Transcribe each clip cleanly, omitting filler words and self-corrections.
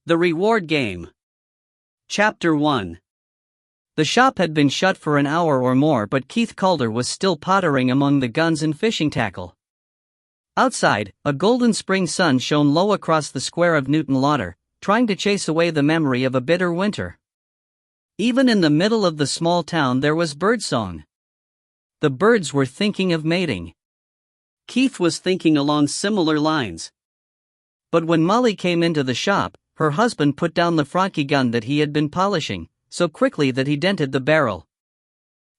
The Reward Game. Chapter 1. The shop had been shut for an hour or more, but Keith Calder was still pottering among the guns and fishing tackle. Outside, a golden spring sun shone low across the square of Newton Lauder, trying to chase away the memory of a bitter winter. Even in the middle of the small town there was birdsong. The birds were thinking of mating. Keith was thinking along similar lines. But when Molly came into the shop, her husband put down the Franke gun that he had been polishing, so quickly that he dented the barrel.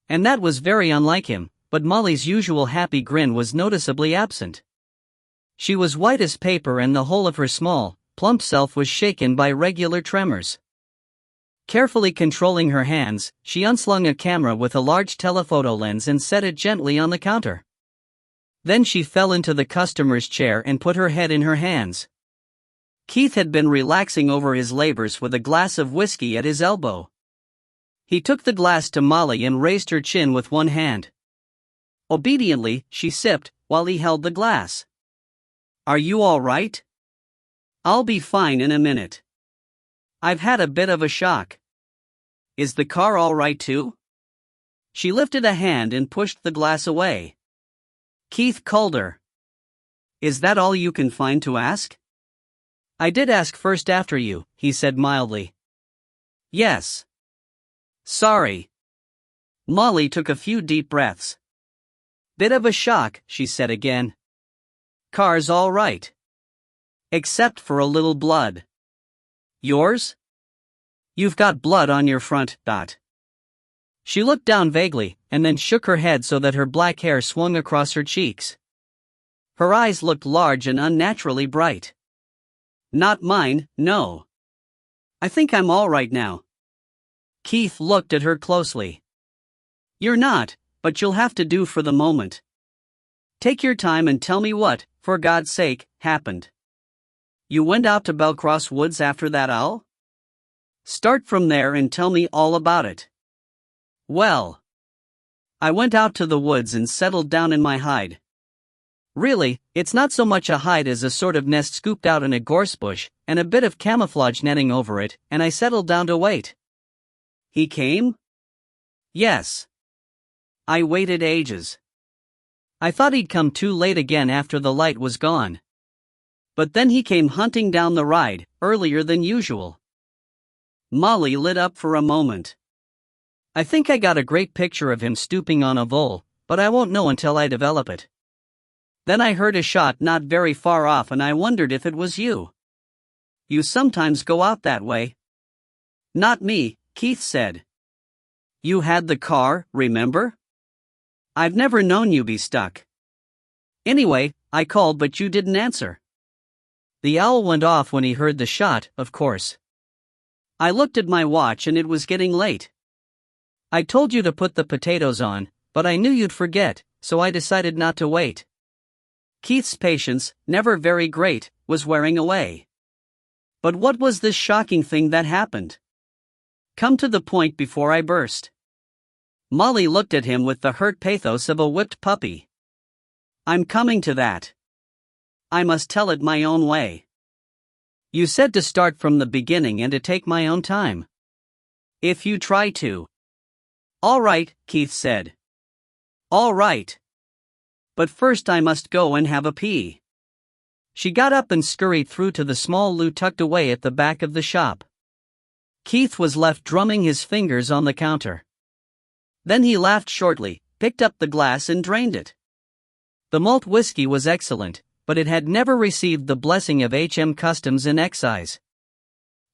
And that was very unlike him, but Molly's usual happy grin was noticeably absent. She was white as paper, and the whole of her small, plump self was shaken by regular tremors. Carefully controlling her hands, she unslung a camera with a large telephoto lens and set it gently on the counter. Then she fell into the customer's chair and put her head in her hands. Keith had been relaxing over his labors with a glass of whiskey at his elbow. He took the glass to Molly and raised her chin with one hand. Obediently, she sipped, while he held the glass. "Are you all right?" "I'll be fine in a minute. I've had a bit of a shock." "Is the car all right too?" She lifted a hand and pushed the glass away. "Keith Calder. Is that all you can find to ask?" "I did ask first after you," he said mildly. "Yes. Sorry." Molly took a few deep breaths. "Bit of a shock," she said again. "Car's all right. Except for a little blood." "Yours?" "You've got blood on your front, Dot." She looked down vaguely, and then shook her head so that her black hair swung across her cheeks. Her eyes looked large and unnaturally bright. "Not mine, no. I think I'm all right now." Keith looked at her closely. "You're not, but you'll have to do for the moment. Take your time and tell me what, for God's sake, happened. You went out to Belcross Woods after that owl? Start from there and tell me all about it." "Well, I went out to the woods and settled down in my hide. Really, it's not so much a hide as a sort of nest scooped out in a gorse bush, and a bit of camouflage netting over it, and I settled down to wait." "He came?" "Yes. I waited ages. I thought he'd come too late again after the light was gone. But then he came hunting down the ride, earlier than usual." Molly lit up for a moment. "I think I got a great picture of him stooping on a vole, but I won't know until I develop it. Then I heard a shot not very far off and I wondered if it was you. You sometimes go out that way." "Not me," Keith said. "You had the car, remember? I've never known you be stuck. Anyway, I called but you didn't answer." "The owl went off when he heard the shot, of course. I looked at my watch and it was getting late. I told you to put the potatoes on, but I knew you'd forget, so I decided not to wait." Keith's patience, never very great, was wearing away. "But what was this shocking thing that happened? Come to the point before I burst." Molly looked at him with the hurt pathos of a whipped puppy. "I'm coming to that. I must tell it my own way. You said to start from the beginning and to take my own time. If you try to." "All right," Keith said. "All right. But first I must go and have a pee." She got up and scurried through to the small loo tucked away at the back of the shop. Keith was left drumming his fingers on the counter. Then he laughed shortly, picked up the glass and drained it. The malt whiskey was excellent, but it had never received the blessing of HM Customs and Excise.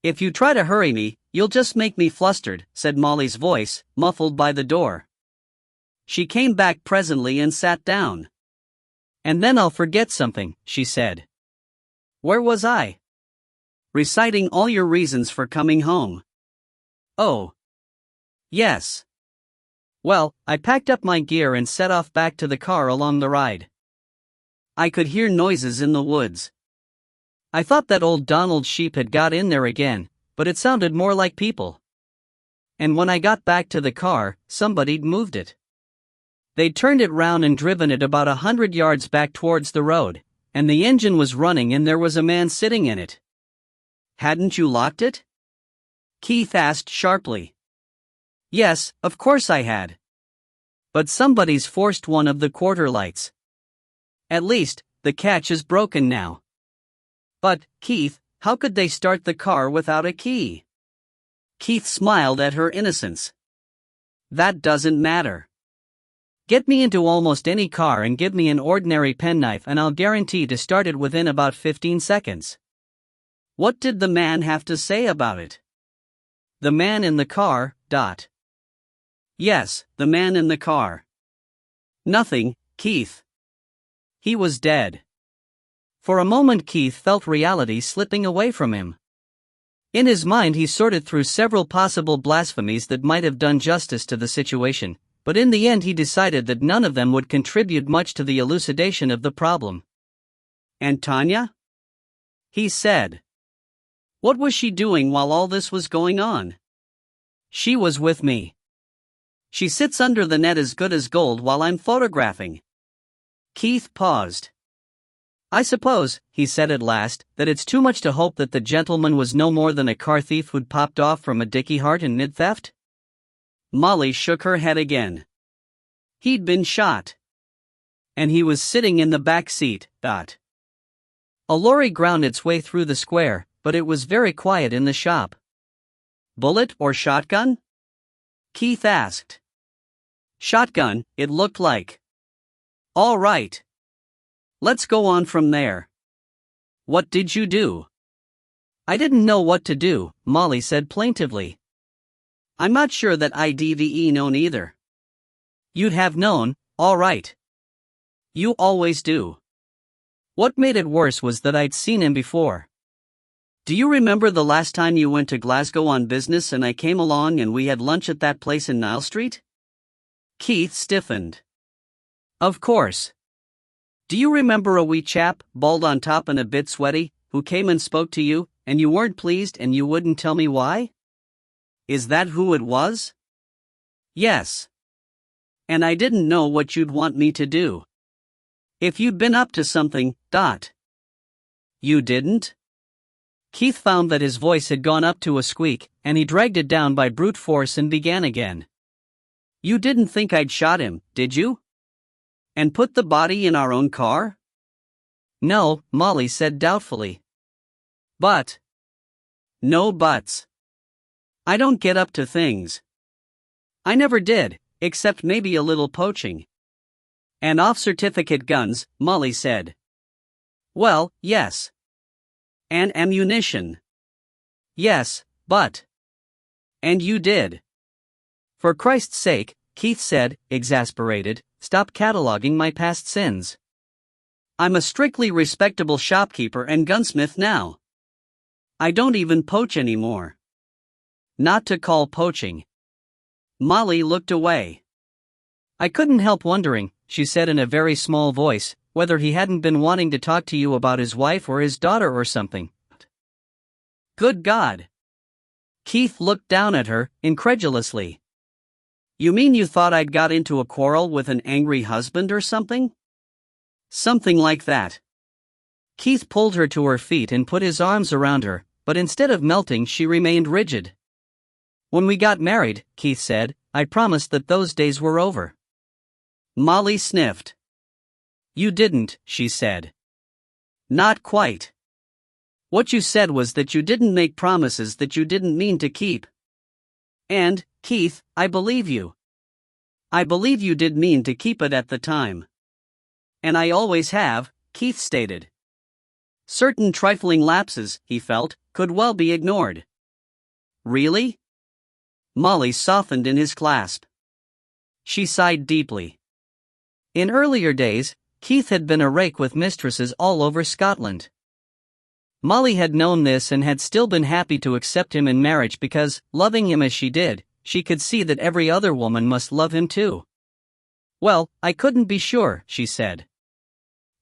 "If you try to hurry me, you'll just make me flustered," said Molly's voice, muffled by the door. She came back presently and sat down. "And then I'll forget something," she said. "Where was I?" "Reciting all your reasons for coming home." "Oh. Yes. Well, I packed up my gear and set off back to the car along the ride. I could hear noises in the woods. I thought that old Donald sheep had got in there again, but it sounded more like people. And when I got back to the car, somebody'd moved it. They'd turned it round and driven it about 100 yards back towards the road, and the engine was running and there was a man sitting in it. Hadn't you locked it? Keith asked sharply. Yes, of course I had. But somebody's forced one of the quarter lights. At least, the catch is broken now. But, Keith, how could they start the car without a key? Keith smiled at her innocence. That doesn't matter. Get me into almost any car and give me an ordinary penknife and I'll guarantee to start it within about 15 seconds. What did the man have to say about it? The man in the car, dot. Yes, the man in the car. Nothing, Keith. He was dead. For a moment Keith felt reality slipping away from him. In his mind he sorted through several possible blasphemies that might have done justice to the situation, but in the end he decided that none of them would contribute much to the elucidation of the problem. And Tanya? He said. What was she doing while all this was going on? She was with me. She sits under the net as good as gold while I'm photographing. Keith paused. I suppose, he said at last, that it's too much to hope that the gentleman was no more than a car thief who'd popped off from a dicky heart in mid-theft? Molly shook her head again. He'd been shot. And he was sitting in the back seat, dot. A lorry ground its way through the square, but it was very quiet in the shop. Bullet or shotgun? Keith asked. Shotgun, it looked like. All right. Let's go on from there. What did you do? I didn't know what to do, Molly said plaintively. I'm not sure that I'd known either. You'd have known, all right. You always do. What made it worse was that I'd seen him before. Do you remember the last time you went to Glasgow on business and I came along and we had lunch at that place in Nile Street? Keith stiffened. Of course. Do you remember a wee chap, bald on top and a bit sweaty, who came and spoke to you, and you weren't pleased and you wouldn't tell me why? Is that who it was? Yes. And I didn't know what you'd want me to do. If you'd been up to something, dot. You didn't? Keith found that his voice had gone up to a squeak, and he dragged it down by brute force and began again. You didn't think I'd shot him, did you? And put the body in our own car? No, Molly said doubtfully. But. No buts. I don't get up to things. I never did, except maybe a little poaching. And off-certificate guns, Molly said. Well, yes. And ammunition. Yes, but. And you did. For Christ's sake, Keith said, exasperated, stop cataloging my past sins. I'm a strictly respectable shopkeeper and gunsmith now. I don't even poach anymore. Not to call poaching. Molly looked away. I couldn't help wondering, she said in a very small voice, whether he hadn't been wanting to talk to you about his wife or his daughter or something. Good God! Keith looked down at her, incredulously. You mean you thought I'd got into a quarrel with an angry husband or something? Something like that. Keith pulled her to her feet and put his arms around her, but instead of melting she remained rigid. When we got married, Keith said, I promised that those days were over. Molly sniffed. You didn't, she said. Not quite. What you said was that you didn't make promises that you didn't mean to keep. And, Keith, I believe you. I believe you did mean to keep it at the time. And I always have, Keith stated. Certain trifling lapses, he felt, could well be ignored. Really? Molly softened in his clasp. She sighed deeply. In earlier days, Keith had been a rake with mistresses all over Scotland. Molly had known this and had still been happy to accept him in marriage because, loving him as she did, she could see that every other woman must love him too. Well, I couldn't be sure, she said.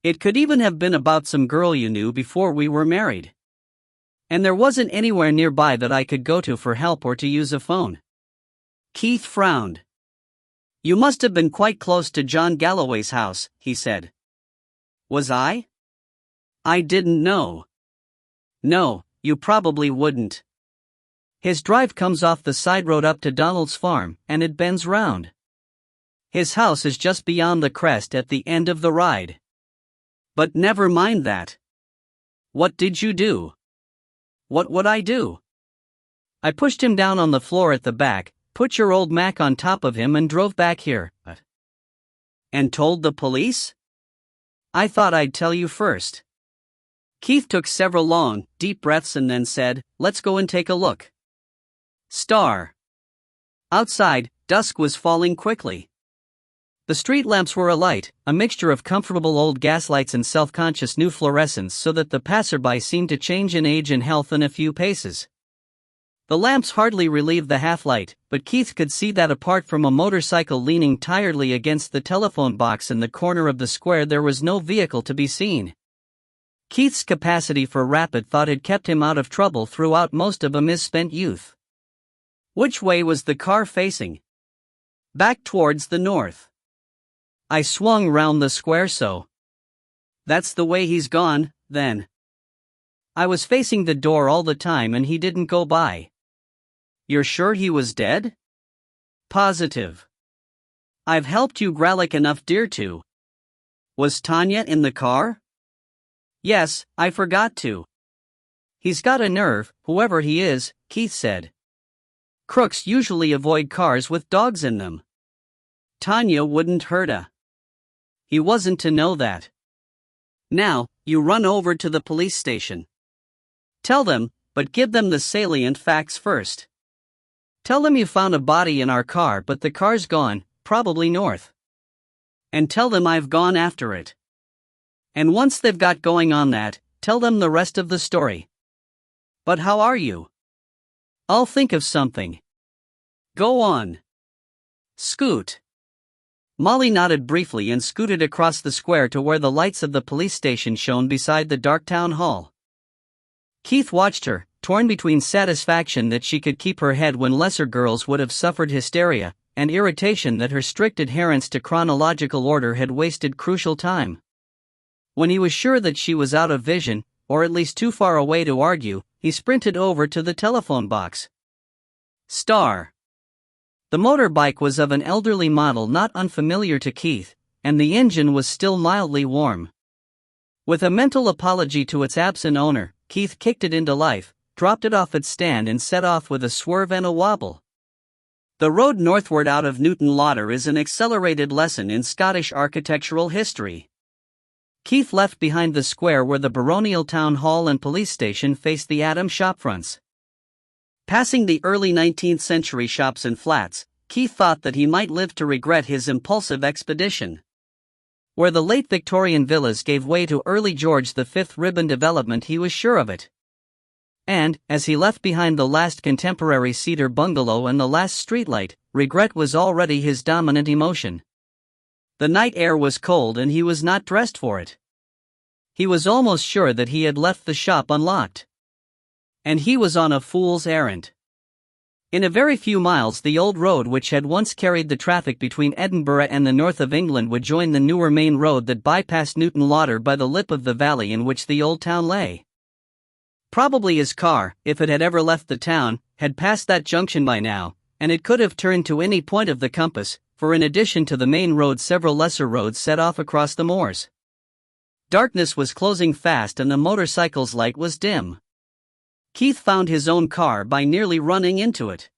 It could even have been about some girl you knew before we were married. And there wasn't anywhere nearby that I could go to for help or to use a phone. Keith frowned. You must have been quite close to John Galloway's house, he said. Was I? I didn't know. No, You probably wouldn't. His drive comes off the side road up to Donald's farm, and it bends round. His house is just beyond the crest at the end of the ride. But never mind that. What did you do? What would I do? I pushed him down on the floor at the back, put your old Mac on top of him and drove back here. And told the police? I thought I'd tell you first. Keith took several long, deep breaths and then said, let's go and take a look. Star. Outside, dusk was falling quickly. The street lamps were alight, a mixture of comfortable old gaslights and self-conscious new fluorescents so that the passerby seemed to change in age and health in a few paces. The lamps hardly relieved the half-light, but Keith could see that apart from a motorcycle leaning tiredly against the telephone box in the corner of the square there was no vehicle to be seen. Keith's capacity for rapid thought had kept him out of trouble throughout most of a misspent youth. Which way was the car facing? Back towards the north. I swung round the square so. That's the way he's gone, then. I was facing the door all the time and he didn't go by. You're sure he was dead? Positive. I've helped you gralloch enough deer to. Was Tanya in the car? Yes, I forgot to. He's got a nerve, whoever he is, Keith said. Crooks usually avoid cars with dogs in them. Tanya wouldn't hurt a. He wasn't to know that. Now, you run over to the police station. Tell them, but give them the salient facts first. Tell them you found a body in our car but the car's gone, probably north. And tell them I've gone after it. And once they've got going on that, tell them the rest of the story. But how are you? I'll think of something. Go on. Scoot. Molly nodded briefly and scooted across the square to where the lights of the police station shone beside the dark town hall. Keith watched her, torn between satisfaction that she could keep her head when lesser girls would have suffered hysteria, and irritation that her strict adherence to chronological order had wasted crucial time. When he was sure that she was out of vision, or at least too far away to argue, he sprinted over to the telephone box. Star. The motorbike was of an elderly model not unfamiliar to Keith, and the engine was still mildly warm. With a mental apology to its absent owner, Keith kicked it into life, dropped it off its stand and set off with a swerve and a wobble. The road northward out of Newton Lauder is an accelerated lesson in Scottish architectural history. Keith left behind the square where the baronial town hall and police station faced the Adam shopfronts. Passing the early 19th century shops and flats, Keith thought that he might live to regret his impulsive expedition. Where the late Victorian villas gave way to early George V ribbon development, he was sure of it. And, as he left behind the last contemporary cedar bungalow and the last streetlight, regret was already his dominant emotion. The night air was cold and he was not dressed for it. He was almost sure that he had left the shop unlocked. And he was on a fool's errand. In a very few miles the old road which had once carried the traffic between Edinburgh and the north of England would join the newer main road that bypassed Newton Lauder by the lip of the valley in which the old town lay. Probably his car, if it had ever left the town, had passed that junction by now, and it could have turned to any point of the compass, for in addition to the main road several lesser roads set off across the moors. Darkness was closing fast and the motorcycle's light was dim. Keith found his own car by nearly running into it.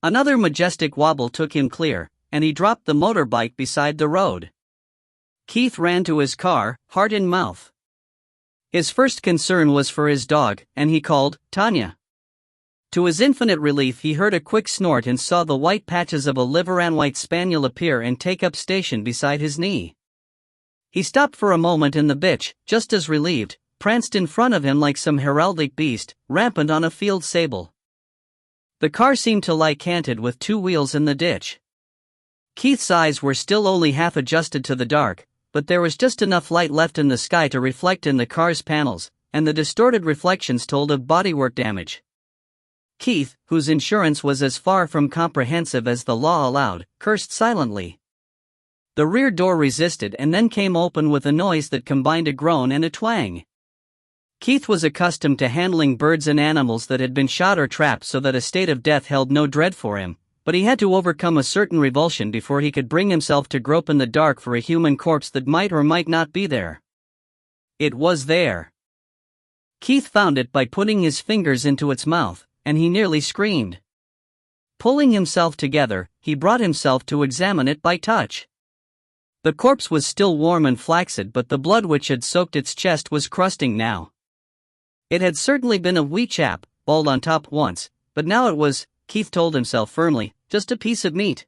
Another majestic wobble took him clear, and he dropped the motorbike beside the road. Keith ran to his car, heart in mouth. His first concern was for his dog, and he called, Tanya. To his infinite relief he heard a quick snort and saw the white patches of a liver-and-white spaniel appear and take up station beside his knee. He stopped for a moment and the bitch, just as relieved, pranced in front of him like some heraldic beast, rampant on a field sable. The car seemed to lie canted with two wheels in the ditch. Keith's eyes were still only half adjusted to the dark, but there was just enough light left in the sky to reflect in the car's panels, and the distorted reflections told of bodywork damage. Keith, whose insurance was as far from comprehensive as the law allowed, cursed silently. The rear door resisted and then came open with a noise that combined a groan and a twang. Keith was accustomed to handling birds and animals that had been shot or trapped, so that a state of death held no dread for him, but he had to overcome a certain revulsion before he could bring himself to grope in the dark for a human corpse that might or might not be there. It was there. Keith found it by putting his fingers into its mouth, and he nearly screamed. Pulling himself together, he brought himself to examine it by touch. The corpse was still warm and flaccid, but the blood which had soaked its chest was crusting now. It had certainly been a wee chap, bald on top once, but now it was, Keith told himself firmly, just a piece of meat.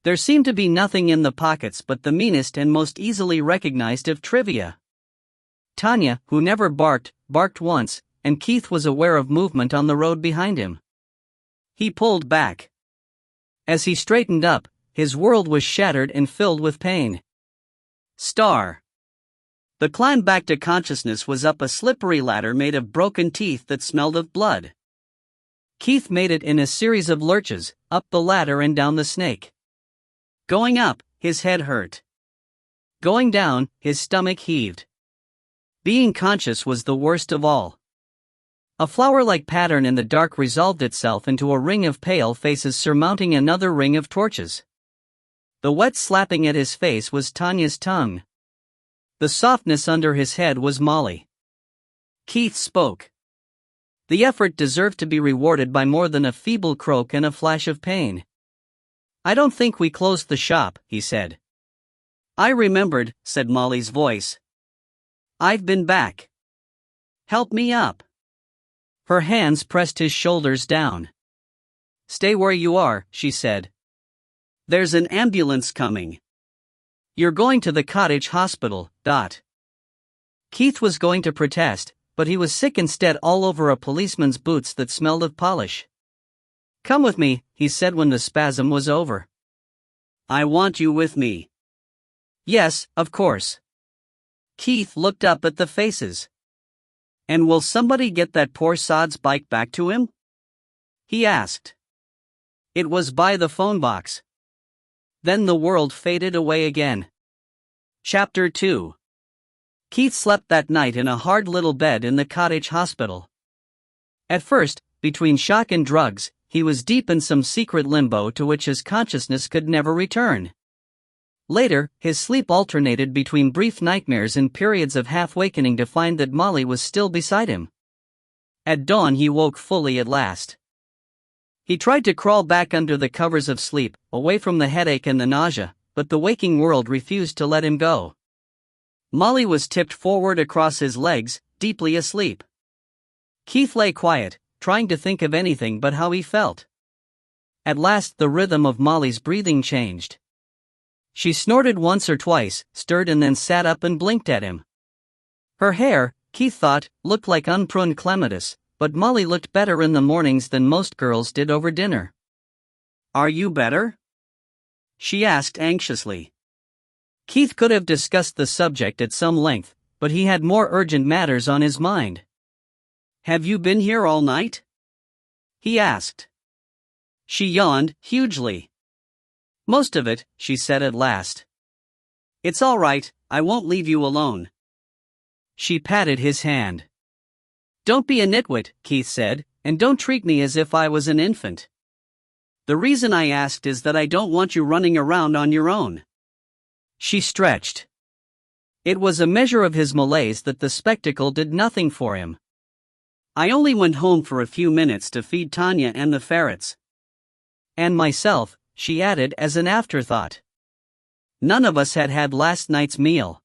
There seemed to be nothing in the pockets but the meanest and most easily recognized of trivia. Tanya, who never barked once, and Keith was aware of movement on the road behind him. He pulled back. As he straightened up, his world was shattered and filled with pain. Star. The climb back to consciousness was up a slippery ladder made of broken teeth that smelled of blood. Keith made it in a series of lurches, up the ladder and down the snake. Going up, his head hurt. Going down, his stomach heaved. Being conscious was the worst of all. A flower-like pattern in the dark resolved itself into a ring of pale faces surmounting another ring of torches. The wet slapping at his face was Tanya's tongue. The softness under his head was Molly. Keith spoke. The effort deserved to be rewarded by more than a feeble croak and a flash of pain. "I don't think we closed the shop," he said. "I remembered," said Molly's voice. "I've been back. Help me up." Her hands pressed his shoulders down. "Stay where you are," she said. "There's an ambulance coming. You're going to the cottage hospital, Dot." Keith was going to protest, but he was sick instead, all over a policeman's boots that smelled of polish. "Come with me," he said when the spasm was over. "I want you with me." "Yes, of course." Keith looked up at the faces. "And will somebody get that poor sod's bike back to him?" he asked. It was by the phone box. Then the world faded away again. Chapter 2. Keith slept that night in a hard little bed in the cottage hospital. At first, between shock and drugs, he was deep in some secret limbo to which his consciousness could never return. Later, his sleep alternated between brief nightmares and periods of half-wakening to find that Molly was still beside him. At dawn he woke fully at last. He tried to crawl back under the covers of sleep, away from the headache and the nausea, but the waking world refused to let him go. Molly was tipped forward across his legs, deeply asleep. Keith lay quiet, trying to think of anything but how he felt. At last the rhythm of Molly's breathing changed. She snorted once or twice, stirred and then sat up and blinked at him. Her hair, Keith thought, looked like unpruned clematis, but Molly looked better in the mornings than most girls did over dinner. "Are you better?" she asked anxiously. Keith could have discussed the subject at some length, but he had more urgent matters on his mind. "Have you been here all night?" he asked. She yawned hugely. "Most of it," she said at last. "It's all right, I won't leave you alone." She patted his hand. "Don't be a nitwit," Keith said, "and don't treat me as if I was an infant. The reason I asked is that I don't want you running around on your own." She stretched. It was a measure of his malaise that the spectacle did nothing for him. "I only went home for a few minutes to feed Tanya and the ferrets." "And myself," she added as an afterthought. "None of us had had last night's meal."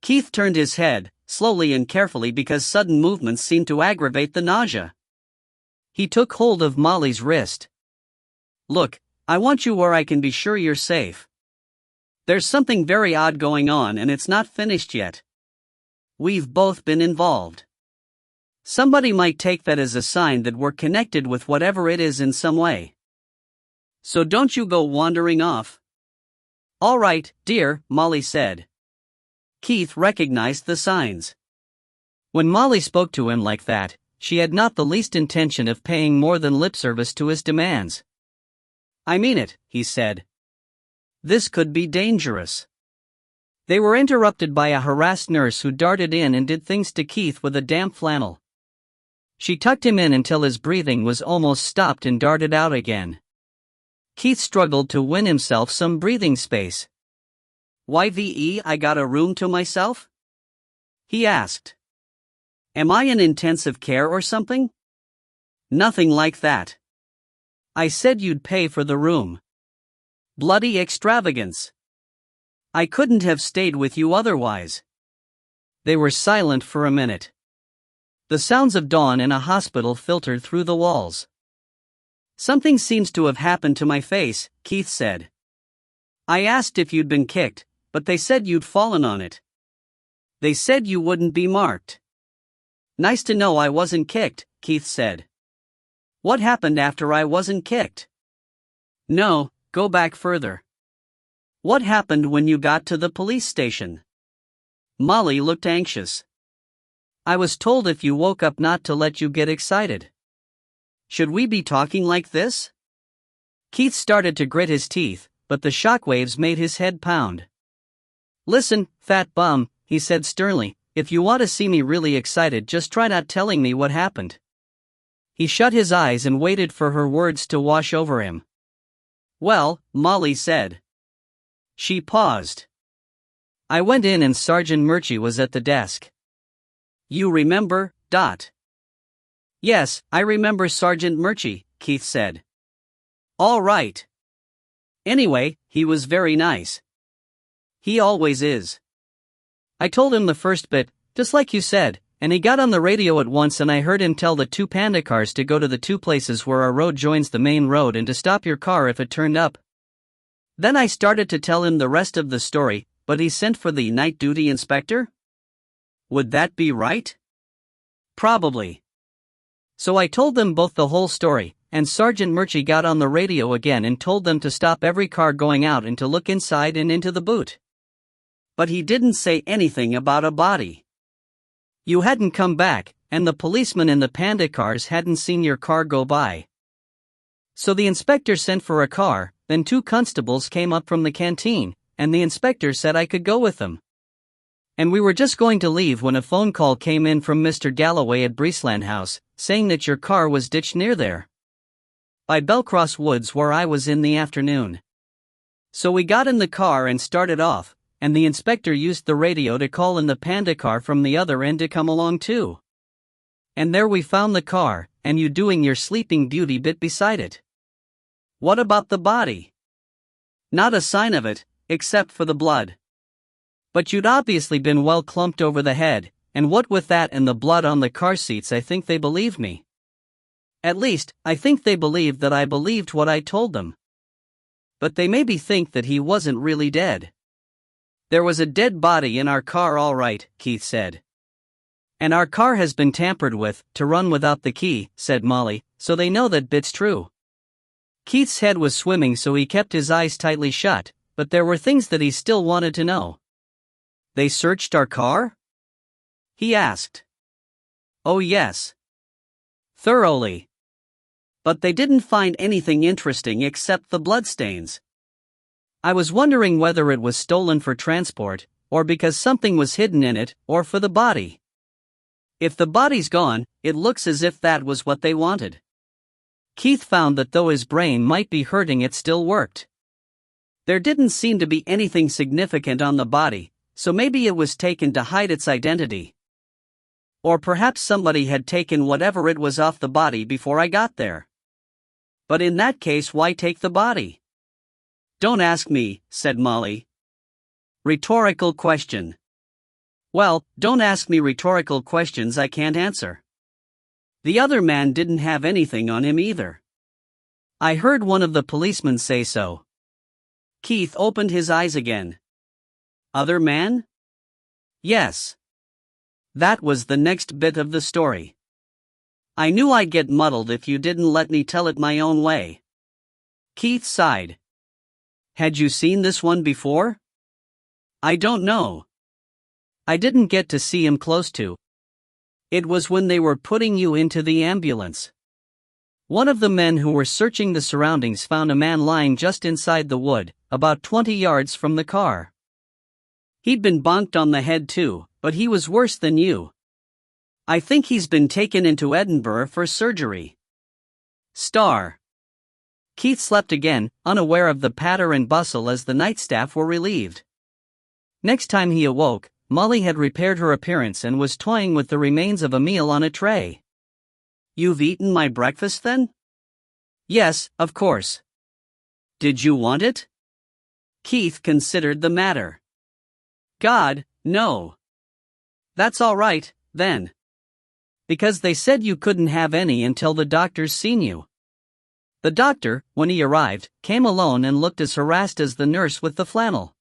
Keith turned his head, slowly and carefully, because sudden movements seemed to aggravate the nausea. He took hold of Molly's wrist. "Look, I want you where I can be sure you're safe. There's something very odd going on and it's not finished yet. We've both been involved. Somebody might take that as a sign that we're connected with whatever it is in some way. So don't you go wandering off." "All right, dear," Molly said. Keith recognized the signs. When Molly spoke to him like that, she had not the least intention of paying more than lip service to his demands. "I mean it," he said. "This could be dangerous." They were interrupted by a harassed nurse who darted in and did things to Keith with a damp flannel. She tucked him in until his breathing was almost stopped and darted out again. Keith struggled to win himself some breathing space. "YVE, I got a room to myself?" he asked. "Am I in intensive care or something?" "Nothing like that. I said you'd pay for the room." "Bloody extravagance. I couldn't have stayed with you otherwise." They were silent for a minute. The sounds of dawn in a hospital filtered through the walls. "Something seems to have happened to my face," Keith said. "I asked if you'd been kicked, but they said you'd fallen on it. They said you wouldn't be marked." "Nice to know I wasn't kicked," Keith said. "What happened after I wasn't kicked?" "No, go back further. What happened when you got to the police station?" Molly looked anxious. "I was told if you woke up not to let you get excited." "Should we be talking like this?" Keith started to grit his teeth, but the shockwaves made his head pound. "Listen, fat bum," he said sternly, "if you want to see me really excited, just try not telling me what happened." He shut his eyes and waited for her words to wash over him. "Well," Molly said. She paused. "I went in and Sergeant Murchie was at the desk." "You remember, Dot?" "Yes, I remember Sergeant Murchie," Keith said. "All right. Anyway, he was very nice. He always is. I told him the first bit, just like you said, and he got on the radio at once and I heard him tell the 2 panda cars to go to the 2 places where our road joins the main road and to stop your car if it turned up. Then I started to tell him the rest of the story, but he sent for the night duty inspector? Would that be right? Probably. So I told them both the whole story, and Sergeant Murchie got on the radio again and told them to stop every car going out and to look inside and into the boot. But he didn't say anything about a body. You hadn't come back, and the policeman in the panda cars hadn't seen your car go by. So the inspector sent for a car, then 2 constables came up from the canteen, and the inspector said I could go with them. And we were just going to leave when a phone call came in from Mr. Galloway at Breesland House, saying that your car was ditched near there. By Belcross Woods where I was in the afternoon. So we got in the car and started off, and the inspector used the radio to call in the panda car from the other end to come along too. And there we found the car, and you doing your Sleeping Beauty bit beside it. What about the body? Not a sign of it, except for the blood. But you'd obviously been well clumped over the head, and what with that and the blood on the car seats, I think they believed me. At least, I think they believed that I believed what I told them. But they maybe think that he wasn't really dead. There was a dead body in our car, all right, Keith said. And our car has been tampered with, to run without the key, said Molly, so they know that bit's true. Keith's head was swimming, so he kept his eyes tightly shut, but there were things that he still wanted to know. They searched our car? He asked. Oh yes. Thoroughly. But they didn't find anything interesting except the bloodstains. I was wondering whether it was stolen for transport, or because something was hidden in it, or for the body. If the body's gone, it looks as if that was what they wanted. Keith found that though his brain might be hurting, it still worked. There didn't seem to be anything significant on the body, so maybe it was taken to hide its identity. Or perhaps somebody had taken whatever it was off the body before I got there. But in that case, why take the body? Don't ask me, said Molly. Rhetorical question. Well, don't ask me rhetorical questions I can't answer. The other man didn't have anything on him either. I heard one of the policemen say so. Keith opened his eyes again. Other man? Yes. That was the next bit of the story. I knew I'd get muddled if you didn't let me tell it my own way. Keith sighed. Had you seen this one before? I don't know. I didn't get to see him close to. It was when they were putting you into the ambulance. One of the men who were searching the surroundings found a man lying just inside the wood, about 20 yards from the car. He'd been bonked on the head too, but he was worse than you. I think he's been taken into Edinburgh for surgery. Star. Keith slept again, unaware of the patter and bustle as the night staff were relieved. Next time he awoke, Molly had repaired her appearance and was toying with the remains of a meal on a tray. You've eaten my breakfast then? Yes, of course. Did you want it? Keith considered the matter. God, no. That's all right, then. Because they said you couldn't have any until the doctor's seen you. The doctor, when he arrived, came alone and looked as harassed as the nurse with the flannel.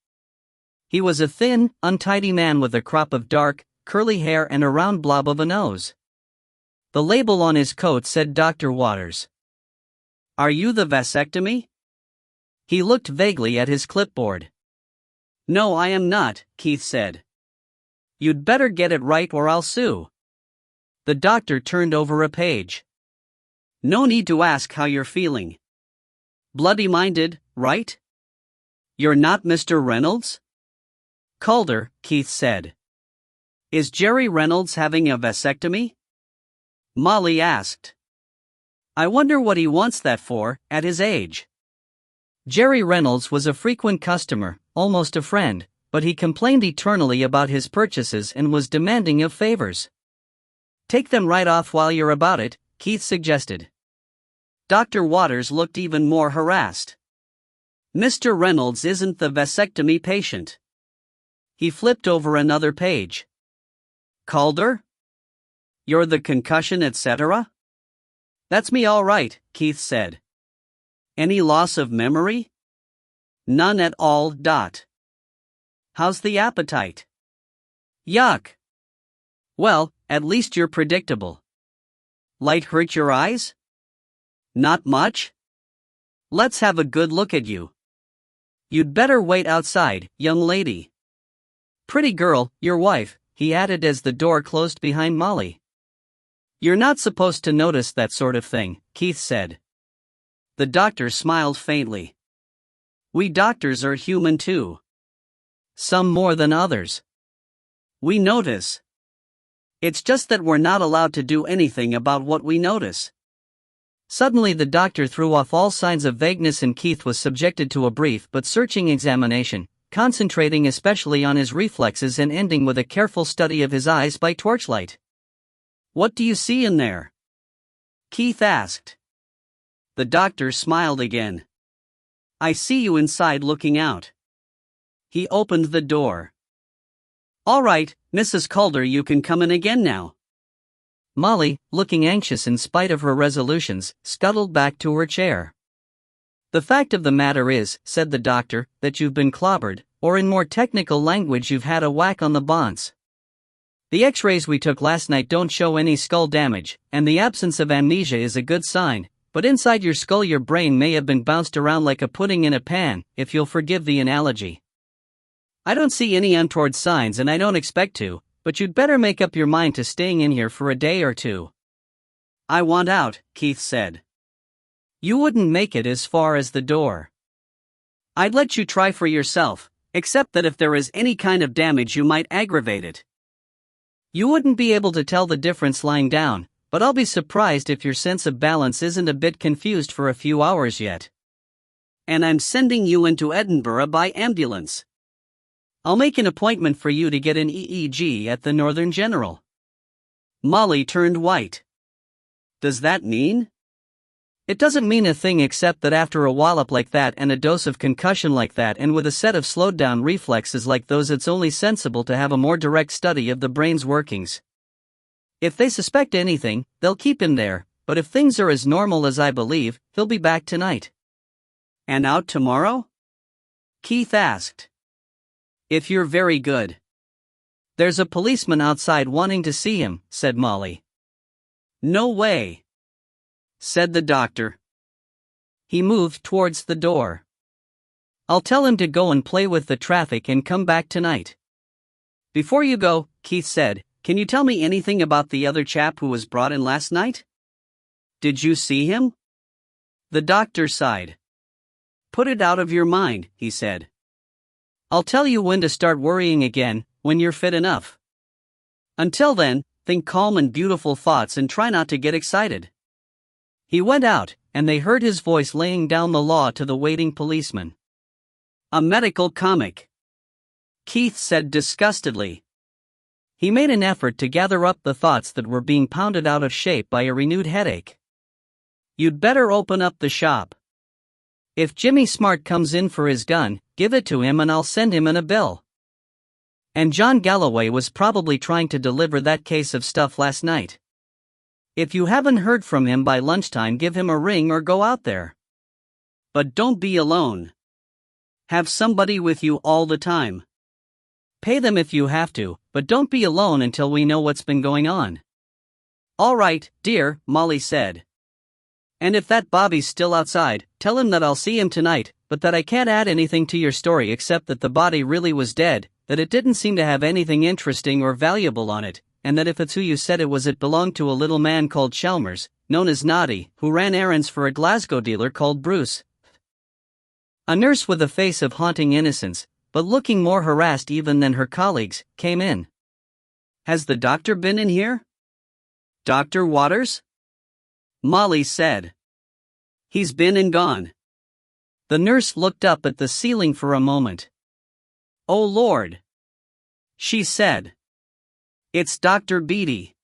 He was a thin, untidy man with a crop of dark, curly hair and a round blob of a nose. The label on his coat said Dr. Waters. Are you the vasectomy? He looked vaguely at his clipboard. No, I am not, Keith said. You'd better get it right or I'll sue. The doctor turned over a page. No need to ask how you're feeling. Bloody-minded, right? You're not Mr. Reynolds? Calder, Keith said. Is Jerry Reynolds having a vasectomy? Molly asked. I wonder what he wants that for, at his age. Jerry Reynolds was a frequent customer, almost a friend, but he complained eternally about his purchases and was demanding of favors. Take them right off while you're about it, Keith suggested. Dr. Waters looked even more harassed. Mr. Reynolds isn't the vasectomy patient. He flipped over another page. Calder? You're the concussion, etc.? That's me all right, Keith said. Any loss of memory? None at all. How's the appetite? Yuck. Well, at least you're predictable. Light hurt your eyes? Not much? Let's have a good look at you. You'd better wait outside, young lady. Pretty girl, your wife, he added as the door closed behind Molly. You're not supposed to notice that sort of thing, Keith said. The doctor smiled faintly. We doctors are human too. Some more than others. We notice. It's just that we're not allowed to do anything about what we notice. Suddenly the doctor threw off all signs of vagueness and Keith was subjected to a brief but searching examination, concentrating especially on his reflexes and ending with a careful study of his eyes by torchlight. What do you see in there? Keith asked. The doctor smiled again. I see you inside looking out. He opened the door. All right, Mrs. Calder, you can come in again now. Molly, looking anxious in spite of her resolutions, scuttled back to her chair. The fact of the matter is, said the doctor, that you've been clobbered, or in more technical language you've had a whack on the bonds. The x-rays we took last night don't show any skull damage, and the absence of amnesia is a good sign, but inside your skull your brain may have been bounced around like a pudding in a pan, if you'll forgive the analogy. I don't see any untoward signs and I don't expect to, but you'd better make up your mind to staying in here for a day or two. I want out, Keith said. You wouldn't make it as far as the door. I'd let you try for yourself, except that if there is any kind of damage you might aggravate it. You wouldn't be able to tell the difference lying down, but I'll be surprised if your sense of balance isn't a bit confused for a few hours yet. And I'm sending you into Edinburgh by ambulance. I'll make an appointment for you to get an EEG at the Northern General. Molly turned white. Does that mean? It doesn't mean a thing except that after a wallop like that and a dose of concussion like that and with a set of slowed down reflexes like those it's only sensible to have a more direct study of the brain's workings. If they suspect anything, they'll keep him there, but if things are as normal as I believe, he'll be back tonight. And out tomorrow? Keith asked. If you're very good. There's a policeman outside wanting to see him, said Molly. No way, said the doctor. He moved towards the door. I'll tell him to go and play with the traffic and come back tonight. Before you go, Keith said, can you tell me anything about the other chap who was brought in last night? Did you see him? The doctor sighed. Put it out of your mind, he said. I'll tell you when to start worrying again, when you're fit enough. Until then, think calm and beautiful thoughts and try not to get excited." He went out, and they heard his voice laying down the law to the waiting policeman. "A medical comic," Keith said disgustedly. He made an effort to gather up the thoughts that were being pounded out of shape by a renewed headache. "You'd better open up the shop. If Jimmy Smart comes in for his gun, give it to him and I'll send him in a bill. And John Galloway was probably trying to deliver that case of stuff last night. If you haven't heard from him by lunchtime, give him a ring or go out there. But don't be alone. Have somebody with you all the time. Pay them if you have to, but don't be alone until we know what's been going on." "All right, dear," Molly said. "And if that Bobby's still outside, tell him that I'll see him tonight, but that I can't add anything to your story except that the body really was dead, that it didn't seem to have anything interesting or valuable on it, and that if it's who you said it belonged to a little man called Chalmers, known as Noddy, who ran errands for a Glasgow dealer called Bruce." A nurse with a face of haunting innocence, but looking more harassed even than her colleagues, came in. "Has the doctor been in here?" "Dr. Waters?" Molly said. "He's been and gone." The nurse looked up at the ceiling for a moment. "Oh Lord," she said. "It's Dr. Beatty.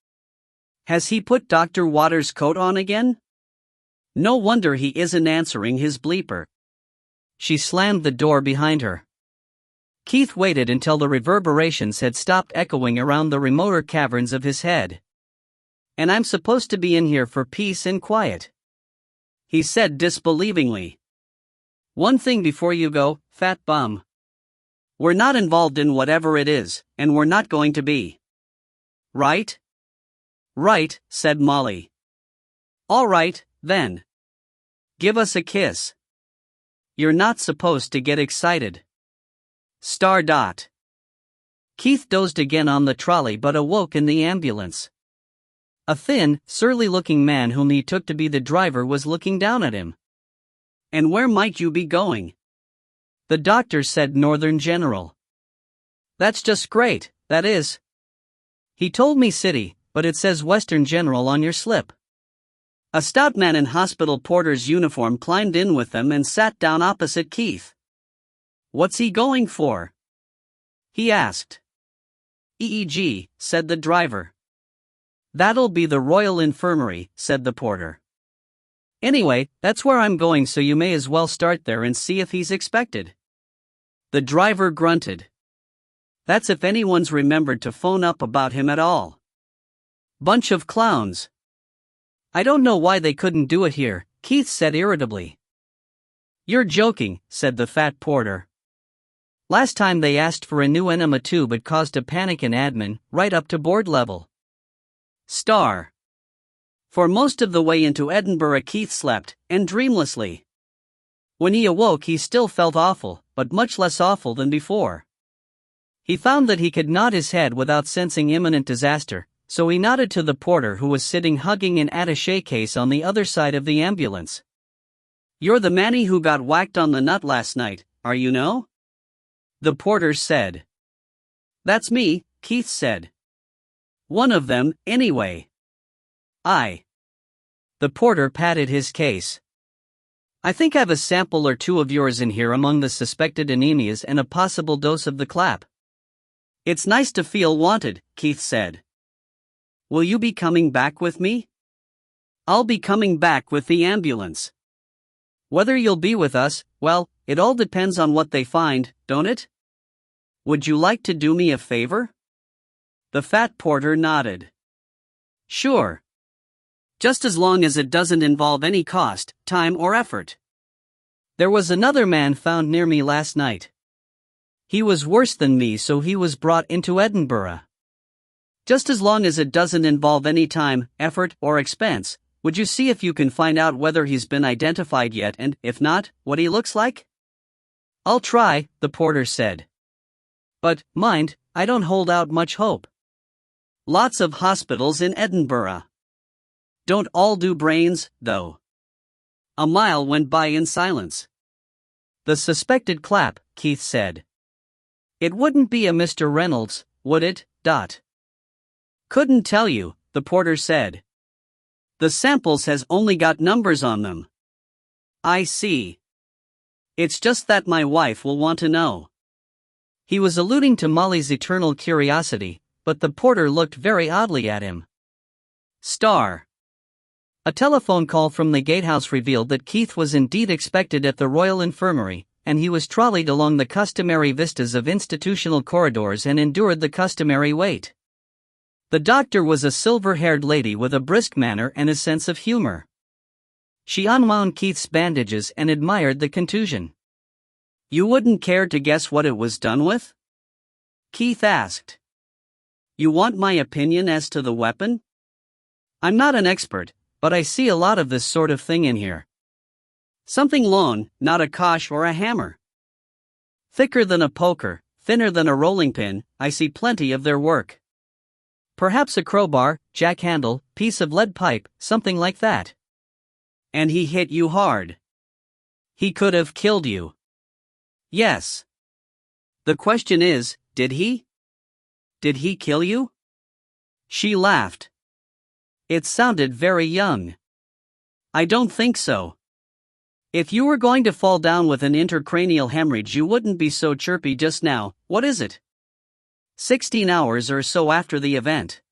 Has he put Dr. Waters' coat on again? No wonder he isn't answering his bleeper." She slammed the door behind her. Keith waited until the reverberations had stopped echoing around the remoter caverns of his head. "And I'm supposed to be in here for peace and quiet," he said disbelievingly. "One thing before you go, fat bum. We're not involved in whatever it is, and we're not going to be. Right?" "Right," said Molly. "All right, then. Give us a kiss. You're not supposed to get excited. Star dot." Keith dozed again on the trolley but awoke in the ambulance. A thin, surly-looking man whom he took to be the driver was looking down at him. "And where might you be going?" The doctor said Northern General. "That's just great, that is. He told me City, but it says Western General on your slip." A stout man in hospital porter's uniform climbed in with them and sat down opposite Keith. "What's he going for?" he asked. "EEG," said the driver. "That'll be the Royal Infirmary," said the porter. "Anyway, that's where I'm going, so you may as well start there and see if he's expected." The driver grunted. "That's if anyone's remembered to phone up about him at all. Bunch of clowns." "I don't know why they couldn't do it here," Keith said irritably. "You're joking," said the fat porter. "Last time they asked for a new enema tube, it caused a panic in admin, right up to board level." Star. For most of the way into Edinburgh, Keith slept, and dreamlessly. When he awoke, he still felt awful, but much less awful than before. He found that he could nod his head without sensing imminent disaster, so he nodded to the porter who was sitting hugging an attaché case on the other side of the ambulance. "You're the manny who got whacked on the nut last night, are you no?" the porter said. "That's me," Keith said. "One of them, anyway." "Aye." The porter patted his case. "I think I've a sample or two of yours in here among the suspected anemias and a possible dose of the clap." "It's nice to feel wanted," Keith said. "Will you be coming back with me?" "I'll be coming back with the ambulance." "Whether you'll be with us, well, it all depends on what they find, don't it? Would you like to do me a favor?" The fat porter nodded. "Sure. Just as long as it doesn't involve any cost, time or effort. There was another man found near me last night. He was worse than me, so he was brought into Edinburgh. Just as long as it doesn't involve any time, effort, or expense, would you see if you can find out whether he's been identified yet and, if not, what he looks like?" "I'll try," the porter said. "But, mind, I don't hold out much hope. Lots of hospitals in Edinburgh. Don't all do brains, though." A mile went by in silence. "The suspected clap," Keith said. It wouldn't be a Mr. Reynolds, would it? Couldn't tell you, the porter said. The samples has only got numbers on them. I see. It's just that my wife will want to know. He was alluding to Molly's eternal curiosity, but the porter looked very oddly at him. A telephone call from the gatehouse revealed that Keith was indeed expected at the Royal Infirmary, and he was trolleyed along the customary vistas of institutional corridors and endured the customary wait. The doctor was a silver-haired lady with a brisk manner and a sense of humor. She unwound Keith's bandages and admired the contusion. You wouldn't care to guess what it was done with? Keith asked. You want my opinion as to the weapon? I'm not an expert, but I see a lot of this sort of thing in here. Something long, not a kosh or a hammer. Thicker than a poker, thinner than a rolling pin, I see plenty of their work. Perhaps a crowbar, jack handle, piece of lead pipe, something like that. And he hit you hard. He could have killed you. Yes. The question is, did he? Did he kill you? She laughed. It sounded very young. I don't think so. If you were going to fall down with an intracranial hemorrhage, you wouldn't be so chirpy just now. What is it? 16 hours or so after the event.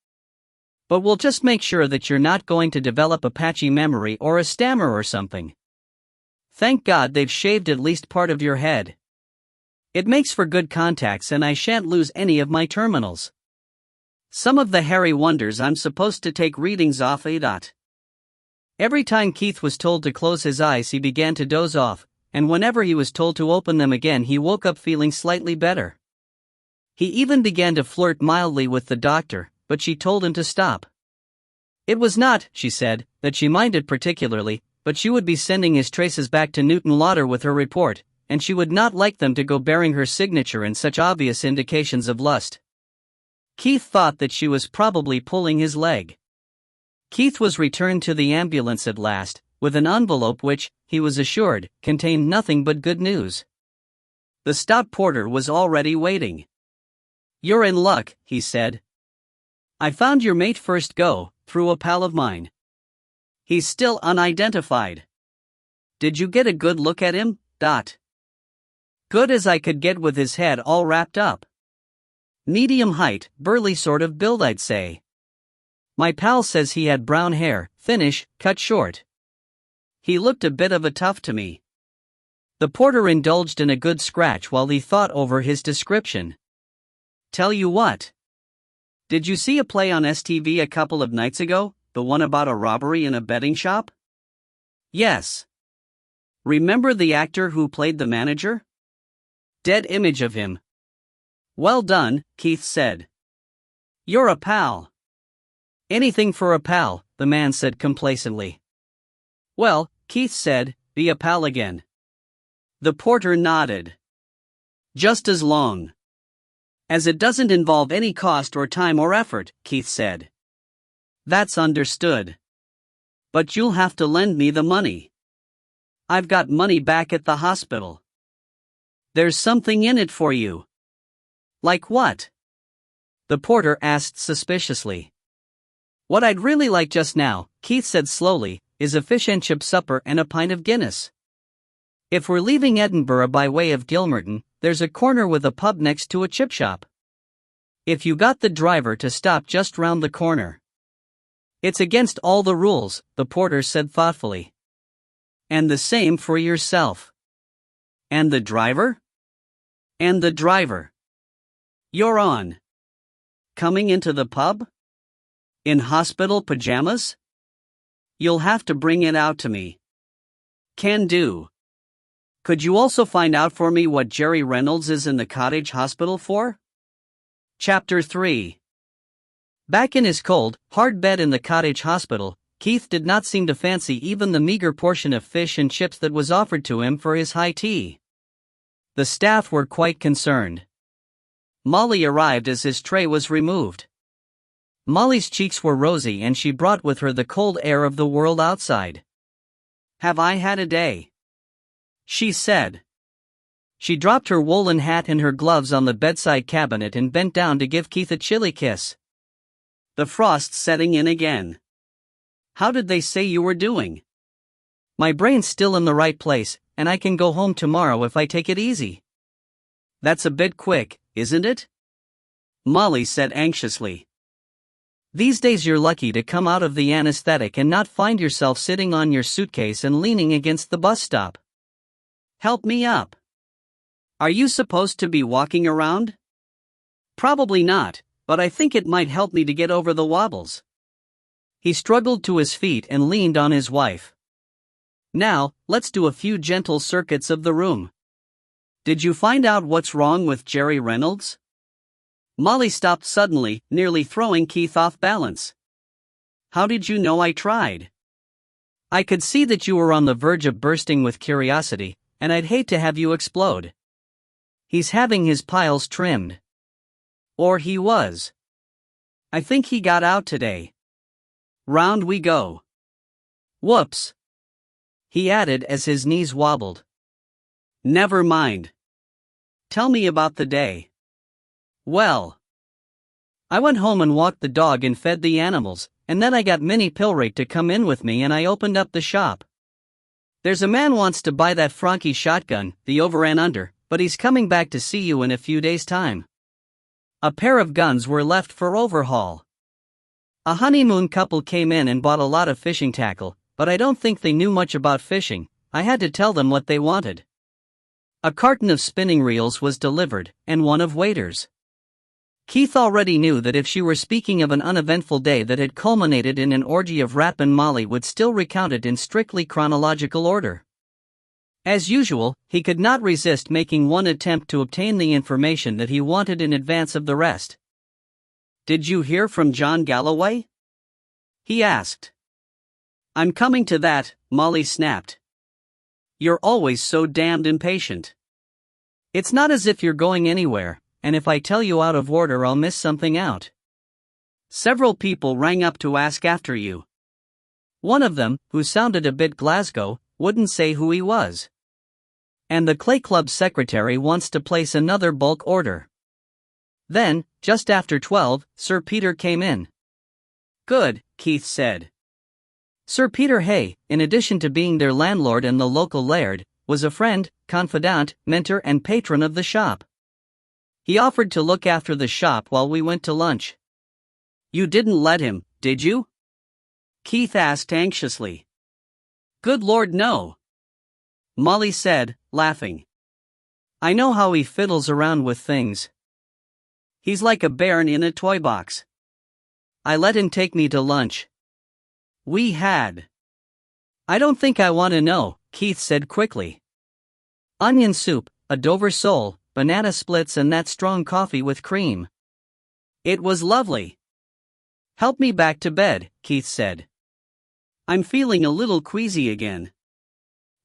But we'll just make sure that you're not going to develop a patchy memory or a stammer or something. Thank God they've shaved at least part of your head. It makes for good contacts and I shan't lose any of my terminals. Some of the hairy wonders I'm supposed to take readings off a. Every time Keith was told to close his eyes he began to doze off, and whenever he was told to open them again he woke up feeling slightly better. He even began to flirt mildly with the doctor, but she told him to stop. It was not, she said, that she minded particularly, but she would be sending his traces back to Newton Lauder with her report, and she would not like them to go bearing her signature and such obvious indications of lust. Keith thought that she was probably pulling his leg. Keith was returned to the ambulance at last, with an envelope which, he was assured, contained nothing but good news. The stout porter was already waiting. You're in luck, he said. I found your mate first go, through a pal of mine. He's still unidentified. Did you get a good look at him? Good as I could get with his head all wrapped up. Medium height, burly sort of build I'd say. My pal says he had brown hair, thinnish, cut short. He looked a bit of a tough to me. The porter indulged in a good scratch while he thought over his description. Tell you what. Did you see a play on STV a couple of nights ago, the one about a robbery in a betting shop? Yes. Remember the actor who played the manager? Dead image of him. Well done, Keith said. You're a pal. Anything for a pal, the man said complacently. Well, Keith said, be a pal again. The porter nodded. Just as long as it doesn't involve any cost or time or effort, Keith said. That's understood. But you'll have to lend me the money. I've got money back at the hospital. There's something in it for you. Like what? The porter asked suspiciously. What I'd really like just now, Keith said slowly, is a fish and chip supper and a pint of Guinness. If we're leaving Edinburgh by way of Gilmerton, there's a corner with a pub next to a chip shop. If you got the driver to stop just round the corner. It's against all the rules, the porter said thoughtfully. And the same for yourself. And the driver? And the driver. You're on. Coming into the pub? In hospital pajamas? You'll have to bring it out to me. Can do. Could you also find out for me what Jerry Reynolds is in the cottage hospital for? Chapter 3. Back in his cold, hard bed in the cottage hospital, Keith did not seem to fancy even the meager portion of fish and chips that was offered to him for his high tea. The staff were quite concerned. Molly arrived as his tray was removed. Molly's cheeks were rosy and she brought with her the cold air of the world outside. Have I had a day? She said. She dropped her woolen hat and her gloves on the bedside cabinet and bent down to give Keith a chilly kiss. The frost's setting in again. How did they say you were doing? My brain's still in the right place, and I can go home tomorrow if I take it easy. That's a bit quick, isn't it? Molly said anxiously. These days you're lucky to come out of the anesthetic and not find yourself sitting on your suitcase and leaning against the bus stop. Help me up. Are you supposed to be walking around? Probably not, but I think it might help me to get over the wobbles. He struggled to his feet and leaned on his wife. Now, let's do a few gentle circuits of the room. Did you find out what's wrong with Jerry Reynolds? Molly stopped suddenly, nearly throwing Keith off balance. How did you know I tried? I could see that you were on the verge of bursting with curiosity, and I'd hate to have you explode. He's having his piles trimmed. Or he was. I think he got out today. Round we go. Whoops. He added as his knees wobbled. Never mind. Tell me about the day. Well, I went home and walked the dog and fed the animals, and then I got Minnie Pilrate to come in with me and I opened up the shop. There's a man wants to buy that Franke shotgun, the over and under, but he's coming back to see you in a few days' time. A pair of guns were left for overhaul. A honeymoon couple came in and bought a lot of fishing tackle, but I don't think they knew much about fishing. I had to tell them what they wanted. A carton of spinning reels was delivered, and one of waders. Keith already knew that if she were speaking of an uneventful day that had culminated in an orgy of rap, and Molly would still recount it in strictly chronological order. As usual, he could not resist making one attempt to obtain the information that he wanted in advance of the rest. Did you hear from John Galloway? He asked. I'm coming to that, Molly snapped. You're always so damned impatient. It's not as if you're going anywhere, and if I tell you out of order I'll miss something out. Several people rang up to ask after you. One of them, who sounded a bit Glasgow, wouldn't say who he was. And the Clay Club secretary wants to place another bulk order. Then, just after 12, Sir Peter came in. Good, Keith said. Sir Peter Hay, in addition to being their landlord and the local laird, was a friend, confidant, mentor and patron of the shop. He offered to look after the shop while we went to lunch. You didn't let him, did you? Keith asked anxiously. Good Lord, no. Molly said, laughing. I know how he fiddles around with things. He's like a bairn in a toy box. I let him take me to lunch. We had. I don't think I want to know, Keith said quickly. Onion soup, a Dover sole, banana splits and that strong coffee with cream. It was lovely. Help me back to bed, Keith said. I'm feeling a little queasy again.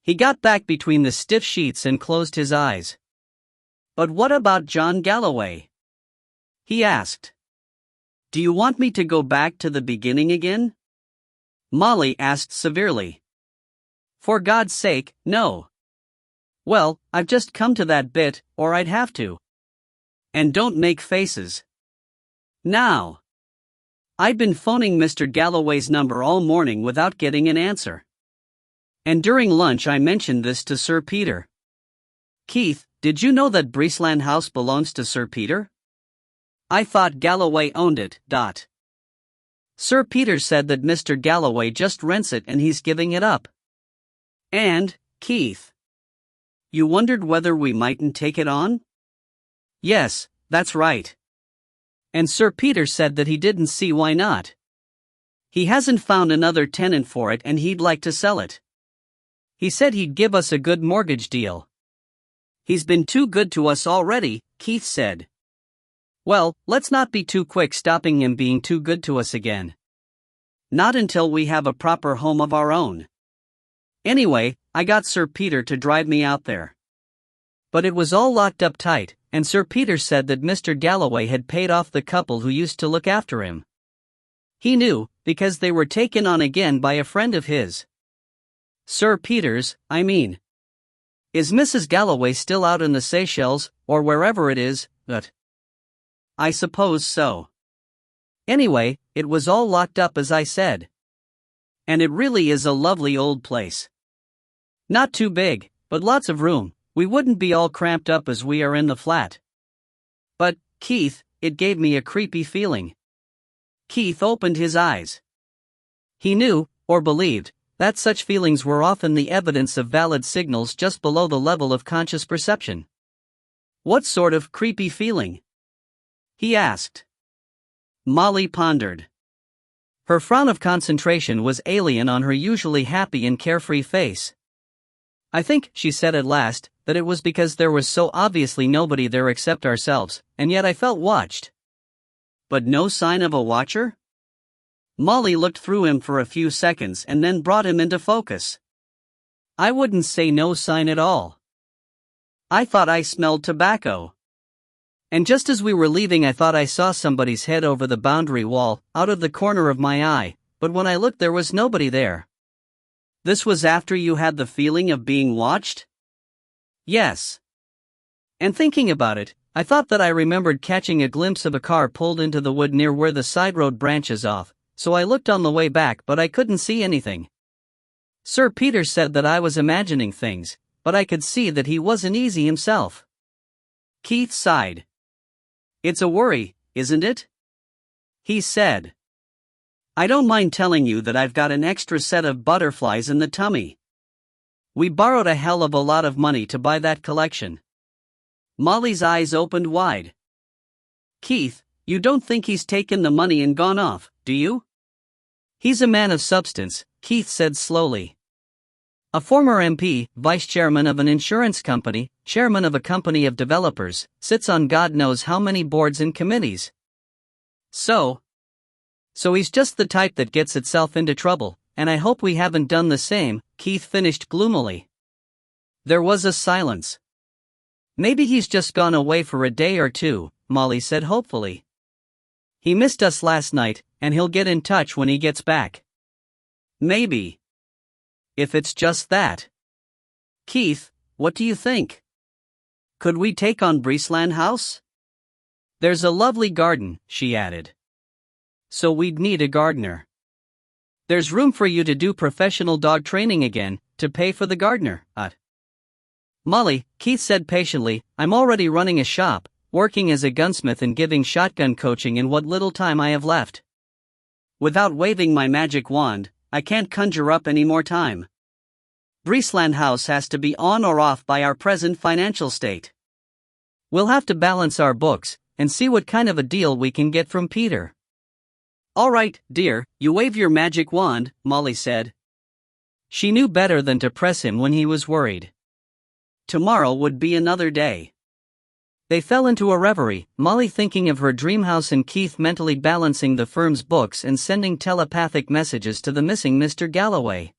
He got back between the stiff sheets and closed his eyes. But what about John Galloway? He asked. Do you want me to go back to the beginning again? Molly asked severely. For God's sake, no. Well, I've just come to that bit, or I'd have to. And don't make faces. Now. I'd been phoning Mr. Galloway's number all morning without getting an answer. And during lunch I mentioned this to Sir Peter. Keith, did you know that Breesland House belongs to Sir Peter? I thought Galloway owned it. Sir Peter said that Mr. Galloway just rents it and he's giving it up. And, Keith, you wondered whether we mightn't take it on? Yes, that's right. And Sir Peter said that he didn't see why not. He hasn't found another tenant for it and he'd like to sell it. He said he'd give us a good mortgage deal. He's been too good to us already, Keith said. Well, let's not be too quick stopping him being too good to us again. Not until we have a proper home of our own. Anyway, I got Sir Peter to drive me out there. But it was all locked up tight, and Sir Peter said that Mr. Galloway had paid off the couple who used to look after him. He knew, because they were taken on again by a friend of his. Sir Peter's, I mean. Is Mrs. Galloway still out in the Seychelles, or wherever it is? I suppose so. Anyway, it was all locked up as I said. And it really is a lovely old place. Not too big, but lots of room. We wouldn't be all cramped up as we are in the flat. But, Keith, it gave me a creepy feeling. Keith opened his eyes. He knew, or believed, that such feelings were often the evidence of valid signals just below the level of conscious perception. What sort of creepy feeling? He asked. Molly pondered. Her frown of concentration was alien on her usually happy and carefree face. I think, she said at last, that it was because there was so obviously nobody there except ourselves, and yet I felt watched. But no sign of a watcher? Molly looked through him for a few seconds and then brought him into focus. I wouldn't say no sign at all. I thought I smelled tobacco. And just as we were leaving I thought I saw somebody's head over the boundary wall, out of the corner of my eye, but when I looked there was nobody there. This was after you had the feeling of being watched? Yes. And thinking about it, I thought that I remembered catching a glimpse of a car pulled into the wood near where the side road branches off, so I looked on the way back but I couldn't see anything. Sir Peter said that I was imagining things, but I could see that he wasn't easy himself. Keith sighed. It's a worry, isn't it? He said. I don't mind telling you that I've got an extra set of butterflies in the tummy. We borrowed a hell of a lot of money to buy that collection. Molly's eyes opened wide. Keith, you don't think he's taken the money and gone off, do you? He's a man of substance, Keith said slowly. A former MP, vice chairman of an insurance company, chairman of a company of developers, sits on God knows how many boards and committees. So he's just the type that gets itself into trouble, and I hope we haven't done the same, Keith finished gloomily. There was a silence. Maybe he's just gone away for a day or two, Molly said hopefully. He missed us last night, and he'll get in touch when he gets back. Maybe. If it's just that. Keith, what do you think? Could we take on Breesland House? There's a lovely garden, she added. So we'd need a gardener. There's room for you to do professional dog training again, to pay for the gardener, Molly, Keith said patiently, I'm already running a shop, working as a gunsmith and giving shotgun coaching in what little time I have left. Without waving my magic wand, I can't conjure up any more time. Breesland House has to be on or off by our present financial state. We'll have to balance our books, and see what kind of a deal we can get from Peter. All right, dear, you wave your magic wand, Molly said. She knew better than to press him when he was worried. Tomorrow would be another day. They fell into a reverie, Molly thinking of her dream house and Keith mentally balancing the firm's books and sending telepathic messages to the missing Mr. Galloway.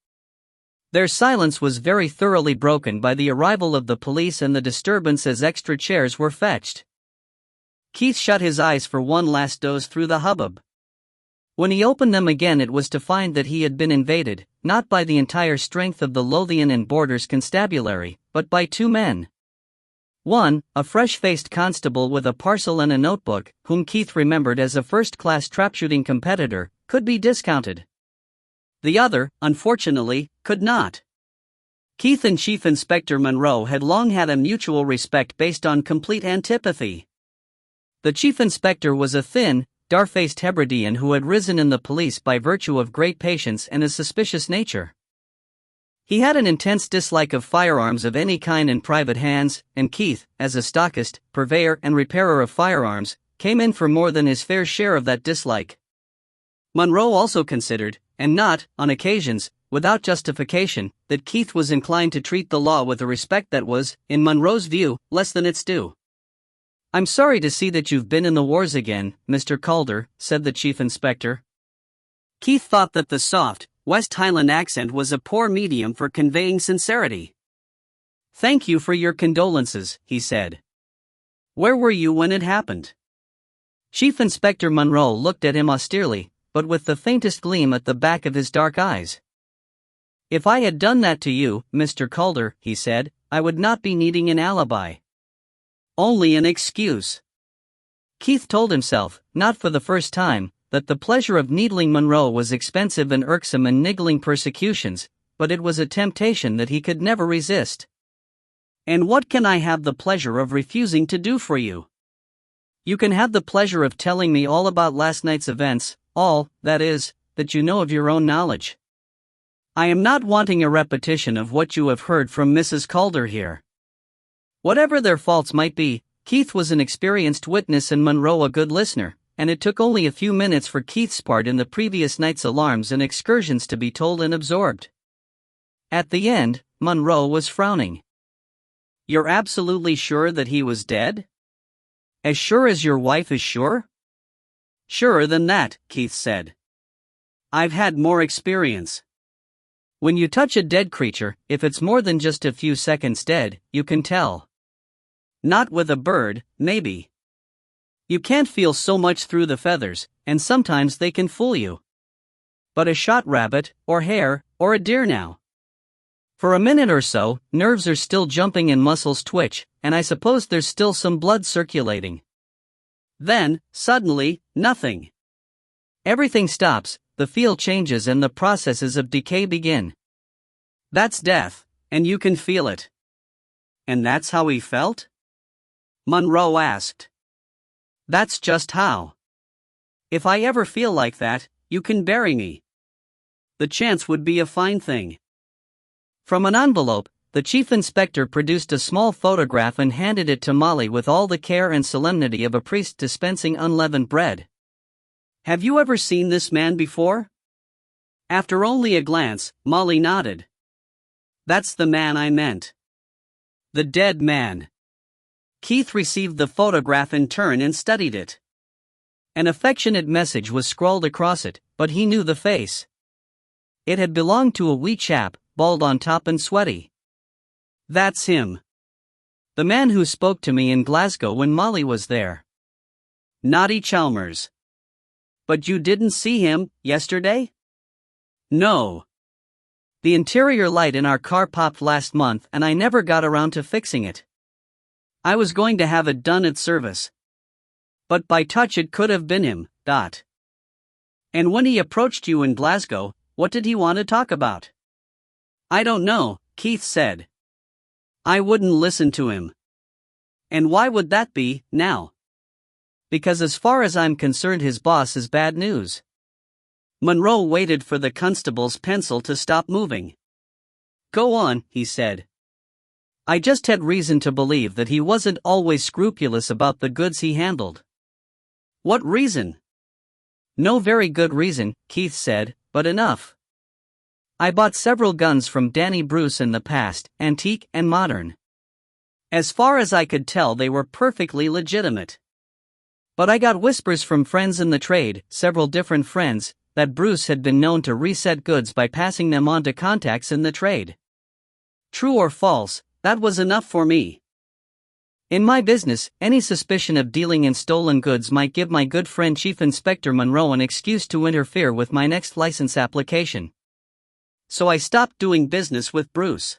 Their silence was very thoroughly broken by the arrival of the police and the disturbance as extra chairs were fetched. Keith shut his eyes for one last doze through the hubbub. When he opened them again it was to find that he had been invaded, not by the entire strength of the Lothian and Borders constabulary, but by two men. One, a fresh-faced constable with a parcel and a notebook, whom Keith remembered as a first-class trap-shooting competitor, could be discounted. The other, unfortunately, could not. Keith and Chief Inspector Monroe had long had a mutual respect based on complete antipathy. The Chief Inspector was a thin, dar-faced Hebridean who had risen in the police by virtue of great patience and a suspicious nature. He had an intense dislike of firearms of any kind in private hands, and Keith, as a stockist, purveyor and repairer of firearms, came in for more than his fair share of that dislike. Monroe also considered, and not, on occasions, without justification, that Keith was inclined to treat the law with a respect that was, in Monroe's view, less than its due. I'm sorry to see that you've been in the wars again, Mr. Calder, said the Chief Inspector. Keith thought that the soft, West Highland accent was a poor medium for conveying sincerity. Thank you for your condolences, he said. Where were you when it happened? Chief Inspector Monroe looked at him austerely, but with the faintest gleam at the back of his dark eyes. If I had done that to you, Mr. Calder, he said, I would not be needing an alibi. Only an excuse. Keith told himself, not for the first time, that the pleasure of needling Monroe was expensive and irksome and niggling persecutions, but it was a temptation that he could never resist. And what can I have the pleasure of refusing to do for you? You can have the pleasure of telling me all about last night's events, all, that is, that you know of your own knowledge. I am not wanting a repetition of what you have heard from Mrs. Calder here. Whatever their faults might be, Keith was an experienced witness and Monroe a good listener, and it took only a few minutes for Keith's part in the previous night's alarms and excursions to be told and absorbed. At the end, Monroe was frowning. You're absolutely sure that he was dead? As sure as your wife is sure? Surer than that, Keith said. I've had more experience. When you touch a dead creature, if it's more than just a few seconds dead, you can tell. Not with a bird, maybe. You can't feel so much through the feathers, and sometimes they can fool you. But a shot rabbit, or hare, or a deer now. For a minute or so, nerves are still jumping and muscles twitch, and I suppose there's still some blood circulating. Then, suddenly, nothing. Everything stops, the feel changes and the processes of decay begin. That's death, and you can feel it. And that's how he felt? Monroe asked. That's just how. If I ever feel like that, you can bury me. The chance would be a fine thing. From an envelope, the chief inspector produced a small photograph and handed it to Molly with all the care and solemnity of a priest dispensing unleavened bread. Have you ever seen this man before? After only a glance, Molly nodded. That's the man I meant. The dead man. Keith received the photograph in turn and studied it. An affectionate message was scrawled across it, but he knew the face. It had belonged to a wee chap, bald on top and sweaty. That's him. The man who spoke to me in Glasgow when Molly was there. Naughty Chalmers. But you didn't see him, yesterday? No. The interior light in our car popped last month and I never got around to fixing it. I was going to have it done at service. But by touch it could have been him, . And when he approached you in Glasgow, what did he want to talk about? I don't know, Keith said. I wouldn't listen to him. And why would that be, now? Because as far as I'm concerned his boss is bad news. Monroe waited for the constable's pencil to stop moving. Go on, he said. I just had reason to believe that he wasn't always scrupulous about the goods he handled. What reason? No very good reason, Keith said, but enough. I bought several guns from Danny Bruce in the past, antique and modern. As far as I could tell, they were perfectly legitimate. But I got whispers from friends in the trade, several different friends, that Bruce had been known to reset goods by passing them on to contacts in the trade. True or false, that was enough for me. In my business, any suspicion of dealing in stolen goods might give my good friend Chief Inspector Monroe an excuse to interfere with my next license application. So I stopped doing business with Bruce.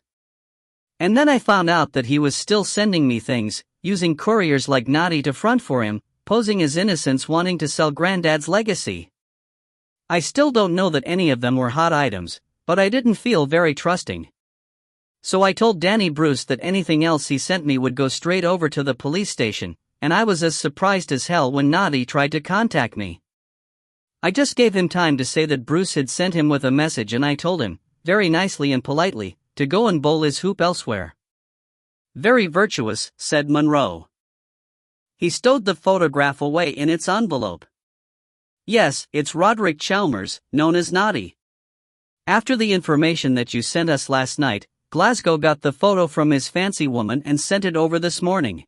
And then I found out that he was still sending me things, using couriers like Noddy to front for him, posing as innocents wanting to sell Granddad's legacy. I still don't know that any of them were hot items, but I didn't feel very trusting. So I told Danny Bruce that anything else he sent me would go straight over to the police station, and I was as surprised as hell when Noddy tried to contact me. I just gave him time to say that Bruce had sent him with a message and I told him, very nicely and politely, to go and bowl his hoop elsewhere. Very virtuous, said Monroe. He stowed the photograph away in its envelope. Yes, it's Roderick Chalmers, known as Noddy. After the information that you sent us last night, Glasgow got the photo from his fancy woman and sent it over this morning.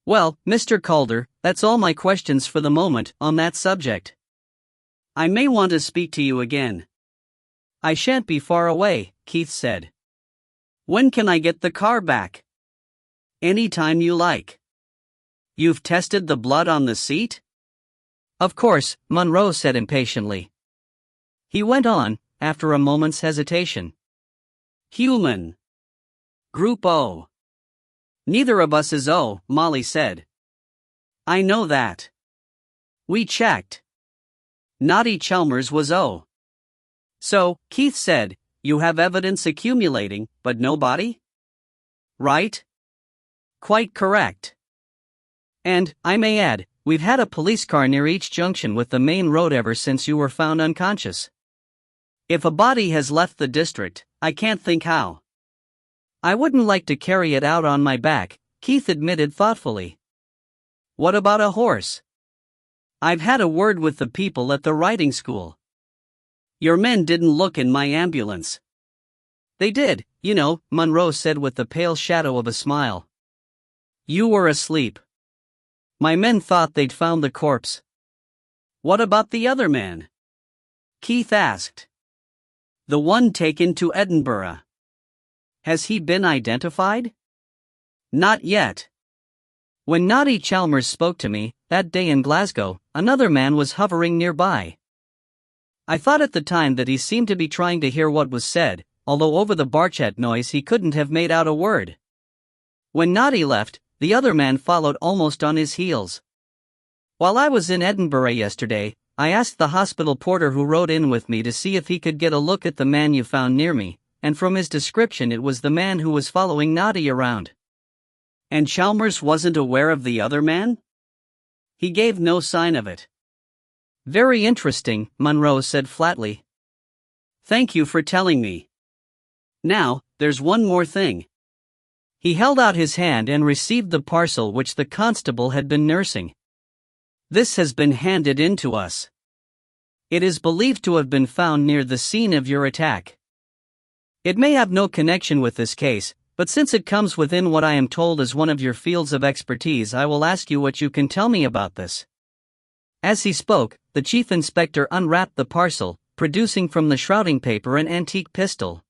Well, Mr. Calder, that's all my questions for the moment on that subject. I may want to speak to you again. I shan't be far away, Keith said. When can I get the car back? Any time you like. You've tested the blood on the seat? Of course, Monroe said impatiently. He went on, after a moment's hesitation. Human. Group O. Neither of us is O, Molly said. I know that. We checked. Naughty Chalmers was O. So, Keith said, you have evidence accumulating, but no body? Right? Quite correct. And, I may add, we've had a police car near each junction with the main road ever since you were found unconscious. If a body has left the district, I can't think how. I wouldn't like to carry it out on my back, Keith admitted thoughtfully. What about a horse? I've had a word with the people at the riding school. Your men didn't look in my ambulance. They did, you know, Monroe said with the pale shadow of a smile. You were asleep. My men thought they'd found the corpse. What about the other man? Keith asked. The one taken to Edinburgh. Has he been identified? Not yet. When Naughty Chalmers spoke to me, that day in Glasgow, another man was hovering nearby. I thought at the time that he seemed to be trying to hear what was said, although over the barchat noise he couldn't have made out a word. When Naughty left, the other man followed almost on his heels. While I was in Edinburgh yesterday, I asked the hospital porter who rode in with me to see if he could get a look at the man you found near me, and from his description it was the man who was following Naughty around. And Chalmers wasn't aware of the other man? He gave no sign of it. Very interesting, Monroe said flatly. Thank you for telling me. Now, there's one more thing. He held out his hand and received the parcel which the constable had been nursing. This has been handed in to us. It is believed to have been found near the scene of your attack. It may have no connection with this case, but since it comes within what I am told is one of your fields of expertise, I will ask you what you can tell me about this. As he spoke, the chief inspector unwrapped the parcel, producing from the shrouding paper an antique pistol.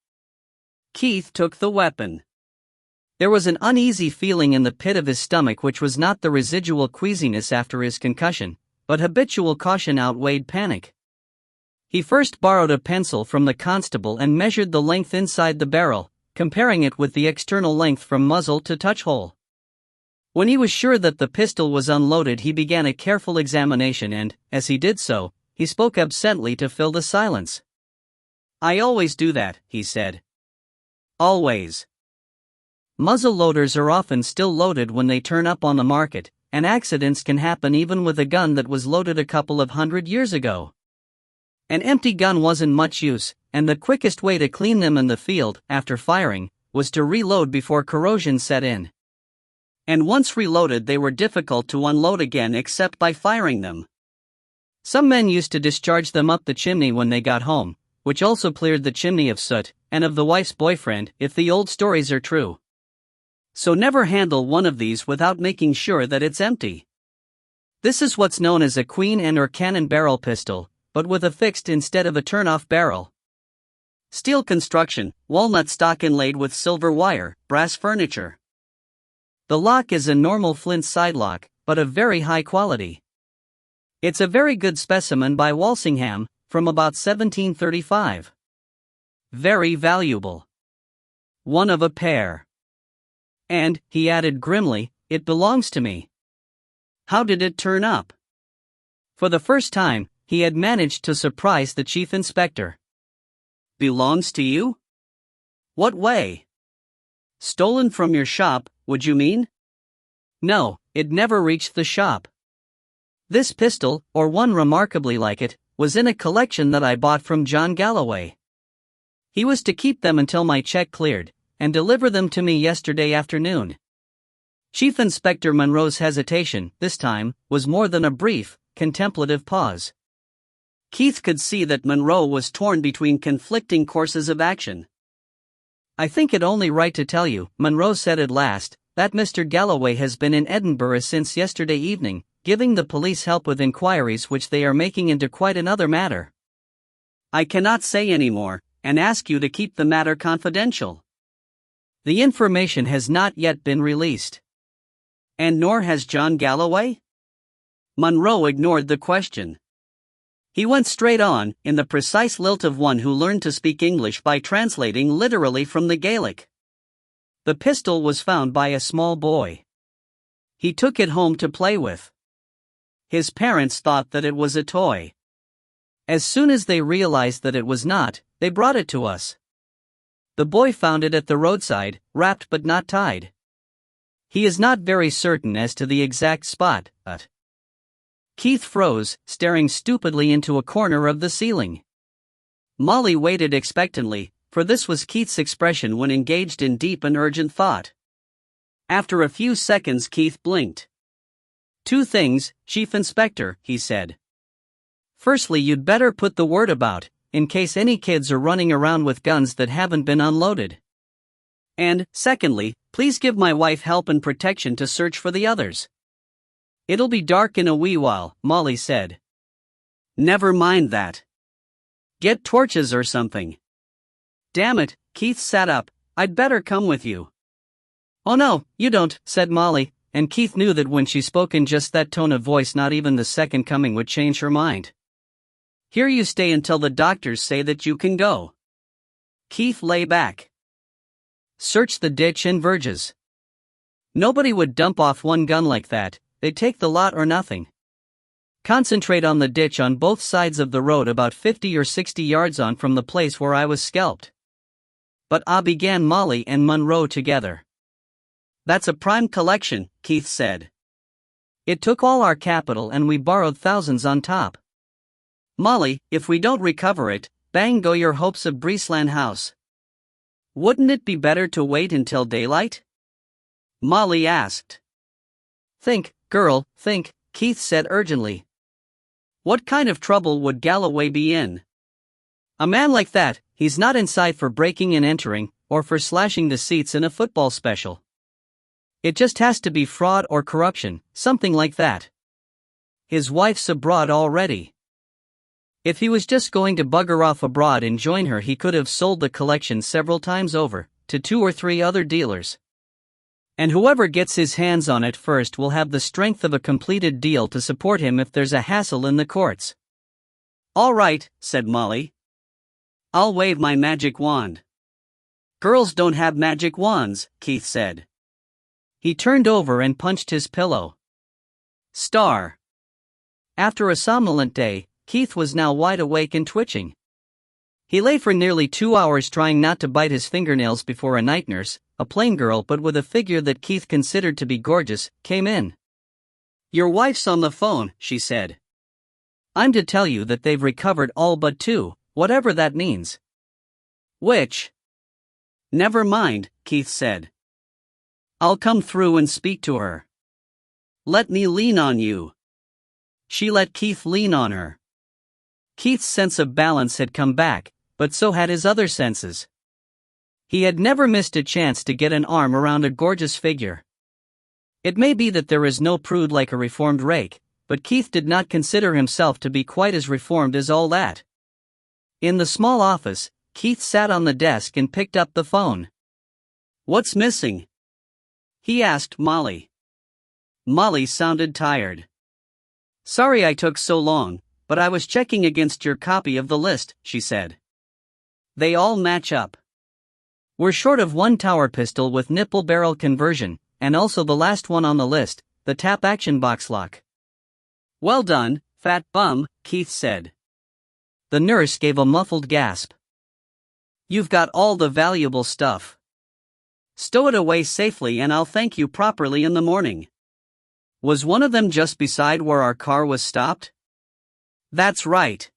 Keith took the weapon. There was an uneasy feeling in the pit of his stomach which was not the residual queasiness after his concussion, but habitual caution outweighed panic. He first borrowed a pencil from the constable and measured the length inside the barrel, comparing it with the external length from muzzle to touch hole. When he was sure that the pistol was unloaded, he began a careful examination and, as he did so, he spoke absently to fill the silence. I always do that, he said. Always. Muzzle loaders are often still loaded when they turn up on the market, and accidents can happen even with a gun that was loaded a couple of 100 years ago. An empty gun wasn't much use, and the quickest way to clean them in the field, after firing, was to reload before corrosion set in. And once reloaded, they were difficult to unload again except by firing them. Some men used to discharge them up the chimney when they got home, which also cleared the chimney of soot, and of the wife's boyfriend, if the old stories are true. So never handle one of these without making sure that it's empty. This is what's known as a queen and or cannon barrel pistol, but with a fixed instead of a turn-off barrel. Steel construction, walnut stock inlaid with silver wire, brass furniture. The lock is a normal flint side lock, but of very high quality. It's a very good specimen by Walsingham, from about 1735. Very valuable. One of a pair. And, he added grimly, it belongs to me. How did it turn up? For the first time, he had managed to surprise the chief inspector. Belongs to you? What way? Stolen from your shop, would you mean? No, it never reached the shop. This pistol, or one remarkably like it, was in a collection that I bought from John Galloway. He was to keep them until my check cleared, and deliver them to me yesterday afternoon. Chief Inspector Monroe's hesitation, this time, was more than a brief, contemplative pause. Keith could see that Monroe was torn between conflicting courses of action. I think it only right to tell you, Monroe said at last, that Mr. Galloway has been in Edinburgh since yesterday evening, giving the police help with inquiries which they are making into quite another matter. I cannot say any more, and ask you to keep the matter confidential. The information has not yet been released. And nor has John Galloway? Monroe ignored the question. He went straight on, in the precise lilt of one who learned to speak English by translating literally from the Gaelic. The pistol was found by a small boy. He took it home to play with. His parents thought that it was a toy. As soon as they realized that it was not, they brought it to us. The boy found it at the roadside, wrapped but not tied. He is not very certain as to the exact spot, but Keith froze, staring stupidly into a corner of the ceiling. Molly waited expectantly, for this was Keith's expression when engaged in deep and urgent thought. After a few seconds, Keith blinked. "Two things, Chief Inspector," he said. "Firstly, you'd better put the word about, in case any kids are running around with guns that haven't been unloaded. And, secondly, please give my wife help and protection to search for the others." "It'll be dark in a wee while," Molly said. "Never mind that. Get torches or something." "Damn it," Keith sat up, "I'd better come with you." "Oh no, you don't," said Molly, and Keith knew that when she spoke in just that tone of voice not even the second coming would change her mind. "Here you stay until the doctors say that you can go." Keith lay back. "Search the ditch and verges. Nobody would dump off one gun like that, they'd take the lot or nothing. Concentrate on the ditch on both sides of the road about 50 or 60 yards on from the place where I was scalped." "But began Molly and Monroe together. "That's a prime collection," Keith said. "It took all our capital and we borrowed thousands on top. Molly, if we don't recover it, bang go your hopes of Breesland House." "Wouldn't it be better to wait until daylight?" Molly asked. "Think, girl, think," Keith said urgently. "What kind of trouble would Galloway be in? A man like that, he's not inside for breaking and entering, or for slashing the seats in a football special. It just has to be fraud or corruption, something like that. His wife's abroad already. If he was just going to bugger off abroad and join her, he could have sold the collection several times over, to 2 or 3 other dealers. And whoever gets his hands on it first will have the strength of a completed deal to support him if there's a hassle in the courts." "All right," said Molly. "I'll wave my magic wand." "Girls don't have magic wands," Keith said. He turned over and punched his pillow. Star. After a somnolent day, Keith was now wide awake and twitching. He lay for nearly 2 hours trying not to bite his fingernails before a night nurse, a plain girl but with a figure that Keith considered to be gorgeous, came in. "Your wife's on the phone," she said. "I'm to tell you that they've recovered all but 2, whatever that means." "Which?" "Never mind," Keith said. "I'll come through and speak to her." "Let me lean on you." She let Keith lean on her. Keith's sense of balance had come back, but so had his other senses. He had never missed a chance to get an arm around a gorgeous figure. It may be that there is no prude like a reformed rake, but Keith did not consider himself to be quite as reformed as all that. In the small office, Keith sat on the desk and picked up the phone. "What's missing?" he asked Molly. Molly sounded tired. "Sorry I took so long, but I was checking against your copy of the list," she said. "They all match up. We're short of 1 tower pistol with nipple barrel conversion, and also the last one on the list, the tap action box lock." "Well done, fat bum," Keith said. The nurse gave a muffled gasp. "You've got all the valuable stuff. Stow it away safely and I'll thank you properly in the morning. Was one of them just beside where our car was stopped?" "That's right.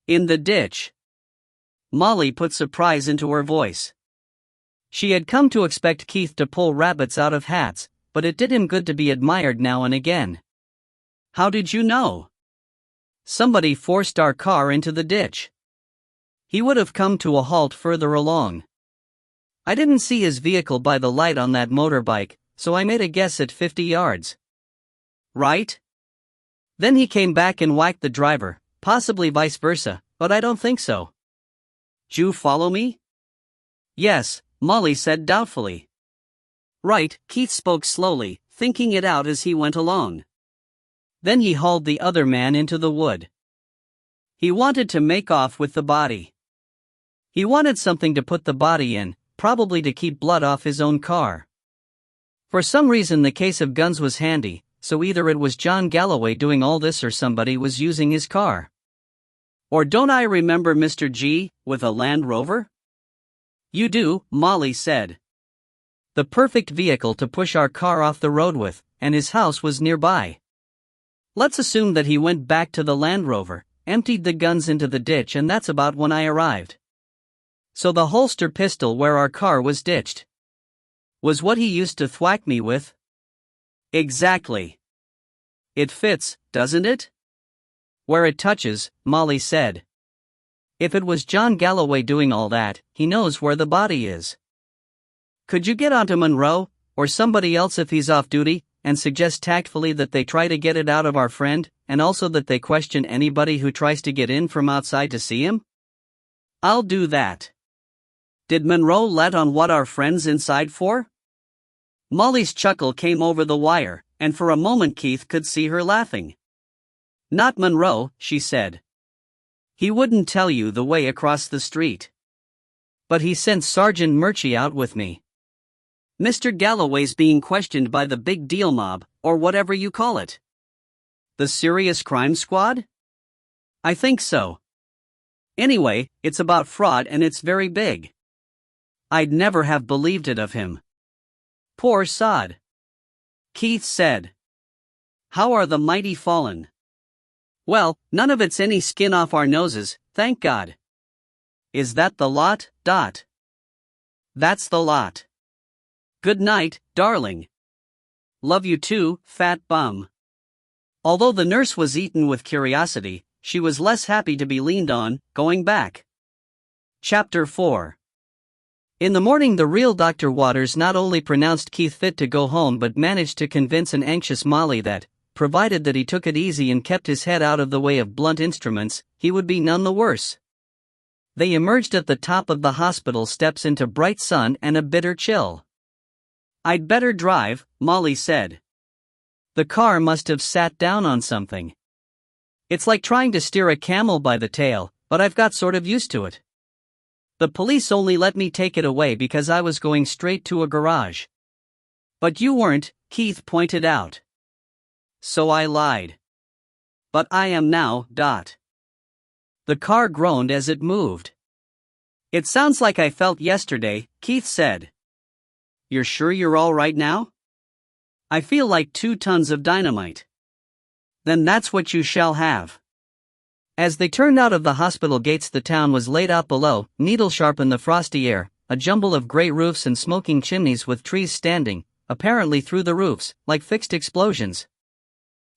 In the ditch." Molly put surprise into her voice. She had come to expect Keith to pull rabbits out of hats, but it did him good to be admired now and again. "How did you know?" "Somebody forced our car into the ditch. He would have come to a halt further along. I didn't see his vehicle by the light on that motorbike, so I made a guess at 50 yards. Right? Then he came back and whacked the driver, possibly vice versa, but I don't think so. "You follow me?" "Yes," Molly said doubtfully. "Right," Keith spoke slowly, thinking it out as he went along. Then he hauled the other man into the wood. He wanted to make off with the body. He wanted something to put the body in, probably to keep blood off his own car. For some reason the case of guns was handy, so either it was John Galloway doing all this or somebody was using his car. Or don't I remember Mr. G, with a Land Rover? You do, Molly said. The perfect vehicle to push our car off the road with, and his house was nearby. Let's assume that he went back to the Land Rover, emptied the guns into the ditch, and that's about when I arrived. So the holster pistol where our car was ditched was what he used to thwack me with? Exactly. It fits, doesn't it? Where it touches, Molly said. If it was John Galloway doing all that, he knows where the body is. Could you get onto Monroe, or somebody else if he's off duty, and suggest tactfully that they try to get it out of our friend, and also that they question anybody who tries to get in from outside to see him? I'll do that. Did Monroe let on what our friend's inside for? Molly's chuckle came over the wire, and for a moment Keith could see her laughing. Not Monroe, she said. He wouldn't tell you the way across the street. But he sent Sergeant Murchie out with me. Mr. Galloway's being questioned by the big deal mob, or whatever you call it. The Serious Crime Squad? I think so. Anyway, it's about fraud and it's very big. I'd never have believed it of him. Poor sod. Keith said. How are the mighty fallen? Well, none of it's any skin off our noses, thank God. Is that the lot, Dot? That's the lot. Good night, darling. Love you too, fat bum. Although the nurse was eaten with curiosity, she was less happy to be leaned on, going back. Chapter 4. In the morning the real Dr. Waters not only pronounced Keith fit to go home but managed to convince an anxious Molly that, provided that he took it easy and kept his head out of the way of blunt instruments, he would be none the worse. They emerged at the top of the hospital steps into bright sun and a bitter chill. I'd better drive, Molly said. The car must have sat down on something. It's like trying to steer a camel by the tail, but I've got sort of used to it. The police only let me take it away because I was going straight to a garage. But you weren't, Keith pointed out. So I lied. But I am now, Dot. The car groaned as it moved. It sounds like I felt yesterday, Keith said. You're sure you're all right now? I feel like 2 tons of dynamite. Then that's what you shall have. As they turned out of the hospital gates the town was laid out below, needle-sharp in the frosty air, a jumble of grey roofs and smoking chimneys with trees standing, apparently through the roofs, like fixed explosions.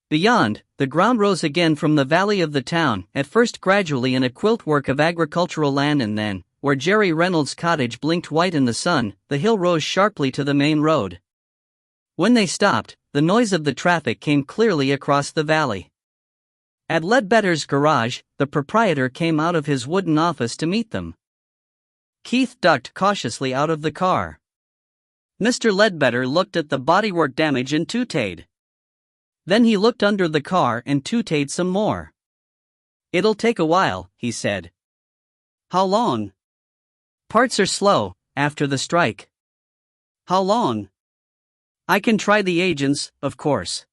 Beyond, the ground rose again from the valley of the town, at first gradually in a quiltwork of agricultural land and then, where Jerry Reynolds' cottage blinked white in the sun, the hill rose sharply to the main road. When they stopped, the noise of the traffic came clearly across the valley. At Ledbetter's garage, the proprietor came out of his wooden office to meet them. Keith ducked cautiously out of the car. Mr. Ledbetter looked at the bodywork damage and tooted. Then he looked under the car and tooted some more. It'll take a while, he said. How long? Parts are slow, after the strike. How long? I can try the agents, of course.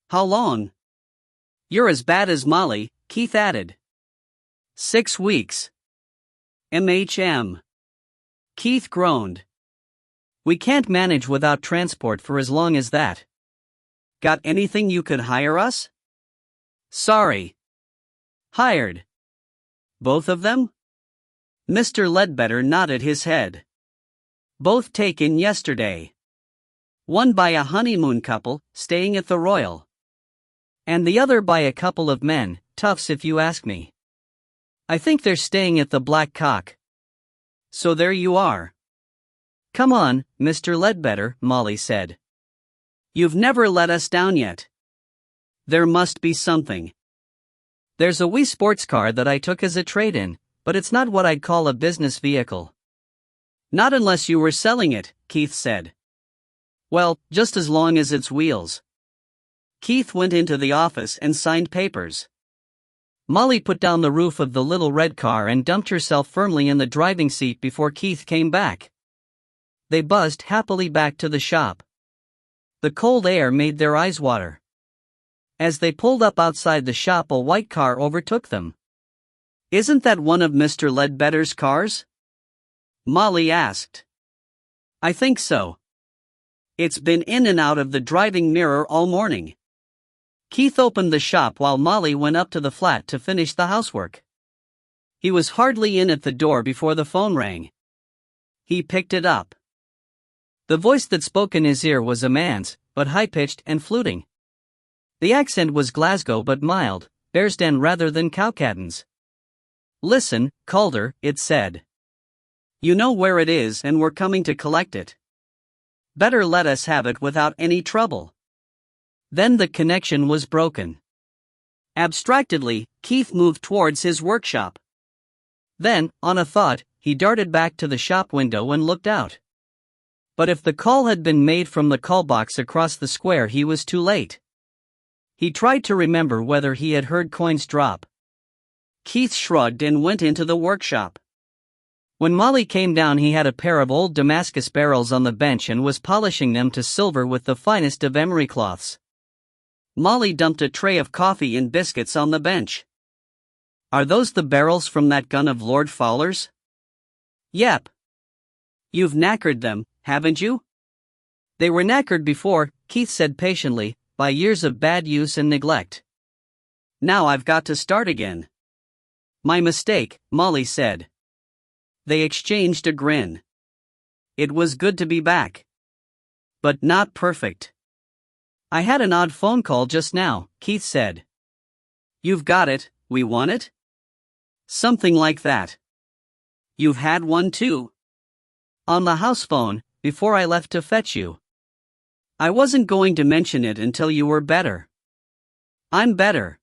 How long? You're as bad as Molly, Keith added. 6 weeks. MHM. Keith groaned. We can't manage without transport for as long as that. Got anything you could hire us? Sorry. Hired. Both of them? Mr. Ledbetter nodded his head. Both taken yesterday. One by a honeymoon couple, staying at the Royal. And the other by a couple of men, toughs if you ask me. I think they're staying at the Black Cock. So there you are. Come on, Mr. Ledbetter, Molly said. You've never let us down yet. There must be something. There's a wee sports car that I took as a trade-in, but it's not what I'd call a business vehicle. Not unless you were selling it, Keith said. Well, just as long as it's wheels. Keith went into the office and signed papers. Molly put down the roof of the little red car and dumped herself firmly in the driving seat before Keith came back. They buzzed happily back to the shop. The cold air made their eyes water. As they pulled up outside the shop, a white car overtook them. "Isn't that one of Mr. Ledbetter's cars?" Molly asked. "I think so. It's been in and out of the driving mirror all morning." Keith opened the shop while Molly went up to the flat to finish the housework. He was hardly in at the door before the phone rang. He picked it up. The voice that spoke in his ear was a man's, but high-pitched and fluting. The accent was Glasgow but mild, Bearsden rather than Cowcaddens. "Listen, Calder," it said. "You know where it is and we're coming to collect it. Better let us have it without any trouble." Then the connection was broken. Abstractedly, Keith moved towards his workshop. Then, on a thought, he darted back to the shop window and looked out. But if the call had been made from the call box across the square, he was too late. He tried to remember whether he had heard coins drop. Keith shrugged and went into the workshop. When Molly came down, he had a pair of old Damascus barrels on the bench and was polishing them to silver with the finest of emery cloths. Molly dumped a tray of coffee and biscuits on the bench. "Are those the barrels from that gun of Lord Fowler's?" "Yep." "You've knackered them, haven't you?" "They were knackered before," Keith said patiently, "by years of bad use and neglect. Now I've got to start again." "My mistake," Molly said. They exchanged a grin. It was good to be back. But not perfect. "I had an odd phone call just now," Keith said. "You've got it, we want it?" "Something like that." "You've had one too?" "On the house phone, before I left to fetch you." "I wasn't going to mention it until you were better." "I'm better."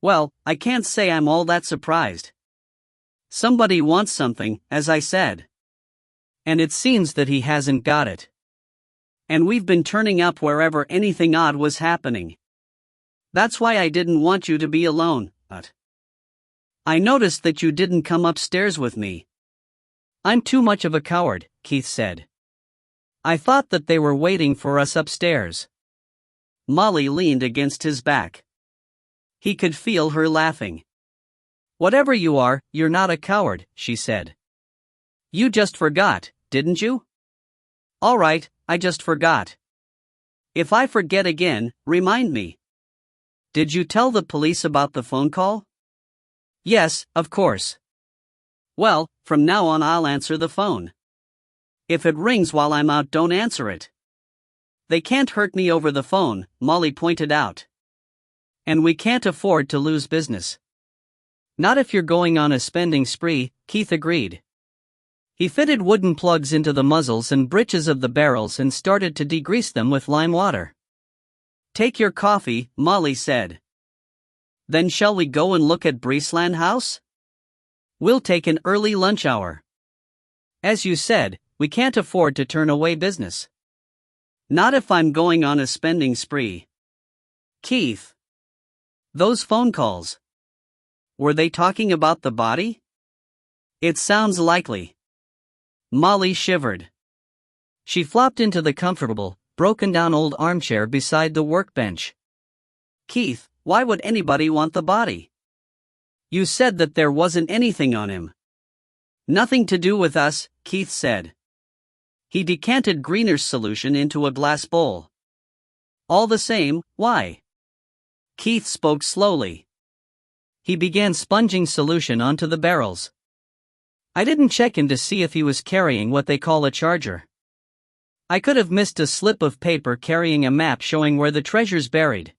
"Well, I can't say I'm all that surprised. Somebody wants something, as I said. And it seems that he hasn't got it. And we've been turning up wherever anything odd was happening. That's why I didn't want you to be alone, but I noticed that you didn't come upstairs with me." "I'm too much of a coward," Keith said. "I thought that they were waiting for us upstairs." Molly leaned against his back. He could feel her laughing. "Whatever you are, you're not a coward," she said. "You just forgot, didn't you?" "All right, I just forgot. If I forget again, remind me." "Did you tell the police about the phone call?" "Yes, of course." "Well, from now on I'll answer the phone. If it rings while I'm out, don't answer it." "They can't hurt me over the phone," Molly pointed out. "And we can't afford to lose business." "Not if you're going on a spending spree," Keith agreed. He fitted wooden plugs into the muzzles and breeches of the barrels and started to degrease them with lime water. "Take your coffee," Molly said. "Then shall we go and look at Breesland House? We'll take an early lunch hour. As you said, we can't afford to turn away business." "Not if I'm going on a spending spree." "Keith. Those phone calls. Were they talking about the body?" "It sounds likely." Molly shivered. She flopped into the comfortable, broken-down old armchair beside the workbench. "Keith, why would anybody want the body? You said that there wasn't anything on him." "Nothing to do with us," Keith said. He decanted Greener's solution into a glass bowl. "All the same, why?" Keith spoke slowly. He began sponging solution onto the barrels. "I didn't check in to see if he was carrying what they call a charger. I could have missed a slip of paper carrying a map showing where the treasure's buried.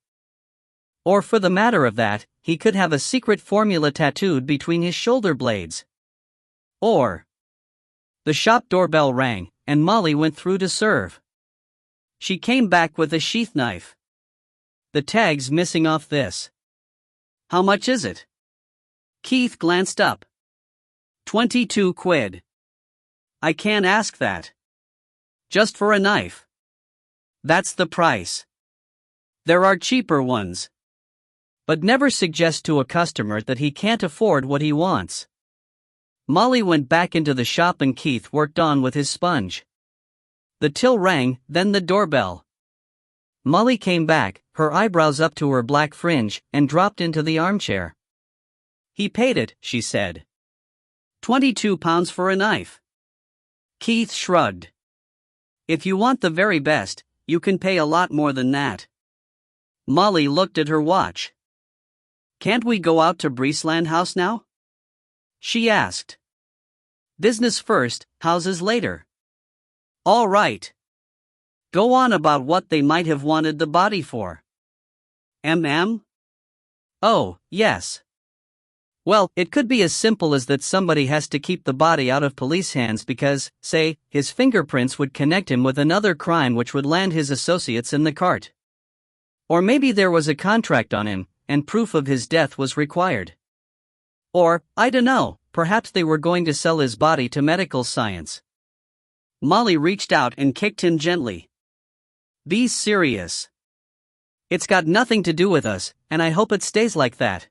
Or for the matter of that, he could have a secret formula tattooed between his shoulder blades. Or..." The shop doorbell rang, and Molly went through to serve. She came back with a sheath knife. "The tag's missing off this." "How much is it?" Keith glanced up. 22 quid. "I can't ask that. Just for a knife." "That's the price. There are cheaper ones. But never suggest to a customer that he can't afford what he wants." Molly went back into the shop and Keith worked on with his sponge. The till rang, then the doorbell. Molly came back, her eyebrows up to her black fringe, and dropped into the armchair. "He paid it," she said. £22 for a knife." Keith shrugged. "If you want the very best, you can pay a lot more than that." Molly looked at her watch. "Can't we go out to Breesland House now?" she asked. "Business first, houses later." "All right. Go on about what they might have wanted the body for." "Oh, yes. Well, it could be as simple as that somebody has to keep the body out of police hands because, say, his fingerprints would connect him with another crime which would land his associates in the cart. Or maybe there was a contract on him, and proof of his death was required. Or, I dunno, perhaps they were going to sell his body to medical science." Molly reached out and kicked him gently. "Be serious. It's got nothing to do with us, and I hope it stays like that.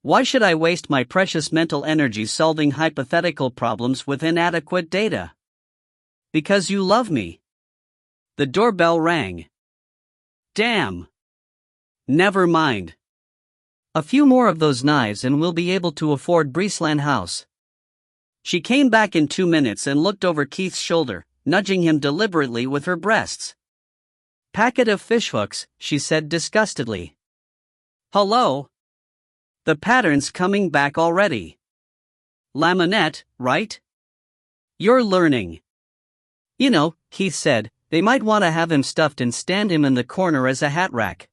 Why should I waste my precious mental energy solving hypothetical problems with inadequate data? Because you love me." The doorbell rang. "Damn. Never mind. A few more of those knives and we'll be able to afford Breesland House." She came back in 2 minutes and looked over Keith's shoulder, nudging him deliberately with her breasts. "Packet of fishhooks," she said disgustedly. "Hello? The pattern's coming back already. Laminette, right? You're learning." "You know," Keith said, "they might want to have him stuffed and stand him in the corner as a hat rack."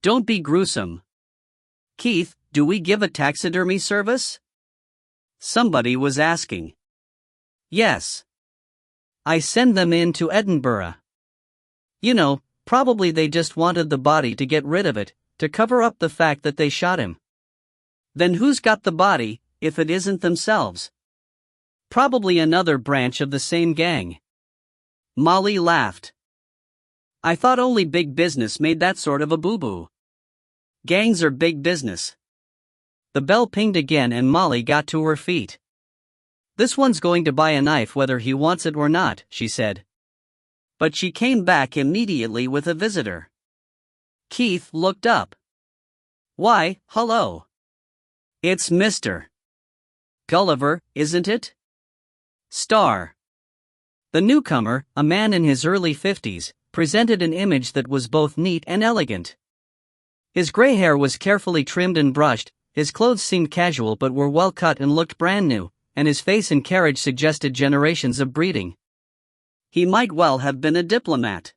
"Don't be gruesome. Keith, do we give a taxidermy service?" somebody was asking. "Yes. I send them in to Edinburgh. You know, probably they just wanted the body to get rid of it, to cover up the fact that they shot him." "Then who's got the body, if it isn't themselves?" "Probably another branch of the same gang." Molly laughed. "I thought only big business made that sort of a boo-boo. Gangs are big business." The bell pinged again and Molly got to her feet. "This one's going to buy a knife whether he wants it or not," she said. But she came back immediately with a visitor. Keith looked up. "Why, hello. It's Mr. Gulliver, isn't it?" Star. The newcomer, a man in his early 50s, presented an image that was both neat and elegant. His gray hair was carefully trimmed and brushed, his clothes seemed casual but were well cut and looked brand new, and his face and carriage suggested generations of breeding. He might well have been a diplomat.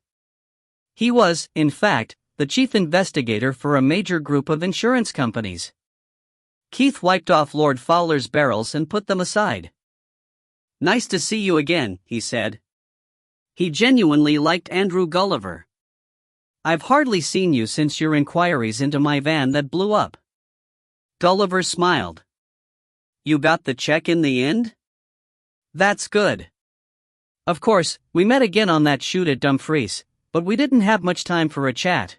He was, in fact, the chief investigator for a major group of insurance companies. Keith wiped off Lord Fowler's barrels and put them aside. "Nice to see you again," he said. He genuinely liked Andrew Gulliver. "I've hardly seen you since your inquiries into my van that blew up." Gulliver smiled. "You got the check in the end? That's good. Of course, we met again on that shoot at Dumfries, but we didn't have much time for a chat."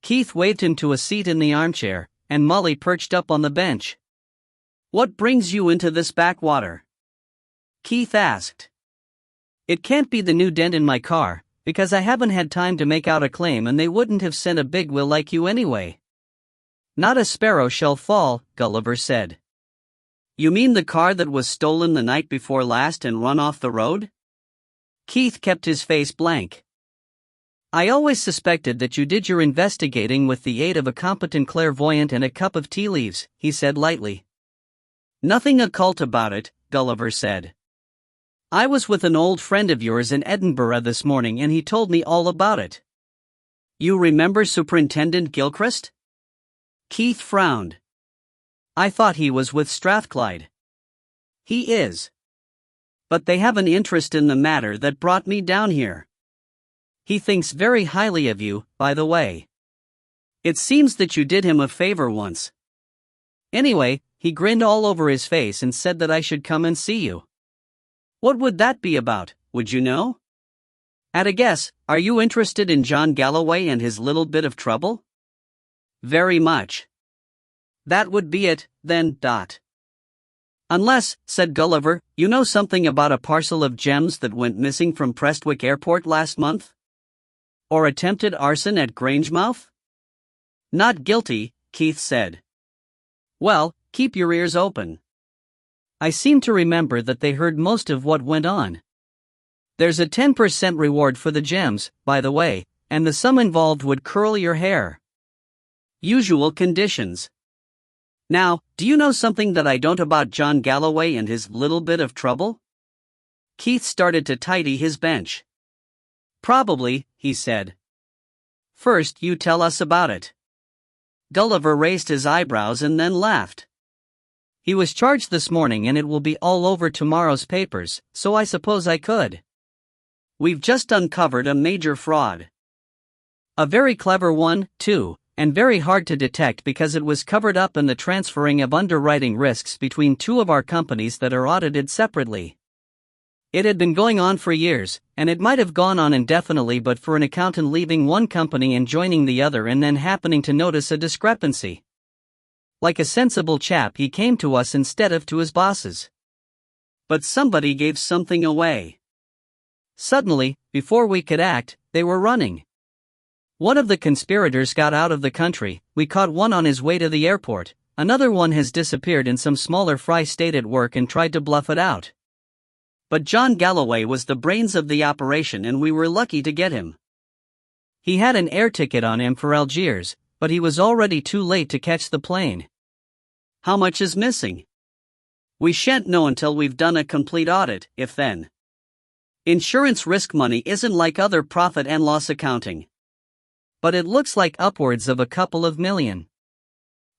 Keith waved him to a seat in the armchair, and Molly perched up on the bench. "What brings you into this backwater?" Keith asked. "It can't be the new dent in my car, because I haven't had time to make out a claim and they wouldn't have sent a big will like you anyway." "Not a sparrow shall fall," Gulliver said. "You mean the car that was stolen the night before last and run off the road?" Keith kept his face blank. "I always suspected that you did your investigating with the aid of a competent clairvoyant and a cup of tea leaves," he said lightly. "Nothing occult about it," Gulliver said. "I was with an old friend of yours in Edinburgh this morning and he told me all about it." "You remember Superintendent Gilchrist?" Keith frowned. "I thought he was with Strathclyde." "He is. But they have an interest in the matter that brought me down here. He thinks very highly of you, by the way. It seems that you did him a favor once. Anyway, he grinned all over his face and said that I should come and see you." "What would that be about, would you know?" "At a guess, are you interested in John Galloway and his little bit of trouble?" "Very much." "That would be it, then, Dot." Unless, said Gulliver, you know something about a parcel of gems that went missing from Prestwick Airport last month? Or attempted arson at Grangemouth? Not guilty, Keith said. Well, keep your ears open. I seem to remember that they heard most of what went on. There's a 10% reward for the gems, by the way, and the sum involved would curl your hair. Usual conditions. Now, do you know something that I don't about John Galloway and his little bit of trouble? Keith started to tidy his bench. Probably, he said. First, you tell us about it. Gulliver raised his eyebrows and then laughed. He was charged this morning and it will be all over tomorrow's papers, so I suppose I could. We've just uncovered a major fraud. A very clever one, too, and very hard to detect because it was covered up in the transferring of underwriting risks between two of our companies that are audited separately. It had been going on for years, and it might have gone on indefinitely but for an accountant leaving one company and joining the other and then happening to notice a discrepancy. Like a sensible chap, he came to us instead of to his bosses. But somebody gave something away. Suddenly, before we could act, they were running. One of the conspirators got out of the country, we caught one on his way to the airport, another one has disappeared in some smaller fry state at work and tried to bluff it out. But John Galloway was the brains of the operation and we were lucky to get him. He had an air ticket on him for Algiers, but he was already too late to catch the plane. How much is missing? We shan't know until we've done a complete audit, if then. Insurance risk money isn't like other profit and loss accounting. But it looks like upwards of a couple of million.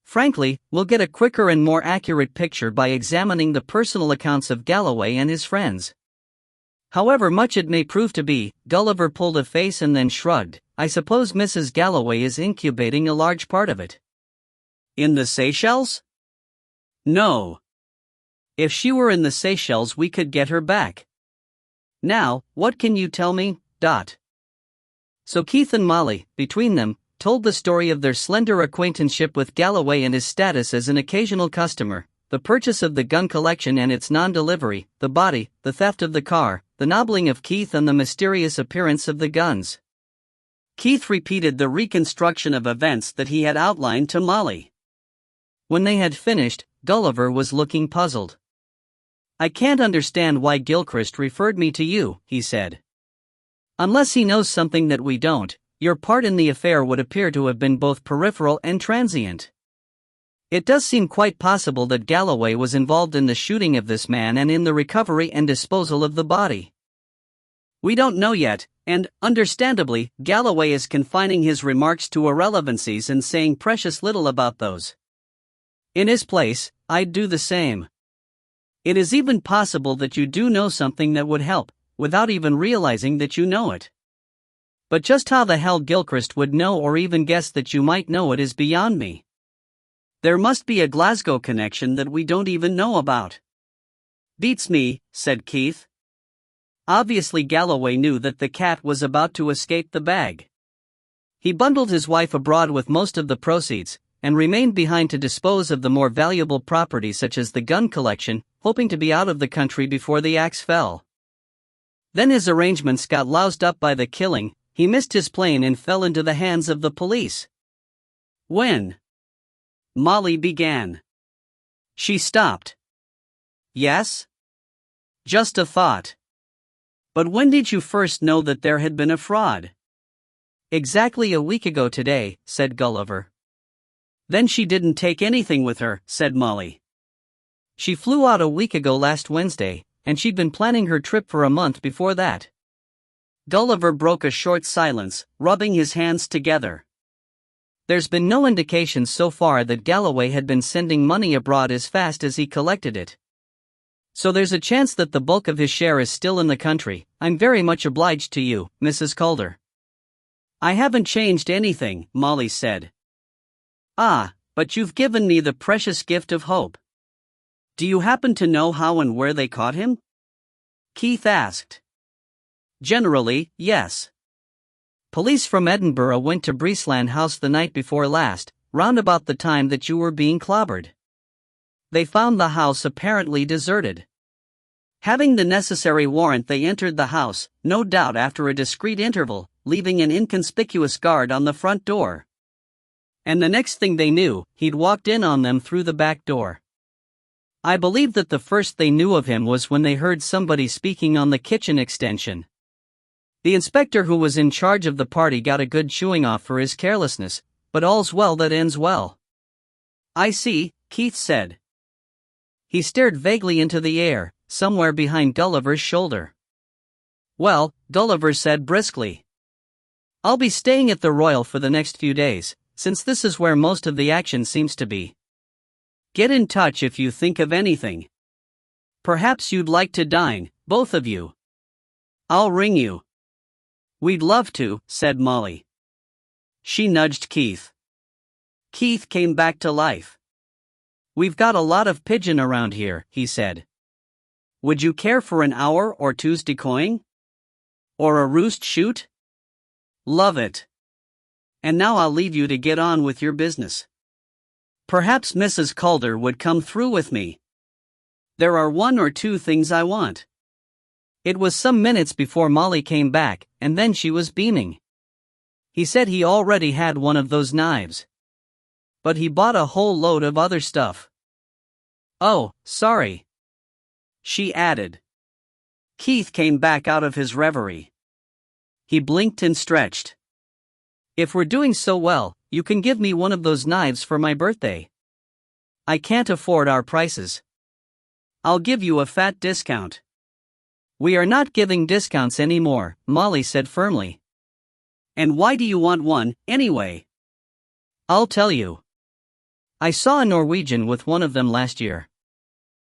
Frankly, we'll get a quicker and more accurate picture by examining the personal accounts of Galloway and his friends. However much it may prove to be, Gulliver pulled a face and then shrugged. I suppose Mrs. Galloway is incubating a large part of it. In the Seychelles? No. If she were in the Seychelles we could get her back. Now, what can you tell me, Dot? So Keith and Molly, between them, told the story of their slender acquaintanceship with Galloway and his status as an occasional customer, the purchase of the gun collection and its non-delivery, the body, the theft of the car, the nobbling of Keith and the mysterious appearance of the guns. Keith repeated the reconstruction of events that he had outlined to Molly. When they had finished, Gulliver was looking puzzled. I can't understand why Gilchrist referred me to you, he said. Unless he knows something that we don't, your part in the affair would appear to have been both peripheral and transient. It does seem quite possible that Galloway was involved in the shooting of this man and in the recovery and disposal of the body. We don't know yet, and, understandably, Galloway is confining his remarks to irrelevancies and saying precious little about those. In his place, I'd do the same. It is even possible that you do know something that would help, without even realizing that you know it. But just how the hell Gilchrist would know or even guess that you might know it is beyond me. There must be a Glasgow connection that we don't even know about. Beats me, said Keith. Obviously Galloway knew that the cat was about to escape the bag. He bundled his wife abroad with most of the proceeds, and remained behind to dispose of the more valuable property such as the gun collection, hoping to be out of the country before the axe fell. Then his arrangements got loused up by the killing, he missed his plane and fell into the hands of the police. When? Molly began. She stopped. Yes? Just a thought. But when did you first know that there had been a fraud? Exactly a week ago today, said Gulliver. Then she didn't take anything with her, said Molly. She flew out a week ago last Wednesday, and she'd been planning her trip for a month before that. Gulliver broke a short silence, rubbing his hands together. There's been no indication so far that Galloway had been sending money abroad as fast as he collected it. So there's a chance that the bulk of his share is still in the country. I'm very much obliged to you, Mrs. Calder. I haven't changed anything, Molly said. Ah, but you've given me the precious gift of hope. Do you happen to know how and where they caught him? Keith asked. Generally, yes. Police from Edinburgh went to Breesland House the night before last, round about the time that you were being clobbered. They found the house apparently deserted. Having the necessary warrant, they entered the house, no doubt after a discreet interval, leaving an inconspicuous guard on the front door. And the next thing they knew, he'd walked in on them through the back door. I believe that the first they knew of him was when they heard somebody speaking on the kitchen extension. The inspector who was in charge of the party got a good chewing off for his carelessness, but all's well that ends well. I see, Keith said. He stared vaguely into the air, somewhere behind Gulliver's shoulder. Well, Gulliver said briskly. I'll be staying at the Royal for the next few days, since this is where most of the action seems to be. Get in touch if you think of anything. Perhaps you'd like to dine, both of you. I'll ring you. We'd love to, said Molly. She nudged Keith. Keith came back to life. We've got a lot of pigeon around here, he said. Would you care for an hour or two's decoying? Or a roost shoot? Love it. And now I'll leave you to get on with your business. Perhaps Mrs. Calder would come through with me. There are one or two things I want. It was some minutes before Molly came back, and then she was beaming. He said he already had one of those knives. But he bought a whole load of other stuff. Oh, sorry. She added. Keith came back out of his reverie. He blinked and stretched. If we're doing so well, you can give me one of those knives for my birthday. I can't afford our prices. I'll give you a fat discount. We are not giving discounts anymore, Molly said firmly. And why do you want one, anyway? I'll tell you. I saw a Norwegian with one of them last year.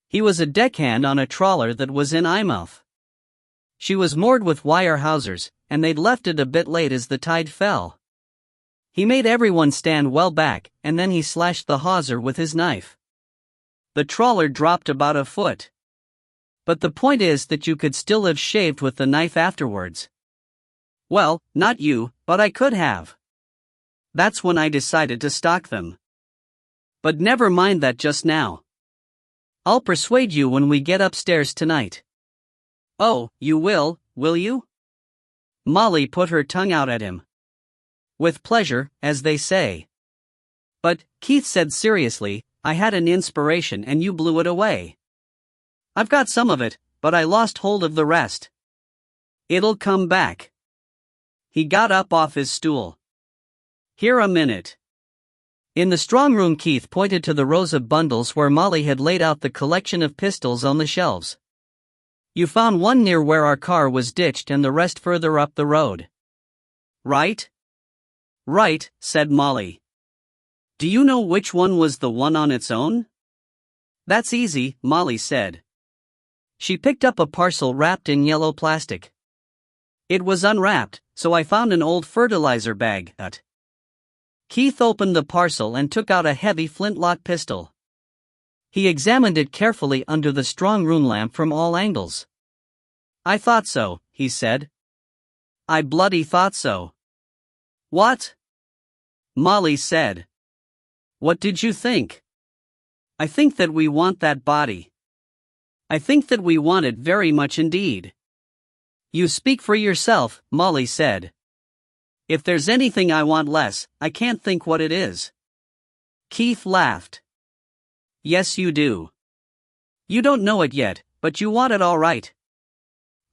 He was a deckhand on a trawler that was in Eyemouth. She was moored with wire hawsers, and they'd left it a bit late as the tide fell. He made everyone stand well back, and then he slashed the hawser with his knife. The trawler dropped about a foot. But the point is that you could still have shaved with the knife afterwards. Well, not you, but I could have. That's when I decided to stock them. But never mind that just now. I'll persuade you when we get upstairs tonight. Oh, you will you? Molly put her tongue out at him. With pleasure, as they say. But, Keith said seriously, I had an inspiration and you blew it away. I've got some of it, but I lost hold of the rest. It'll come back. He got up off his stool. Here a minute. In the strong room, Keith pointed to the rows of bundles where Molly had laid out the collection of pistols on the shelves. You found one near where our car was ditched and the rest further up the road. Right? Right, said Molly. Do you know which one was the one on its own? That's easy, Molly said. She picked up a parcel wrapped in yellow plastic. It was unwrapped, so I found an old fertilizer bag. Keith opened the parcel and took out a heavy flintlock pistol. He examined it carefully under the strong room lamp from all angles. I thought so, he said. I bloody thought so. What? Molly said. What did you think? I think that we want that body. I think that we want it very much indeed. You speak for yourself, Molly said. If there's anything I want less, I can't think what it is. Keith laughed. Yes, you do. You don't know it yet, but you want it all right.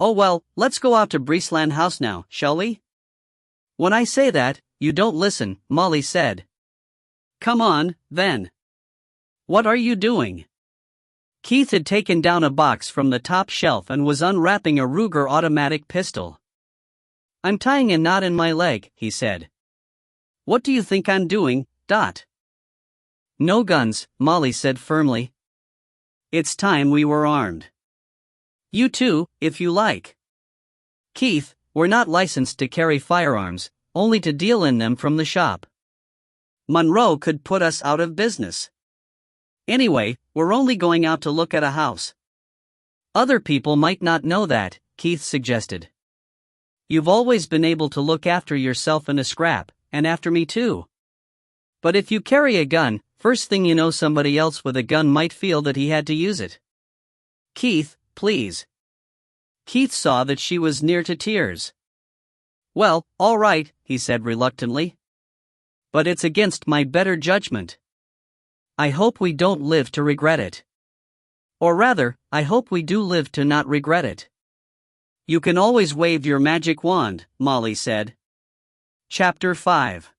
Oh well, let's go out to Breesland House now, shall we? When I say that, you don't listen, Molly said. Come on, then. What are you doing? Keith had taken down a box from the top shelf and was unwrapping a Ruger automatic pistol. I'm tying a knot in my leg, he said. What do you think I'm doing, Dot? No guns, Molly said firmly. It's time we were armed. You too, if you like. Keith, we're not licensed to carry firearms, only to deal in them from the shop. Monroe could put us out of business. Anyway, we're only going out to look at a house. Other people might not know that, Keith suggested. You've always been able to look after yourself in a scrap, and after me too. But if you carry a gun, first thing you know somebody else with a gun might feel that he had to use it. Keith, please. Keith saw that she was near to tears. Well, all right, he said reluctantly. But it's against my better judgment. I hope we don't live to regret it. Or rather, I hope we do live to not regret it. You can always wave your magic wand, Molly said. Chapter 5.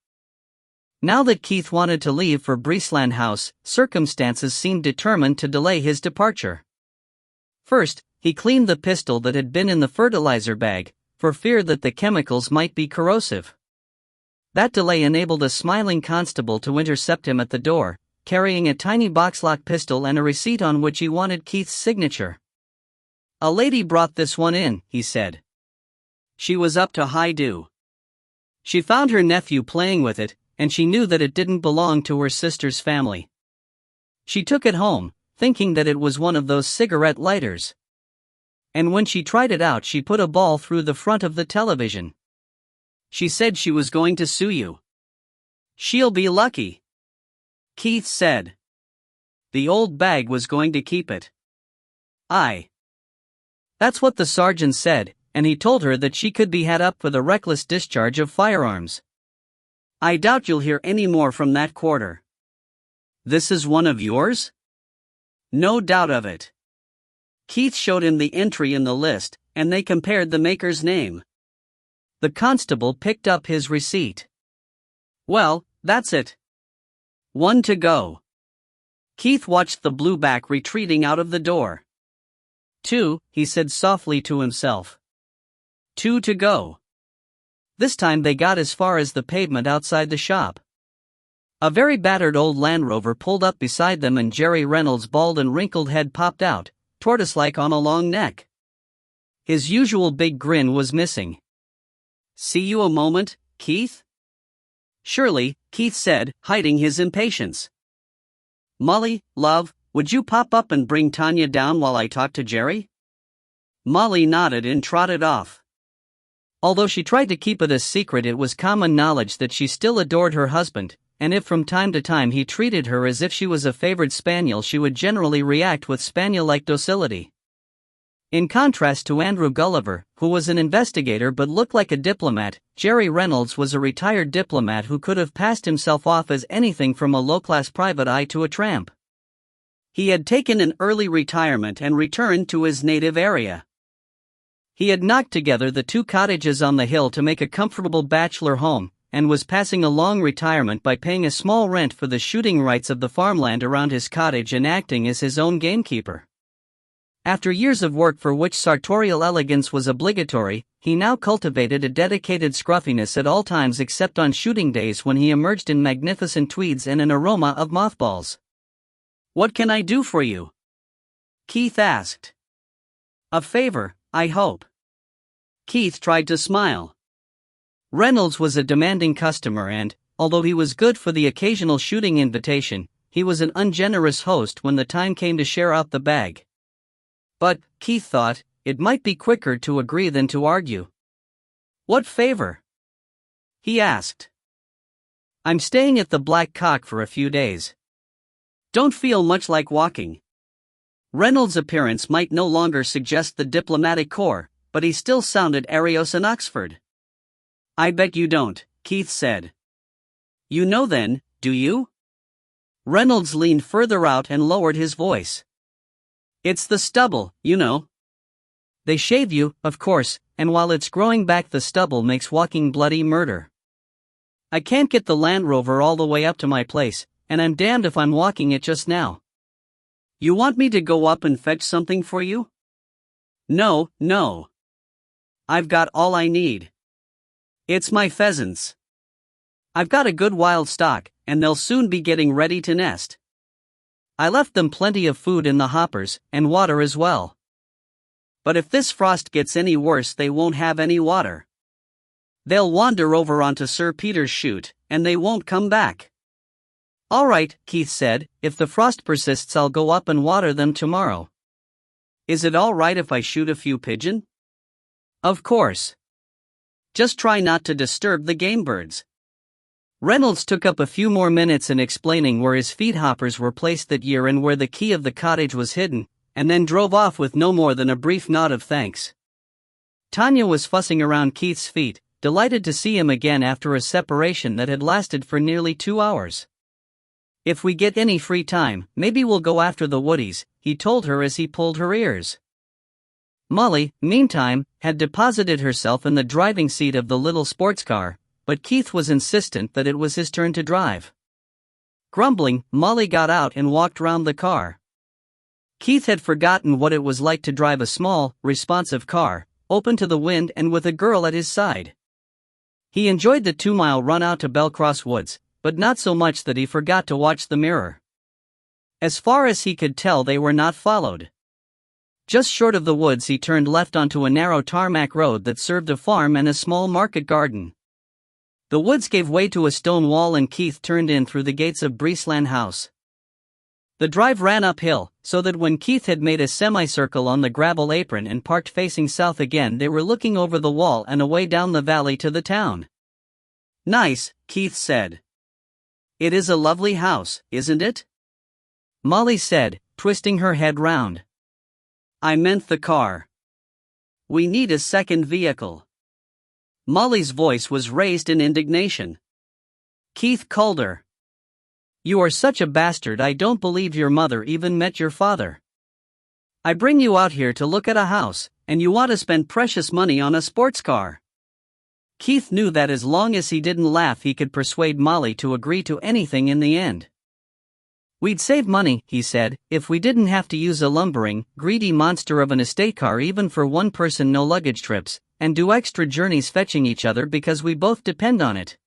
Now that Keith wanted to leave for Breesland House, circumstances seemed determined to delay his departure. First, he cleaned the pistol that had been in the fertilizer bag, for fear that the chemicals might be corrosive. That delay enabled a smiling constable to intercept him at the door, carrying a tiny box-lock pistol and a receipt on which he wanted Keith's signature. A lady brought this one in, he said. She was up to high do. She found her nephew playing with it, and she knew that it didn't belong to her sister's family. She took it home, thinking that it was one of those cigarette lighters. And when she tried it out, she put a ball through the front of the television. She said she was going to sue you. She'll be lucky. Keith said. The old bag was going to keep it. That's what the sergeant said, and he told her that she could be had up for the reckless discharge of firearms. I doubt you'll hear any more from that quarter. This is one of yours? No doubt of it. Keith showed him the entry in the list, and they compared the maker's name. The constable picked up his receipt. Well, that's it. 1 to go. Keith watched the blueback retreating out of the door. 2, he said softly to himself. 2 to go. This time they got as far as the pavement outside the shop. A very battered old Land Rover pulled up beside them and Jerry Reynolds' bald and wrinkled head popped out, tortoise-like on a long neck. His usual big grin was missing. See you a moment, Keith? Surely, Keith said, hiding his impatience. Molly, love, would you pop up and bring Tanya down while I talk to Jerry? Molly nodded and trotted off. Although she tried to keep it a secret, it was common knowledge that she still adored her husband, and if from time to time he treated her as if she was a favored spaniel, she would generally react with spaniel-like docility. In contrast to Andrew Gulliver, who was an investigator but looked like a diplomat, Jerry Reynolds was a retired diplomat who could have passed himself off as anything from a low-class private eye to a tramp. He had taken an early retirement and returned to his native area. He had knocked together the 2 cottages on the hill to make a comfortable bachelor home, and was passing a long retirement by paying a small rent for the shooting rights of the farmland around his cottage and acting as his own gamekeeper. After years of work for which sartorial elegance was obligatory, he now cultivated a dedicated scruffiness at all times except on shooting days when he emerged in magnificent tweeds and an aroma of mothballs. What can I do for you? Keith asked. A favor, I hope. Keith tried to smile. Reynolds was a demanding customer and, although he was good for the occasional shooting invitation, he was an ungenerous host when the time came to share out the bag. But, Keith thought, it might be quicker to agree than to argue. What favor? He asked. I'm staying at the Black Cock for a few days. Don't feel much like walking. Reynolds' appearance might no longer suggest the diplomatic corps, but he still sounded Arios in Oxford. I bet you don't, Keith said. You know then, do you? Reynolds leaned further out and lowered his voice. It's the stubble, you know. They shave you, of course, and while it's growing back the stubble makes walking bloody murder. I can't get the Land Rover all the way up to my place, and I'm damned if I'm walking it just now. You want me to go up and fetch something for you? No. I've got all I need. It's my pheasants. I've got a good wild stock, and they'll soon be getting ready to nest. I left them plenty of food in the hoppers, and water as well. But if this frost gets any worse, they won't have any water. They'll wander over onto Sir Peter's chute, and they won't come back. All right, Keith said, if the frost persists I'll go up and water them tomorrow. Is it all right if I shoot a few pigeon? Of course. Just try not to disturb the game birds. Reynolds took up a few more minutes in explaining where his feed hoppers were placed that year and where the key of the cottage was hidden, and then drove off with no more than a brief nod of thanks. Tanya was fussing around Keith's feet, delighted to see him again after a separation that had lasted for nearly 2 hours. "If we get any free time, maybe we'll go after the Woodies," he told her as he pulled her ears. Molly, meantime, had deposited herself in the driving seat of the little sports car, but Keith was insistent that it was his turn to drive. Grumbling, Molly got out and walked round the car. Keith had forgotten what it was like to drive a small, responsive car, open to the wind and with a girl at his side. He enjoyed the 2-mile run out to Belcross Woods, but not so much that he forgot to watch the mirror. As far as he could tell, they were not followed. Just short of the woods, he turned left onto a narrow tarmac road that served a farm and a small market garden. The woods gave way to a stone wall and Keith turned in through the gates of Breesland House. The drive ran uphill, so that when Keith had made a semicircle on the gravel apron and parked facing south again, they were looking over the wall and away down the valley to the town. "Nice," Keith said. "It is a lovely house, isn't it?" Molly said, twisting her head round. "I meant the car. We need a second vehicle." Molly's voice was raised in indignation. "Keith Calder. You are such a bastard, I don't believe your mother even met your father. I bring you out here to look at a house, and you want to spend precious money on a sports car." Keith knew that as long as he didn't laugh he could persuade Molly to agree to anything in the end. "We'd save money," he said, "if we didn't have to use a lumbering, greedy monster of an estate car even for one-person no-luggage trips, and do extra journeys fetching each other because we both depend on it.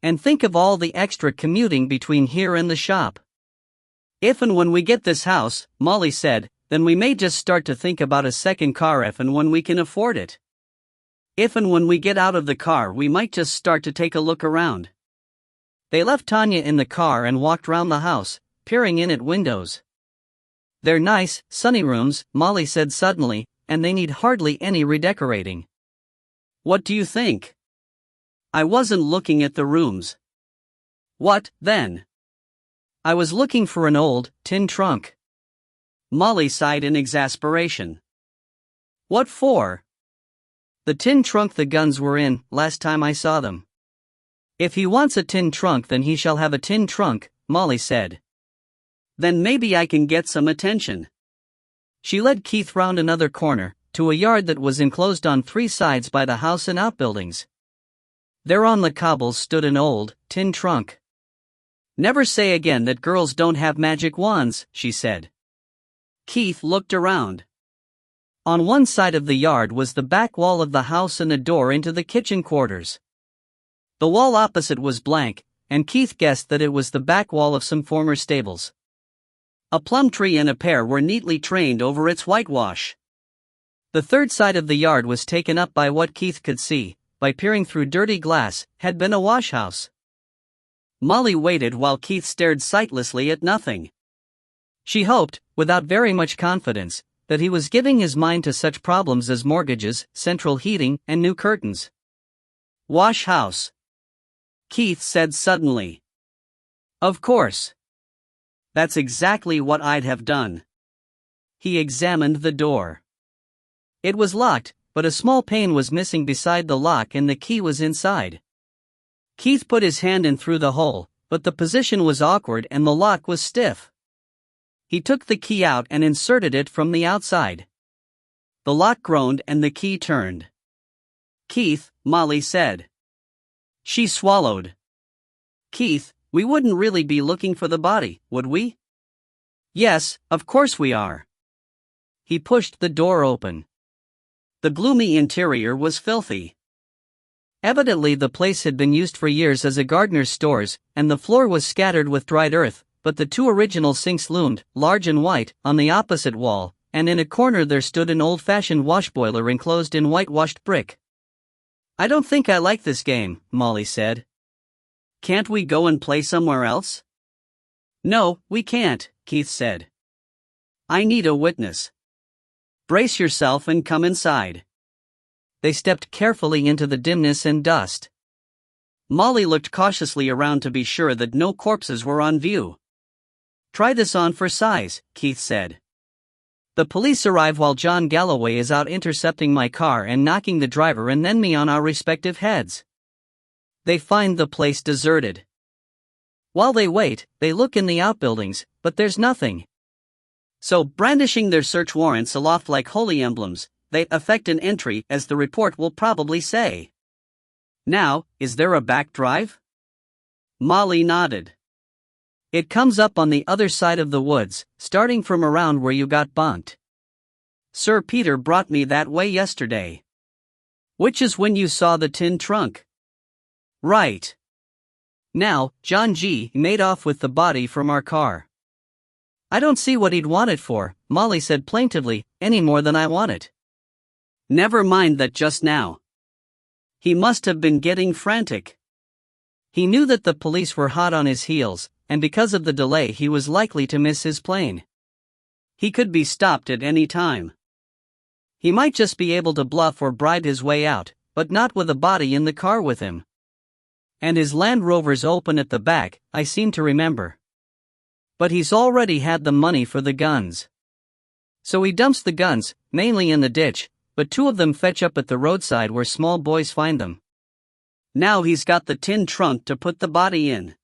And think of all the extra commuting between here and the shop." "If and when we get this house," Molly said, "then we may just start to think about a second car if and when we can afford it. If and when we get out of the car we might just start to take a look around." They left Tanya in the car and walked round the house, peering in at windows. "They're nice, sunny rooms," Molly said suddenly, "and they need hardly any redecorating." "What do you think?" "I wasn't looking at the rooms." "What, then?" "I was looking for an old, tin trunk." Molly sighed in exasperation. "What for?" "The tin trunk the guns were in, last time I saw them." "If he wants a tin trunk then he shall have a tin trunk," Molly said. "Then maybe I can get some attention." She led Keith round another corner, to a yard that was enclosed on 3 sides by the house and outbuildings. There on the cobbles stood an old, tin trunk. "Never say again that girls don't have magic wands," she said. Keith looked around. On one side of the yard was the back wall of the house and a door into the kitchen quarters. The wall opposite was blank, and Keith guessed that it was the back wall of some former stables. A plum tree and a pear were neatly trained over its whitewash. The third side of the yard was taken up by what Keith could see, by peering through dirty glass, had been a wash house. Molly waited while Keith stared sightlessly at nothing. She hoped, without very much confidence, that he was giving his mind to such problems as mortgages, central heating, and new curtains. "Wash house," Keith said suddenly. "Of course. That's exactly what I'd have done." He examined the door. It was locked, but a small pane was missing beside the lock and the key was inside. Keith put his hand in through the hole, but the position was awkward and the lock was stiff. He took the key out and inserted it from the outside. The lock groaned and the key turned. "Keith," Molly said. She swallowed. "Keith, we wouldn't really be looking for the body, would we?" "Yes, of course we are." He pushed the door open. The gloomy interior was filthy. Evidently the place had been used for years as a gardener's stores, and the floor was scattered with dried earth, but the 2 original sinks loomed, large and white, on the opposite wall, and in a corner there stood an old-fashioned wash boiler enclosed in whitewashed brick. "I don't think I like this game," Molly said. "Can't we go and play somewhere else?" "No, we can't," Keith said. "I need a witness. Brace yourself and come inside." They stepped carefully into the dimness and dust. Molly looked cautiously around to be sure that no corpses were on view. "Try this on for size," Keith said. "The police arrive while John Galloway is out intercepting my car and knocking the driver and then me on our respective heads. They find the place deserted. While they wait, they look in the outbuildings, but there's nothing. So, brandishing their search warrants aloft like holy emblems, they effect an entry, as the report will probably say. Now, is there a back drive?" Molly nodded. "It comes up on the other side of the woods, starting from around where you got bunked. Sir Peter brought me that way yesterday." "Which is when you saw the tin trunk?" "Right. Now, John G. made off with the body from our car." "I don't see what he'd want it for," Molly said plaintively, "any more than I want it." "Never mind that just now. He must have been getting frantic. He knew that the police were hot on his heels, and because of the delay he was likely to miss his plane. He could be stopped at any time. He might just be able to bluff or bribe his way out, but not with a body in the car with him. And his Land Rover's open at the back, I seem to remember. But he's already had the money for the guns. So he dumps the guns, mainly in the ditch, but 2 of them fetch up at the roadside where small boys find them. Now he's got the tin trunk to put the body in.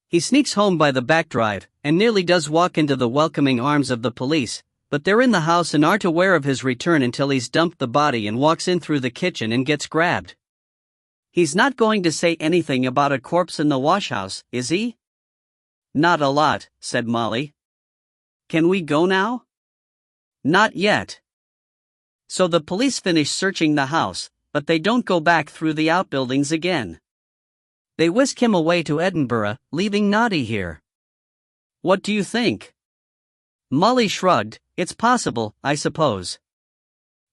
He sneaks home by the back drive, and nearly does walk into the welcoming arms of the police, but they're in the house and aren't aware of his return until he's dumped the body and walks in through the kitchen and gets grabbed. He's not going to say anything about a corpse in the washhouse, is he?" "Not a lot," said Molly. "Can we go now?" "Not yet." So the police finish searching the house, but they don't go back through the outbuildings again. They whisk him away to Edinburgh, leaving Noddy here. "What do you think?" Molly shrugged. "It's possible, I suppose.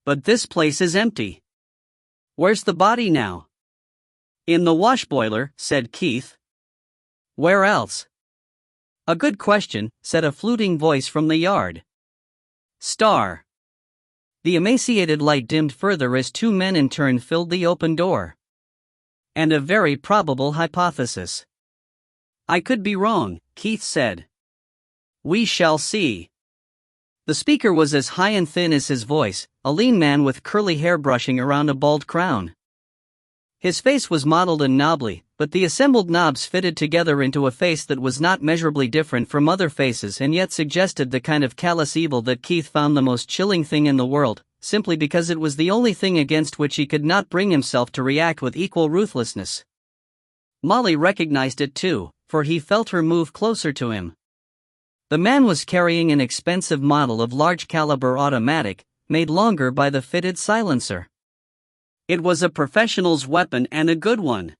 But this place is empty. Where's the body now?" "In the wash boiler," said Keith. "Where else?" "A good question," said a fluting voice from the yard. "Star." The emaciated light dimmed further as 2 men in turn filled the open door. "And a very probable hypothesis." "I could be wrong," Keith said. "We shall see." The speaker was as high and thin as his voice, a lean man with curly hair brushing around a bald crown. His face was mottled and knobbly, but the assembled knobs fitted together into a face that was not measurably different from other faces and yet suggested the kind of callous evil that Keith found the most chilling thing in the world, simply because it was the only thing against which he could not bring himself to react with equal ruthlessness. Molly recognized it too, for he felt her move closer to him. The man was carrying an expensive model of large-caliber automatic, made longer by the fitted silencer. It was a professional's weapon and a good one.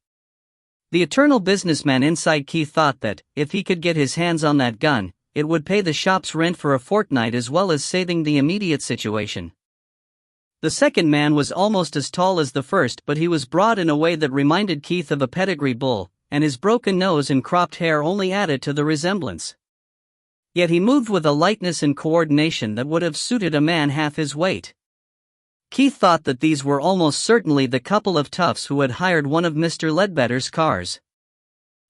The eternal businessman inside Keith thought that, if he could get his hands on that gun, it would pay the shop's rent for a fortnight as well as saving the immediate situation. The second man was almost as tall as the first, but he was broad in a way that reminded Keith of a pedigree bull, and his broken nose and cropped hair only added to the resemblance. Yet he moved with a lightness and coordination that would have suited a man half his weight. Keith thought that these were almost certainly the couple of toughs who had hired one of Mr. Ledbetter's cars.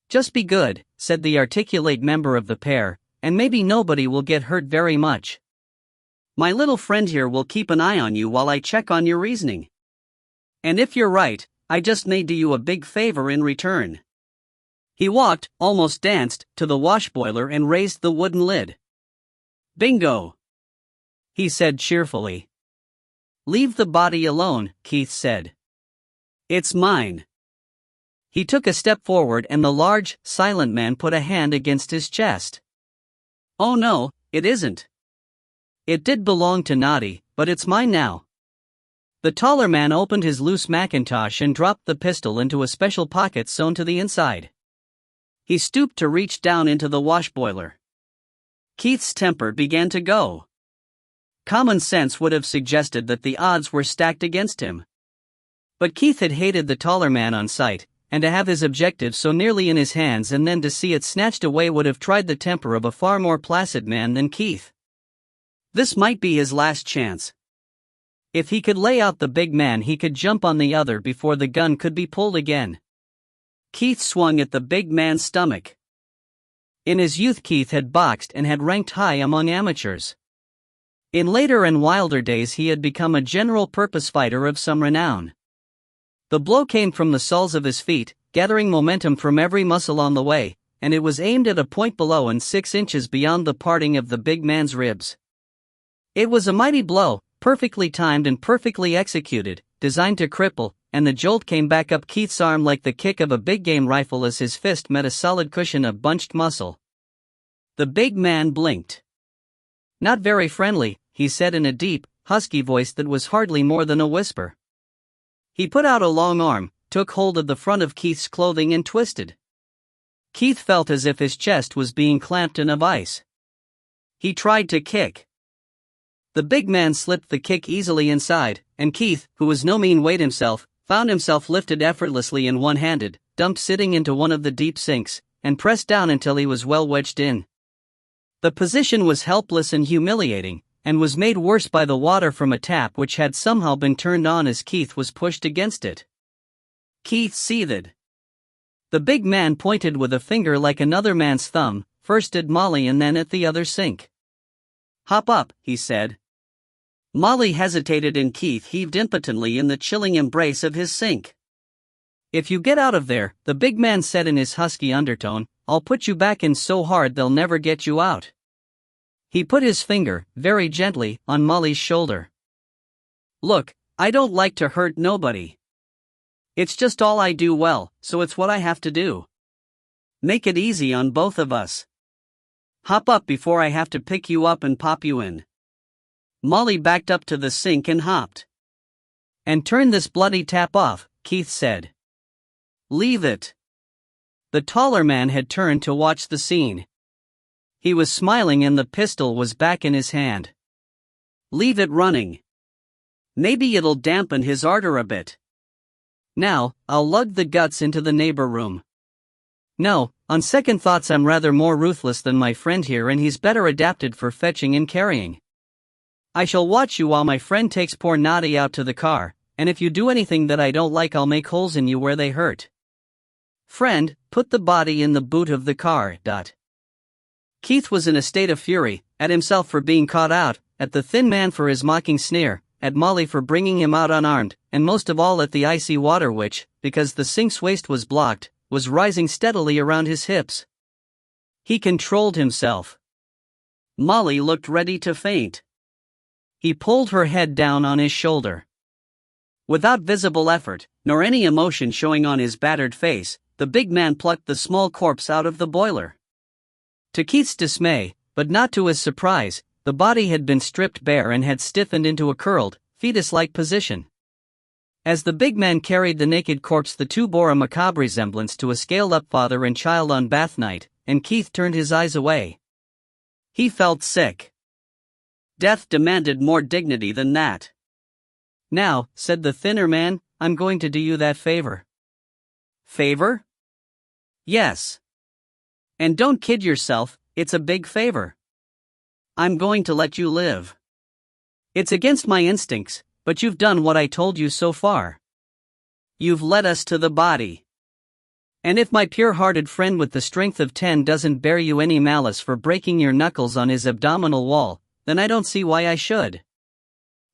"Just be good," said the articulate member of the pair, "and maybe nobody will get hurt very much. My little friend here will keep an eye on you while I check on your reasoning. And if you're right, I just may do you a big favor in return." He walked, almost danced, to the wash boiler and raised the wooden lid. "Bingo," he said cheerfully. "Leave the body alone," Keith said. "It's mine." He took a step forward and the large, silent man put a hand against his chest. "Oh no, it isn't. It did belong to Noddy, but it's mine now." The taller man opened his loose mackintosh and dropped the pistol into a special pocket sewn to the inside. He stooped to reach down into the wash boiler. Keith's temper began to go. Common sense would have suggested that the odds were stacked against him. But Keith had hated the taller man on sight, and to have his objective so nearly in his hands and then to see it snatched away would have tried the temper of a far more placid man than Keith. This might be his last chance. If he could lay out the big man, he could jump on the other before the gun could be pulled again. Keith swung at the big man's stomach. In his youth, Keith had boxed and had ranked high among amateurs. In later and wilder days, he had become a general-purpose fighter of some renown. The blow came from the soles of his feet, gathering momentum from every muscle on the way, and it was aimed at a point below and 6 inches beyond the parting of the big man's ribs. It was a mighty blow, perfectly timed and perfectly executed, designed to cripple, and the jolt came back up Keith's arm like the kick of a big-game rifle as his fist met a solid cushion of bunched muscle. The big man blinked. "Not very friendly," he said in a deep, husky voice that was hardly more than a whisper. He put out a long arm, took hold of the front of Keith's clothing and twisted. Keith felt as if his chest was being clamped in a vice. He tried to kick. The big man slipped the kick easily inside, and Keith, who was no mean weight himself, found himself lifted effortlessly and one-handed, dumped sitting into one of the deep sinks, and pressed down until he was well wedged in. The position was helpless and humiliating, and was made worse by the water from a tap which had somehow been turned on as Keith was pushed against it. Keith seethed. The big man pointed with a finger like another man's thumb, first at Molly and then at the other sink. "Hop up," he said. Molly hesitated and Keith heaved impotently in the chilling embrace of his sink. "If you get out of there," the big man said in his husky undertone, "I'll put you back in so hard they'll never get you out." He put his finger, very gently, on Molly's shoulder. "Look, I don't like to hurt nobody. It's just all I do well, so it's what I have to do. Make it easy on both of us. Hop up before I have to pick you up and pop you in." Molly backed up to the sink and hopped. "And turn this bloody tap off," Keith said. "Leave it." The taller man had turned to watch the scene. He was smiling and the pistol was back in his hand. "Leave it running. Maybe it'll dampen his ardor a bit. Now, I'll lug the guts into the neighbor room. No, on second thoughts I'm rather more ruthless than my friend here and he's better adapted for fetching and carrying. I shall watch you while my friend takes poor Noddy out to the car, and if you do anything that I don't like I'll make holes in you where they hurt. Friend, put the body in the boot of the car. Keith was in a state of fury, at himself for being caught out, at the thin man for his mocking sneer, at Molly for bringing him out unarmed, and most of all at the icy water which, because the sink's waist was blocked, was rising steadily around his hips. He controlled himself. Molly looked ready to faint. He pulled her head down on his shoulder. Without visible effort, nor any emotion showing on his battered face, the big man plucked the small corpse out of the boiler. To Keith's dismay, but not to his surprise, the body had been stripped bare and had stiffened into a curled, fetus-like position. As the big man carried the naked corpse, the two bore a macabre resemblance to a scaled-up father and child on bath night, and Keith turned his eyes away. He felt sick. Death demanded more dignity than that. "Now," said the thinner man, "I'm going to do you that favor." "Favor?" "Yes. And don't kid yourself, it's a big favor. I'm going to let you live. It's against my instincts, but you've done what I told you so far. You've led us to the body. And if my pure-hearted friend with the strength of 10 doesn't bear you any malice for breaking your knuckles on his abdominal wall, then I don't see why I should.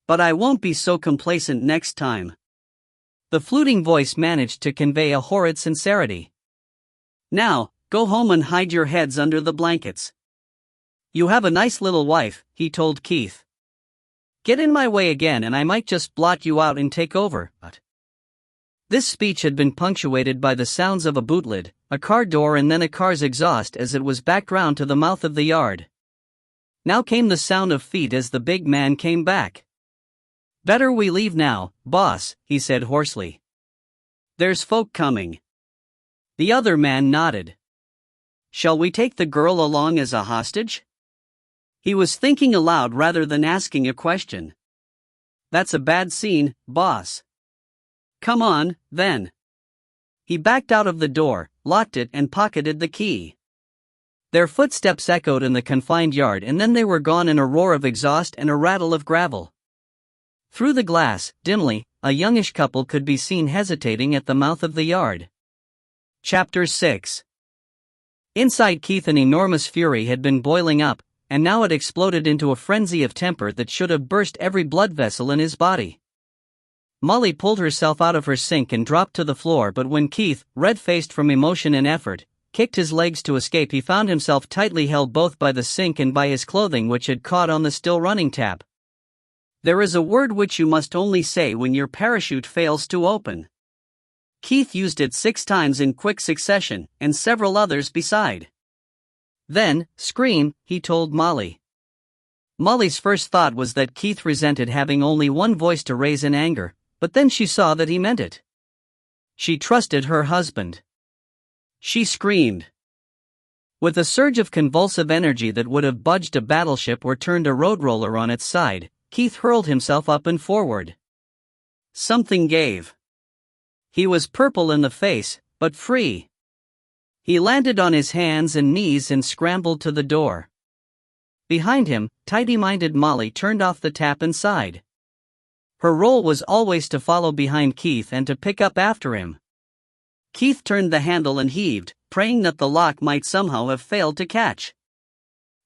But I won't be so complacent next time." The fluting voice managed to convey a horrid sincerity. "Now, go home and hide your heads under the blankets. You have a nice little wife," he told Keith. "Get in my way again and I might just blot you out and take over." This speech had been punctuated by the sounds of a bootlid, a car door and then a car's exhaust as it was backed round to the mouth of the yard. Now came the sound of feet as the big man came back. "Better we leave now, boss," he said hoarsely. "There's folk coming." The other man nodded. "Shall we take the girl along as a hostage?" He was thinking aloud rather than asking a question. "That's a bad scene, boss." "Come on, then." He backed out of the door, locked it and pocketed the key. Their footsteps echoed in the confined yard and then they were gone in a roar of exhaust and a rattle of gravel. Through the glass, dimly, a youngish couple could be seen hesitating at the mouth of the yard. Chapter 6. Inside Keith, an enormous fury had been boiling up, and now it exploded into a frenzy of temper that should have burst every blood vessel in his body. Molly pulled herself out of her sink and dropped to the floor, but when Keith, red-faced from emotion and effort, kicked his legs to escape, he found himself tightly held both by the sink and by his clothing, which had caught on the still-running tap. There is a word which you must only say when your parachute fails to open. Keith used it 6 times in quick succession, and several others beside. Then, scream, he told Molly. Molly's first thought was that Keith resented having only one voice to raise in anger, but then she saw that he meant it. She trusted her husband. She screamed. With a surge of convulsive energy that would have budged a battleship or turned a road roller on its side, Keith hurled himself up and forward. Something gave. He was purple in the face, but free. He landed on his hands and knees and scrambled to the door. Behind him, tidy-minded Molly turned off the tap and sighed. Her role was always to follow behind Keith and to pick up after him. Keith turned the handle and heaved, praying that the lock might somehow have failed to catch.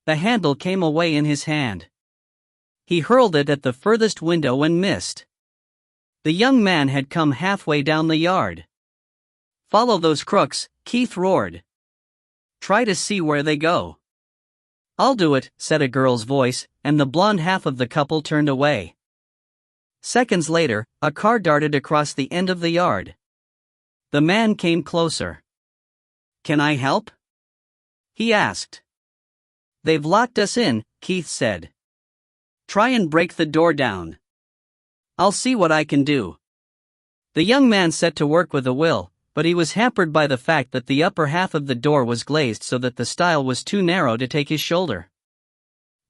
The handle came away in his hand. He hurled it at the furthest window and missed. The young man had come halfway down the yard. "Follow those crooks," Keith roared. "Try to see where they go." "I'll do it," said a girl's voice, and the blonde half of the couple turned away. Seconds later, a car darted across the end of the yard. The man came closer. "Can I help?" he asked. "They've locked us in," Keith said. "Try and break the door down." "I'll see what I can do." The young man set to work with a will, but he was hampered by the fact that the upper half of the door was glazed so that the stile was too narrow to take his shoulder.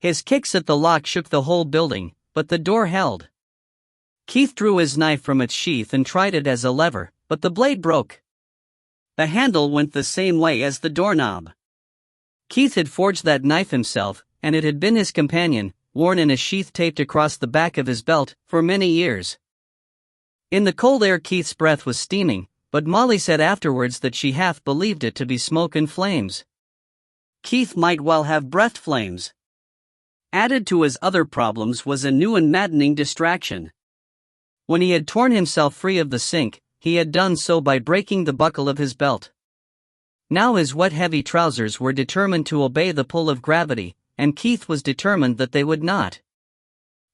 His kicks at the lock shook the whole building, but the door held. Keith drew his knife from its sheath and tried it as a lever, but the blade broke. The handle went the same way as the doorknob. Keith had forged that knife himself, and it had been his companion, worn in a sheath taped across the back of his belt, for many years. In the cold air, Keith's breath was steaming, but Molly said afterwards that she half believed it to be smoke and flames. Keith might well have breath flames. Added to his other problems was a new and maddening distraction. When he had torn himself free of the sink, he had done so by breaking the buckle of his belt. Now his wet, heavy trousers were determined to obey the pull of gravity, and Keith was determined that they would not.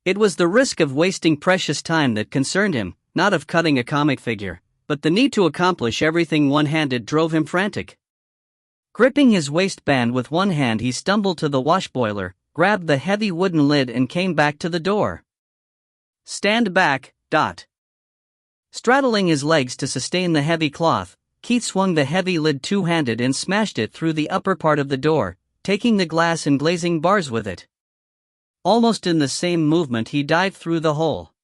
It was the risk of wasting precious time that concerned him, not of cutting a comic figure, but the need to accomplish everything one-handed drove him frantic. Gripping his waistband with one hand, he stumbled to the wash boiler, grabbed the heavy wooden lid and came back to the door. "Stand back, Dot." Straddling his legs to sustain the heavy cloth, Keith swung the heavy lid two-handed and smashed it through the upper part of the door, taking the glass and glazing bars with it. Almost in the same movement he dived through the hole.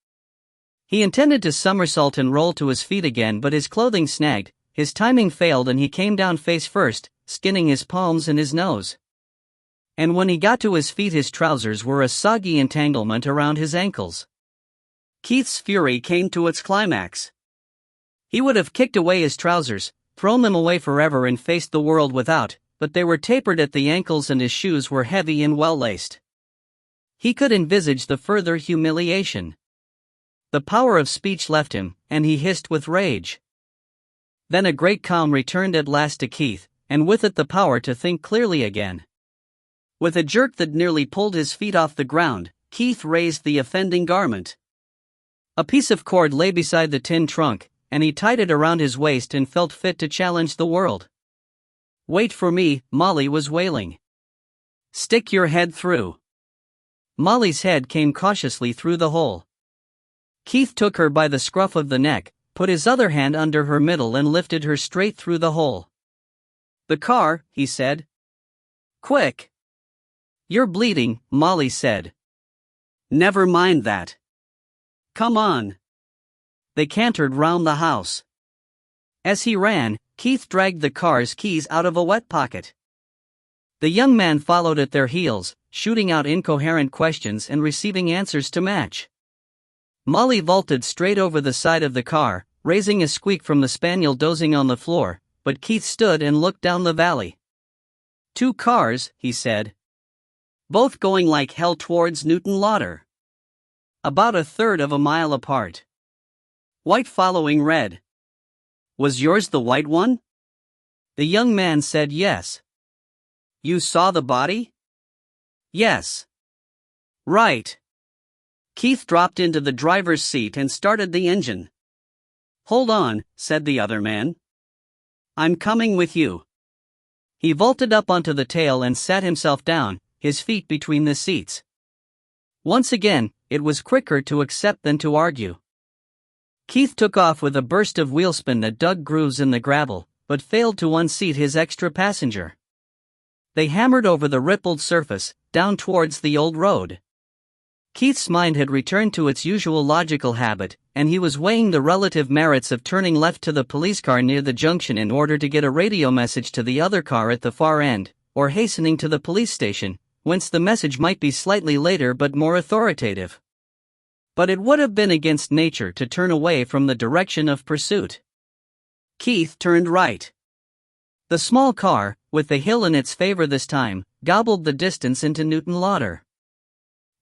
He intended to somersault and roll to his feet again, but his clothing snagged, his timing failed, and he came down face first, skinning his palms and his nose. And when he got to his feet, his trousers were a soggy entanglement around his ankles. Keith's fury came to its climax. He would have kicked away his trousers, thrown them away forever, and faced the world without, but they were tapered at the ankles and his shoes were heavy and well-laced. He could envisage the further humiliation. The power of speech left him, and he hissed with rage. Then a great calm returned at last to Keith, and with it the power to think clearly again. With a jerk that nearly pulled his feet off the ground, Keith raised the offending garment. A piece of cord lay beside the tin trunk, and he tied it around his waist and felt fit to challenge the world. "Wait for me," Molly was wailing. "Stick your head through." Molly's head came cautiously through the hole. Keith took her by the scruff of the neck, put his other hand under her middle and lifted her straight through the hole. "The car," he said. "Quick." "You're bleeding," Molly said. "Never mind that. Come on." They cantered round the house. As he ran, Keith dragged the car's keys out of a wet pocket. The young man followed at their heels, shooting out incoherent questions and receiving answers to match. Molly vaulted straight over the side of the car, raising a squeak from the spaniel dozing on the floor, but Keith stood and looked down the valley. 2 cars, he said. Both going like hell towards Newton Lauder. About 1/3 of a mile apart. White following red. Was yours the white one? The young man said yes. You saw the body? Yes. Right. Keith dropped into the driver's seat and started the engine. Hold on, said the other man. I'm coming with you. He vaulted up onto the tail and sat himself down, his feet between the seats. Once again, it was quicker to accept than to argue. Keith took off with a burst of wheelspin that dug grooves in the gravel, but failed to unseat his extra passenger. They hammered over the rippled surface, down towards the old road. Keith's mind had returned to its usual logical habit, and he was weighing the relative merits of turning left to the police car near the junction in order to get a radio message to the other car at the far end, or hastening to the police station, whence the message might be slightly later but more authoritative. But it would have been against nature to turn away from the direction of pursuit. Keith turned right. The small car, with the hill in its favor this time, gobbled the distance into Newton Lauder.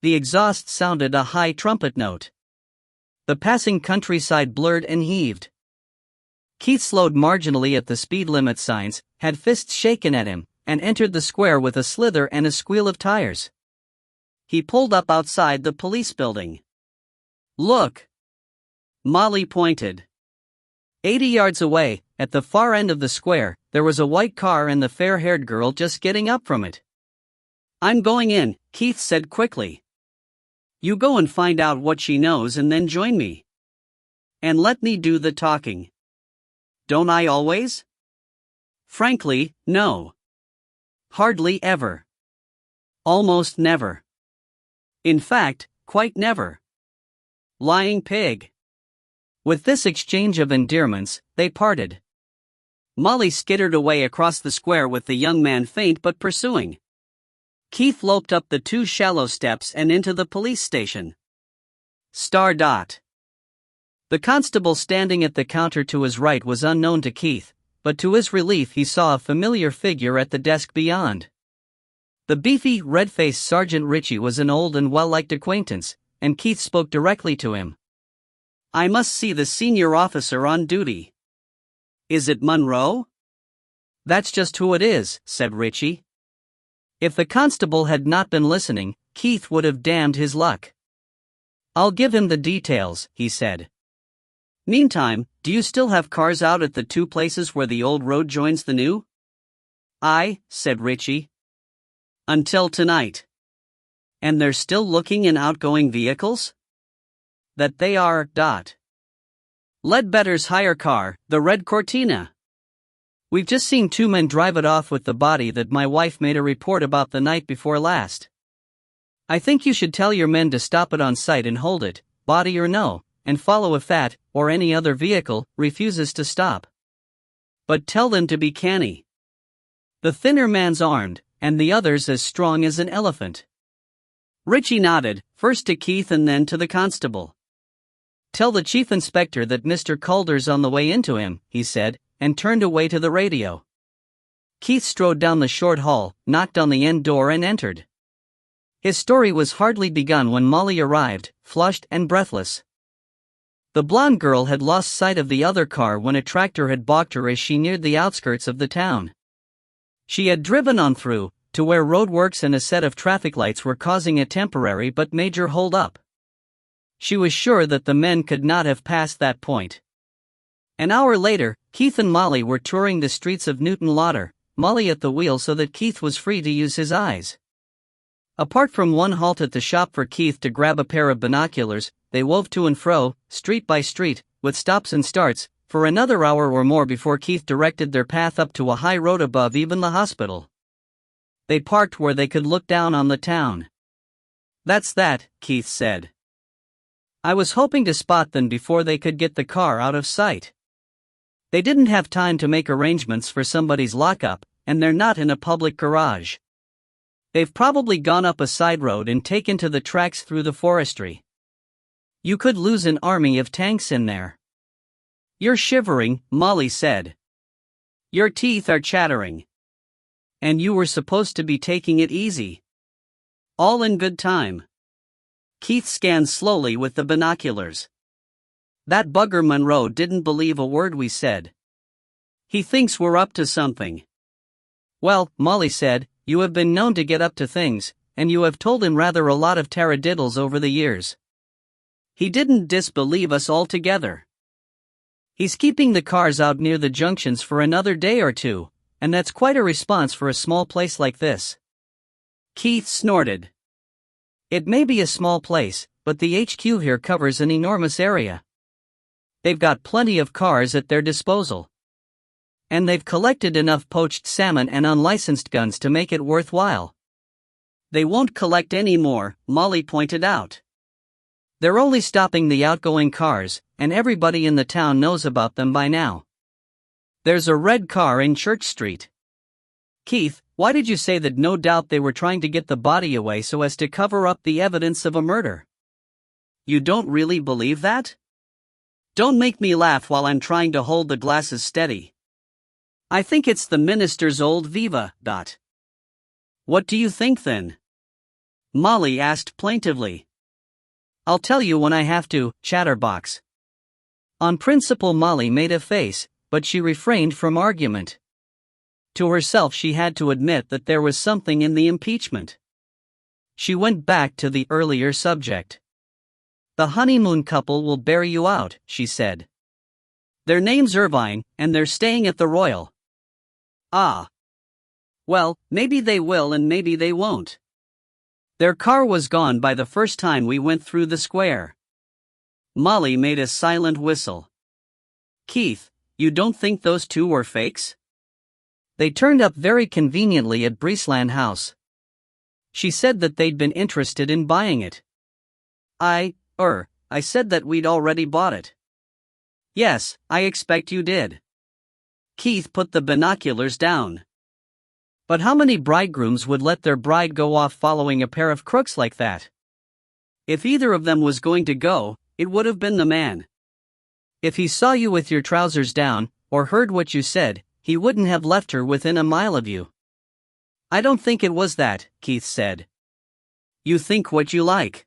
The exhaust sounded a high trumpet note. The passing countryside blurred and heaved. Keith slowed marginally at the speed limit signs, had fists shaken at him, and entered the square with a slither and a squeal of tires. He pulled up outside the police building. Look! Molly pointed. 80 yards away, at the far end of the square, there was a white car and the fair-haired girl just getting up from it. I'm going in, Keith said quickly. You go and find out what she knows and then join me. And let me do the talking. Don't I always? Frankly, no. Hardly ever. Almost never. In fact, quite never. Lying pig. With this exchange of endearments, they parted. Molly skittered away across the square with the young man faint but pursuing. Keith loped up the 2 shallow steps and into the police station. Star dot. The constable standing at the counter to his right was unknown to Keith, but to his relief he saw a familiar figure at the desk beyond. The beefy, red-faced Sergeant Ritchie was an old and well-liked acquaintance, and Keith spoke directly to him. I must see the senior officer on duty. Is it Monroe? That's just who it is, said Ritchie. If the constable had not been listening, Keith would have damned his luck. I'll give him the details, he said. Meantime, do you still have cars out at the 2 places where the old road joins the new? Aye, said Ritchie. Until tonight. And they're still looking in outgoing vehicles? That they are, dot. Ledbetter's hire car, the red Cortina. We've just seen 2 men drive it off with the body that my wife made a report about the night before last. I think you should tell your men to stop it on sight and hold it, body or no, and follow if that, or any other vehicle, refuses to stop. But tell them to be canny. The thinner man's armed, and the other's as strong as an elephant. Ritchie nodded, first to Keith and then to the constable. Tell the chief inspector that Mr. Calder's on the way into him, he said, and turned away to the radio. Keith strode down the short hall, knocked on the end door and entered. His story was hardly begun when Molly arrived, flushed and breathless. The blonde girl had lost sight of the other car when a tractor had balked her as she neared the outskirts of the town. She had driven on through, to where roadworks and a set of traffic lights were causing a temporary but major hold-up. She was sure that the men could not have passed that point. An hour later, Keith and Molly were touring the streets of Newton Lauder, Molly at the wheel so that Keith was free to use his eyes. Apart from one halt at the shop for Keith to grab a pair of binoculars, they wove to and fro, street by street, with stops and starts, for another hour or more before Keith directed their path up to a high road above even the hospital. They parked where they could look down on the town. That's that, Keith said. I was hoping to spot them before they could get the car out of sight. They didn't have time to make arrangements for somebody's lockup, and they're not in a public garage. They've probably gone up a side road and taken to the tracks through the forestry. You could lose an army of tanks in there. You're shivering, Molly said. Your teeth are chattering. And you were supposed to be taking it easy. All in good time. Keith scanned slowly with the binoculars. That bugger Monroe didn't believe a word we said. He thinks we're up to something. Well, Molly said, you have been known to get up to things, and you have told him rather a lot of taradiddles over the years. He didn't disbelieve us altogether. He's keeping the cars out near the junctions for another day or two, and that's quite a response for a small place like this. Keith snorted. It may be a small place, but the HQ here covers an enormous area. They've got plenty of cars at their disposal. And they've collected enough poached salmon and unlicensed guns to make it worthwhile. They won't collect any more, Molly pointed out. They're only stopping the outgoing cars, and everybody in the town knows about them by now. There's a red car in Church Street. Keith, why did you say that no doubt they were trying to get the body away so as to cover up the evidence of a murder? You don't really believe that? Don't make me laugh while I'm trying to hold the glasses steady. I think it's the minister's old Viva. What do you think then? Molly asked plaintively. I'll tell you when I have to, chatterbox. On principle Molly made a face, but she refrained from argument. To herself she had to admit that there was something in the impeachment. She went back to the earlier subject. The honeymoon couple will bear you out, she said. Their name's Irvine, and they're staying at the Royal. Ah. Well, maybe they will and maybe they won't. Their car was gone by the first time we went through the square. Molly made a silent whistle. Keith, you don't think those two were fakes? They turned up very conveniently at Breesland House. She said that they'd been interested in buying it. I said that we'd already bought it. Yes, I expect you did. Keith put the binoculars down. But how many bridegrooms would let their bride go off following a pair of crooks like that? If either of them was going to go, it would have been the man. If he saw you with your trousers down, or heard what you said, he wouldn't have left her within a mile of you. I don't think it was that, Keith said. You think what you like.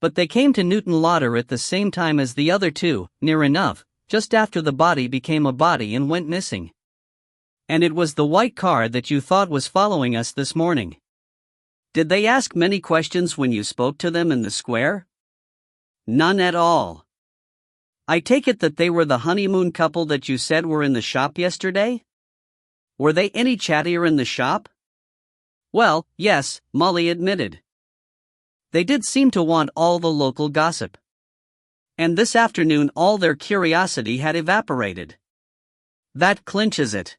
But they came to Newton Lauder at the same time as the other two, near enough, just after the body became a body and went missing. And it was the white car that you thought was following us this morning. Did they ask many questions when you spoke to them in the square? None at all. I take it that they were the honeymoon couple that you said were in the shop yesterday? Were they any chattier in the shop? Well, yes, Molly admitted. They did seem to want all the local gossip. And this afternoon all their curiosity had evaporated. That clinches it.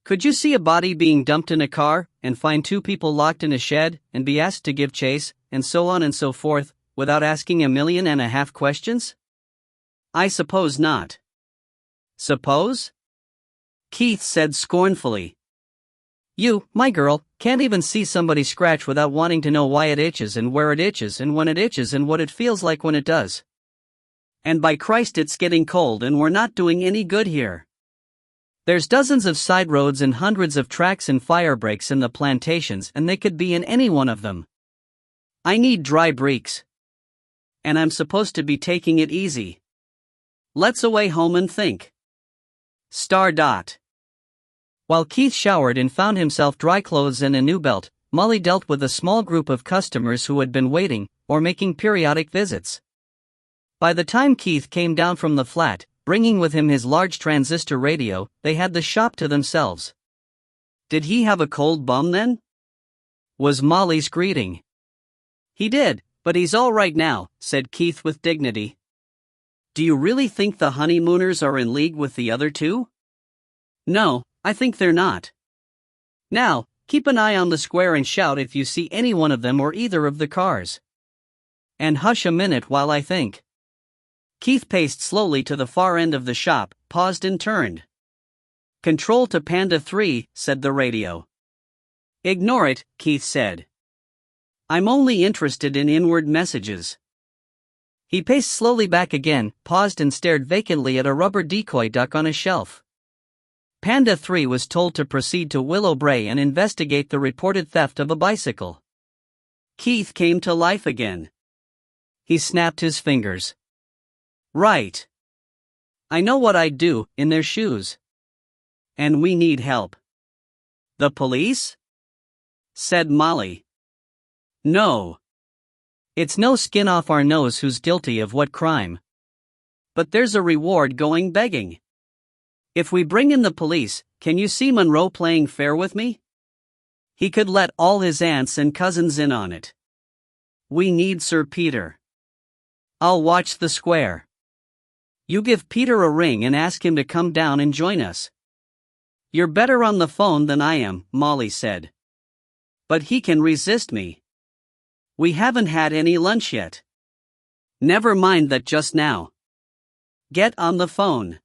Could you see a body being dumped in a car, and find two people locked in a shed, and be asked to give chase, and so on and so forth, without asking 1.5 million questions? I suppose not. Suppose? Keith said scornfully. You, my girl, can't even see somebody scratch without wanting to know why it itches and where it itches and when it itches and what it feels like when it does. And by Christ it's getting cold and we're not doing any good here. There's dozens of side roads and hundreds of tracks and fire breaks in the plantations and they could be in any one of them. I need dry breeks. And I'm supposed to be taking it easy. Let's away home and think. Star dot. While Keith showered and found himself dry clothes and a new belt, Molly dealt with a small group of customers who had been waiting, or making periodic visits. By the time Keith came down from the flat, bringing with him his large transistor radio, they had the shop to themselves. Did he have a cold bum then? Was Molly's greeting. He did, but he's all right now, said Keith with dignity. Do you really think the honeymooners are in league with the other two? No, I think they're not. Now, keep an eye on the square and shout if you see any one of them or either of the cars. And hush a minute while I think. Keith paced slowly to the far end of the shop, paused and turned. Control to Panda 3, said the radio. Ignore it, Keith said. I'm only interested in inward messages. He paced slowly back again, paused and stared vacantly at a rubber decoy duck on a shelf. Panda 3 was told to proceed to Willow Brae and investigate the reported theft of a bicycle. Keith came to life again. He snapped his fingers. Right. I know what I'd do, in their shoes. And we need help. The police? Said Molly. No. It's no skin off our nose who's guilty of what crime. But there's a reward going begging. If we bring in the police, can you see Monroe playing fair with me? He could let all his aunts and cousins in on it. We need Sir Peter. I'll watch the square. You give Peter a ring and ask him to come down and join us. You're better on the phone than I am, Molly said. But he can resist me. We haven't had any lunch yet. Never mind that just now. Get on the phone.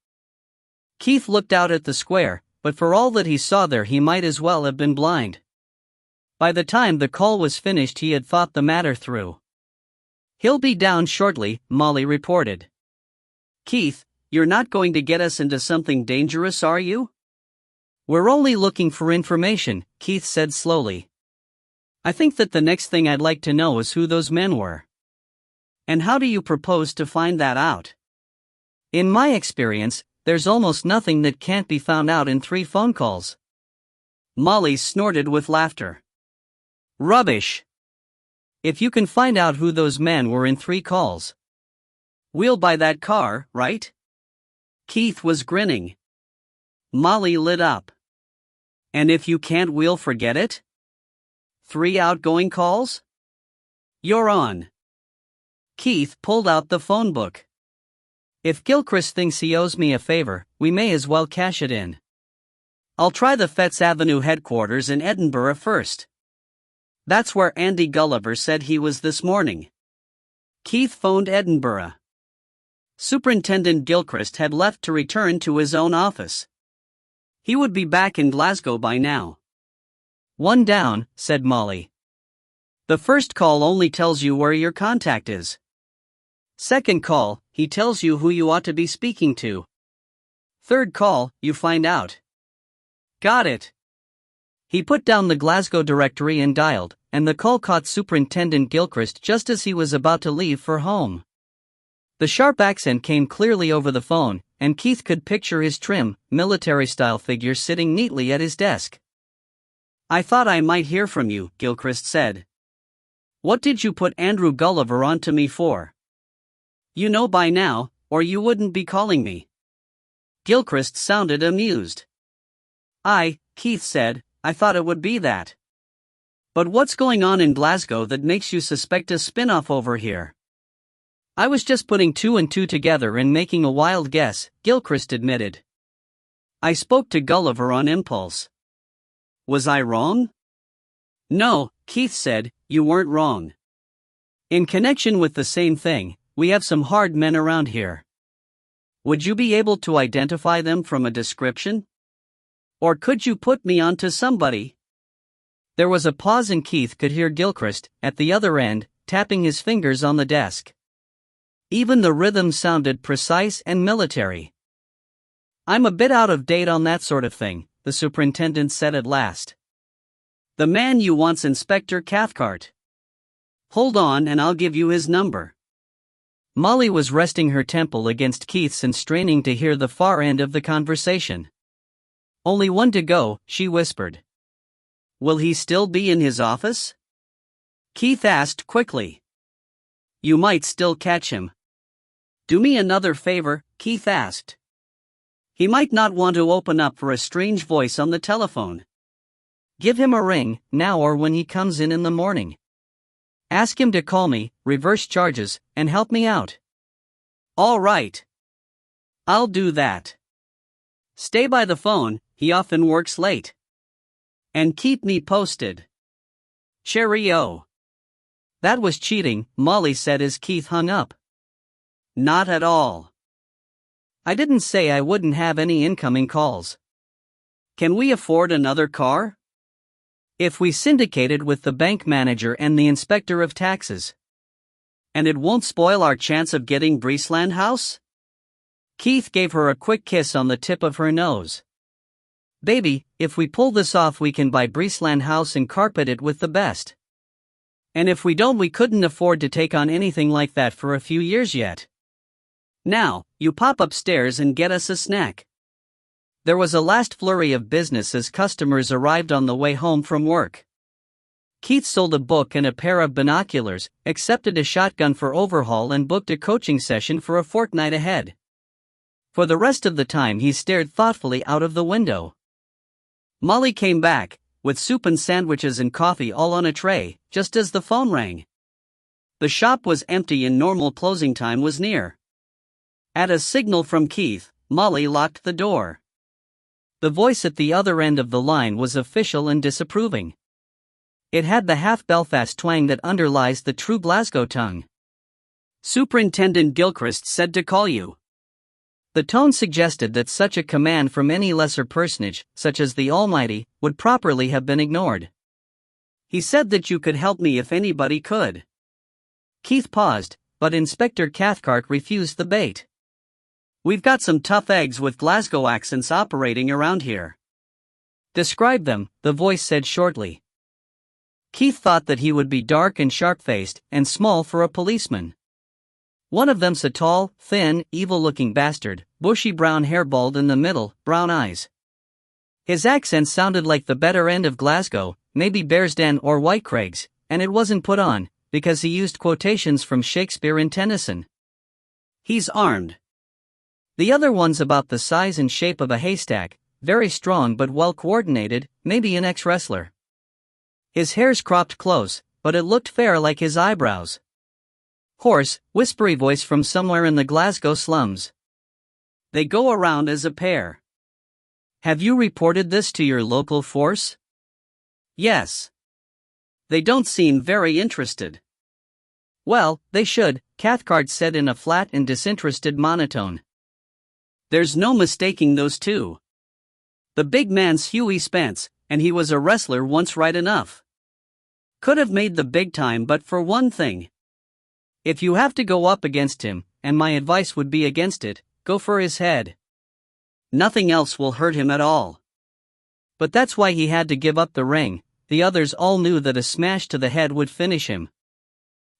Keith looked out at the square, but for all that he saw there he might as well have been blind. By the time the call was finished he had thought the matter through. He'll be down shortly, Molly reported. Keith, you're not going to get us into something dangerous, are you? We're only looking for information, Keith said slowly. I think that the next thing I'd like to know is who those men were. And how do you propose to find that out? In my experience, there's almost nothing that can't be found out in 3 phone calls. Molly snorted with laughter. Rubbish! If you can find out who those men were in 3 calls. We'll buy that car, right? Keith was grinning. Molly lit up. And if you can't, we'll forget it? 3 outgoing calls? You're on. Keith pulled out the phone book. If Gilchrist thinks he owes me a favor, we may as well cash it in. I'll try the Fetts Avenue headquarters in Edinburgh first. That's where Andy Gulliver said he was this morning. Keith phoned Edinburgh. Superintendent Gilchrist had left to return to his own office. He would be back in Glasgow by now. 1 down, said Molly. The first call only tells you where your contact is. Second call, he tells you who you ought to be speaking to. Third call, you find out. Got it. He put down the Glasgow directory and dialed, and the call caught Superintendent Gilchrist just as he was about to leave for home. The sharp accent came clearly over the phone, and Keith could picture his trim, military-style figure sitting neatly at his desk. I thought I might hear from you, Gilchrist said. What did you put Andrew Gulliver on to me for? You know by now, or you wouldn't be calling me. Gilchrist sounded amused. Keith said, I thought it would be that. But what's going on in Glasgow that makes you suspect a spin-off over here? I was just putting 2 and 2 together and making a wild guess, Gilchrist admitted. I spoke to Gulliver on impulse. Was I wrong? No, Keith said, you weren't wrong. In connection with the same thing, we have some hard men around here. Would you be able to identify them from a description? Or could you put me on to somebody? There was a pause and Keith could hear Gilchrist, at the other end, tapping his fingers on the desk. Even the rhythm sounded precise and military. I'm a bit out of date on that sort of thing, the superintendent said at last. The man you want's Inspector Cathcart. Hold on and I'll give you his number. Molly was resting her temple against Keith's and straining to hear the far end of the conversation. Only 1 to go, she whispered. Will he still be in his office? Keith asked quickly. You might still catch him. Do me another favor, Keith asked. He might not want to open up for a strange voice on the telephone. Give him a ring, now or when he comes in the morning. Ask him to call me, reverse charges, and help me out. All right. I'll do that. Stay by the phone, he often works late. And keep me posted. Cheerio. That was cheating, Molly said as Keith hung up. Not at all. I didn't say I wouldn't have any incoming calls. Can we afford another car? If we syndicated with the bank manager and the inspector of taxes. And it won't spoil our chance of getting Breesland House? Keith gave her a quick kiss on the tip of her nose. Baby, if we pull this off we can buy Breesland House and carpet it with the best. And if we don't we couldn't afford to take on anything like that for a few years yet. Now, you pop upstairs and get us a snack. There was a last flurry of business as customers arrived on the way home from work. Keith sold a book and a pair of binoculars, accepted a shotgun for overhaul and booked a coaching session for a fortnight ahead. For the rest of the time he stared thoughtfully out of the window. Molly came back, with soup and sandwiches and coffee all on a tray, just as the phone rang. The shop was empty and normal closing time was near. At a signal from Keith, Molly locked the door. The voice at the other end of the line was official and disapproving. It had the half-Belfast twang that underlies the true Glasgow tongue. Superintendent Gilchrist said to call you. The tone suggested that such a command from any lesser personage, such as the Almighty, would properly have been ignored. He said that you could help me if anybody could. Keith paused, but Inspector Cathcart refused the bait. We've got some tough eggs with Glasgow accents operating around here. Describe them, the voice said shortly. Keith thought that he would be dark and sharp-faced, and small for a policeman. One of them's a tall, thin, evil-looking bastard, bushy brown hair, bald in the middle, brown eyes. His accent sounded like the better end of Glasgow, maybe Bearsden or Whitecraigs, and it wasn't put on, because he used quotations from Shakespeare and Tennyson. He's armed. The other one's about the size and shape of a haystack, very strong but well-coordinated, maybe an ex-wrestler. His hair's cropped close, but it looked fair like his eyebrows. Hoarse, whispery voice from somewhere in the Glasgow slums. They go around as a pair. Have you reported this to your local force? Yes. They don't seem very interested. Well, they should, Cathcart said in a flat and disinterested monotone. There's no mistaking those two. The big man's Hughie Spence, and he was a wrestler once right enough. Could have made the big time but for one thing. If you have to go up against him, and my advice would be against it, go for his head. Nothing else will hurt him at all. But that's why he had to give up the ring. The others all knew that a smash to the head would finish him.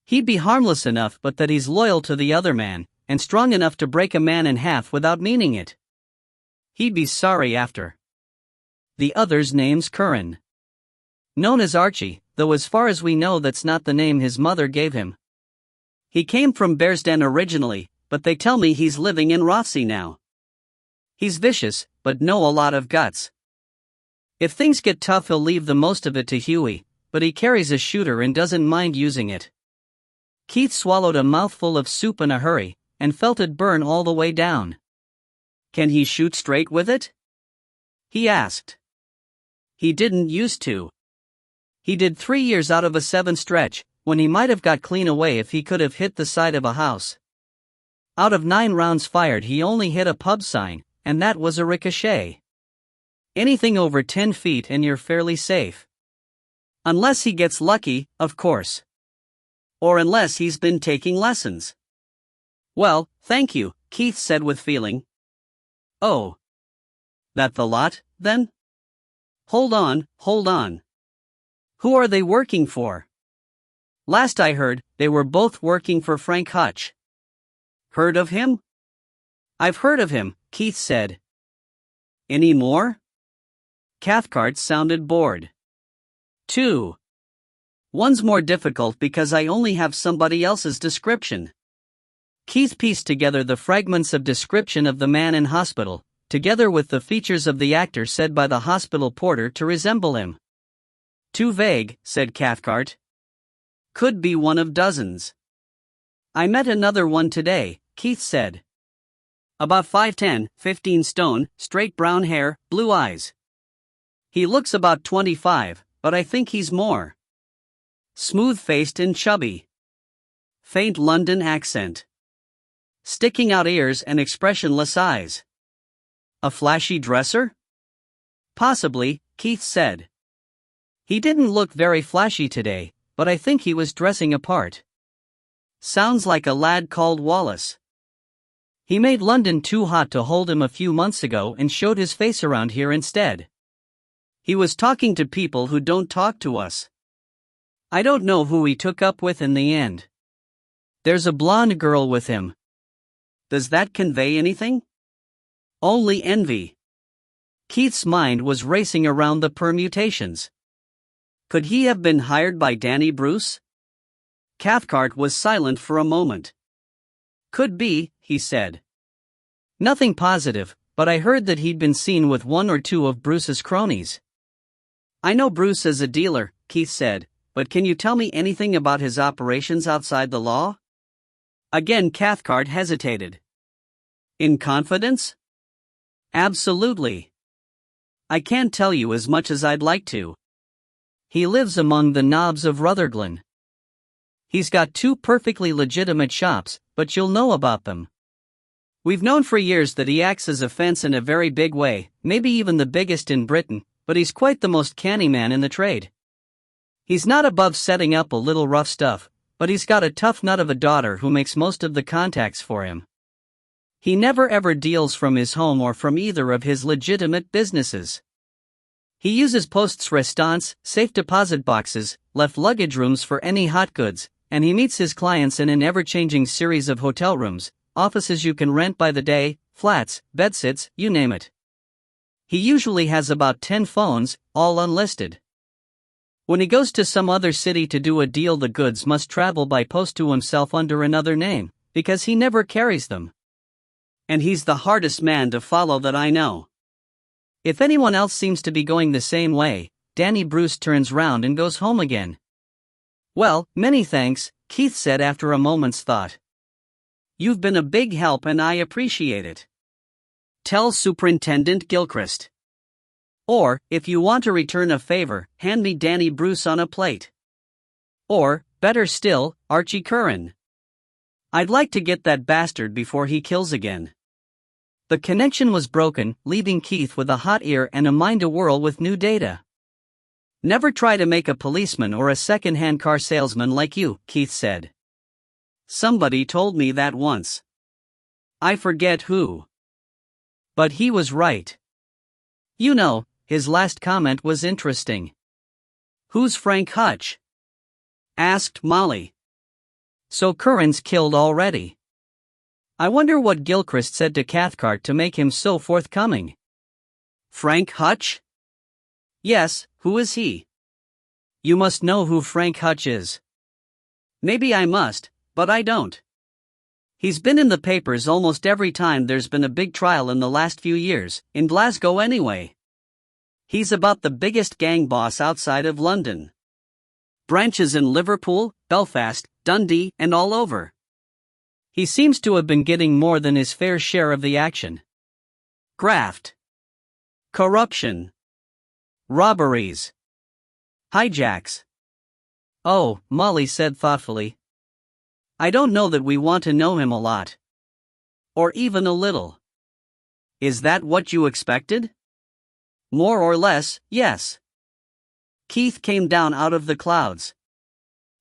He'd be harmless enough but that he's loyal to the other man, and strong enough to break a man in half without meaning it. He'd be sorry after. The other's name's Curran. Known as Archie, though as far as we know that's not the name his mother gave him. He came from Bearsden originally, but they tell me he's living in Rothsay now. He's vicious, but know a lot of guts. If things get tough he'll leave the most of it to Hughie, but he carries a shooter and doesn't mind using it. Keith swallowed a mouthful of soup in a hurry, and felt it burn all the way down. Can he shoot straight with it? He asked. He didn't used to. He did 3 years out of a 7 stretch, when he might have got clean away if he could have hit the side of a house. Out of 9 rounds fired he only hit a pub sign, and that was a ricochet. Anything over 10 feet and you're fairly safe. Unless he gets lucky, of course. Or unless he's been taking lessons. Well, thank you, Keith said with feeling. Oh. That the lot, then? Hold on. Who are they working for? Last I heard, they were both working for Frank Hutch. Heard of him? I've heard of him, Keith said. Any more? Cathcart sounded bored. 2. One's more difficult because I only have somebody else's description. Keith pieced together the fragments of description of the man in hospital, together with the features of the actor said by the hospital porter to resemble him. Too vague, said Cathcart. Could be one of dozens. I met another one today, Keith said. About 5'10", 15 stone, straight brown hair, blue eyes. He looks about 25, but I think he's more. Smooth-faced and chubby. Faint London accent. Sticking out ears and expressionless eyes. A flashy dresser? Possibly, Keith said. He didn't look very flashy today, but I think he was dressing apart. Sounds like a lad called Wallace. He made London too hot to hold him a few months ago and showed his face around here instead. He was talking to people who don't talk to us. I don't know who he took up with in the end. There's a blonde girl with him. Does that convey anything? Only envy. Keith's mind was racing around the permutations. Could he have been hired by Danny Bruce? Cathcart was silent for a moment. Could be, he said. Nothing positive, but I heard that he'd been seen with one or two of Bruce's cronies. I know Bruce as a dealer, Keith said, but can you tell me anything about his operations outside the law? Again Cathcart hesitated. In confidence? Absolutely. I can't tell you as much as I'd like to. He lives among the knobs of Rutherglen. He's got 2 perfectly legitimate shops, but you'll know about them. We've known for years that he acts as a fence in a very big way, maybe even the biggest in Britain, but he's quite the most canny man in the trade. He's not above setting up a little rough stuff, but he's got a tough nut of a daughter who makes most of the contacts for him. He never ever deals from his home or from either of his legitimate businesses. He uses postes restants, safe deposit boxes, left luggage rooms for any hot goods, and he meets his clients in an ever-changing series of hotel rooms, offices you can rent by the day, flats, bedsits, you name it. He usually has about 10 phones, all unlisted. When he goes to some other city to do a deal, the goods must travel by post to himself under another name, because he never carries them. And he's the hardest man to follow that I know. If anyone else seems to be going the same way, Danny Bruce turns round and goes home again. Well, many thanks, Keith said after a moment's thought. You've been a big help and I appreciate it. Tell Superintendent Gilchrist. Or, if you want to return a favor, hand me Danny Bruce on a plate. Or, better still, Archie Curran. I'd like to get that bastard before he kills again. The connection was broken, leaving Keith with a hot ear and a mind awhirl with new data. Never try to make a policeman or a second-hand car salesman like you, Keith said. Somebody told me that once. I forget who. But he was right. You know, his last comment was interesting. Who's Frank Hutch? Asked Molly. So Curran's killed already. I wonder what Gilchrist said to Cathcart to make him so forthcoming. Frank Hutch? Yes, who is he? You must know who Frank Hutch is. Maybe I must, but I don't. He's been in the papers almost every time there's been a big trial in the last few years, in Glasgow anyway. He's about the biggest gang boss outside of London. Branches in Liverpool, Belfast, Dundee, and all over. He seems to have been getting more than his fair share of the action. Graft. Corruption. Robberies. Hijacks. Oh, Molly said thoughtfully. I don't know that we want to know him a lot. Or even a little. Is that what you expected? More or less, yes. Keith came down out of the clouds.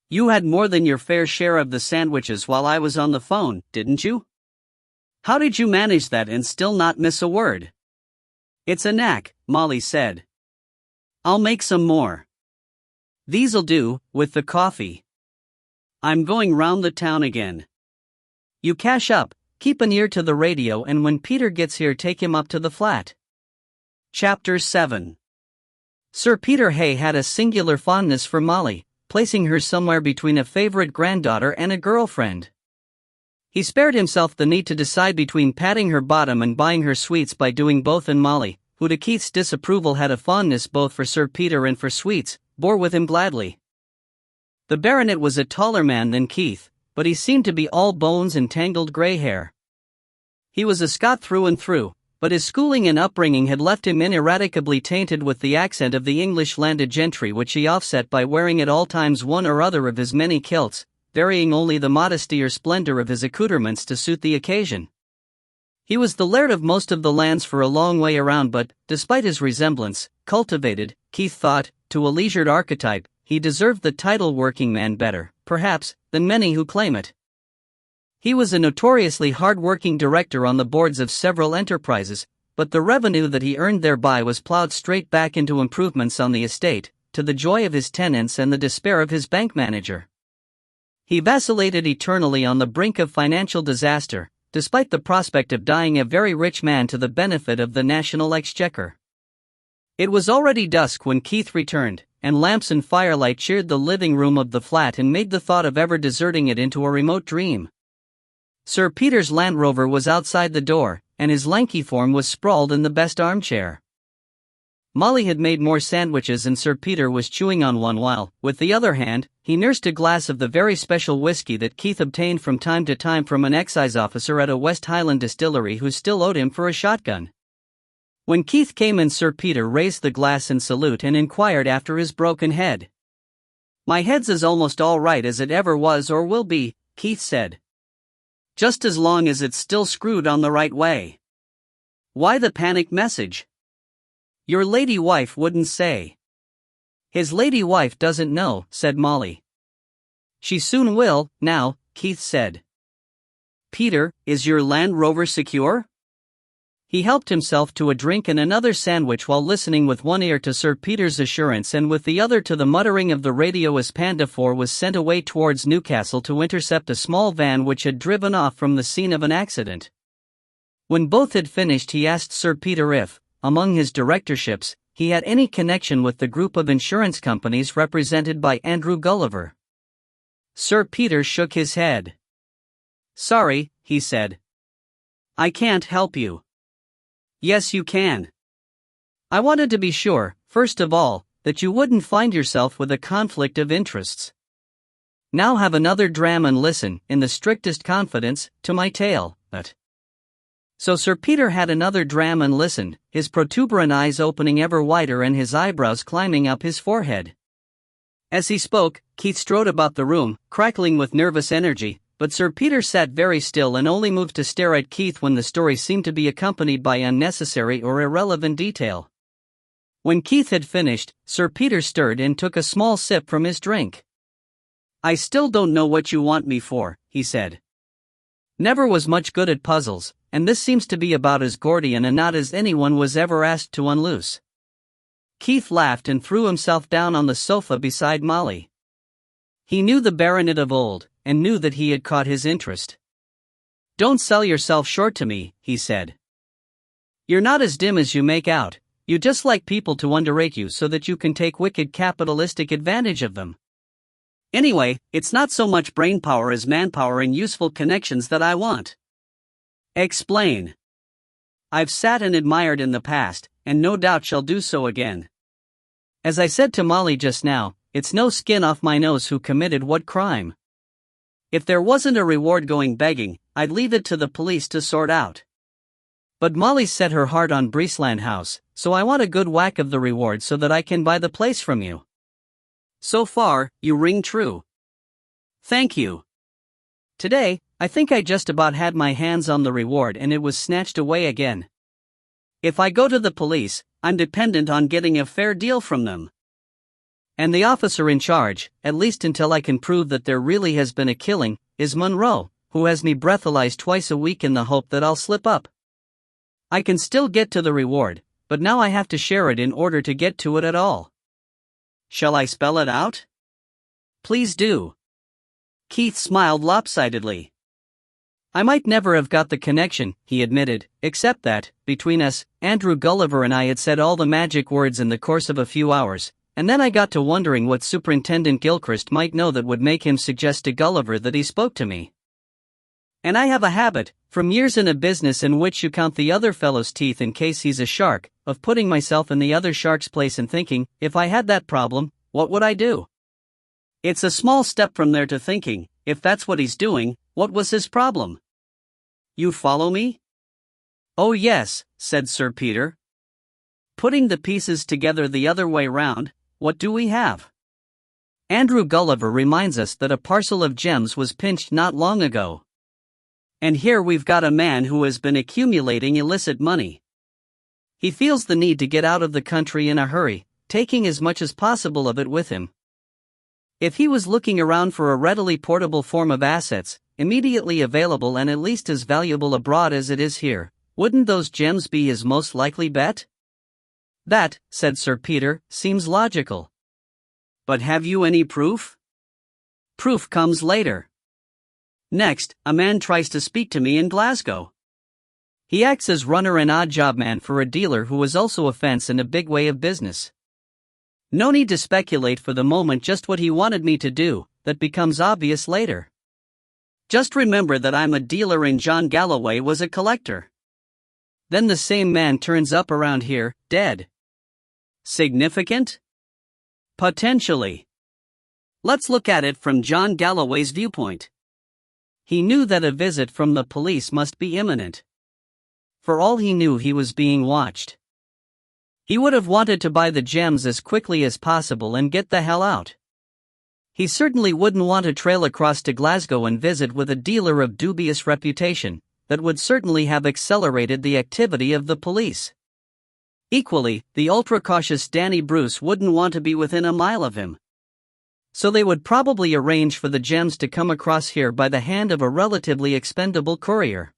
You had more than your fair share of the sandwiches while I was on the phone, didn't you? How did you manage that and still not miss a word? It's a knack, Molly said. I'll make some more. These'll do, with the coffee. I'm going round the town again. You cash up, keep an ear to the radio, and when Peter gets here take him up to the flat. Chapter 7. Sir Peter Hay had a singular fondness for Molly, placing her somewhere between a favorite granddaughter and a girlfriend. He spared himself the need to decide between patting her bottom and buying her sweets by doing both, and Molly, who to Keith's disapproval had a fondness both for Sir Peter and for sweets, bore with him gladly. The baronet was a taller man than Keith, but he seemed to be all bones and tangled grey hair. He was a Scot through and through, but his schooling and upbringing had left him ineradicably tainted with the accent of the English landed gentry, which he offset by wearing at all times one or other of his many kilts, varying only the modesty or splendor of his accoutrements to suit the occasion. He was the laird of most of the lands for a long way around, but, despite his resemblance, cultivated, Keith thought, to a leisured archetype, he deserved the title working man better, perhaps, than many who claim it. He was a notoriously hard-working director on the boards of several enterprises, but the revenue that he earned thereby was plowed straight back into improvements on the estate, to the joy of his tenants and the despair of his bank manager. He vacillated eternally on the brink of financial disaster, despite the prospect of dying a very rich man to the benefit of the national exchequer. It was already dusk when Keith returned, and lamps and firelight cheered the living room of the flat and made the thought of ever deserting it into a remote dream. Sir Peter's Land Rover was outside the door, and his lanky form was sprawled in the best armchair. Molly had made more sandwiches and Sir Peter was chewing on one while, with the other hand, he nursed a glass of the very special whiskey that Keith obtained from time to time from an excise officer at a West Highland distillery who still owed him for a shotgun. When Keith came in, Sir Peter raised the glass in salute and inquired after his broken head. "My head's as almost all right as it ever was or will be," Keith said. "Just as long as it's still screwed on the right way." "Why the panic message?" "Your lady wife wouldn't say." "His lady wife doesn't know," said Molly. "She soon will, now," Keith said. "Peter, is your Land Rover secure?" He helped himself to a drink and another sandwich while listening with one ear to Sir Peter's assurance and with the other to the muttering of the radio as Panda 4 was sent away towards Newcastle to intercept a small van which had driven off from the scene of an accident. When both had finished, he asked Sir Peter if, among his directorships, he had any connection with the group of insurance companies represented by Andrew Gulliver. Sir Peter shook his head. "Sorry," he said. "I can't help you." "Yes, you can. I wanted to be sure, first of all, that you wouldn't find yourself with a conflict of interests. Now have another dram and listen, in the strictest confidence, to my tale." So Sir Peter had another dram and listened, his protuberant eyes opening ever wider and his eyebrows climbing up his forehead. As he spoke, Keith strode about the room, crackling with nervous energy, but Sir Peter sat very still and only moved to stare at Keith when the story seemed to be accompanied by unnecessary or irrelevant detail. When Keith had finished, Sir Peter stirred and took a small sip from his drink. "I still don't know what you want me for," he said. "Never was much good at puzzles, and this seems to be about as Gordian a knot as anyone was ever asked to unloose." Keith laughed and threw himself down on the sofa beside Molly. He knew the baronet of old, and knew that he had caught his interest. "Don't sell yourself short to me," he said. "You're not as dim as you make out. You just like people to underrate you so that you can take wicked capitalistic advantage of them. Anyway, it's not so much brainpower as manpower and useful connections that I want." "Explain." "I've sat and admired in the past, and no doubt shall do so again. As I said to Molly just now, it's no skin off my nose who committed what crime. If there wasn't a reward going begging, I'd leave it to the police to sort out. But Molly's set her heart on Breesland House, so I want a good whack of the reward so that I can buy the place from you. So far, you ring true." "Thank you. Today, I think I just about had my hands on the reward and it was snatched away again. If I go to the police, I'm dependent on getting a fair deal from them. And the officer in charge, at least until I can prove that there really has been a killing, is Monroe, who has me breathalyzed twice a week in the hope that I'll slip up. I can still get to the reward, but now I have to share it in order to get to it at all. Shall I spell it out?" "Please do." Keith smiled lopsidedly. "I might never have got the connection," he admitted, "except that, between us, Andrew Gulliver and I had said all the magic words in the course of a few hours. And then I got to wondering what Superintendent Gilchrist might know that would make him suggest to Gulliver that he spoke to me. And I have a habit, from years in a business in which you count the other fellow's teeth in case he's a shark, of putting myself in the other shark's place and thinking, if I had that problem, what would I do? It's a small step from there to thinking, if that's what he's doing, what was his problem? You follow me?" "Oh yes," said Sir Peter. "Putting the pieces together the other way round, what do we have? Andrew Gulliver reminds us that a parcel of gems was pinched not long ago. And here we've got a man who has been accumulating illicit money. He feels the need to get out of the country in a hurry, taking as much as possible of it with him. If he was looking around for a readily portable form of assets, immediately available and at least as valuable abroad as it is here, Wouldn't those gems be his most likely bet? That, said Sir Peter, seems logical. But have you any proof? Proof comes later. Next, a man tries to speak to me in Glasgow. He acts as runner and odd job man for a dealer who is also a fence and a big way of business. No need to speculate for the moment just what he wanted me to do, that becomes obvious later. Just remember that I'm a dealer and John Galloway was a collector. Then the same man turns up around here, dead. Significant? Potentially. Let's look at it from John Galloway's viewpoint. He knew that a visit from the police must be imminent. For all he knew, he was being watched. He would have wanted to buy the gems as quickly as possible and get the hell out. He certainly wouldn't want to trail across to Glasgow and visit with a dealer of dubious reputation. That would certainly have accelerated the activity of the police. Equally, the ultra-cautious Danny Bruce wouldn't want to be within a mile of him. So they would probably arrange for the gems to come across here by the hand of a relatively expendable courier.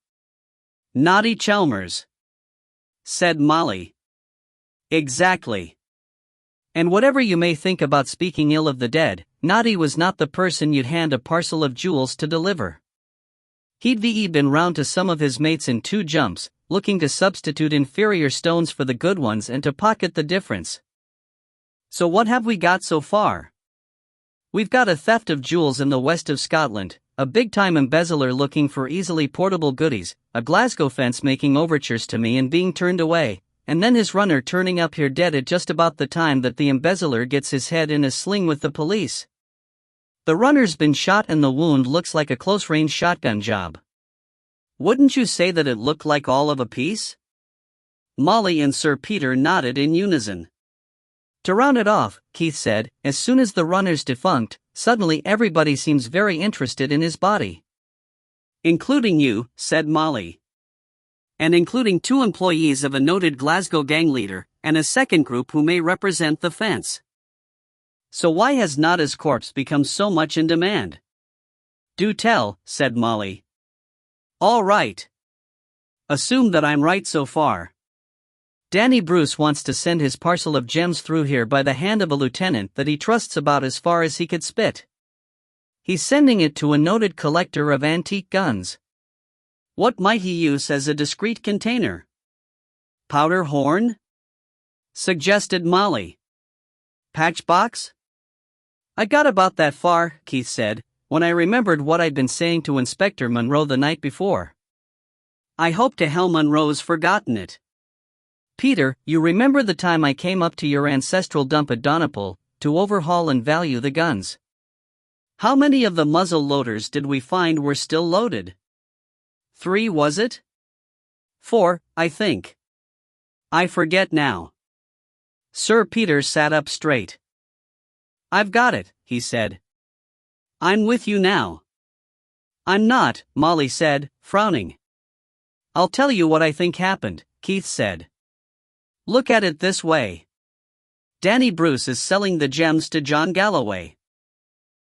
Naughty Chalmers, said Molly. Exactly. And whatever you may think about speaking ill of the dead, Naughty was not the person you'd hand a parcel of jewels to deliver. He'd been round to some of his mates in 2 jumps, looking to substitute inferior stones for the good ones and to pocket the difference. So what have we got so far? We've got a theft of jewels in the west of Scotland, a big-time embezzler looking for easily portable goodies, a Glasgow fence making overtures to me and being turned away, and then his runner turning up here dead at just about the time that the embezzler gets his head in a sling with the police. The runner's been shot and the wound looks like a close-range shotgun job. Wouldn't you say that it looked like all of a piece? Molly and Sir Peter nodded in unison. To round it off, Keith said, as soon as the runner's defunct, suddenly everybody seems very interested in his body. Including you, said Molly. And including 2 employees of a noted Glasgow gang leader, and a second group who may represent the fence. So why has Nada's corpse become so much in demand? Do tell, said Molly. All right. Assume that I'm right so far. Danny Bruce wants to send his parcel of gems through here by the hand of a lieutenant that he trusts about as far as he could spit. He's sending it to a noted collector of antique guns. What might he use as a discreet container? Powder horn? Suggested Molly. Patchbox? I got about that far, Keith said, when I remembered what I'd been saying to Inspector Munro the night before. I hope to hell Munro's forgotten it. Peter, you remember the time I came up to your ancestral dump at Donapool, to overhaul and value the guns? How many of the muzzle loaders did we find were still loaded? 3, was it? 4, I think. I forget now. Sir Peter sat up straight. I've got it, he said. I'm with you now. I'm not, Molly said, frowning. I'll tell you what I think happened, Keith said. Look at it this way. Danny Bruce is selling the gems to John Galloway.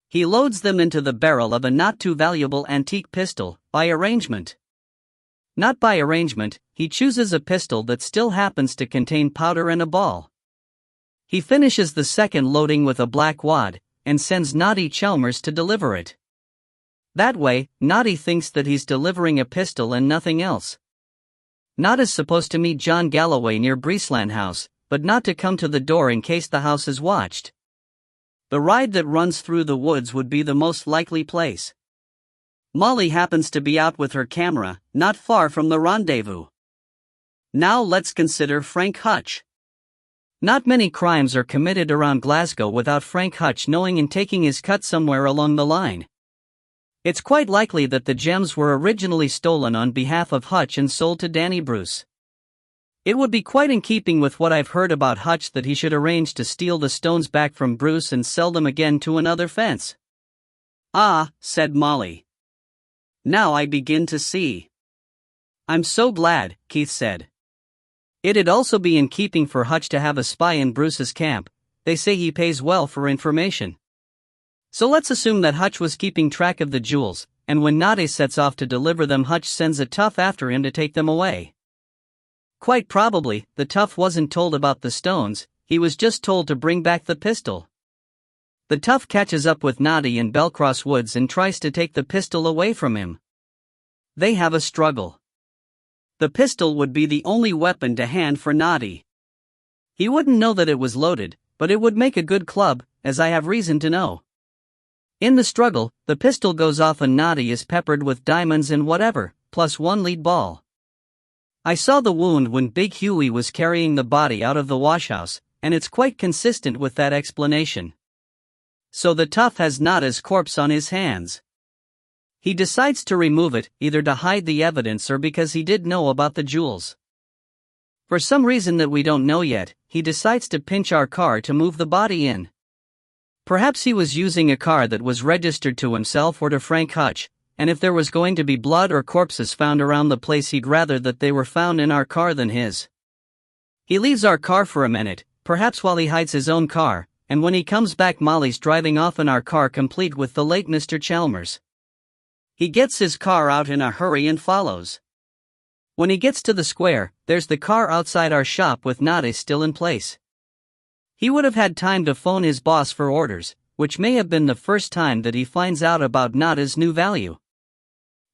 He loads them into the barrel of a not too valuable antique pistol, by arrangement. Not by arrangement, he chooses a pistol that still happens to contain powder and a ball. He finishes the second loading with a black wad, and sends Naughty Chalmers to deliver it. That way, Naughty thinks that he's delivering a pistol and nothing else. Naughty's supposed to meet John Galloway near Breesland House, but not to come to the door in case the house is watched. The ride that runs through the woods would be the most likely place. Molly happens to be out with her camera, not far from the rendezvous. Now let's consider Frank Hutch. Not many crimes are committed around Glasgow without Frank Hutch knowing and taking his cut somewhere along the line. It's quite likely that the gems were originally stolen on behalf of Hutch and sold to Danny Bruce. It would be quite in keeping with what I've heard about Hutch that he should arrange to steal the stones back from Bruce and sell them again to another fence. Ah, said Molly. Now I begin to see. I'm so glad, Keith said. It'd also be in keeping for Hutch to have a spy in Bruce's camp. They say he pays well for information. So let's assume that Hutch was keeping track of the jewels, and when Nade sets off to deliver them, Hutch sends a tough after him to take them away. Quite probably, the tough wasn't told about the stones, he was just told to bring back the pistol. The tough catches up with Noddy in Belcross Woods and tries to take the pistol away from him. They have a struggle. The pistol would be the only weapon to hand for Noddy. He wouldn't know that it was loaded, but it would make a good club, as I have reason to know. In the struggle, the pistol goes off and Noddy is peppered with diamonds and whatever, plus one lead ball. I saw the wound when Big Huey was carrying the body out of the washhouse, and it's quite consistent with that explanation. So the tough has Noddy's corpse on his hands. He decides to remove it, either to hide the evidence or because he did know about the jewels. For some reason that we don't know yet, he decides to pinch our car to move the body in. Perhaps he was using a car that was registered to himself or to Frank Hutch, and if there was going to be blood or corpses found around the place, he'd rather that they were found in our car than his. He leaves our car for a minute, perhaps while he hides his own car, and when he comes back, Molly's driving off in our car complete with the late Mr. Chalmers. He gets his car out in a hurry and follows. When he gets to the square, there's the car outside our shop with Noddy still in place. He would have had time to phone his boss for orders, which may have been the first time that he finds out about Noddy's new value.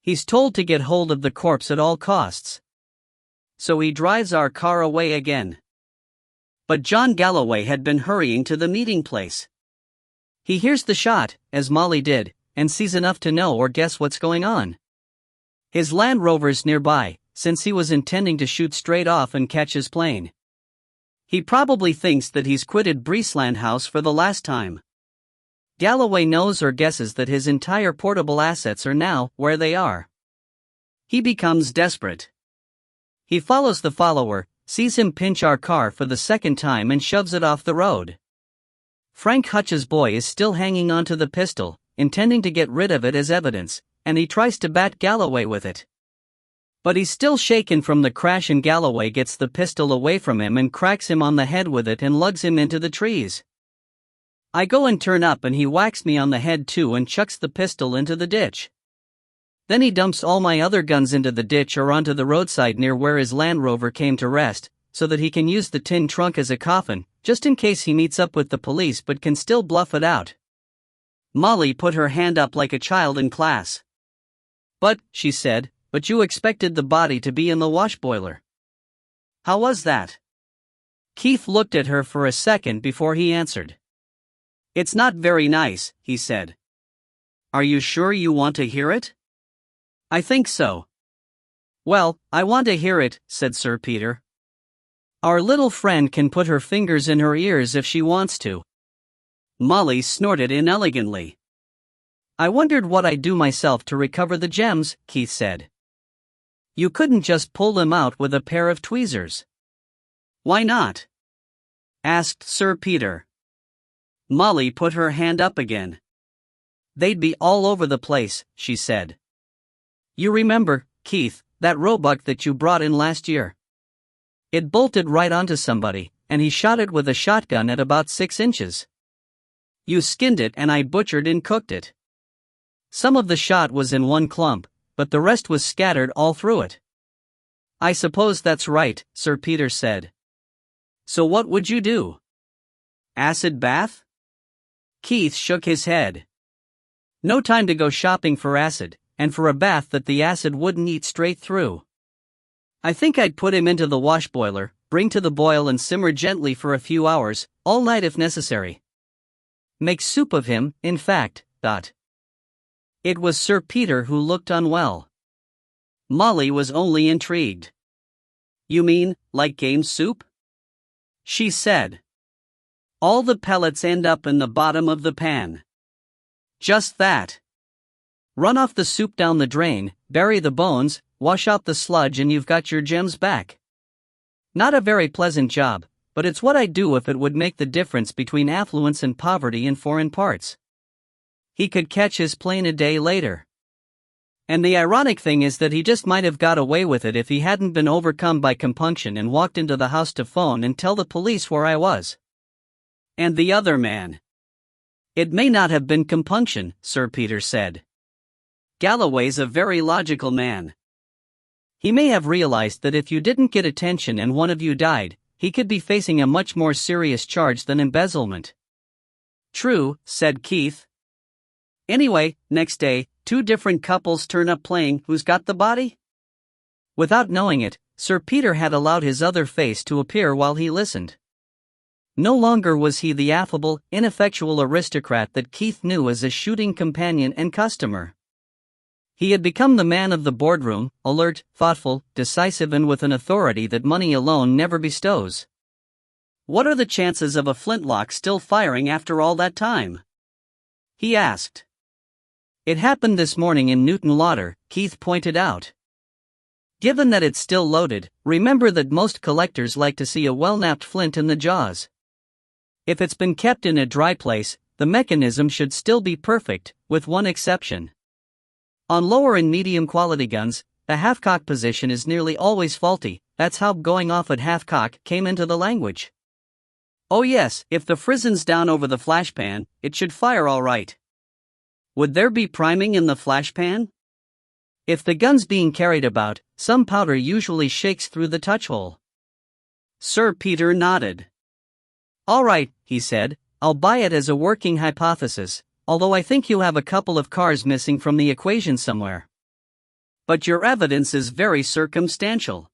He's told to get hold of the corpse at all costs. So he drives our car away again. But John Galloway had been hurrying to the meeting place. He hears the shot, as Molly did, and sees enough to know or guess what's going on. His Land Rover's nearby, since he was intending to shoot straight off and catch his plane. He probably thinks that he's quitted Breesland House for the last time. Galloway knows or guesses that his entire portable assets are now where they are. He becomes desperate. He follows the follower, sees him pinch our car for the second time and shoves it off the road. Frank Hutch's boy is still hanging onto the pistol, intending to get rid of it as evidence, and he tries to bat Galloway with it. But he's still shaken from the crash and Galloway gets the pistol away from him and cracks him on the head with it and lugs him into the trees. I go and turn up and he whacks me on the head too and chucks the pistol into the ditch. Then he dumps all my other guns into the ditch or onto the roadside near where his Land Rover came to rest, so that he can use the tin trunk as a coffin, just in case he meets up with the police but can still bluff it out. Molly put her hand up like a child in class. "But," she said, "but you expected the body to be in the wash boiler. How was that?" Keith looked at her for a second before he answered. "It's not very nice," he said. "Are you sure you want to hear it?" "I think so." "Well, I want to hear it," said Sir Peter. "Our little friend can put her fingers in her ears if she wants to." Molly snorted inelegantly. "I wondered what I'd do myself to recover the gems," Keith said. "You couldn't just pull them out with a pair of tweezers." "Why not?" asked Sir Peter. Molly put her hand up again. "They'd be all over the place," she said. "You remember, Keith, that roebuck that you brought in last year? It bolted right onto somebody, and he shot it with a shotgun at about 6 inches. You skinned it and I butchered and cooked it. Some of the shot was in one clump, but the rest was scattered all through it." "I suppose that's right," Sir Peter said. "So what would you do? Acid bath?" Keith shook his head. "No time to go shopping for acid, and for a bath that the acid wouldn't eat straight through. I think I'd put him into the wash boiler, bring to the boil and simmer gently for a few hours, all night if necessary. Make soup of him, in fact." It was Sir Peter who looked unwell. Molly was only intrigued. "You mean, like game soup?" she said. "All the pellets end up in the bottom of the pan." "Just that. Run off the soup down the drain, bury the bones, wash out the sludge and you've got your gems back. Not a very pleasant job, but it's what I'd do if it would make the difference between affluence and poverty in foreign parts." He could catch his plane a day later. And the ironic thing is that he just might have got away with it if he hadn't been overcome by compunction and walked into the house to phone and tell the police where I was. And the other man. "It may not have been compunction," Sir Peter said. "Galloway's a very logical man. He may have realized that if you didn't get attention and one of you died, he could be facing a much more serious charge than embezzlement. True, said Keith. Anyway, next day, 2 different couples turn up playing Who's Got the Body? Without knowing it, Sir Peter had allowed his other face to appear while he listened. No longer was he the affable, ineffectual aristocrat that Keith knew as a shooting companion and customer. He had become the man of the boardroom, alert, thoughtful, decisive, and with an authority that money alone never bestows. "What are the chances of a flintlock still firing after all that time?" he asked. "It happened this morning in Newton Lauder," Keith pointed out. "Given that it's still loaded, remember that most collectors like to see a well-knapped flint in the jaws. If it's been kept in a dry place, the mechanism should still be perfect, with one exception. On lower and medium quality guns, the half-cock position is nearly always faulty. That's how going off at half-cock came into the language. Oh yes, if the frizzen's down over the flashpan, it should fire all right. Would there be priming in the flashpan? If the gun's being carried about, some powder usually shakes through the touch hole." Sir Peter nodded. "All right," he said, "I'll buy it as a working hypothesis, although I think you have a couple of cars missing from the equation somewhere. But your evidence is very circumstantial.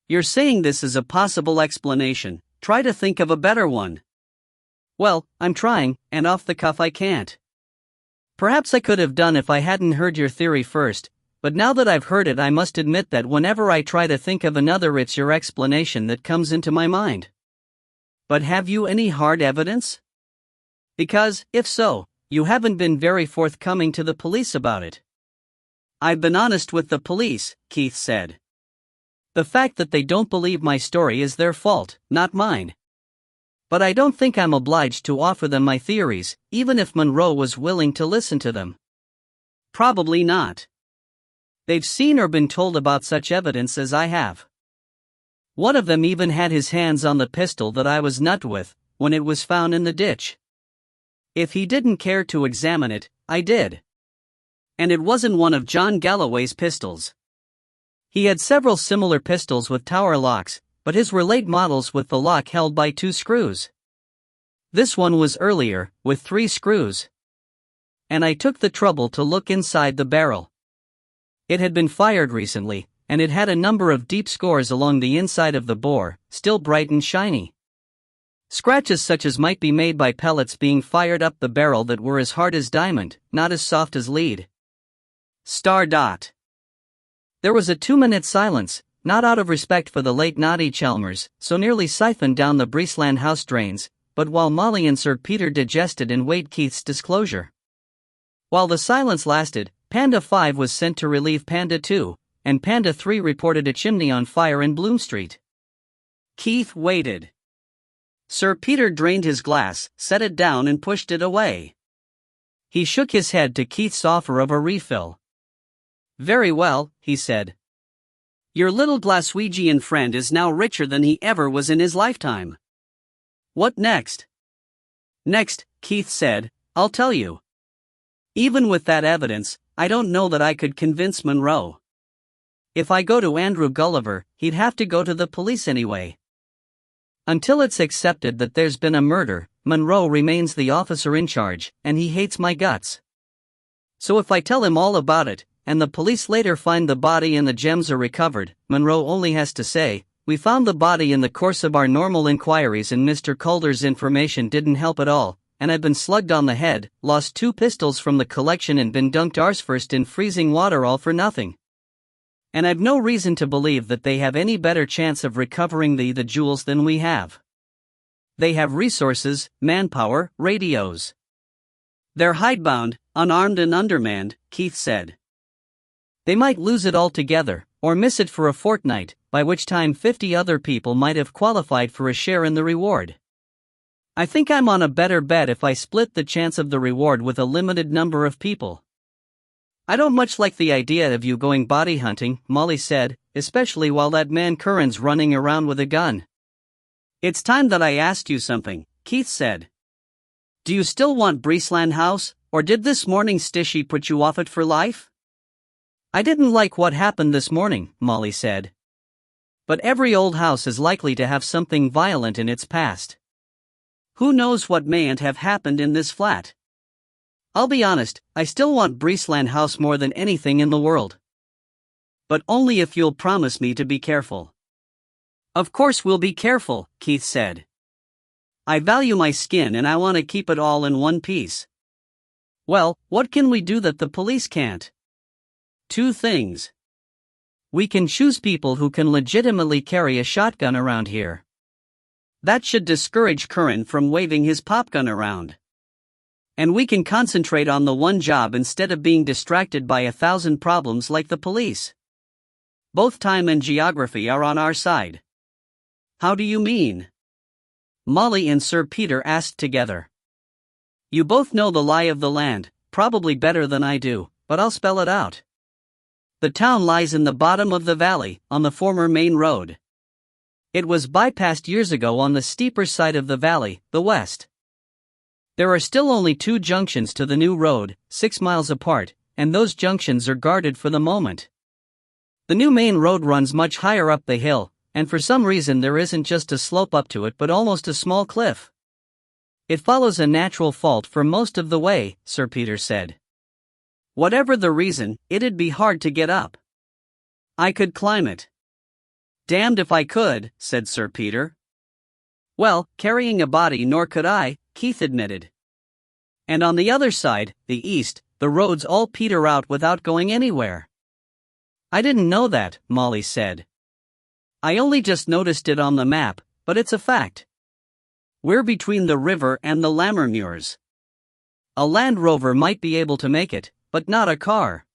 You're saying this is a possible explanation. Try to think of a better one." "Well, I'm trying, and off the cuff I can't. Perhaps I could have done if I hadn't heard your theory first, but now that I've heard it I must admit that whenever I try to think of another it's your explanation that comes into my mind." "But have you any hard evidence? Because, if so, you haven't been very forthcoming to the police about it." "I've been honest with the police," Keith said. "The fact that they don't believe my story is their fault, not mine. But I don't think I'm obliged to offer them my theories, even if Monroe was willing to listen to them." "Probably not. They've seen or been told about such evidence as I have. One of them even had his hands on the pistol that I was nuts with, when it was found in the ditch. If he didn't care to examine it, I did. And it wasn't one of John Galloway's pistols. He had several similar pistols with tower locks, but his were late models with the lock held by 2 screws. This one was earlier, with 3 screws. And I took the trouble to look inside the barrel. It had been fired recently, and it had a number of deep scores along the inside of the bore, still bright and shiny. Scratches such as might be made by pellets being fired up the barrel that were as hard as diamond, not as soft as lead. Star dot. There was a 2-minute silence, not out of respect for the late naughty Chalmers, so nearly siphoned down the Breesland house drains, but while Molly and Sir Peter digested and weighed Keith's disclosure. While the silence lasted, Panda 5 was sent to relieve Panda 2, and Panda 3 reported a chimney on fire in Bloom Street. Keith waited. Sir Peter drained his glass, set it down and pushed it away. He shook his head to Keith's offer of a refill. "Very well," he said. "Your little Glaswegian friend is now richer than he ever was in his lifetime. What next?" "Next," Keith said, "I'll tell you. Even with that evidence, I don't know that I could convince Monroe. If I go to Andrew Gulliver, he'd have to go to the police anyway. Until it's accepted that there's been a murder, Monroe remains the officer in charge, and he hates my guts. So if I tell him all about it, and the police later find the body and the gems are recovered, Monroe only has to say, 'We found the body in the course of our normal inquiries and Mr. Calder's information didn't help at all, and I've been slugged on the head, lost 2 pistols from the collection and been dunked arse-first in freezing water all for nothing.' And I've no reason to believe that they have any better chance of recovering the jewels than we have. They have resources, manpower, radios. They're hidebound, unarmed and undermanned," Keith said. "They might lose it altogether, or miss it for a fortnight, by which time 50 other people might have qualified for a share in the reward. I think I'm on a better bet if I split the chance of the reward with a limited number of people." "I don't much like the idea of you going body hunting," Molly said, "especially while that man Curran's running around with a gun." "It's time that I asked you something," Keith said. "Do you still want Breesland House, or did this morning's stishy put you off it for life?" I didn't like what happened this morning, Molly said. But every old house is likely to have something violent in its past. Who knows what mayn't have happened in this flat? I'll be honest, I still want Breesland House more than anything in the world. But only if you'll promise me to be careful. Of course we'll be careful, Keith said. I value my skin and I want to keep it all in one piece. Well, what can we do that the police can't? 2 things. We can choose people who can legitimately carry a shotgun around here. That should discourage Curran from waving his popgun around. And we can concentrate on the one job instead of being distracted by 1,000 problems like the police. Both time and geography are on our side. How do you mean? Molly and Sir Peter asked together. You both know the lie of the land, probably better than I do, but I'll spell it out. The town lies in the bottom of the valley, on the former main road. It was bypassed years ago on the steeper side of the valley, the west. There are still only 2 junctions to the new road, 6 miles apart, and those junctions are guarded for the moment. The new main road runs much higher up the hill, and for some reason there isn't just a slope up to it but almost a small cliff. It follows a natural fault for most of the way, Sir Peter said. Whatever the reason, it'd be hard to get up. I could climb it. Damned if I could, said Sir Peter. Well, carrying a body nor could I, Keith admitted. And on the other side, the east, the roads all peter out without going anywhere. I didn't know that, Molly said. I only just noticed it on the map, but it's a fact. We're between the river and the Lammermuirs. A Land Rover might be able to make it, but not a car.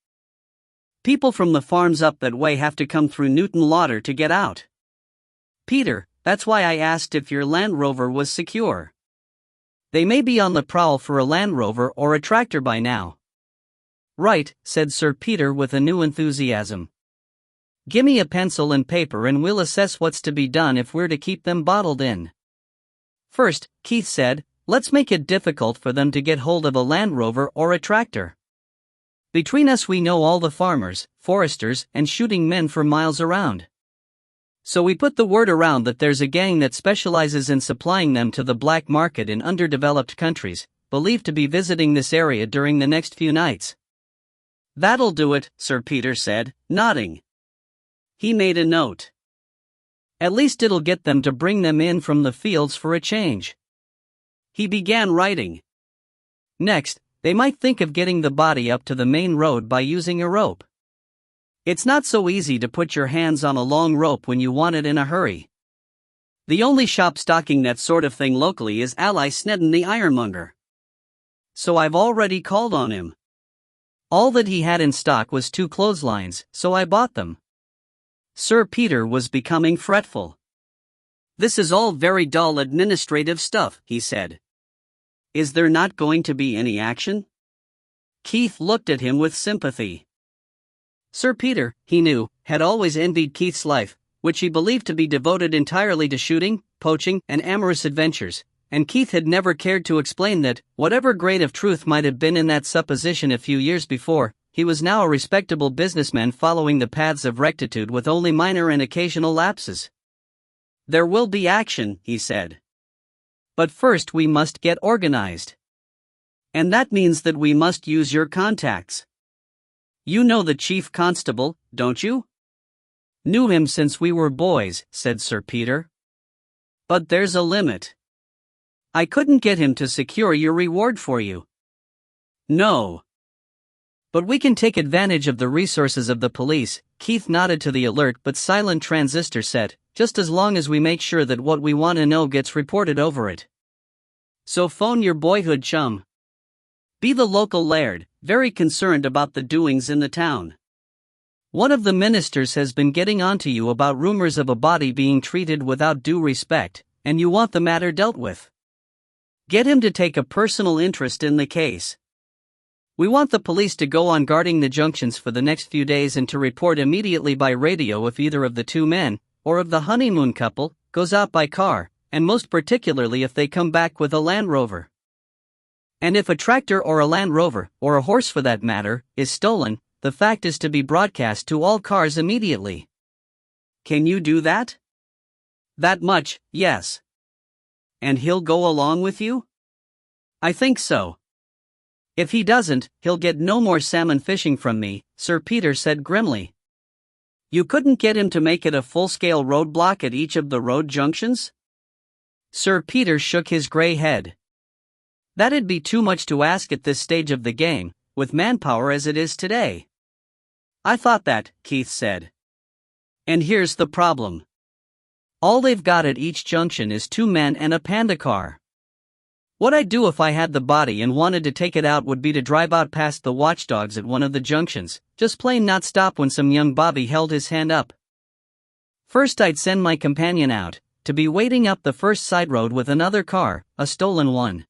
People from the farms up that way have to come through Newton Lauder to get out. Peter, that's why I asked if your Land Rover was secure. They may be on the prowl for a Land Rover or a tractor by now. Right, said Sir Peter with a new enthusiasm. Gimme a pencil and paper and we'll assess what's to be done if we're to keep them bottled in. First, Keith said, let's make it difficult for them to get hold of a Land Rover or a tractor. Between us we know all the farmers, foresters, and shooting men for miles around. So we put the word around that there's a gang that specializes in supplying them to the black market in underdeveloped countries, believed to be visiting this area during the next few nights. That'll do it, Sir Peter said, nodding. He made a note. At least it'll get them to bring them in from the fields for a change. He began writing. Next, they might think of getting the body up to the main road by using a rope. It's not so easy to put your hands on a long rope when you want it in a hurry. The only shop stocking that sort of thing locally is Ally Snedden the ironmonger. So I've already called on him. All that he had in stock was 2 clotheslines, so I bought them. Sir Peter was becoming fretful. This is all very dull administrative stuff, he said. Is there not going to be any action? Keith looked at him with sympathy. Sir Peter, he knew, had always envied Keith's life, which he believed to be devoted entirely to shooting, poaching, and amorous adventures, and Keith had never cared to explain that, whatever grain of truth might have been in that supposition a few years before, he was now a respectable businessman following the paths of rectitude with only minor and occasional lapses. There will be action, he said. But first we must get organized. And that means that we must use your contacts. You know the chief constable, don't you? Knew him since we were boys, said Sir Peter. But there's a limit. I couldn't get him to secure your reward for you. No. But we can take advantage of the resources of the police. Keith nodded to the alert but silent transistor set, just as long as we make sure that what we want to know gets reported over it. So phone your boyhood chum. Be the local laird, very concerned about the doings in the town. One of the ministers has been getting on to you about rumors of a body being treated without due respect, and you want the matter dealt with. Get him to take a personal interest in the case. We want the police to go on guarding the junctions for the next few days and to report immediately by radio if either of the 2 men, or of the honeymoon couple, goes out by car, and most particularly if they come back with a Land Rover. And if a tractor or a Land Rover, or a horse for that matter, is stolen, the fact is to be broadcast to all cars immediately. Can you do that? That much, yes. And he'll go along with you? I think so. If he doesn't, he'll get no more salmon fishing from me, Sir Peter said grimly. You couldn't get him to make it a full-scale roadblock at each of the road junctions? Sir Peter shook his grey head. That'd be too much to ask at this stage of the game, with manpower as it is today. I thought that, Keith said. And here's the problem. All they've got at each junction is 2 men and a panda car. What I'd do if I had the body and wanted to take it out would be to drive out past the watchdogs at one of the junctions, just plain not stop when some young bobby held his hand up. First I'd send my companion out, to be waiting up the first side road with another car, a stolen one.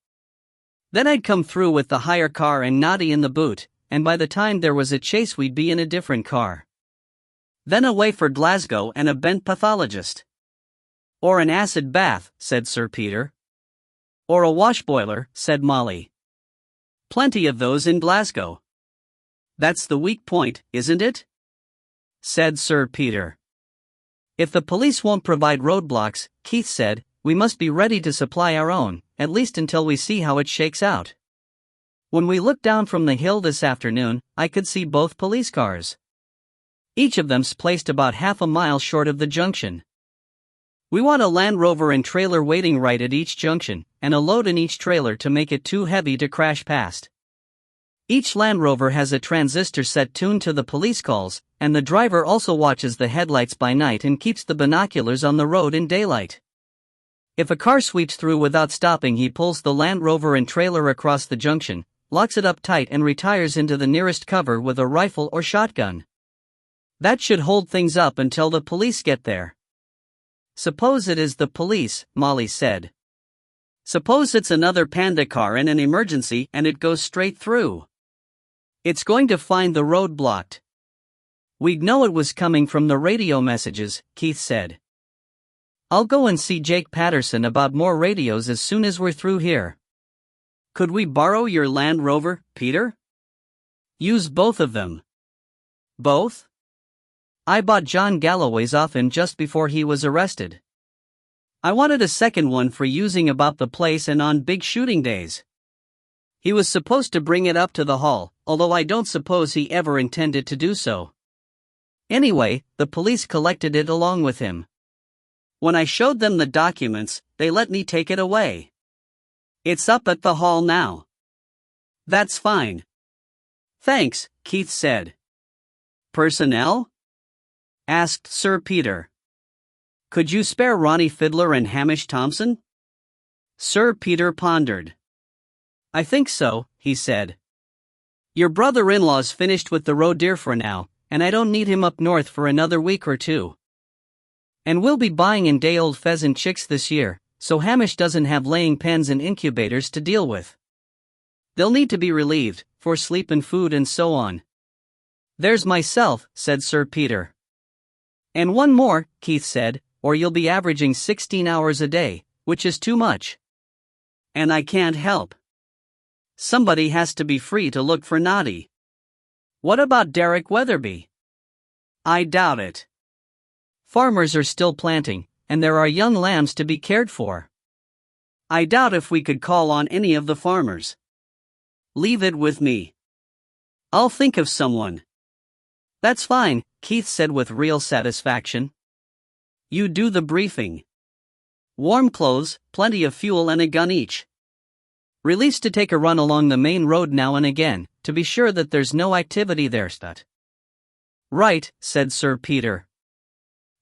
Then I'd come through with the hire car and Noddy in the boot, and by the time there was a chase we'd be in a different car. Then away for Glasgow and a bent pathologist. Or an acid bath, said Sir Peter. Or a wash boiler, said Molly. Plenty of those in Glasgow. That's the weak point, isn't it? Said Sir Peter. If the police won't provide roadblocks, Keith said, we must be ready to supply our own, at least until we see how it shakes out. When we looked down from the hill this afternoon, I could see both police cars. Each of them's placed about half a mile short of the junction. We want a Land Rover and trailer waiting right at each junction, and a load in each trailer to make it too heavy to crash past. Each Land Rover has a transistor set tuned to the police calls, and the driver also watches the headlights by night and keeps the binoculars on the road in daylight. If a car sweeps through without stopping, he pulls the Land Rover and trailer across the junction, locks it up tight and retires into the nearest cover with a rifle or shotgun. That should hold things up until the police get there. Suppose it is the police, Molly said. Suppose it's another panda car in an emergency and it goes straight through. It's going to find the road blocked. We'd know it was coming from the radio messages, Keith said. I'll go and see Jake Patterson about more radios as soon as we're through here. Could we borrow your Land Rover, Peter? Use both of them. Both? I bought John Galloway's off him just before he was arrested. I wanted a second one for using about the place and on big shooting days. He was supposed to bring it up to the hall, although I don't suppose he ever intended to do so. Anyway, the police collected it along with him. When I showed them the documents, they let me take it away. It's up at the hall now. That's fine. Thanks, Keith said. Personnel? Asked Sir Peter. Could you spare Ronnie Fiddler and Hamish Thompson? Sir Peter pondered. I think so, he said. Your brother-in-law's finished with the roe deer for now, and I don't need him up north for another week or 2. And we'll be buying in day-old pheasant chicks this year, so Hamish doesn't have laying pens and incubators to deal with. They'll need to be relieved, for sleep and food and so on. There's myself, said Sir Peter. And one more, Keith said, or you'll be averaging 16 hours a day, which is too much. And I can't help. Somebody has to be free to look for Noddy. What about Derek Weatherby? I doubt it. Farmers are still planting, and there are young lambs to be cared for. I doubt if we could call on any of the farmers. Leave it with me. I'll think of someone. That's fine, Keith said with real satisfaction. You do the briefing. Warm clothes, plenty of fuel and a gun each. Released to take a run along the main road now and again, to be sure that there's no activity there. Right, said Sir Peter.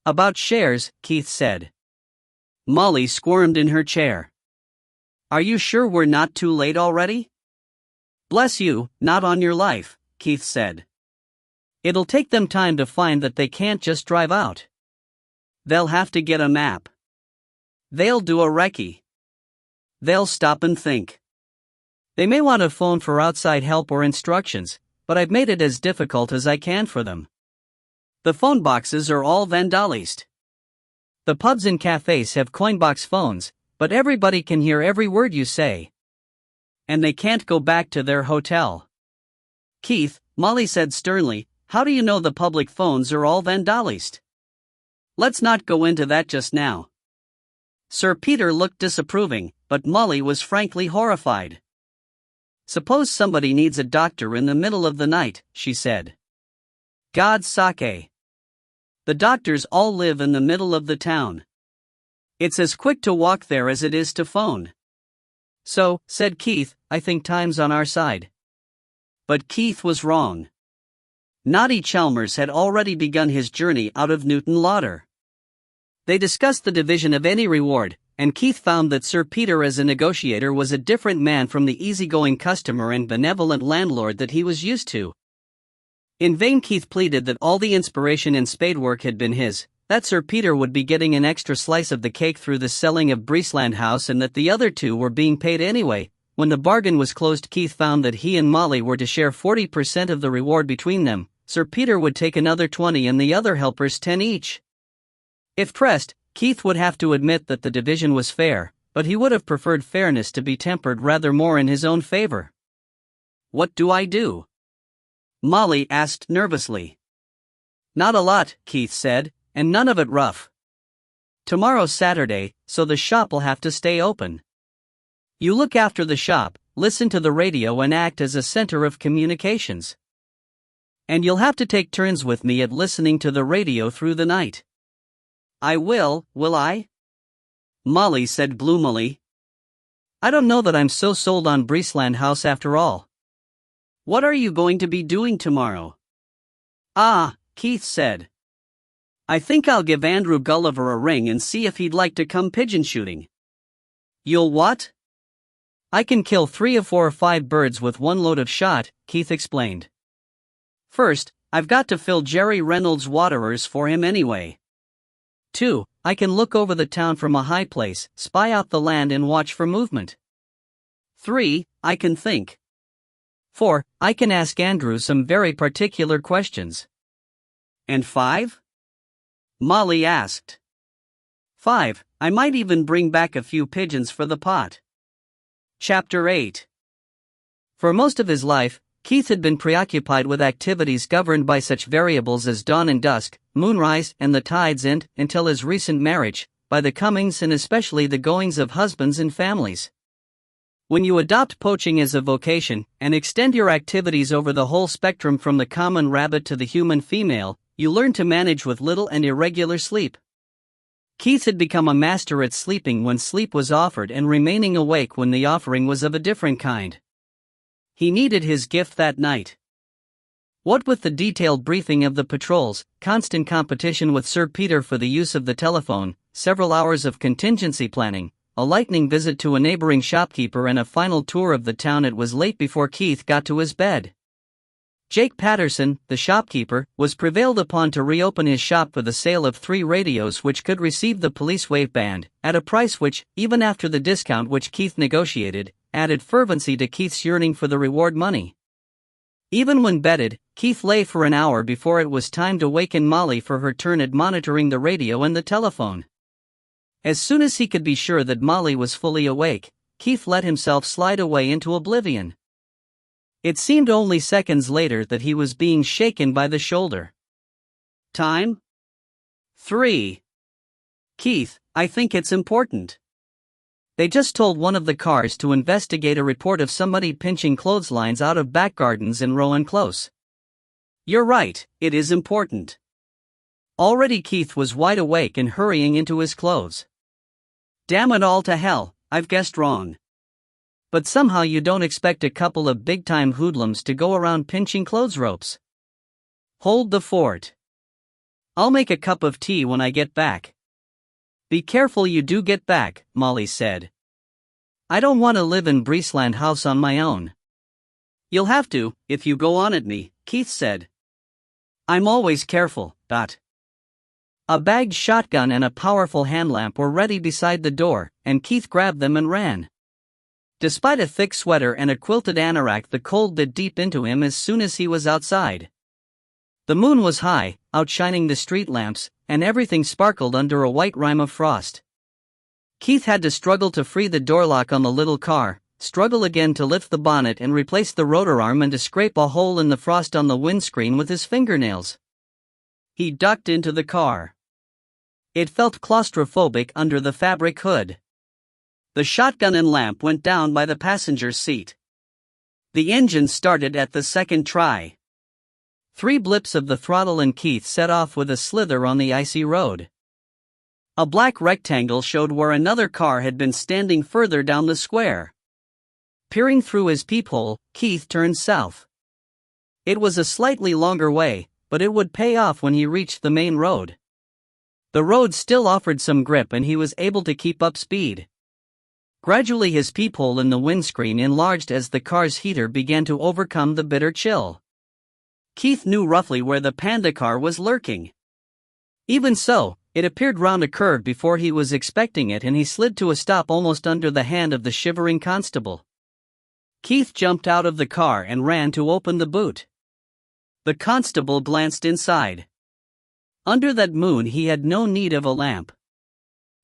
About shares, Keith said. Molly squirmed in her chair. Are you sure we're not too late already? Bless you, not on your life, Keith said. It'll take them time to find that they can't just drive out. They'll have to get a map. They'll do a recce. They'll stop and think. They may want to phone for outside help or instructions, but I've made it as difficult as I can for them. The phone boxes are all vandalized. The pubs and cafes have coinbox phones, but everybody can hear every word you say. And they can't go back to their hotel. Keith, Molly said sternly, how do you know the public phones are all vandalized? Let's not go into that just now. Sir Peter looked disapproving, but Molly was frankly horrified. Suppose somebody needs a doctor in the middle of the night, she said. God's sake. The doctors all live in the middle of the town. It's as quick to walk there as it is to phone. So, said Keith, I think time's on our side. But Keith was wrong. Naughty Chalmers had already begun his journey out of Newton Lauder. They discussed the division of any reward, and Keith found that Sir Peter as a negotiator was a different man from the easygoing customer and benevolent landlord that he was used to. In vain Keith pleaded that all the inspiration in spadework had been his, that Sir Peter would be getting an extra slice of the cake through the selling of Breesland House and that the other two were being paid anyway. When the bargain was closed, Keith found that he and Molly were to share 40% of the reward between them. Sir Peter would take another 20 and the other helpers 10 each. If pressed, Keith would have to admit that the division was fair, but he would have preferred fairness to be tempered rather more in his own favor. What do I do? Molly asked nervously. Not a lot, Keith said, and none of it rough. Tomorrow's Saturday, so the shop'll have to stay open. You look after the shop, listen to the radio and act as a center of communications. And you'll have to take turns with me at listening to the radio through the night. I will I? Molly said gloomily. I don't know that I'm so sold on Breesland House after all. What are you going to be doing tomorrow? Ah, Keith said. I think I'll give Andrew Gulliver a ring and see if he'd like to come pigeon shooting. You'll what? I can kill 3 or 4 or 5 birds with one load of shot, Keith explained. First, I've got to fill Jerry Reynolds' waterers for him anyway. 2, I can look over the town from a high place, spy out the land and watch for movement. 3, I can think. 4, I can ask Andrew some very particular questions. And 5? Molly asked. 5, I might even bring back a few pigeons for the pot. Chapter 8. For most of his life, Keith had been preoccupied with activities governed by such variables as dawn and dusk, moonrise and the tides and, until his recent marriage, by the comings and especially the goings of husbands and families. When you adopt poaching as a vocation, and extend your activities over the whole spectrum from the common rabbit to the human female, you learn to manage with little and irregular sleep. Keith had become a master at sleeping when sleep was offered and remaining awake when the offering was of a different kind. He needed his gift that night. What with the detailed briefing of the patrols, constant competition with Sir Peter for the use of the telephone, several hours of contingency planning, a lightning visit to a neighboring shopkeeper and a final tour of the town, it was late before Keith got to his bed. Jake Patterson, the shopkeeper, was prevailed upon to reopen his shop for the sale of 3 radios which could receive the police wave band, at a price which, even after the discount which Keith negotiated, added fervency to Keith's yearning for the reward money. Even when bedded, Keith lay for an hour before it was time to waken Molly for her turn at monitoring the radio and the telephone. As soon as he could be sure that Molly was fully awake, Keith let himself slide away into oblivion. It seemed only seconds later that he was being shaken by the shoulder. Time? 3. Keith, I think it's important. They just told one of the cars to investigate a report of somebody pinching clotheslines out of back gardens in Rowan Close. You're right, it is important. Already Keith was wide awake and hurrying into his clothes. Damn it all to hell, I've guessed wrong. But somehow you don't expect a couple of big-time hoodlums to go around pinching clothes ropes. Hold the fort. I'll make a cup of tea when I get back. Be careful you do get back, Molly said. I don't want to live in Breesland House on my own. You'll have to, if you go on at me, Keith said. I'm always careful, Dot. A bagged shotgun and a powerful hand lamp were ready beside the door, and Keith grabbed them and ran. Despite a thick sweater and a quilted anorak, the cold bit deep into him as soon as he was outside. The moon was high, outshining the street lamps, and everything sparkled under a white rime of frost. Keith had to struggle to free the door lock on the little car, struggle again to lift the bonnet and replace the rotor arm and to scrape a hole in the frost on the windscreen with his fingernails. He ducked into the car. It felt claustrophobic under the fabric hood. The shotgun and lamp went down by the passenger's seat. The engine started at the second try. 3 blips of the throttle and Keith set off with a slither on the icy road. A black rectangle showed where another car had been standing further down the square. Peering through his peephole, Keith turned south. It was a slightly longer way, but it would pay off when he reached the main road. The road still offered some grip and he was able to keep up speed. Gradually his peephole in the windscreen enlarged as the car's heater began to overcome the bitter chill. Keith knew roughly where the Panda car was lurking. Even so, it appeared round a curve before he was expecting it and he slid to a stop almost under the hand of the shivering constable. Keith jumped out of the car and ran to open the boot. The constable glanced inside. Under that moon he had no need of a lamp.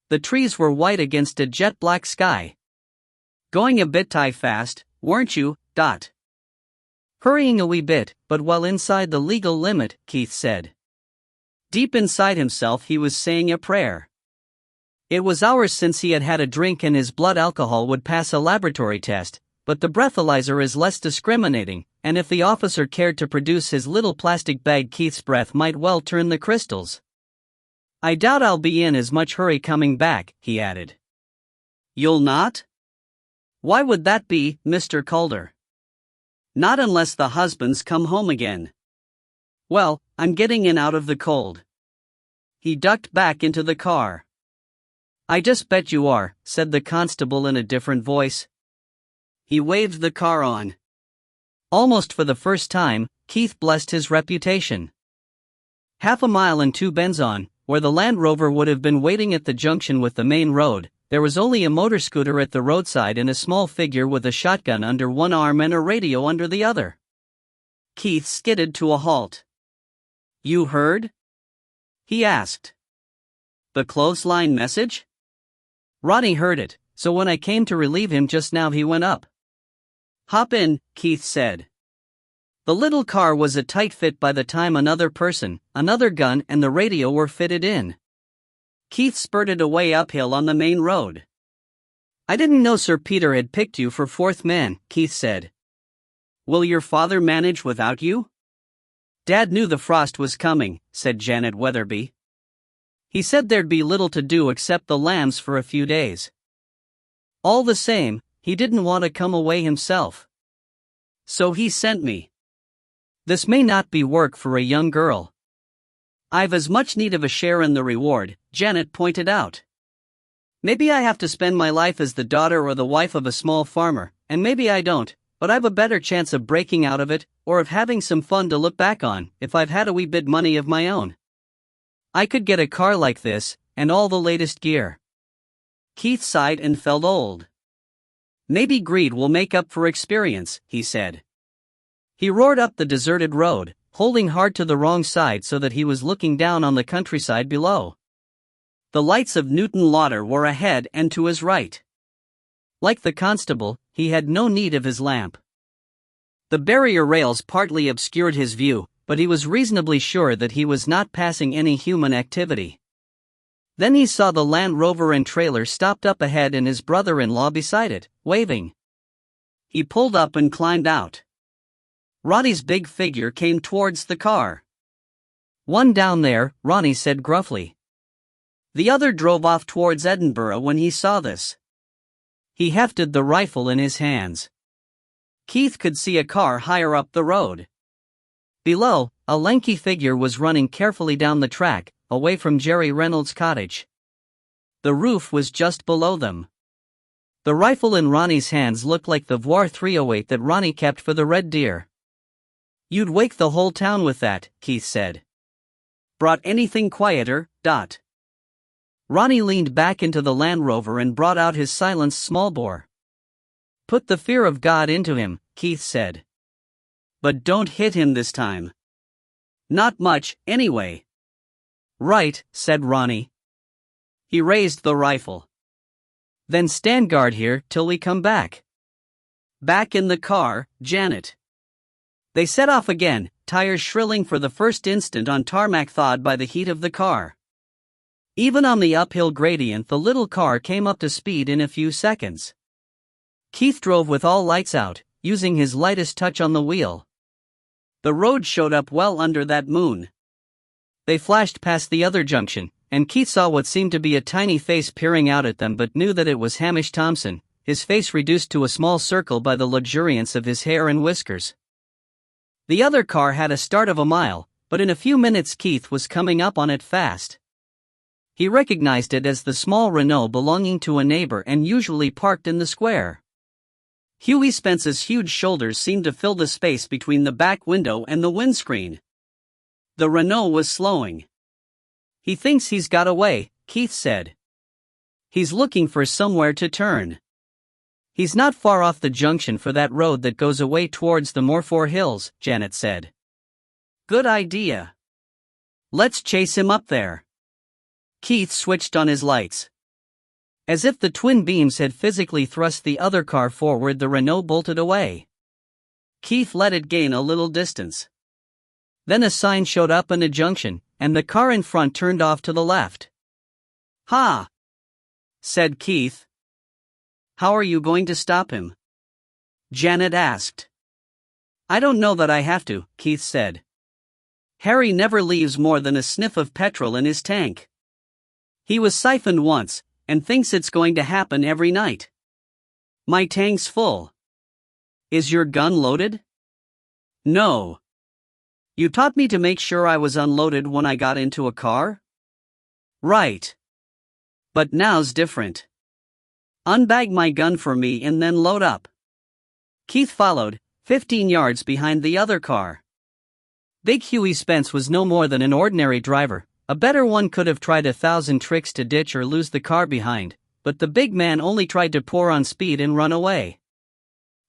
The trees were white against a jet-black sky. "Going a bit fast, weren't you, Dot?" "Hurrying a wee bit, but well inside the legal limit," Keith said. Deep inside himself he was saying a prayer. It was hours since he had had a drink and his blood alcohol would pass a laboratory test, but the breathalyzer is less discriminating, and if the officer cared to produce his little plastic bag Keith's breath might well turn the crystals. "I doubt I'll be in as much hurry coming back," he added. "You'll not? Why would that be, Mr. Calder?" "Not unless the husbands come home again." "Well, I'm getting in out of the cold." He ducked back into the car. "I just bet you are," said the constable in a different voice. He waved the car on. Almost for the first time, Keith blessed his reputation. Half a mile and 2 bends on, where the Land Rover would have been waiting at the junction with the main road, there was only a motor scooter at the roadside and a small figure with a shotgun under one arm and a radio under the other. Keith skidded to a halt. "You heard?" he asked. "The clothesline message?" "Ronnie heard it, so when I came to relieve him just now he went up." "Hop in," Keith said. The little car was a tight fit by the time another person, another gun and the radio were fitted in. Keith spurted away uphill on the main road. "I didn't know Sir Peter had picked you for 4th man," Keith said. "Will your father manage without you?" "Dad knew the frost was coming," said Janet Weatherby. "He said there'd be little to do except the lambs for a few days. All the same, he didn't want to come away himself. So he sent me. This may not be work for a young girl." "I've as much need of a share in the reward," Janet pointed out. "Maybe I have to spend my life as the daughter or the wife of a small farmer, and maybe I don't, but I've a better chance of breaking out of it, or of having some fun to look back on, if I've had a wee bit money of my own. I could get a car like this, and all the latest gear." Keith sighed and felt old. "Maybe greed will make up for experience," he said. He roared up the deserted road, holding hard to the wrong side so that he was looking down on the countryside below. The lights of Newton Lauder were ahead and to his right. Like the constable, he had no need of his lamp. The barrier rails partly obscured his view, but he was reasonably sure that he was not passing any human activity. Then he saw the Land Rover and trailer stopped up ahead and his brother-in-law beside it, waving. He pulled up and climbed out. Ronnie's big figure came towards the car. "One down there," Ronnie said gruffly. The other drove off towards Edinburgh when he saw this. He hefted the rifle in his hands. Keith could see a car higher up the road. Below, a lanky figure was running carefully down the track, away from Jerry Reynolds' cottage. The roof was just below them. The rifle in Ronnie's hands looked like the Voir 308 that Ronnie kept for the red deer. "You'd wake the whole town with that," Keith said. "Brought anything quieter, Dot?" Ronnie leaned back into the Land Rover and brought out his silenced smallbore. "Put the fear of God into him," Keith said. "But don't hit him this time." "Not much, anyway." "Right," said Ronnie. He raised the rifle. "Then stand guard here till we come back." Back in the car, Janet. They set off again, tires shrilling for the first instant on tarmac thawed by the heat of the car. Even on the uphill gradient, the little car came up to speed in a few seconds. Keith drove with all lights out, using his lightest touch on the wheel. The road showed up well under that moon. They flashed past the other junction, and Keith saw what seemed to be a tiny face peering out at them but knew that it was Hamish Thompson, his face reduced to a small circle by the luxuriance of his hair and whiskers. The other car had a start of a mile, but in a few minutes Keith was coming up on it fast. He recognized it as the small Renault belonging to a neighbor and usually parked in the square. Hughie Spence's huge shoulders seemed to fill the space between the back window and the windscreen. The Renault was slowing. "He thinks he's got away," Keith said. "He's looking for somewhere to turn. He's not far off the junction for that road that goes away towards the Moorfour Hills," Janet said. "Good idea. Let's chase him up there." Keith switched on his lights. As if the twin beams had physically thrust the other car forward, the Renault bolted away. Keith let it gain a little distance. Then a sign showed up in a junction, and the car in front turned off to the left. "Ha!" said Keith. "How are you going to stop him?" Janet asked. "I don't know that I have to," Keith said. "Harry never leaves more than a sniff of petrol in his tank. He was siphoned once, and thinks it's going to happen every night. My tank's full." "Is your gun loaded?" "No. You taught me to make sure I was unloaded when I got into a car?" "Right. But now's different. Unbag my gun for me and then load up." Keith followed, 15 yards behind the other car. Big Hughie Spence was no more than an ordinary driver. A better one could have tried 1,000 tricks to ditch or lose the car behind, but the big man only tried to pour on speed and run away.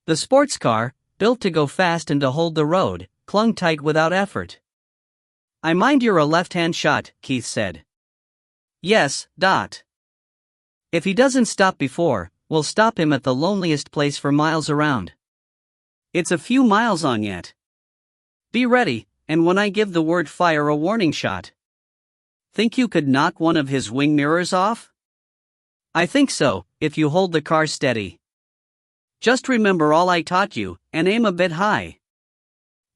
The sports car, built to go fast and to hold the road, clung tight without effort. "I mind you're a left-hand shot," Keith said. "Yes, Dot. If he doesn't stop before, we'll stop him at the loneliest place for miles around. It's a few miles on yet. Be ready, and when I give the word fire a warning shot." "Think you could knock one of his wing mirrors off?" "I think so, if you hold the car steady. Just remember all I taught you, and aim a bit high.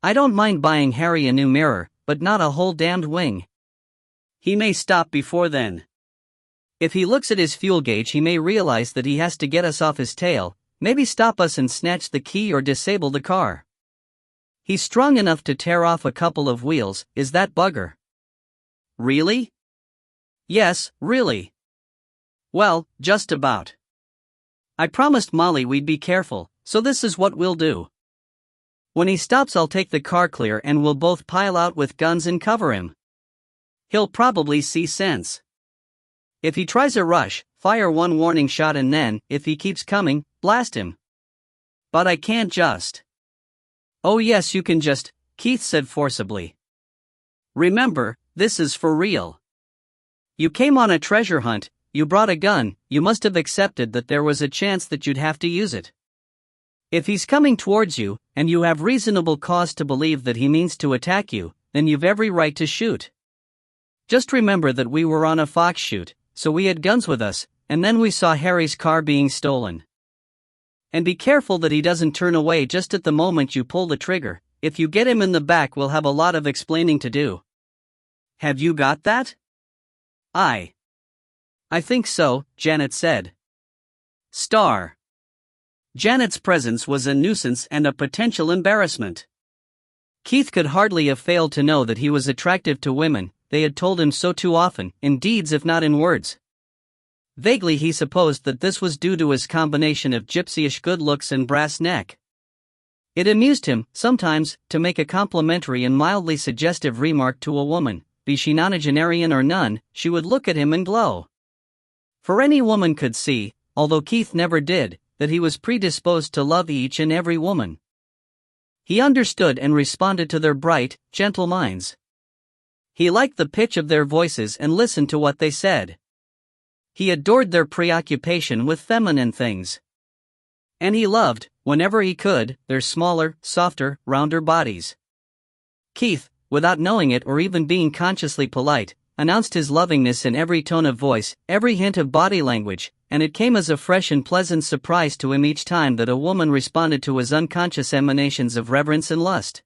I don't mind buying Harry a new mirror, but not a whole damned wing. He may stop before then. If he looks at his fuel gauge, he may realize that he has to get us off his tail, maybe stop us and snatch the key or disable the car. He's strong enough to tear off a couple of wheels, is that bugger." "Really?" "Yes, really. Well, just about. I promised Molly we'd be careful, so this is what we'll do. When he stops, I'll take the car clear and we'll both pile out with guns and cover him. He'll probably see sense. If he tries a rush, fire one warning shot and then, if he keeps coming, blast him." "But I can't just." "Oh yes, you can just," Keith said forcibly. "Remember, this is for real. You came on a treasure hunt, you brought a gun, you must have accepted that there was a chance that you'd have to use it. If he's coming towards you, and you have reasonable cause to believe that he means to attack you, then you've every right to shoot. Just remember that we were on a fox shoot, so we had guns with us, and then we saw Harry's car being stolen. And be careful that he doesn't turn away just at the moment you pull the trigger. If you get him in the back, we'll have a lot of explaining to do. Have you got that?" "I think so," Janet said. Star. Janet's presence was a nuisance and a potential embarrassment. Keith could hardly have failed to know that he was attractive to women. They had told him so too often, in deeds if not in words. Vaguely he supposed that this was due to his combination of gypsyish good looks and brass neck. It amused him, sometimes, to make a complimentary and mildly suggestive remark to a woman, be she nonagenarian or none, she would look at him and glow. For any woman could see, although Keith never did, that he was predisposed to love each and every woman. He understood and responded to their bright, gentle minds. He liked the pitch of their voices and listened to what they said. He adored their preoccupation with feminine things. And he loved, whenever he could, their smaller, softer, rounder bodies. Keith, without knowing it or even being consciously polite, announced his lovingness in every tone of voice, every hint of body language, and it came as a fresh and pleasant surprise to him each time that a woman responded to his unconscious emanations of reverence and lust.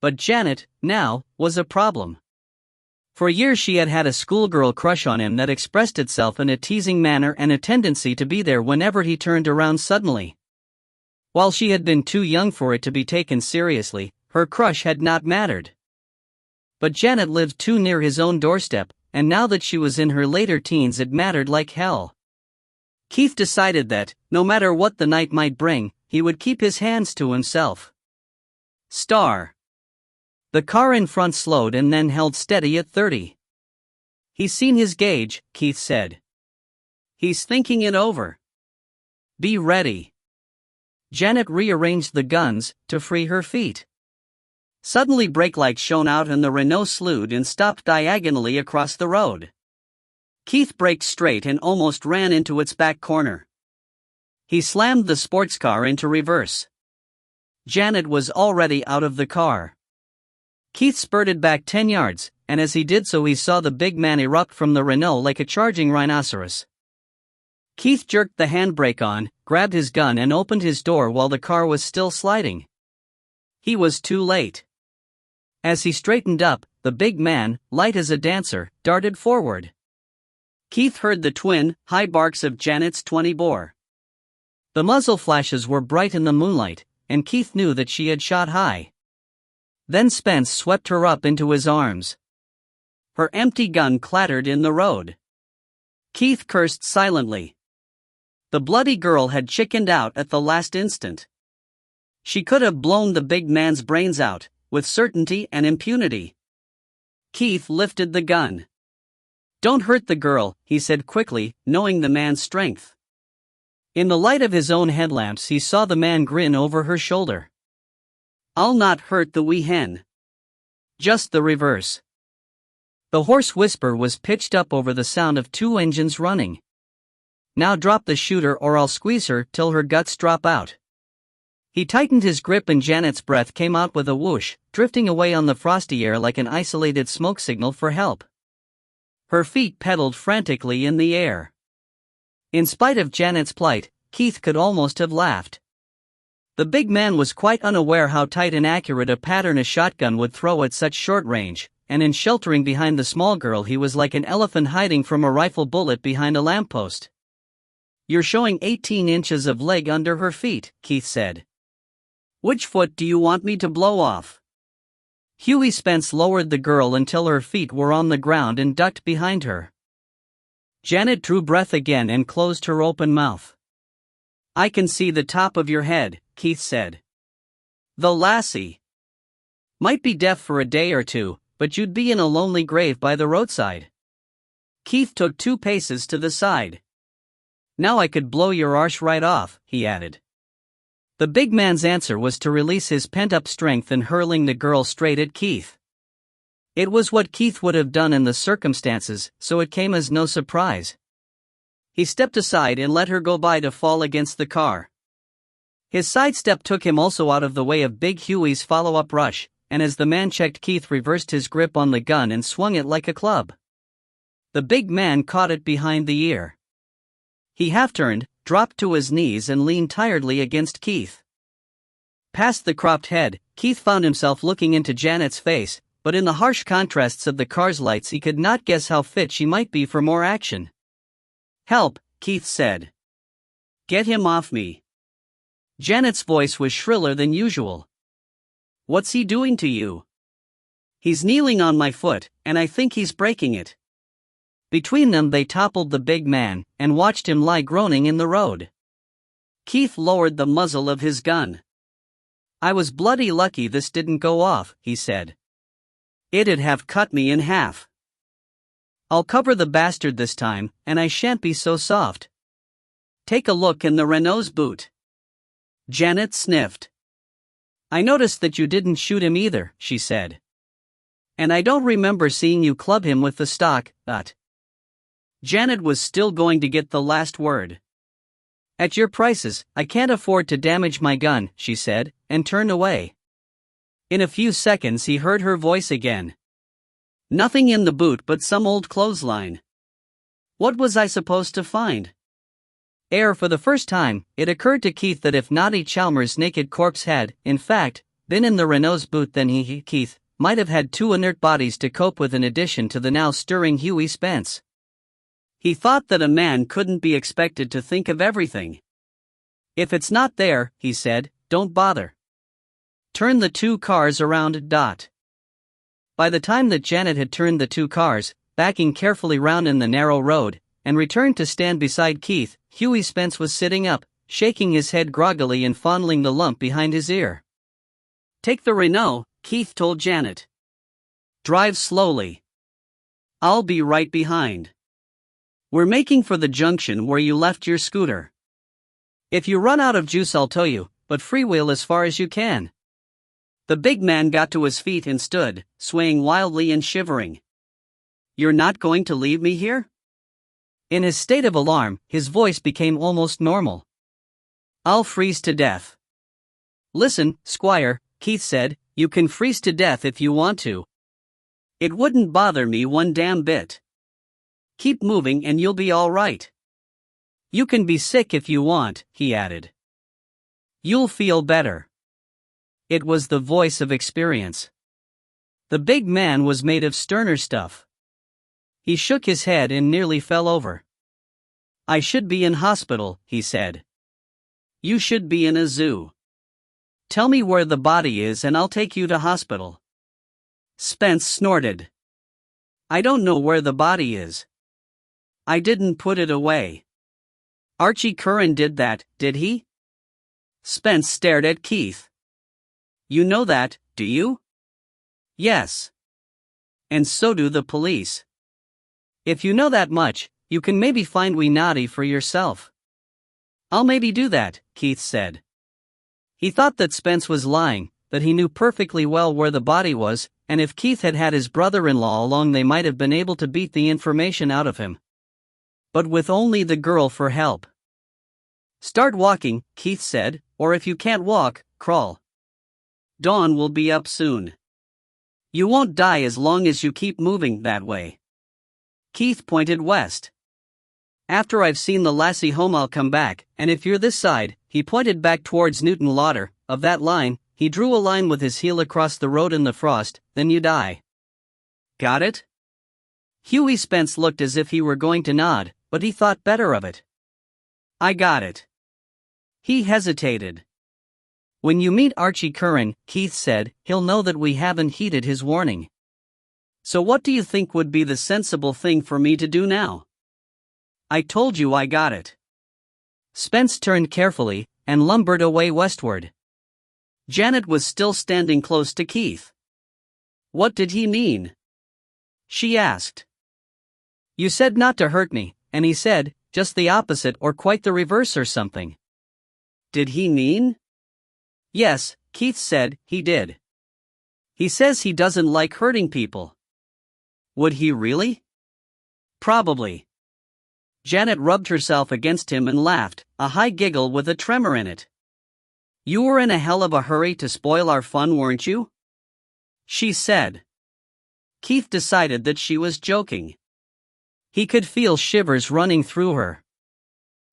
But Janet, now, was a problem. For years she had had a schoolgirl crush on him that expressed itself in a teasing manner and a tendency to be there whenever he turned around suddenly. While she had been too young for it to be taken seriously, her crush had not mattered. But Janet lived too near his own doorstep, and now that she was in her later teens it mattered like hell. Keith decided that, no matter what the night might bring, he would keep his hands to himself. Star. The car in front slowed and then held steady at 30. He's seen his gauge, Keith said. He's thinking it over. Be ready. Janet rearranged the guns to free her feet. Suddenly brake lights shone out and the Renault slewed and stopped diagonally across the road. Keith braked straight and almost ran into its back corner. He slammed the sports car into reverse. Janet was already out of the car. Keith spurted back 10 yards, and as he did so he saw the big man erupt from the Renault like a charging rhinoceros. Keith jerked the handbrake on, grabbed his gun and opened his door while the car was still sliding. He was too late. As he straightened up, the big man, light as a dancer, darted forward. Keith heard the twin, high barks of Janet's 20 bore. The muzzle flashes were bright in the moonlight, and Keith knew that she had shot high. Then Spence swept her up into his arms. Her empty gun clattered in the road. Keith cursed silently. The bloody girl had chickened out at the last instant. She could have blown the big man's brains out, with certainty and impunity. Keith lifted the gun. "Don't hurt the girl," he said quickly, knowing the man's strength. In the light of his own headlamps he saw the man grin over her shoulder. "I'll not hurt the wee hen." Just the reverse. The hoarse whisper was pitched up over the sound of 2 engines running. "Now drop the shooter or I'll squeeze her till her guts drop out." He tightened his grip and Janet's breath came out with a whoosh, drifting away on the frosty air like an isolated smoke signal for help. Her feet pedaled frantically in the air. In spite of Janet's plight, Keith could almost have laughed. The big man was quite unaware how tight and accurate a pattern a shotgun would throw at such short range, and in sheltering behind the small girl he was like an elephant hiding from a rifle bullet behind a lamppost. "You're showing 18 inches of leg under her feet," Keith said. "Which foot do you want me to blow off?" Huey Spence lowered the girl until her feet were on the ground and ducked behind her. Janet drew breath again and closed her open mouth. "I can see the top of your head," Keith said. "The lassie might be deaf for a day or two, but you'd be in a lonely grave by the roadside." Keith took 2 paces to the side. "Now I could blow your arse right off," he added. The big man's answer was to release his pent-up strength in hurling the girl straight at Keith. It was what Keith would have done in the circumstances, so it came as no surprise. He stepped aside and let her go by to fall against the car. His sidestep took him also out of the way of Big Huey's follow-up rush, and as the man checked, Keith reversed his grip on the gun and swung it like a club. The big man caught it behind the ear. He half-turned, dropped to his knees and leaned tiredly against Keith. Past the cropped head, Keith found himself looking into Janet's face, but in the harsh contrasts of the car's lights he could not guess how fit she might be for more action. "Help," Keith said. "Get him off me." Janet's voice was shriller than usual. "What's he doing to you?" "He's kneeling on my foot, and I think he's breaking it." Between them they toppled the big man, and watched him lie groaning in the road. Keith lowered the muzzle of his gun. "I was bloody lucky this didn't go off," he said. "It'd have cut me in half. I'll cover the bastard this time, and I shan't be so soft. Take a look in the Renault's boot." Janet sniffed. "I noticed that you didn't shoot him either," she said. "And I don't remember seeing you club him with the stock, but..." Janet was still going to get the last word. At your prices, I can't afford to damage my gun, she said, and turned away. In a few seconds he heard her voice again. Nothing in the boot but some old clothesline. What was I supposed to find? For the first time, it occurred to Keith that if Naughty Chalmers' naked corpse had, in fact, been in the Renault's boot, then Keith, might have had two inert bodies to cope with in addition to the now stirring Hughie Spence. He thought that a man couldn't be expected to think of everything. If it's not there, he said, don't bother. Turn the two cars around. By the time that Janet had turned the two cars, backing carefully round in the narrow road, and returned to stand beside Keith, Hughie Spence was sitting up, shaking his head groggily and fondling the lump behind his ear. Take the Renault, Keith told Janet. Drive slowly. I'll be right behind. We're making for the junction where you left your scooter. If you run out of juice I'll tow you, but freewheel as far as you can. The big man got to his feet and stood, swaying wildly and shivering. You're not going to leave me here? In his state of alarm, his voice became almost normal. I'll freeze to death. Listen, Squire, Keith said, you can freeze to death if you want to. It wouldn't bother me one damn bit. Keep moving and you'll be all right. You can be sick if you want, he added. You'll feel better. It was the voice of experience. The big man was made of sterner stuff. He shook his head and nearly fell over. I should be in hospital, he said. You should be in a zoo. Tell me where the body is and I'll take you to hospital. Spence snorted. I don't know where the body is. I didn't put it away. Archie Curran did that, did he? Spence stared at Keith. You know that, do you? Yes. And so do the police. If you know that much, you can maybe find wee Naughty for yourself. I'll maybe do that, Keith said. He thought that Spence was lying, that he knew perfectly well where the body was, and if Keith had had his brother-in-law along they might have been able to beat the information out of him. But with only the girl for help. Start walking, Keith said, or if you can't walk, crawl. Dawn will be up soon. You won't die as long as you keep moving that way. Keith pointed west. After I've seen the lassie home I'll come back, and if you're this side, he pointed back towards Newton Lauder, of that line, he drew a line with his heel across the road in the frost, then you die. Got it? Hughie Spence looked as if he were going to nod, but he thought better of it. I got it. He hesitated. When you meet Archie Curran, Keith said, he'll know that we haven't heeded his warning. So what do you think would be the sensible thing for me to do now? I told you I got it. Spence turned carefully, and lumbered away westward. Janet was still standing close to Keith. What did he mean? She asked. You said not to hurt me, and he said, just the opposite or quite the reverse or something. Did he mean? Yes, Keith said, he did. He says he doesn't like hurting people. Would he really? Probably. Janet rubbed herself against him and laughed, a high giggle with a tremor in it. You were in a hell of a hurry to spoil our fun, weren't you? She said. Keith decided that she was joking. He could feel shivers running through her.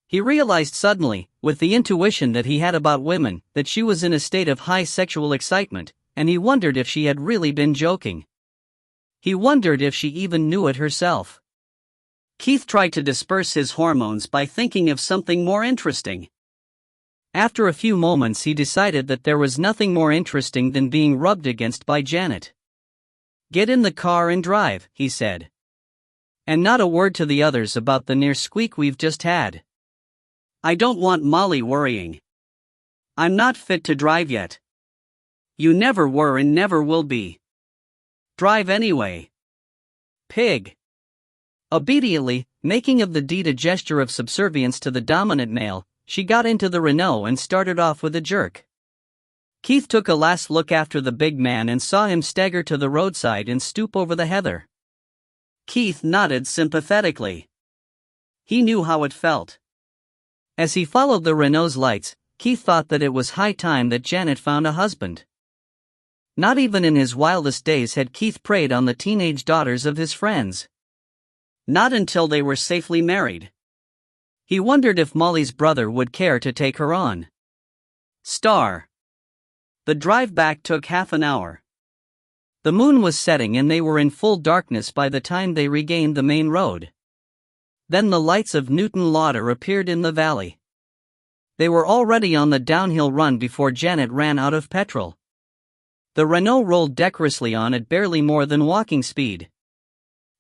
He realized suddenly, with the intuition that he had about women, that she was in a state of high sexual excitement, and he wondered if she had really been joking. He wondered if she even knew it herself. Keith tried to disperse his hormones by thinking of something more interesting. After a few moments he decided that there was nothing more interesting than being rubbed against by Janet. Get in the car and drive, he said. And not a word to the others about the near squeak we've just had. I don't want Molly worrying. I'm not fit to drive yet. You never were and never will be. Drive anyway. Pig. Obediently, making of the deed a gesture of subservience to the dominant male, she got into the Renault and started off with a jerk. Keith took a last look after the big man and saw him stagger to the roadside and stoop over the heather. Keith nodded sympathetically. He knew how it felt. As he followed the Renault's lights, Keith thought that it was high time that Janet found a husband. Not even in his wildest days had Keith preyed on the teenage daughters of his friends. Not until they were safely married. He wondered if Molly's brother would care to take her on. The drive back took half an hour. The moon was setting and they were in full darkness by the time they regained the main road. Then the lights of Newton Lauder appeared in the valley. They were already on the downhill run before Janet ran out of petrol. The Renault rolled decorously on at barely more than walking speed.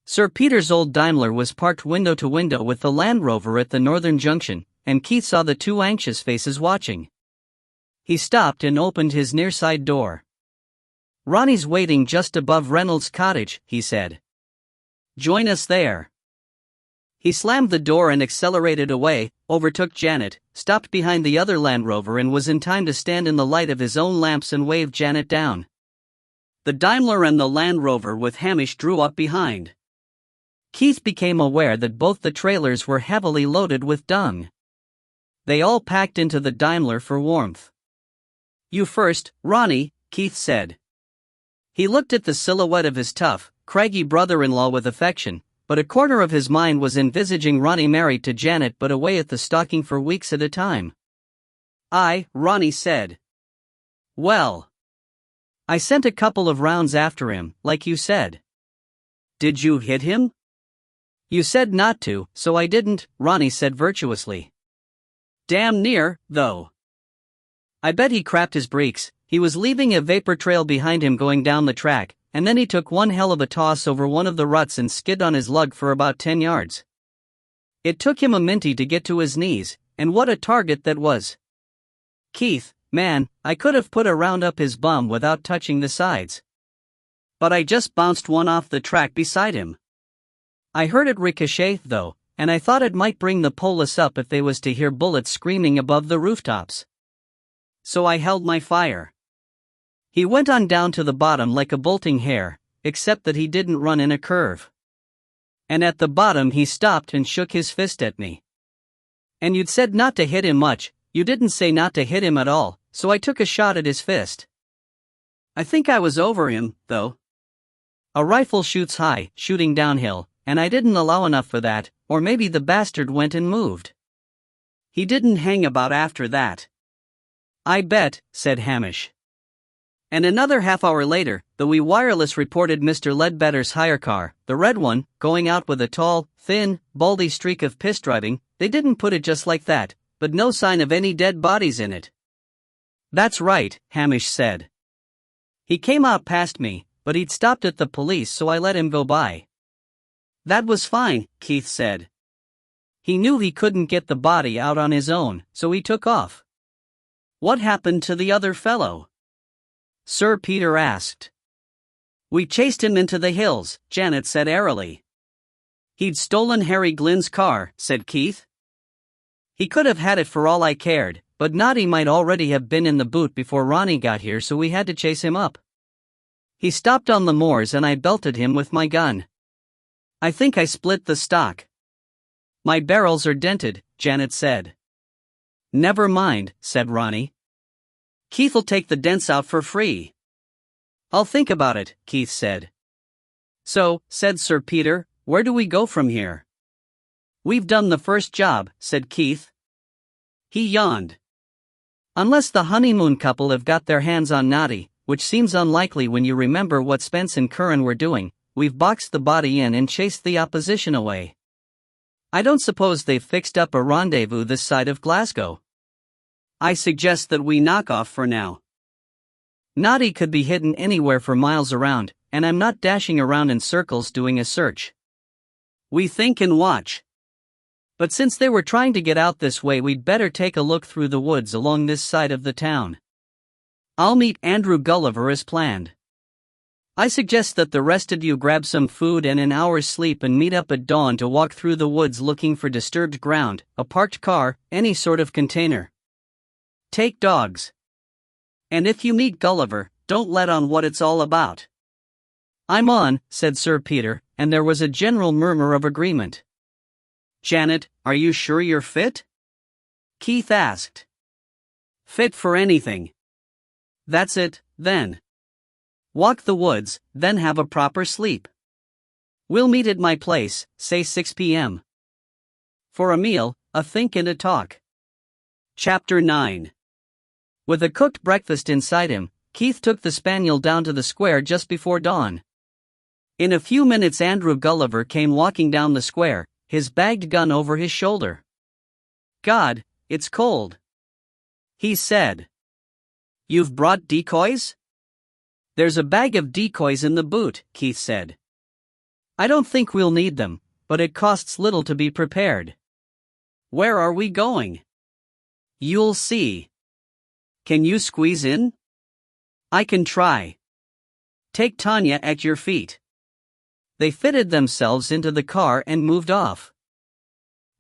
Sir Peter's old Daimler was parked window to window with the Land Rover at the northern junction, and Keith saw the two anxious faces watching. He stopped and opened his near side door. "Ronnie's waiting just above Reynolds' cottage," he said. "Join us there." He slammed the door and accelerated away, overtook Janet, stopped behind the other Land Rover and was in time to stand in the light of his own lamps and wave Janet down. The Daimler and the Land Rover with Hamish drew up behind. Keith became aware that both the trailers were heavily loaded with dung. They all packed into the Daimler for warmth. "You first, Ronnie," Keith said. He looked at the silhouette of his tough, craggy brother-in-law with affection, but a corner of his mind was envisaging Ronnie married to Janet but away at the stocking for weeks at a time. Ronnie said. "Well, I sent a couple of rounds after him, like you said." "Did you hit him?" "You said not to, so I didn't," Ronnie said virtuously. "Damn near, though. I bet he crapped his brakes. He was leaving a vapor trail behind him going down the track, and then he took one hell of a toss over one of the ruts and skid on his lug for about 10 yards. It took him a minty to get to his knees, and what a target that was. Keith, man, I could have put a round up his bum without touching the sides. But I just bounced one off the track beside him. I heard it ricochet though, and I thought it might bring the police up if they was to hear bullets screaming above the rooftops. So I held my fire." He went on down to the bottom like a bolting hare, except that he didn't run in a curve. And at the bottom he stopped and shook his fist at me. "And you'd said not to hit him much, you didn't say not to hit him at all, so I took a shot at his fist. I think I was over him, though. A rifle shoots high, shooting downhill, and I didn't allow enough for that, or maybe the bastard went and moved. He didn't hang about after that." "I bet," said Hamish. And another half hour later, the wee wireless reported Mr. Ledbetter's hire car, the red one, going out with a tall, thin, baldy streak of piss driving. They didn't put it just like that, but no sign of any dead bodies in it. "That's right," Hamish said. "He came out past me, but he'd stopped at the police so I let him go by." "That was fine," Keith said. "He knew he couldn't get the body out on his own, so he took off." "What happened to the other fellow?" Sir Peter asked. "We chased him into the hills," Janet said airily. "He'd stolen Harry Glynn's car," said Keith. "He could have had it for all I cared, but Noddy might already have been in the boot before Ronnie got here, so we had to chase him up. He stopped on the moors and I belted him with my gun. I think I split the stock." "My barrels are dented," Janet said. "Never mind," said Ronnie. "Keith'll take the dents out for free." "I'll think about it," Keith said. "So," said Sir Peter, "where do we go from here?" "We've done the first job," said Keith. He yawned. "Unless the honeymoon couple have got their hands on Noddy, which seems unlikely when you remember what Spence and Curran were doing, we've boxed the body in and chased the opposition away. I don't suppose they've fixed up a rendezvous this side of Glasgow. I suggest that we knock off for now. Noddy could be hidden anywhere for miles around, and I'm not dashing around in circles doing a search. We think and watch. But since they were trying to get out this way, we'd better take a look through the woods along this side of the town. I'll meet Andrew Gulliver as planned. I suggest that the rest of you grab some food and an hour's sleep and meet up at dawn to walk through the woods looking for disturbed ground, a parked car, any sort of container. Take dogs. And if you meet Gulliver, don't let on what it's all about." "I'm on," said Sir Peter, and there was a general murmur of agreement. "Janet, are you sure you're fit?" Keith asked. Fit for anything. That's it, then. Walk the woods, then have a proper sleep. We'll meet at my place, say 6 p.m. For a meal, a think and a talk. Chapter 9. With a cooked breakfast inside him, Keith took the spaniel down to the square just before dawn. In a few minutes Andrew Gulliver came walking down the square, his bagged gun over his shoulder. God, it's cold, he said. You've brought decoys? There's a bag of decoys in the boot, Keith said. I don't think we'll need them, but it costs little to be prepared. Where are we going? You'll see. Can you squeeze in? I can try. Take Tanya at your feet. They fitted themselves into the car and moved off.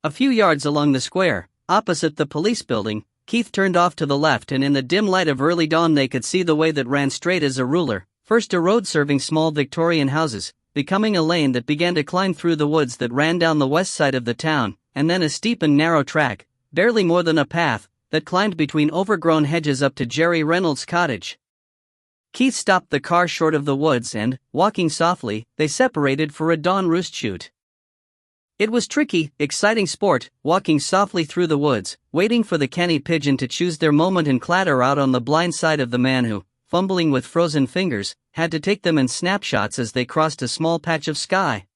A few yards along the square, opposite the police building, Keith turned off to the left, and in the dim light of early dawn they could see the way that ran straight as a ruler, first a road serving small Victorian houses, becoming a lane that began to climb through the woods that ran down the west side of the town, and then a steep and narrow track, barely more than a path, that climbed between overgrown hedges up to Jerry Reynolds' cottage. Keith stopped the car short of the woods and, walking softly, they separated for a dawn roost shoot. It was tricky, exciting sport, walking softly through the woods, waiting for the canny pigeon to choose their moment and clatter out on the blind side of the man who, fumbling with frozen fingers, had to take them in snapshots as they crossed a small patch of sky.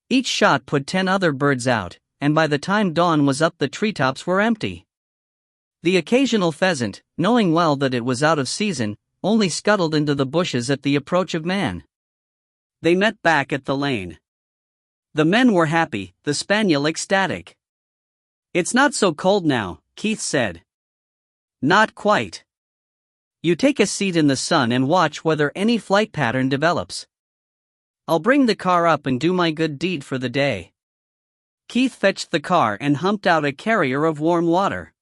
Each shot put 10 other birds out, and by the time dawn was up the treetops were empty. The occasional pheasant, knowing well that it was out of season, only scuttled into the bushes at the approach of man. They met back at the lane. The men were happy, the spaniel ecstatic. It's not so cold now, Keith said. Not quite. You take a seat in the sun and watch whether any flight pattern develops. I'll bring the car up and do my good deed for the day. Keith fetched the car and humped out a carrier of warm water.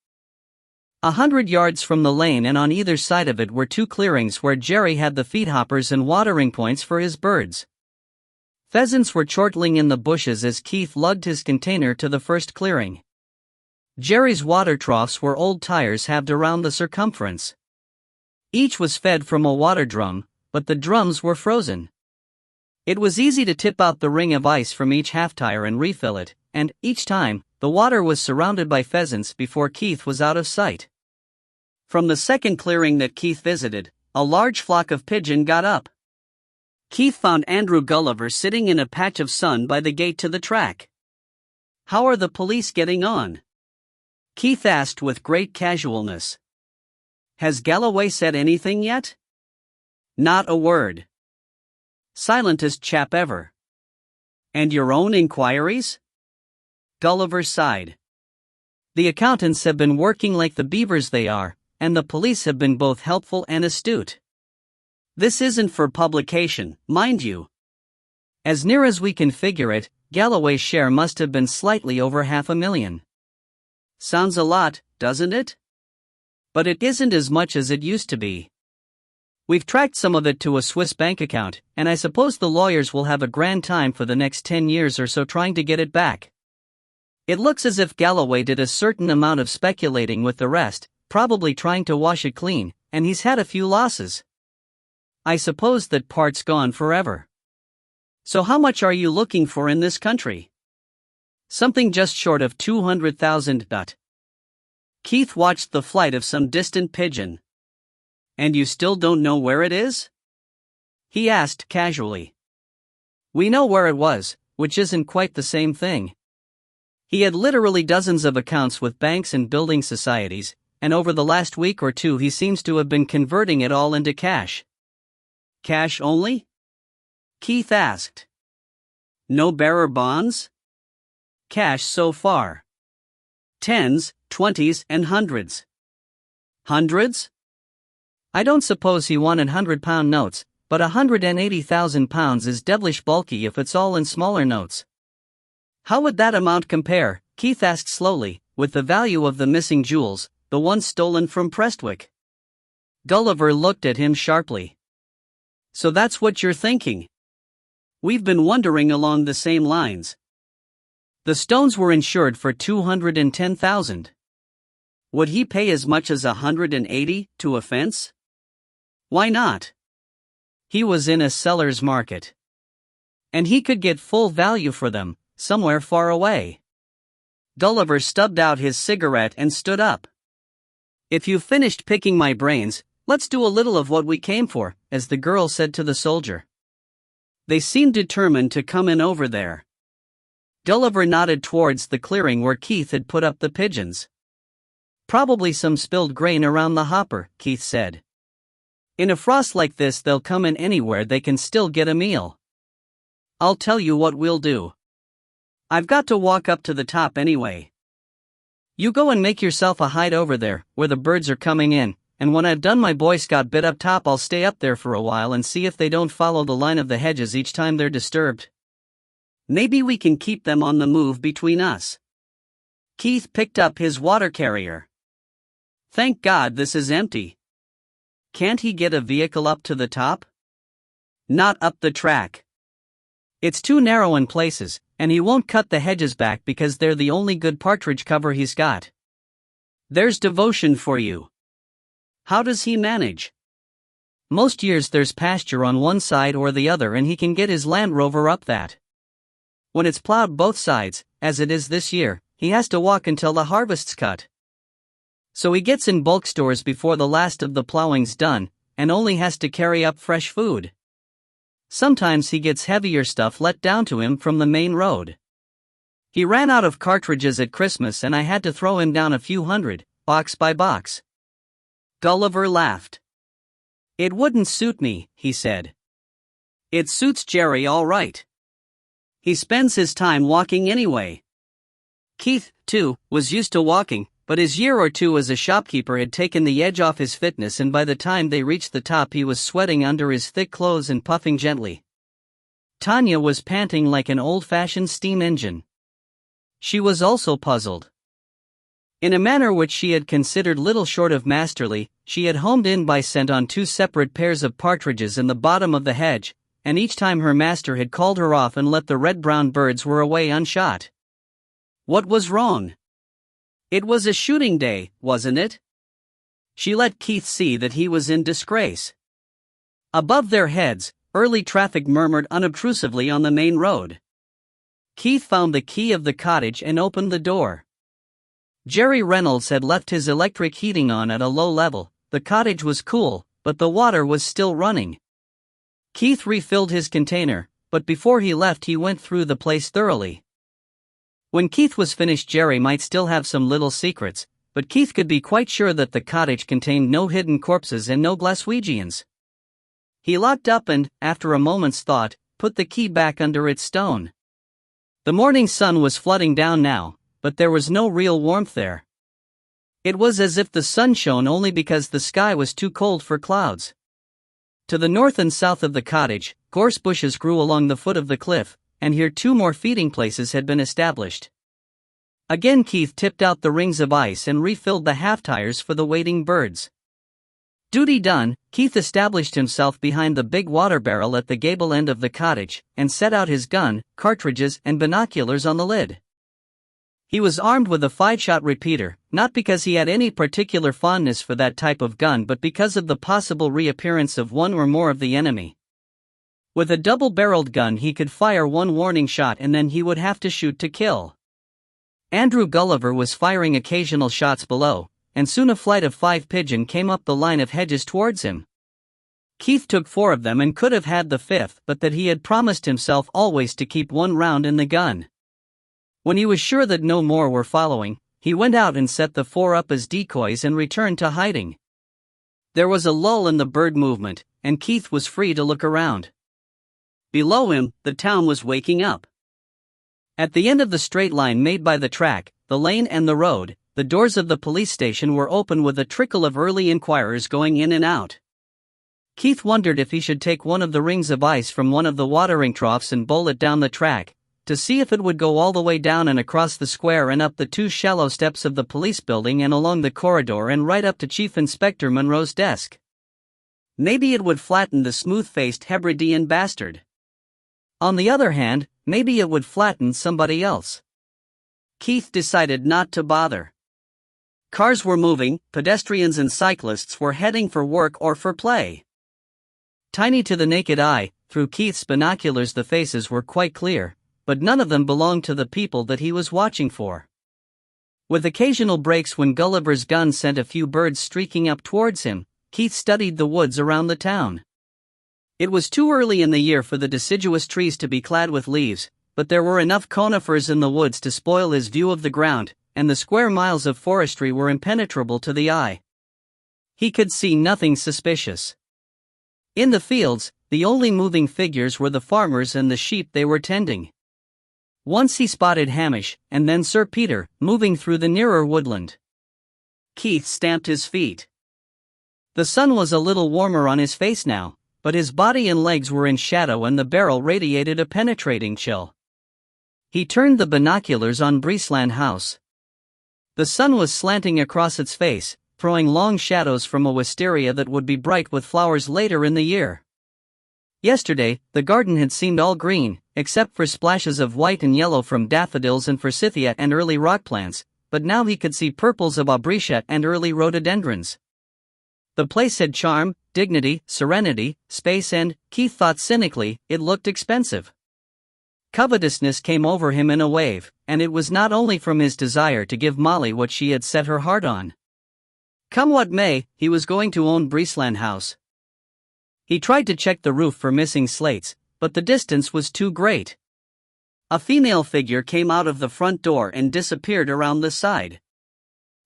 100 yards from the lane and on either side of it were 2 clearings where Jerry had the feed hoppers and watering points for his birds. Pheasants were chortling in the bushes as Keith lugged his container to the first clearing. Jerry's water troughs were old tires halved around the circumference. Each was fed from a water drum, but the drums were frozen. It was easy to tip out the ring of ice from each half tire and refill it, and, each time, the water was surrounded by pheasants before Keith was out of sight. From the second clearing that Keith visited, a large flock of pigeon got up. Keith found Andrew Gulliver sitting in a patch of sun by the gate to the track. How are the police getting on? Keith asked with great casualness. Has Galloway said anything yet? Not a word. Silentest chap ever. And your own inquiries? Gulliver sighed. The accountants have been working like the beavers they are, and the police have been both helpful and astute. This isn't for publication, mind you. As near as we can figure it, Galloway's share must have been slightly over $500,000. Sounds a lot, doesn't it? But it isn't as much as it used to be. We've tracked some of it to a Swiss bank account, and I suppose the lawyers will have a grand time for the next 10 years or so trying to get it back. It looks as if Galloway did a certain amount of speculating with the rest, probably trying to wash it clean, and he's had a few losses. I suppose that part's gone forever. So how much are you looking for in this country? Something just short of 200,000. Keith watched the flight of some distant pigeon. And you still don't know where it is? He asked casually. We know where it was, which isn't quite the same thing. He had literally dozens of accounts with banks and building societies, and over the last week or two he seems to have been converting it all into cash. Cash only? Keith asked. No bearer bonds? Cash so far. 10s, 20s, and hundreds. Hundreds? I don't suppose he wanted £100 notes, but £180,000 is devilish bulky if it's all in smaller notes. How would that amount compare, Keith asked slowly, with the value of the missing jewels, the ones stolen from Prestwick? Gulliver looked at him sharply. So that's what you're thinking? We've been wondering along the same lines. The stones were insured for $210,000. Would he pay as much as 180 to a fence? Why not? He was in a seller's market. And he could get full value for them, somewhere far away. Gulliver stubbed out his cigarette and stood up. If you've finished picking my brains, let's do a little of what we came for, as the girl said to the soldier. They seemed determined to come in over there. Gulliver nodded towards the clearing where Keith had put up the pigeons. Probably some spilled grain around the hopper, Keith said. In a frost like this they'll come in anywhere they can still get a meal. I'll tell you what we'll do. I've got to walk up to the top anyway. You go and make yourself a hide over there, where the birds are coming in, and when I've done my Boy Scout bit up top I'll stay up there for a while and see if they don't follow the line of the hedges each time they're disturbed. Maybe we can keep them on the move between us. Keith picked up his water carrier. Thank God this is empty. Can't he get a vehicle up to the top? Not up the track. It's too narrow in places, and he won't cut the hedges back because they're the only good partridge cover he's got. There's devotion for you. How does he manage? Most years there's pasture on one side or the other and he can get his Land Rover up that. When it's plowed both sides, as it is this year, he has to walk until the harvest's cut. So he gets in bulk stores before the last of the plowing's done, and only has to carry up fresh food. Sometimes he gets heavier stuff let down to him from the main road. He ran out of cartridges at Christmas and I had to throw him down a few hundred, box by box. Gulliver laughed. It wouldn't suit me, he said. It suits Jerry all right. He spends his time walking anyway. Keith, too, was used to walking, but his year or two as a shopkeeper had taken the edge off his fitness and by the time they reached the top he was sweating under his thick clothes and puffing gently. Tanya was panting like an old-fashioned steam engine. She was also puzzled. In a manner which she had considered little short of masterly, she had homed in by scent on 2 separate pairs of partridges in the bottom of the hedge, and each time her master had called her off and let the red-brown birds were away unshot. What was wrong? It was a shooting day, wasn't it? She let Keith see that he was in disgrace. Above their heads, early traffic murmured unobtrusively on the main road. Keith found the key of the cottage and opened the door. Jerry Reynolds had left his electric heating on at a low level. The cottage was cool, but the water was still running. Keith refilled his container, but before he left he went through the place thoroughly. When Keith was finished Jerry might still have some little secrets, but Keith could be quite sure that the cottage contained no hidden corpses and no Glaswegians. He locked up and, after a moment's thought, put the key back under its stone. The morning sun was flooding down now, but there was no real warmth there. It was as if the sun shone only because the sky was too cold for clouds. To the north and south of the cottage, gorse bushes grew along the foot of the cliff, and here 2 more feeding places had been established. Again Keith tipped out the rings of ice and refilled the half-tires for the waiting birds. Duty done, Keith established himself behind the big water barrel at the gable end of the cottage, and set out his gun, cartridges and binoculars on the lid. He was armed with a 5-shot repeater, not because he had any particular fondness for that type of gun but because of the possible reappearance of one or more of the enemy. With a double-barreled gun he could fire 1 warning shot and then he would have to shoot to kill. Andrew Gulliver was firing occasional shots below, and soon a flight of 5 pigeon came up the line of hedges towards him. Keith took 4 of them and could have had the 5th but that he had promised himself always to keep 1 round in the gun. When he was sure that no more were following, he went out and set the 4 up as decoys and returned to hiding. There was a lull in the bird movement, and Keith was free to look around. Below him, the town was waking up. At the end of the straight line made by the track, the lane and the road, the doors of the police station were open with a trickle of early inquirers going in and out. Keith wondered if he should take one of the rings of ice from one of the watering troughs and bowl it down the track, to see if it would go all the way down and across the square and up the 2 shallow steps of the police building and along the corridor and right up to Chief Inspector Monroe's desk. Maybe it would flatten the smooth-faced Hebridean bastard. On the other hand, maybe it would flatten somebody else. Keith decided not to bother. Cars were moving, pedestrians and cyclists were heading for work or for play. Tiny to the naked eye, through Keith's binoculars the faces were quite clear, but none of them belonged to the people that he was watching for. With occasional breaks when Gulliver's gun sent a few birds streaking up towards him, Keith studied the woods around the town. It was too early in the year for the deciduous trees to be clad with leaves, but there were enough conifers in the woods to spoil his view of the ground, and the square miles of forestry were impenetrable to the eye. He could see nothing suspicious. In the fields, the only moving figures were the farmers and the sheep they were tending. Once he spotted Hamish, and then Sir Peter, moving through the nearer woodland. Keith stamped his feet. The sun was a little warmer on his face now, but his body and legs were in shadow and the barrel radiated a penetrating chill. He turned the binoculars on Breesland House. The sun was slanting across its face, throwing long shadows from a wisteria that would be bright with flowers later in the year. Yesterday, the garden had seemed all green, except for splashes of white and yellow from daffodils and forsythia and early rock plants, but now he could see purples of aubretia and early rhododendrons. The place had charm, dignity, serenity, space and, Keith thought cynically, it looked expensive. Covetousness came over him in a wave, and it was not only from his desire to give Molly what she had set her heart on. Come what may, he was going to own Breesland House. He tried to check the roof for missing slates, but the distance was too great. A female figure came out of the front door and disappeared around the side.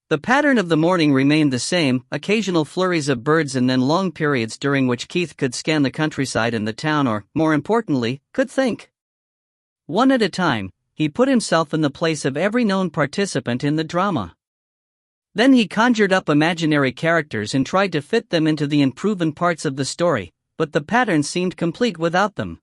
The pattern of the morning remained the same, occasional flurries of birds and then long periods during which Keith could scan the countryside and the town or, more importantly, could think. One at a time, he put himself in the place of every known participant in the drama. Then he conjured up imaginary characters and tried to fit them into the unproven parts of the story, but the pattern seemed complete without them.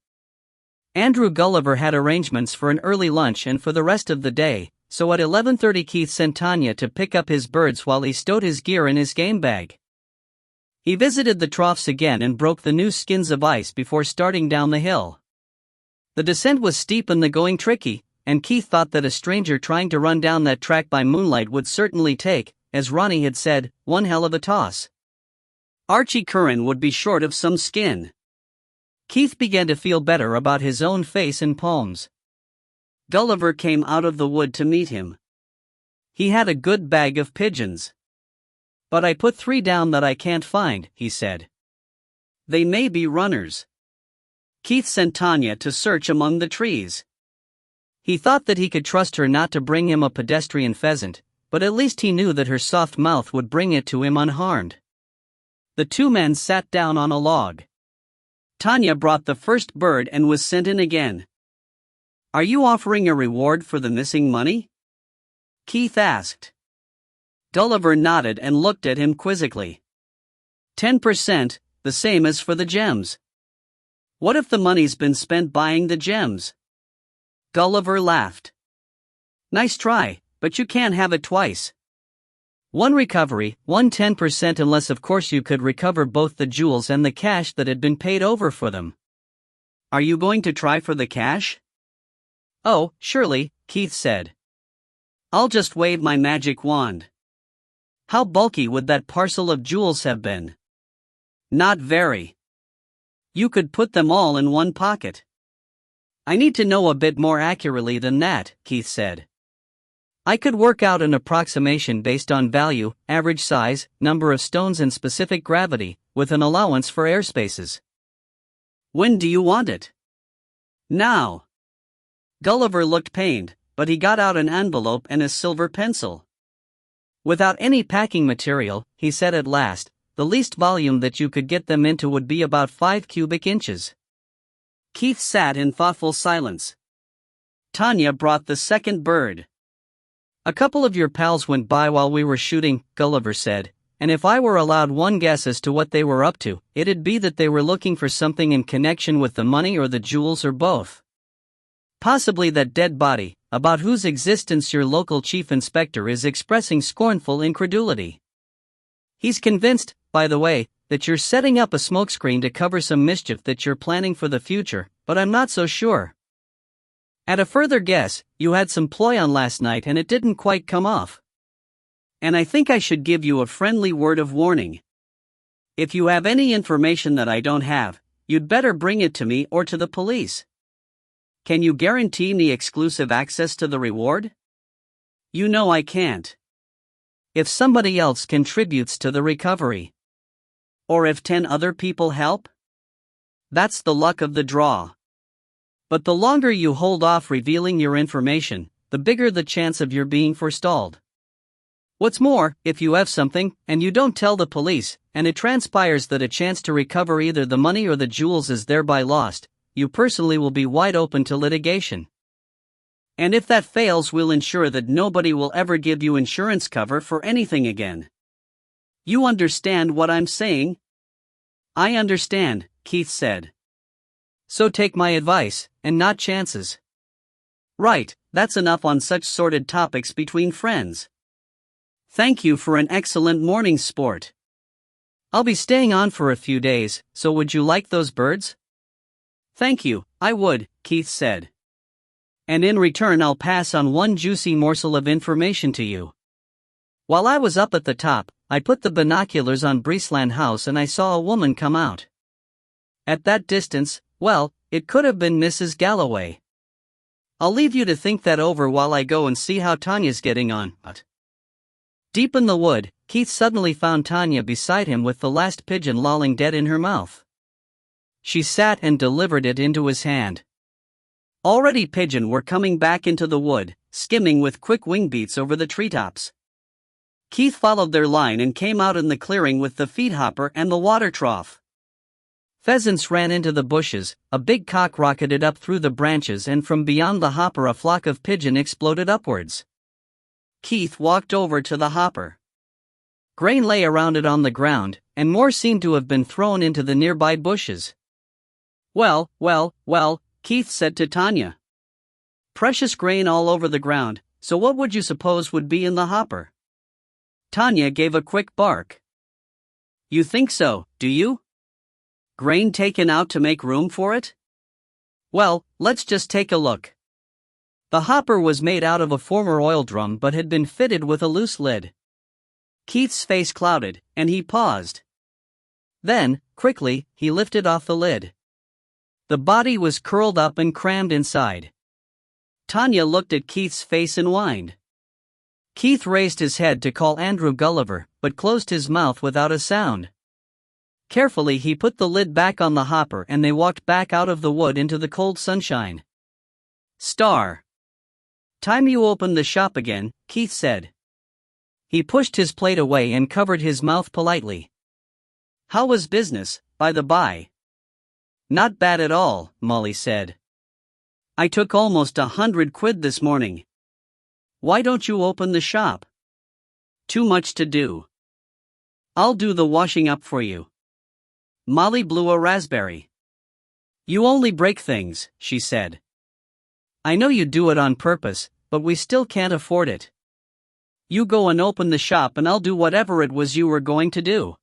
Andrew Gulliver had arrangements for an early lunch and for the rest of the day, so at 11:30 Keith sent Tanya to pick up his birds while he stowed his gear in his game bag. He visited the troughs again and broke the new skins of ice before starting down the hill. The descent was steep and the going tricky, and Keith thought that a stranger trying to run down that track by moonlight would certainly take, as Ronnie had said, one hell of a toss. Archie Curran would be short of some skin. Keith began to feel better about his own face and palms. Gulliver came out of the wood to meet him. He had a good bag of pigeons. But I put 3 down that I can't find, he said. They may be runners. Keith sent Tanya to search among the trees. He thought that he could trust her not to bring him a pedestrian pheasant, but at least he knew that her soft mouth would bring it to him unharmed. The 2 men sat down on a log. Tanya brought the first bird and was sent in again. Are you offering a reward for the missing money? Keith asked. Gulliver nodded and looked at him quizzically. 10%, the same as for the gems. What if the money's been spent buying the gems? Gulliver laughed. Nice try, but you can't have it twice. One recovery, 10% unless of course you could recover both the jewels and the cash that had been paid over for them. Are you going to try for the cash? Oh, surely, Keith said. I'll just wave my magic wand. How bulky would that parcel of jewels have been? Not very. You could put them all in one pocket. I need to know a bit more accurately than that, Keith said. I could work out an approximation based on value, average size, number of stones and specific gravity, with an allowance for airspaces. When do you want it? Now. Gulliver looked pained, but he got out an envelope and a silver pencil. Without any packing material, he said at last, the least volume that you could get them into would be about 5 cubic inches. Keith sat in thoughtful silence. Tanya brought the second bird. A couple of your pals went by while we were shooting, Gulliver said, and if I were allowed one guess as to what they were up to, it'd be that they were looking for something in connection with the money or the jewels or both. Possibly that dead body, about whose existence your local chief inspector is expressing scornful incredulity. He's convinced, by the way, that you're setting up a smokescreen to cover some mischief that you're planning for the future, but I'm not so sure. At a further guess, you had some ploy on last night and it didn't quite come off. And I think I should give you a friendly word of warning. If you have any information that I don't have, you'd better bring it to me or to the police. Can you guarantee me exclusive access to the reward? You know I can't. If somebody else contributes to the recovery. Or if 10 other people help? That's the luck of the draw. But the longer you hold off revealing your information, the bigger the chance of your being forestalled. What's more, if you have something, and you don't tell the police, and it transpires that a chance to recover either the money or the jewels is thereby lost, you personally will be wide open to litigation. And if that fails, we'll ensure that nobody will ever give you insurance cover for anything again. You understand what I'm saying? I understand, Keith said. So take my advice, and not chances. Right, that's enough on such sordid topics between friends. Thank you for an excellent morning sport. I'll be staying on for a few days, so would you like those birds? Thank you, I would, Keith said. And in return I'll pass on one juicy morsel of information to you. While I was up at the top, I put the binoculars on Breesland House and I saw a woman come out. At that distance, well, it could have been Mrs. Galloway. I'll leave you to think that over while I go and see how Tanya's getting on. Deep in the wood, Keith suddenly found Tanya beside him with the last pigeon lolling dead in her mouth. She sat and delivered it into his hand. Already pigeon were coming back into the wood, skimming with quick wing beats over the treetops. Keith followed their line and came out in the clearing with the feed hopper and the water trough. Pheasants ran into the bushes, a big cock rocketed up through the branches, and from beyond the hopper a flock of pigeon exploded upwards. Keith walked over to the hopper. Grain lay around it on the ground, and more seemed to have been thrown into the nearby bushes. Well, Keith said to Tanya. Precious grain all over the ground, so what would you suppose would be in the hopper? Tanya gave a quick bark. You think so, do you? Grain taken out to make room for it? Well, let's just take a look. The hopper was made out of a former oil drum but had been fitted with a loose lid. Keith's face clouded, and he paused. Then, quickly, he lifted off the lid. The body was curled up and crammed inside. Tanya looked at Keith's face and whined. Keith raised his head to call Andrew Gulliver, but closed his mouth without a sound. Carefully he put the lid back on the hopper and they walked back out of the wood into the cold sunshine. Star. Time you opened the shop again, Keith said. He pushed his plate away and covered his mouth politely. How was business, by the by? Not bad at all, Molly said. I took almost 100 quid this morning. Why don't you open the shop? Too much to do. I'll do the washing up for you. Molly blew a raspberry. You only break things, she said. I know you do it on purpose, but we still can't afford it. You go and open the shop and I'll do whatever it was you were going to do.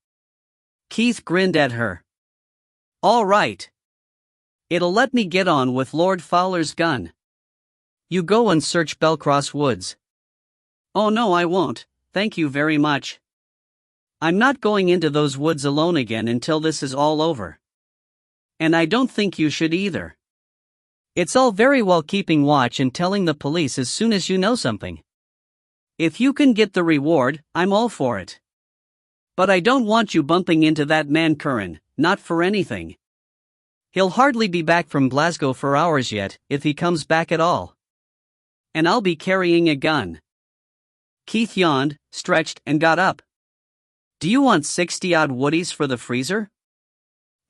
Keith grinned at her. All right. It'll let me get on with Lord Fowler's gun. You go and search Belcross Woods. Oh no, I won't, thank you very much. I'm not going into those woods alone again until this is all over. And I don't think you should either. It's all very well keeping watch and telling the police as soon as you know something. If you can get the reward, I'm all for it. But I don't want you bumping into that man Curran, not for anything. He'll hardly be back from Glasgow for hours yet, if he comes back at all. And I'll be carrying a gun. Keith yawned, stretched, and got up. Do you want 60-odd woodies for the freezer?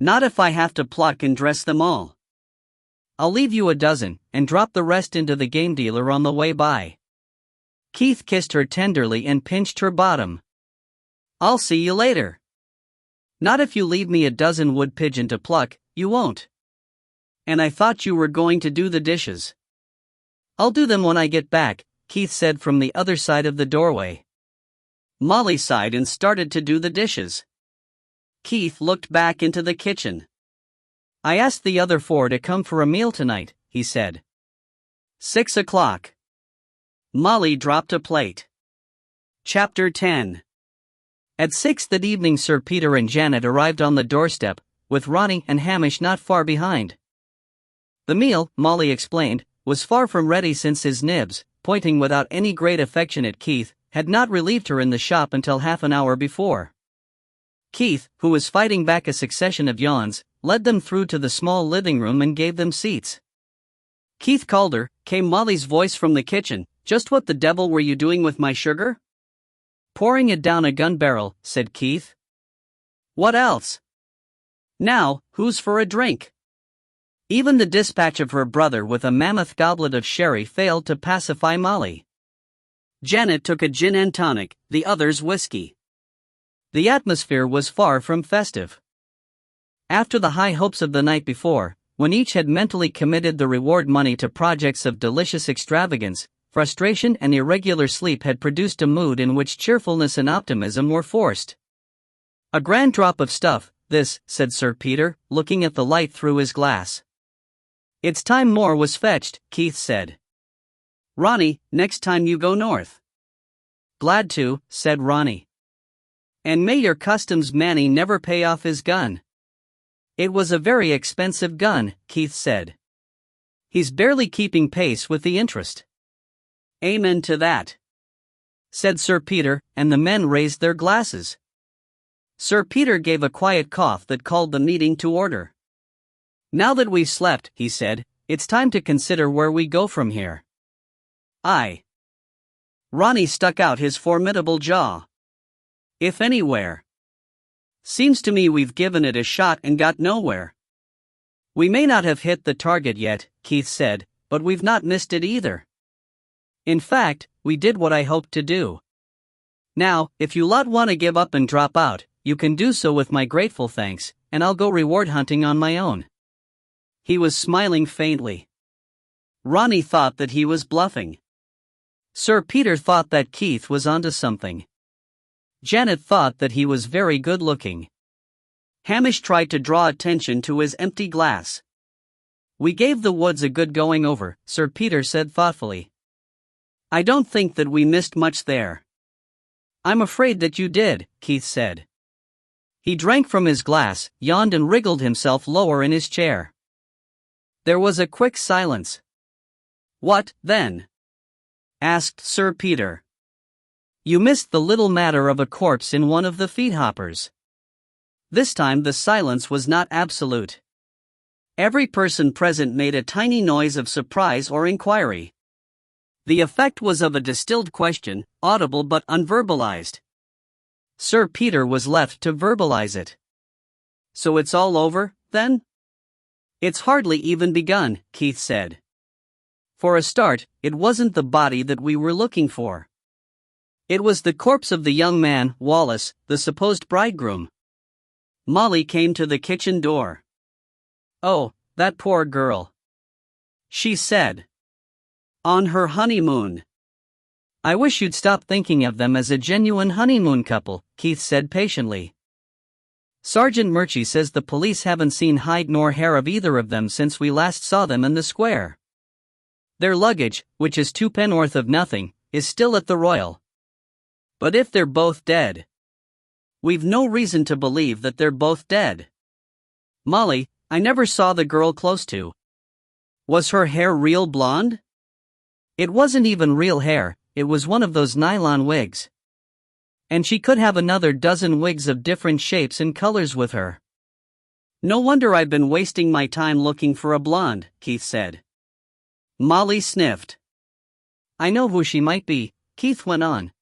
Not if I have to pluck and dress them all. I'll leave you a dozen, and drop the rest into the game dealer on the way by. Keith kissed her tenderly and pinched her bottom. I'll see you later. Not if you leave me a dozen wood pigeon to pluck, you won't. And I thought you were going to do the dishes. I'll do them when I get back, Keith said from the other side of the doorway. Molly sighed and started to do the dishes. Keith looked back into the kitchen. I asked the other 4 to come for a meal tonight, he said. 6 o'clock. Molly dropped a plate. Chapter 10. At 6 that evening, Sir Peter and Janet arrived on the doorstep, with Ronnie and Hamish not far behind. The meal, Molly explained, was far from ready since his nibs, pointing without any great affection at Keith, had not relieved her in the shop until half an hour before. Keith, who was fighting back a succession of yawns, led them through to the small living room and gave them seats. "Keith Calder," came Molly's voice from the kitchen, "just what the devil were you doing with my sugar?" "Pouring it down a gun barrel," said Keith. "What else? Now, who's for a drink?" Even the dispatch of her brother with a mammoth goblet of sherry failed to pacify Molly. Janet took a gin and tonic, the others whiskey. The atmosphere was far from festive. After the high hopes of the night before, when each had mentally committed the reward money to projects of delicious extravagance, frustration and irregular sleep had produced a mood in which cheerfulness and optimism were forced. "A grand drop of stuff, this," said Sir Peter, looking at the light through his glass. "It's time more was fetched," Keith said. "Ronnie, next time you go north." "Glad to," said Ronnie. "And may your customs manny never pay off his gun." "It was a very expensive gun," Keith said. "He's barely keeping pace with the interest." "Amen to that," said Sir Peter, and the men raised their glasses. Sir Peter gave a quiet cough that called the meeting to order. "Now that we've slept," he said, "it's time to consider where we go from here." "Aye." Ronnie stuck out his formidable jaw. "If anywhere. Seems to me we've given it a shot and got nowhere." "We may not have hit the target yet," Keith said, "but we've not missed it either. In fact, we did what I hoped to do. Now, if you lot want to give up and drop out, you can do so with my grateful thanks, and I'll go reward hunting on my own." He was smiling faintly. Ronnie thought that he was bluffing. Sir Peter thought that Keith was onto something. Janet thought that he was very good-looking. Hamish tried to draw attention to his empty glass. "We gave the woods a good going over," Sir Peter said thoughtfully. "I don't think that we missed much there." "I'm afraid that you did," Keith said. He drank from his glass, yawned and wriggled himself lower in his chair. There was a quick silence. "What, then?" asked Sir Peter. "You missed the little matter of a corpse in one of the feed-hoppers." This time the silence was not absolute. Every person present made a tiny noise of surprise or inquiry. The effect was of a distilled question, audible but unverbalized. Sir Peter was left to verbalize it. "So it's all over, then?" "It's hardly even begun," Keith said. "For a start, it wasn't the body that we were looking for. It was the corpse of the young man, Wallace, the supposed bridegroom." Molly came to the kitchen door. "Oh, that poor girl," she said. "On her honeymoon." "I wish you'd stop thinking of them as a genuine honeymoon couple," Keith said patiently. "Sergeant Murchie says the police haven't seen hide nor hair of either of them since we last saw them in the square. Their luggage, which is 2 penn'orth of nothing, is still at the Royal. But if they're both dead, we've no reason to believe that they're both dead. Molly, I never saw the girl close to. Was her hair real blonde?" "It wasn't even real hair, it was one of those nylon wigs. And she could have another dozen wigs of different shapes and colors with her." "No wonder I've been wasting my time looking for a blonde," Keith said. Molly sniffed. "I know who she might be," Keith went on.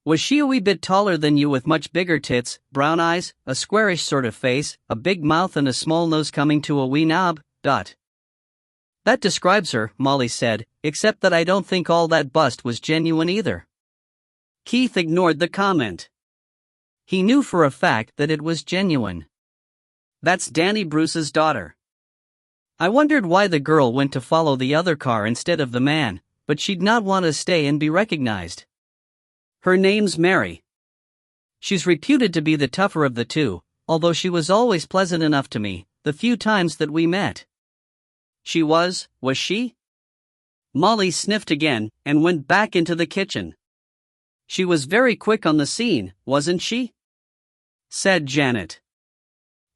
"Was she a wee bit taller than you with much bigger tits, brown eyes, a squarish sort of face, a big mouth and a small nose coming to a wee knob, dot?" "That describes her," Molly said, "except that I don't think all that bust was genuine either." Keith ignored the comment. He knew for a fact that it was genuine. "That's Danny Bruce's daughter. I wondered why the girl went to follow the other car instead of the man, but she'd not want to stay and be recognized. Her name's Mary. She's reputed to be the tougher of the two, although she was always pleasant enough to me, the few times that we met." "She was she?" Molly sniffed again, and went back into the kitchen. She was very quick on the scene, wasn't she? Said Janet.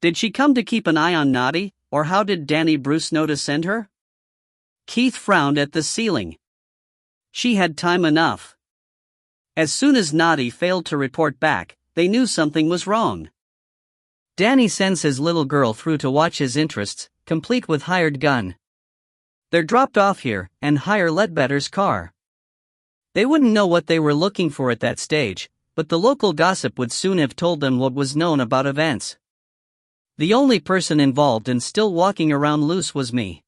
Did she come to keep an eye on Noddy, or how did Danny Bruce know to send her? Keith frowned at the ceiling. She had time enough. As soon as Noddy failed to report back, they knew something was wrong. Danny sends his little girl through to watch his interests, complete with hired gun. They're dropped off here, and hire Ledbetter's car. They wouldn't know what they were looking for at that stage, but the local gossip would soon have told them what was known about events. The only person involved and still walking around loose was me.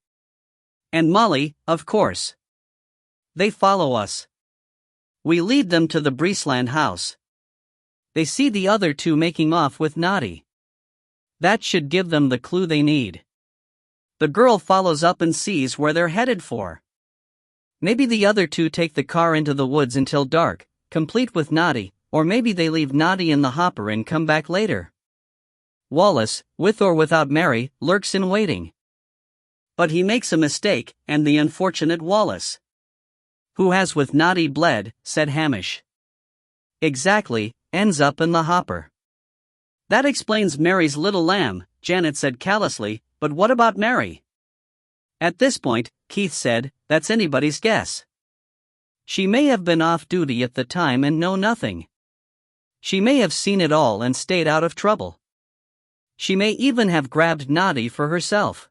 And Molly, of course. They follow us. We lead them to the Breesland house. They see the other two making off with Noddy. That should give them the clue they need. The girl follows up and sees where they're headed for. Maybe the other two take the car into the woods until dark, complete with Noddy, or maybe they leave Noddy in the hopper and come back later. Wallace, with or without Mary, lurks in waiting. But he makes a mistake, and the unfortunate Wallace. Who has with Noddy bled, said Hamish. Exactly, ends up in the hopper. That explains Mary's little lamb, Janet said callously, but what about Mary? At this point, Keith said, that's anybody's guess. She may have been off duty at the time and know nothing. She may have seen it all and stayed out of trouble. She may even have grabbed Noddy for herself.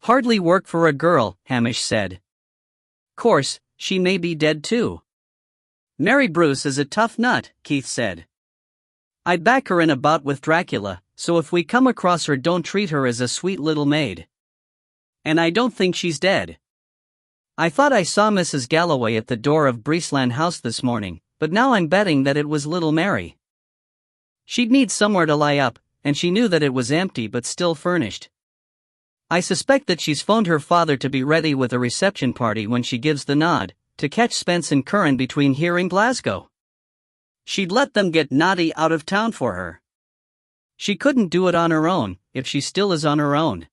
Hardly work for a girl, Hamish said. Course, she may be dead too. Mary Bruce is a tough nut, Keith said. I'd back her in a bout with Dracula, so if we come across her don't treat her as a sweet little maid. And I don't think she's dead. I thought I saw Mrs. Galloway at the door of Breesland House this morning, but now I'm betting that it was little Mary. She'd need somewhere to lie up, and she knew that it was empty but still furnished. I suspect that she's phoned her father to be ready with a reception party when she gives the nod, to catch Spence and Curran between here and Glasgow. She'd let them get Noddy out of town for her. She couldn't do it on her own, if she still is on her own.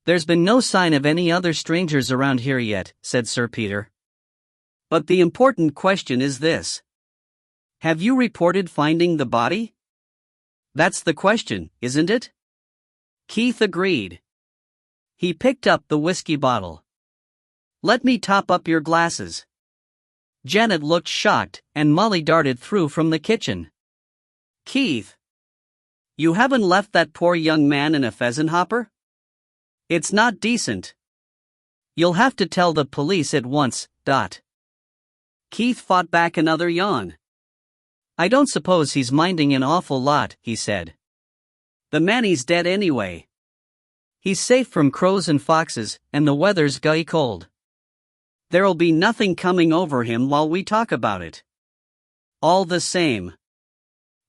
There's been no sign of any other strangers around here yet, said Sir Peter. But the important question is this. Have you reported finding the body? That's the question, isn't it? Keith agreed. He picked up the whiskey bottle. Let me top up your glasses. Janet looked shocked, and Molly darted through from the kitchen. Keith! You haven't left that poor young man in a pheasant hopper? It's not decent. You'll have to tell the police at once, Dot. Keith fought back another yawn. I don't suppose he's minding an awful lot, he said. The manny's dead anyway. He's safe from crows and foxes, and the weather's gusty cold. There'll be nothing coming over him while we talk about it. All the same.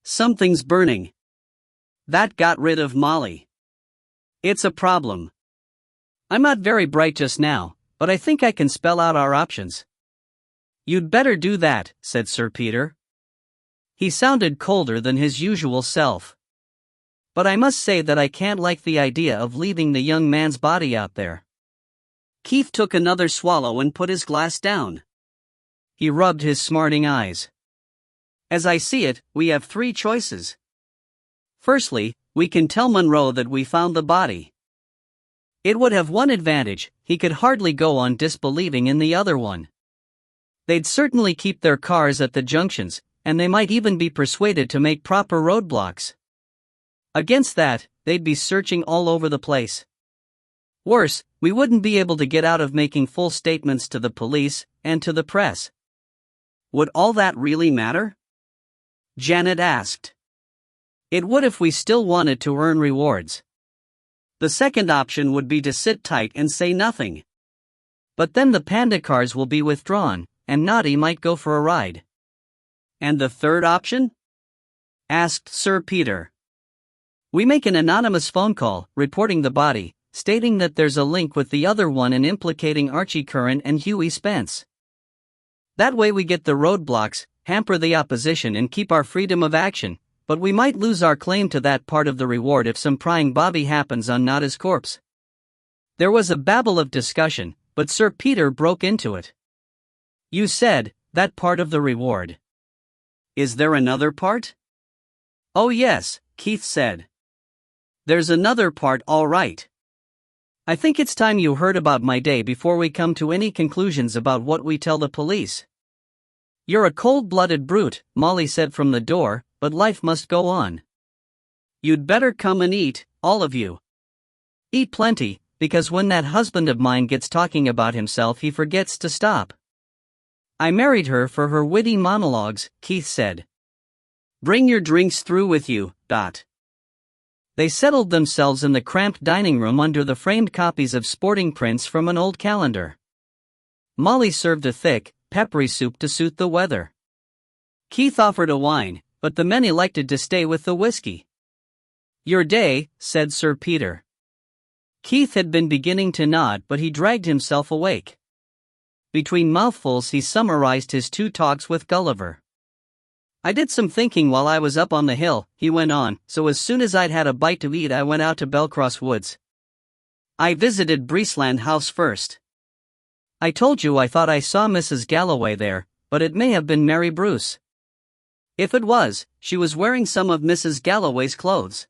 Something's burning. That got rid of Molly. It's a problem. I'm not very bright just now, but I think I can spell out our options. You'd better do that, said Sir Peter. He sounded colder than his usual self. But I must say that I can't like the idea of leaving the young man's body out there. Keith took another swallow and put his glass down. He rubbed his smarting eyes. As I see it, we have three choices. Firstly, we can tell Monroe that we found the body. It would have one advantage, he could hardly go on disbelieving in the other one. They'd certainly keep their cars at the junctions, and they might even be persuaded to make proper roadblocks. Against that, they'd be searching all over the place. Worse, we wouldn't be able to get out of making full statements to the police and to the press. Would all that really matter? Janet asked. It would if we still wanted to earn rewards. The second option would be to sit tight and say nothing. But then the panda cars will be withdrawn, and Noddy might go for a ride. And the third option? Asked Sir Peter. We make an anonymous phone call, reporting the body, stating that there's a link with the other one and implicating Archie Curran and Hughie Spence. That way we get the roadblocks, hamper the opposition and keep our freedom of action, but we might lose our claim to that part of the reward if some prying bobby happens on Nada's corpse. There was a babble of discussion, but Sir Peter broke into it. You said, that part of the reward. Is there another part? Oh yes, Keith said. There's another part, all right. I think it's time you heard about my day before we come to any conclusions about what we tell the police. You're a cold-blooded brute, Molly said from the door, but life must go on. You'd better come and eat, all of you. Eat plenty, because when that husband of mine gets talking about himself he forgets to stop. I married her for her witty monologues, Keith said. Bring your drinks through with you, Dot. They settled themselves in the cramped dining room under the framed copies of sporting prints from an old calendar. Molly served a thick, peppery soup to suit the weather. Keith offered a wine, but the men elected to stay with the whiskey. Your day, said Sir Peter. Keith had been beginning to nod, but he dragged himself awake. Between mouthfuls he summarized his 2 talks with Gulliver. I did some thinking while I was up on the hill, he went on, so as soon as I'd had a bite to eat I went out to Belcross Woods. I visited Breesland House first. I told you I thought I saw Mrs. Galloway there, but it may have been Mary Bruce. If it was, she was wearing some of Mrs. Galloway's clothes.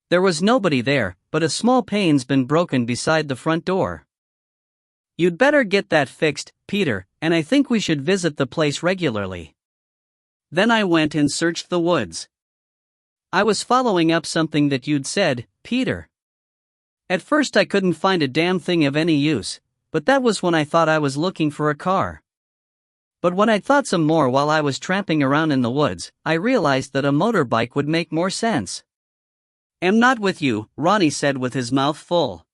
There was nobody there, but a small pane's been broken beside the front door. You'd better get that fixed, Peter, and I think we should visit the place regularly. Then I went and searched the woods. I was following up something that you'd said, Peter. At first I couldn't find a damn thing of any use, but that was when I thought I was looking for a car. But when I'd thought some more while I was tramping around in the woods, I realized that a motorbike would make more sense. Am not with you, Ronnie said with his mouth full.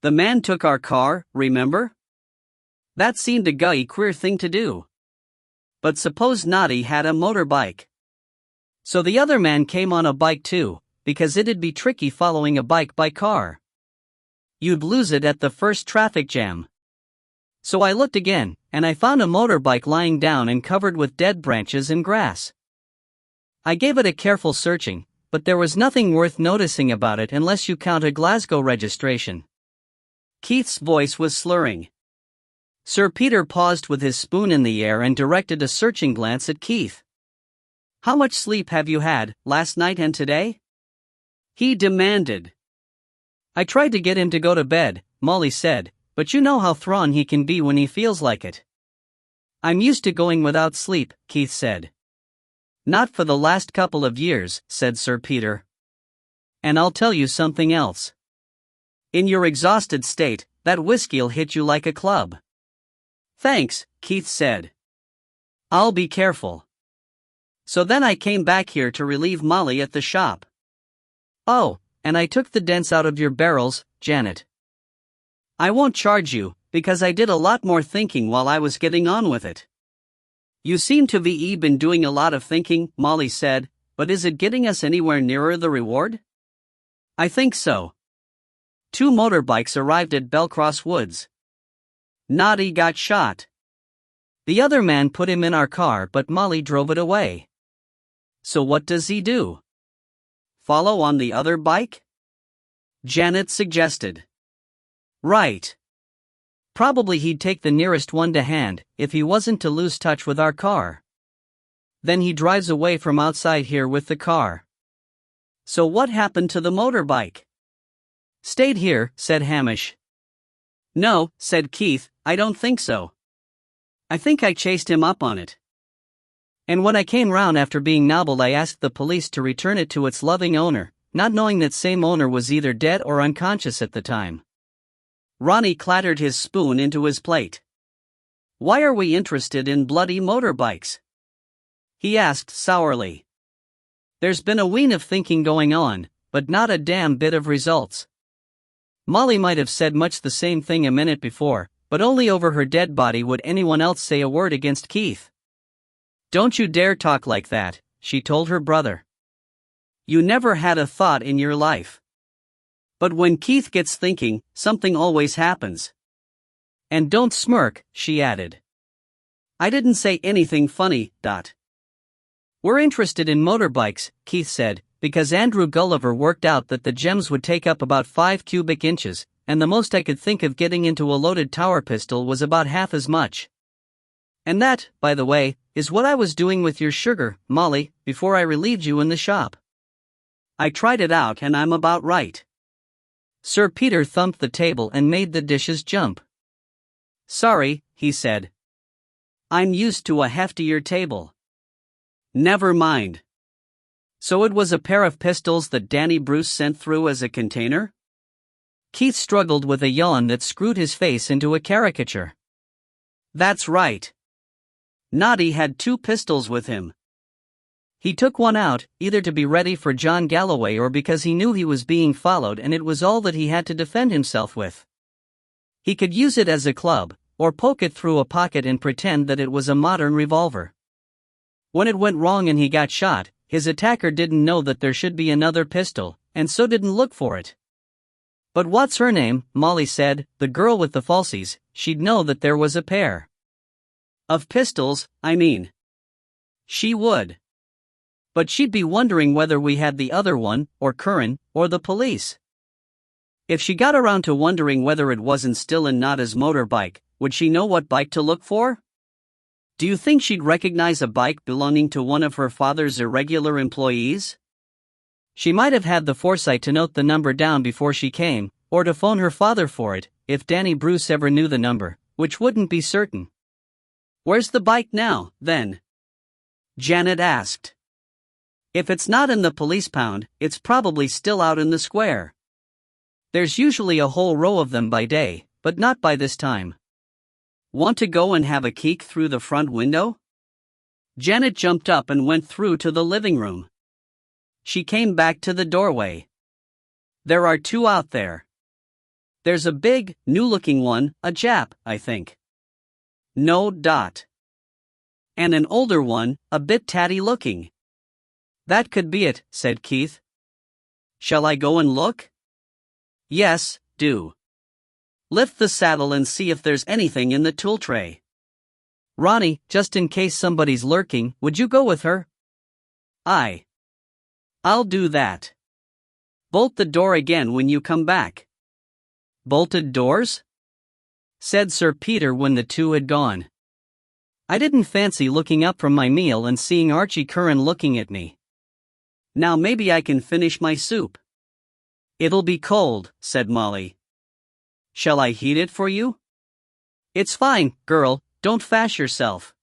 The man took our car, remember? That seemed a gay queer thing to do. But suppose Noddy had a motorbike. So the other man came on a bike too, because it'd be tricky following a bike by car. You'd lose it at the first traffic jam. So I looked again, and I found a motorbike lying down and covered with dead branches and grass. I gave it a careful searching, but there was nothing worth noticing about it unless you count a Glasgow registration. Keith's voice was slurring. Sir Peter paused with his spoon in the air and directed a searching glance at Keith. How much sleep have you had, last night and today? He demanded. I tried to get him to go to bed, Molly said, but you know how thrawn he can be when he feels like it. I'm used to going without sleep, Keith said. Not for the last couple of years, said Sir Peter. And I'll tell you something else. In your exhausted state, that whiskey'll hit you like a club. Thanks, Keith said. I'll be careful. So then I came back here to relieve Molly at the shop. Oh, and I took the dents out of your barrels, Janet. I won't charge you, because I did a lot more thinking while I was getting on with it. You seem to be been doing a lot of thinking, Molly said, but is it getting us anywhere nearer the reward? I think so. 2 motorbikes arrived at Belcross Woods. Noddy got shot. The other man put him in our car, but Molly drove it away. So what does he do? Follow on the other bike? Janet suggested. Right. Probably he'd take the nearest one to hand, if he wasn't to lose touch with our car. Then he drives away from outside here with the car. So what happened to the motorbike? Stayed here, said Hamish. No, said Keith, I don't think so. I think I chased him up on it. And when I came round after being nobbled I asked the police to return it to its loving owner, not knowing that same owner was either dead or unconscious at the time. Ronnie clattered his spoon into his plate. Why are we interested in bloody motorbikes? He asked sourly. There's been a ween of thinking going on, but not a damn bit of results. Molly might have said much the same thing a minute before, but only over her dead body would anyone else say a word against Keith. Don't you dare talk like that, she told her brother. You never had a thought in your life. But when Keith gets thinking, something always happens. And don't smirk, she added. I didn't say anything funny, Dot. We're interested in motorbikes, Keith said, because Andrew Gulliver worked out that the gems would take up about 5 cubic inches, and the most I could think of getting into a loaded tower pistol was about half as much. And that, by the way, is what I was doing with your sugar, Molly, before I relieved you in the shop. I tried it out and I'm about right. Sir Peter thumped the table and made the dishes jump. Sorry, he said. I'm used to a heftier table. Never mind. So it was a pair of pistols that Danny Bruce sent through as a container? Keith struggled with a yawn that screwed his face into a caricature. That's right. Noddy had 2 pistols with him. He took one out, either to be ready for John Galloway or because he knew he was being followed and it was all that he had to defend himself with. He could use it as a club, or poke it through a pocket and pretend that it was a modern revolver. When it went wrong and he got shot, his attacker didn't know that there should be another pistol, and so didn't look for it. But what's her name, Molly said, the girl with the falsies, she'd know that there was a pair of pistols, I mean. She would. But she'd be wondering whether we had the other one, or Curran, or the police. If she got around to wondering whether it wasn't still in Nada's motorbike, would she know what bike to look for? Do you think she'd recognize a bike belonging to one of her father's irregular employees? She might have had the foresight to note the number down before she came, or to phone her father for it, if Danny Bruce ever knew the number, which wouldn't be certain. Where's the bike now, then? Janet asked. If it's not in the police pound, it's probably still out in the square. There's usually a whole row of them by day, but not by this time. Want to go and have a peek through the front window? Janet jumped up and went through to the living room. She came back to the doorway. There are 2 out there. There's a big, new-looking one, a Jap, I think. No dot. And an older one, a bit tatty-looking. That could be it, said Keith. Shall I go and look? Yes, do. Lift the saddle and see if there's anything in the tool tray. Ronnie, just in case somebody's lurking, would you go with her? I'll do that. Bolt the door again when you come back. Bolted doors? Said Sir Peter when the 2 had gone. I didn't fancy looking up from my meal and seeing Archie Curran looking at me. Now maybe I can finish my soup. It'll be cold, said Molly. Shall I heat it for you? It's fine, girl, don't fash yourself.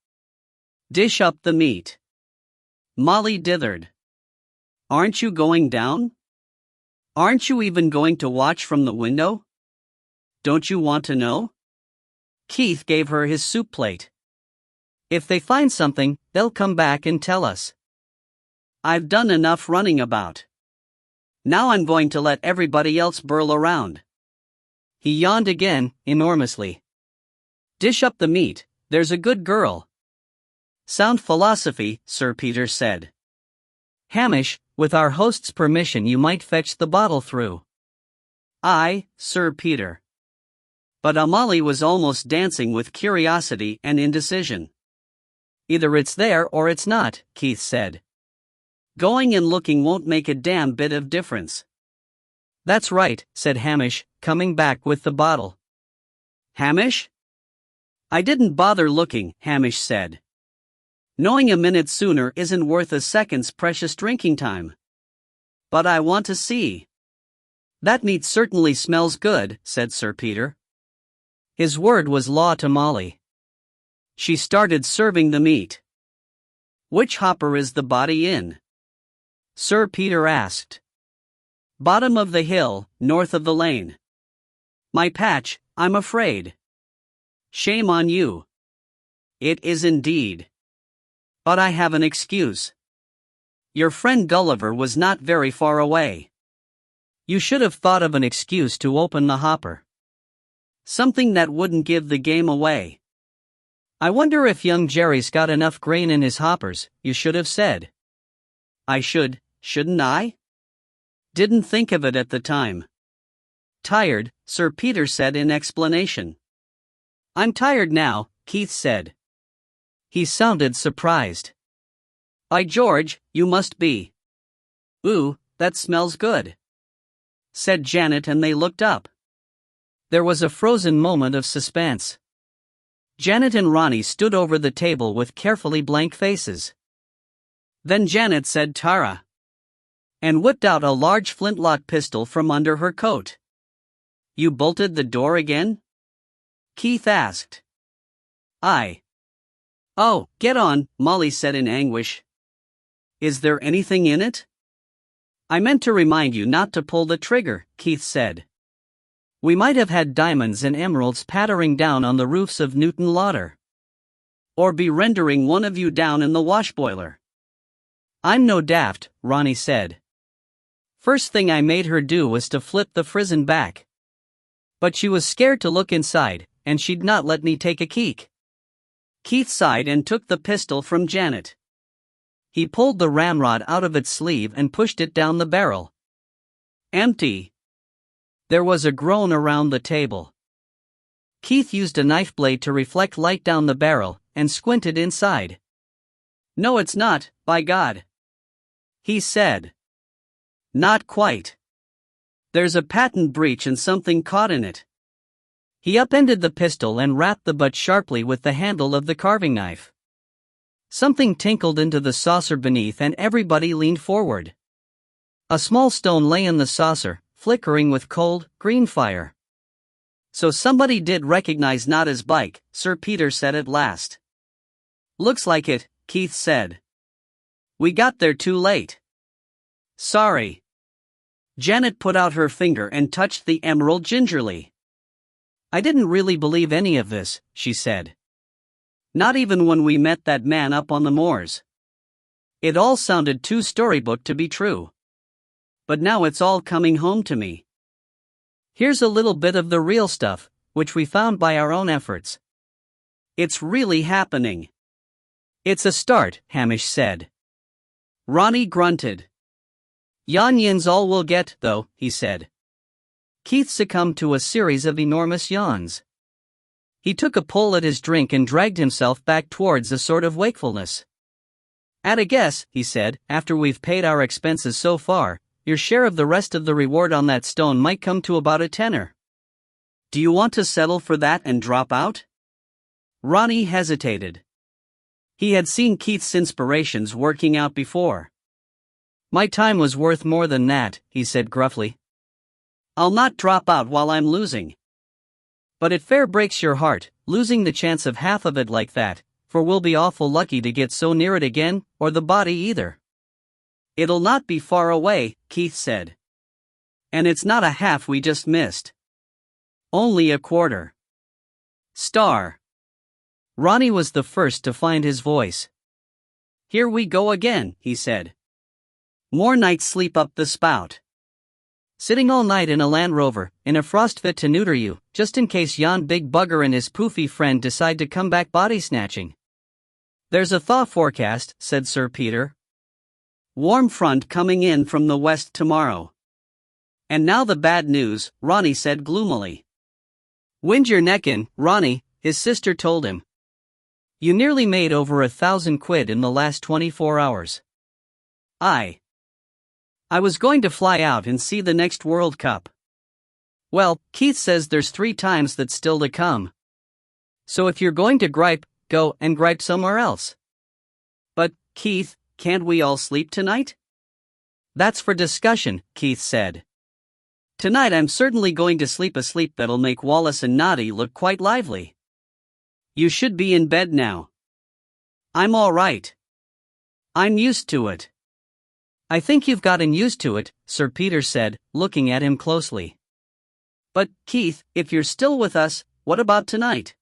Dish up the meat. Molly dithered. Aren't you going down? Aren't you even going to watch from the window? Don't you want to know? Keith gave her his soup plate. If they find something, they'll come back and tell us. I've done enough running about. Now I'm going to let everybody else burl around. He yawned again, enormously. Dish up the meat, there's a good girl. Sound philosophy, Sir Peter said. Hamish, with our host's permission you might fetch the bottle through. Aye, Sir Peter. But Molly was almost dancing with curiosity and indecision. Either it's there or it's not, Keith said. Going and looking won't make a damn bit of difference. That's right, said Hamish, coming back with the bottle. Hamish? I didn't bother looking, Hamish said. Knowing a minute sooner isn't worth a second's precious drinking time. But I want to see. That meat certainly smells good, said Sir Peter. His word was law to Molly. She started serving the meat. Which hopper is the body in? Sir Peter asked. Bottom of the hill, north of the lane. My patch, I'm afraid. Shame on you. It is indeed. But I have an excuse. Your friend Gulliver was not very far away. You should have thought of an excuse to open the hopper. Something that wouldn't give the game away. I wonder if young Jerry's got enough grain in his hoppers, you should have said. I should, shouldn't I? Didn't think of it at the time. Tired, Sir Peter said in explanation. I'm tired now, Keith said. He sounded surprised. By George, you must be. Ooh, that smells good, said Janet, and they looked up. There was a frozen moment of suspense. Janet and Ronnie stood over the table with carefully blank faces. Then Janet said Tara, and whipped out a large flintlock pistol from under her coat. You bolted the door again? Keith asked. Oh, get on, Molly said in anguish. Is there anything in it? I meant to remind you not to pull the trigger, Keith said. We might have had diamonds and emeralds pattering down on the roofs of Newton Lauder. Or be rendering one of you down in the wash boiler. I'm no daft, Ronnie said. First thing I made her do was to flip the frizzen back. But she was scared to look inside, and she'd not let me take a keek. Keith sighed and took the pistol from Janet. He pulled the ramrod out of its sleeve and pushed it down the barrel. Empty. There was a groan around the table. Keith used a knife blade to reflect light down the barrel, and squinted inside. No, it's not, by God, he said. Not quite. There's a patent breach and something caught in it. He upended the pistol and rapped the butt sharply with the handle of the carving knife. Something tinkled into the saucer beneath and everybody leaned forward. A small stone lay in the saucer, flickering with cold, green fire. So somebody did recognize Nada's bike, Sir Peter said at last. Looks like it, Keith said. We got there too late. Sorry. Janet put out her finger and touched the emerald gingerly. I didn't really believe any of this, she said. Not even when we met that man up on the moors. It all sounded too storybook to be true. But now it's all coming home to me. Here's a little bit of the real stuff, which we found by our own efforts. It's really happening. It's a start, Hamish said. Ronnie grunted. Yan yin's all we'll get, though, he said. Keith succumbed to a series of enormous yawns. He took a pull at his drink and dragged himself back towards a sort of wakefulness. At a guess, he said, after we've paid our expenses so far, your share of the rest of the reward on that stone might come to about a tenner. Do you want to settle for that and drop out? Ronnie hesitated. He had seen Keith's inspirations working out before. My time was worth more than that, he said gruffly. I'll not drop out while I'm losing. But it fair breaks your heart, losing the chance of half of it like that, for we'll be awful lucky to get so near it again, or the body either. It'll not be far away, Keith said. And it's not a half we just missed. Only a quarter. Star. Ronnie was the first to find his voice. Here we go again, he said. More nights sleep up the spout. Sitting all night in a Land Rover, in a frost fit to neuter you, just in case yon big bugger and his poofy friend decide to come back body snatching. There's a thaw forecast, said Sir Peter. Warm front coming in from the west tomorrow. And now the bad news, Ronnie said gloomily. Wind your neck in, Ronnie, his sister told him. You nearly made over 1,000 quid in the last 24 hours. I was going to fly out and see the next World Cup. Well, Keith says there's 3 times that's still to come. So if you're going to gripe, go and gripe somewhere else. But, Keith, can't we all sleep tonight? That's for discussion, Keith said. Tonight I'm certainly going to sleep a sleep that'll make Wallace and Noddy look quite lively. You should be in bed now. I'm all right. I'm used to it. I think you've gotten used to it, Sir Peter said, looking at him closely. But, Keith, if you're still with us, what about tonight?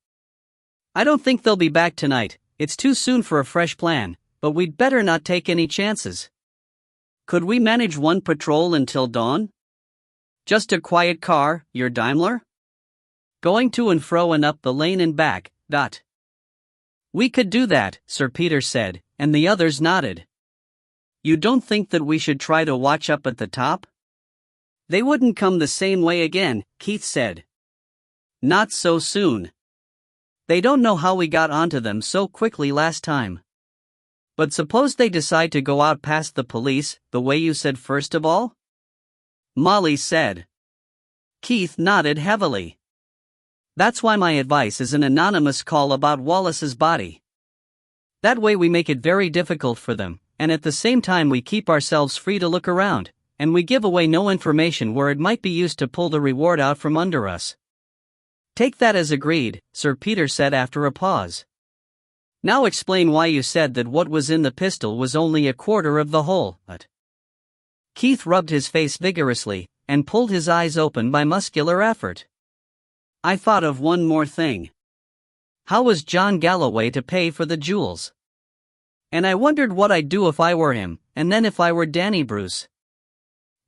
I don't think they'll be back tonight, it's too soon for a fresh plan, but we'd better not take any chances. Could we manage one patrol until dawn? Just a quiet car, your Daimler? Going to and fro and up the lane and back, We could do that, Sir Peter said, and the others nodded. You don't think that we should try to watch up at the top? They wouldn't come the same way again, Keith said. Not so soon. They don't know how we got onto them so quickly last time. But suppose they decide to go out past the police, the way you said first of all? Molly said. Keith nodded heavily. That's why my advice is an anonymous call about Wallace's body. That way we make it very difficult for them, and at the same time we keep ourselves free to look around, and we give away no information where it might be used to pull the reward out from under us. Take that as agreed, Sir Peter said after a pause. Now explain why you said that what was in the pistol was only a quarter of the whole. Keith rubbed his face vigorously, and pulled his eyes open by muscular effort. I thought of one more thing. How was John Galloway to pay for the jewels? And I wondered what I'd do if I were him, and then if I were Danny Bruce.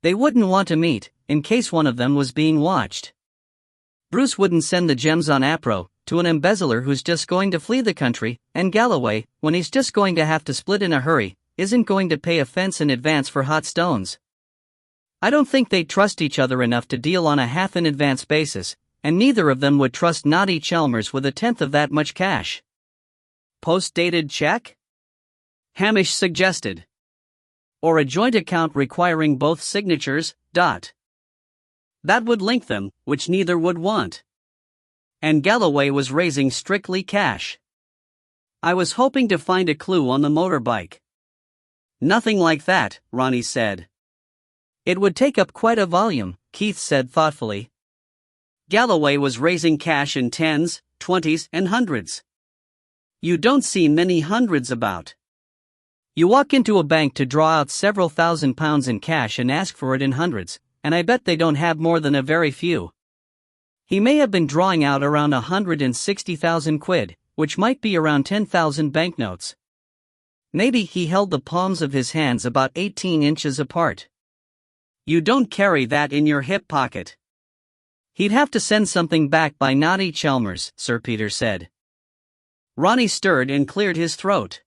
They wouldn't want to meet, in case one of them was being watched. Bruce wouldn't send the gems on Apro to an embezzler who's just going to flee the country, and Galloway, when he's just going to have to split in a hurry, isn't going to pay a fence in advance for hot stones. I don't think they trust each other enough to deal on a half-in-advance basis, and neither of them would trust naughty Chalmers with a tenth of that much cash. Post-dated check? Hamish suggested. Or a joint account requiring both signatures, That would link them, which neither would want. And Galloway was raising strictly cash. I was hoping to find a clue on the motorbike. Nothing like that, Ronnie said. It would take up quite a volume, Keith said thoughtfully. Galloway was raising cash in tens, 20s, and hundreds. You don't see many hundreds about. You walk into a bank to draw out several £1,000s in cash and ask for it in hundreds, and I bet they don't have more than a very few. He may have been drawing out around 160,000 quid, which might be around 10,000 banknotes. Maybe he held the palms of his hands about 18 inches apart. You don't carry that in your hip pocket. He'd have to send something back by naughty Chalmers, Sir Peter said. Ronnie stirred and cleared his throat.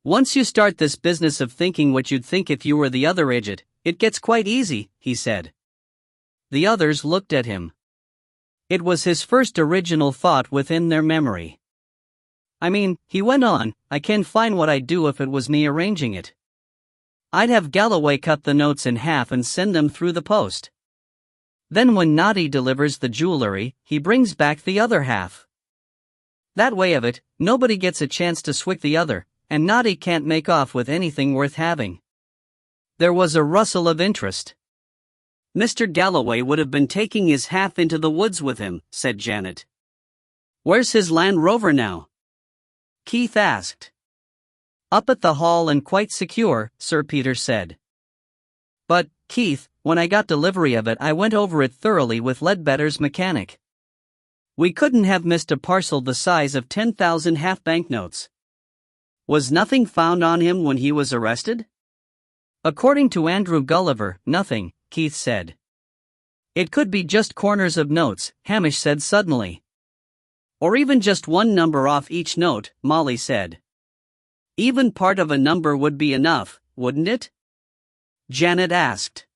Once you start this business of thinking what you'd think if you were the other idiot, it gets quite easy, he said. The others looked at him. It was his first original thought within their memory. I mean, he went on, I can't find what I'd do if it was me arranging it. I'd have Galloway cut the notes in half and send them through the post. Then when Noddy delivers the jewelry, he brings back the other half. That way of it, nobody gets a chance to swick the other, and Noddy can't make off with anything worth having. There was a rustle of interest. Mr. Galloway would have been taking his half into the woods with him, said Janet. Where's his Land Rover now? Keith asked. Up at the hall and quite secure, Sir Peter said. But, Keith, when I got delivery of it I went over it thoroughly with Ledbetter's mechanic. We couldn't have missed a parcel the size of 10,000 half banknotes. Was nothing found on him when he was arrested? According to Andrew Gulliver, nothing, Keith said. It could be just corners of notes, Hamish said suddenly. Or even just one number off each note, Molly said. Even part of a number would be enough, wouldn't it? Janet asked.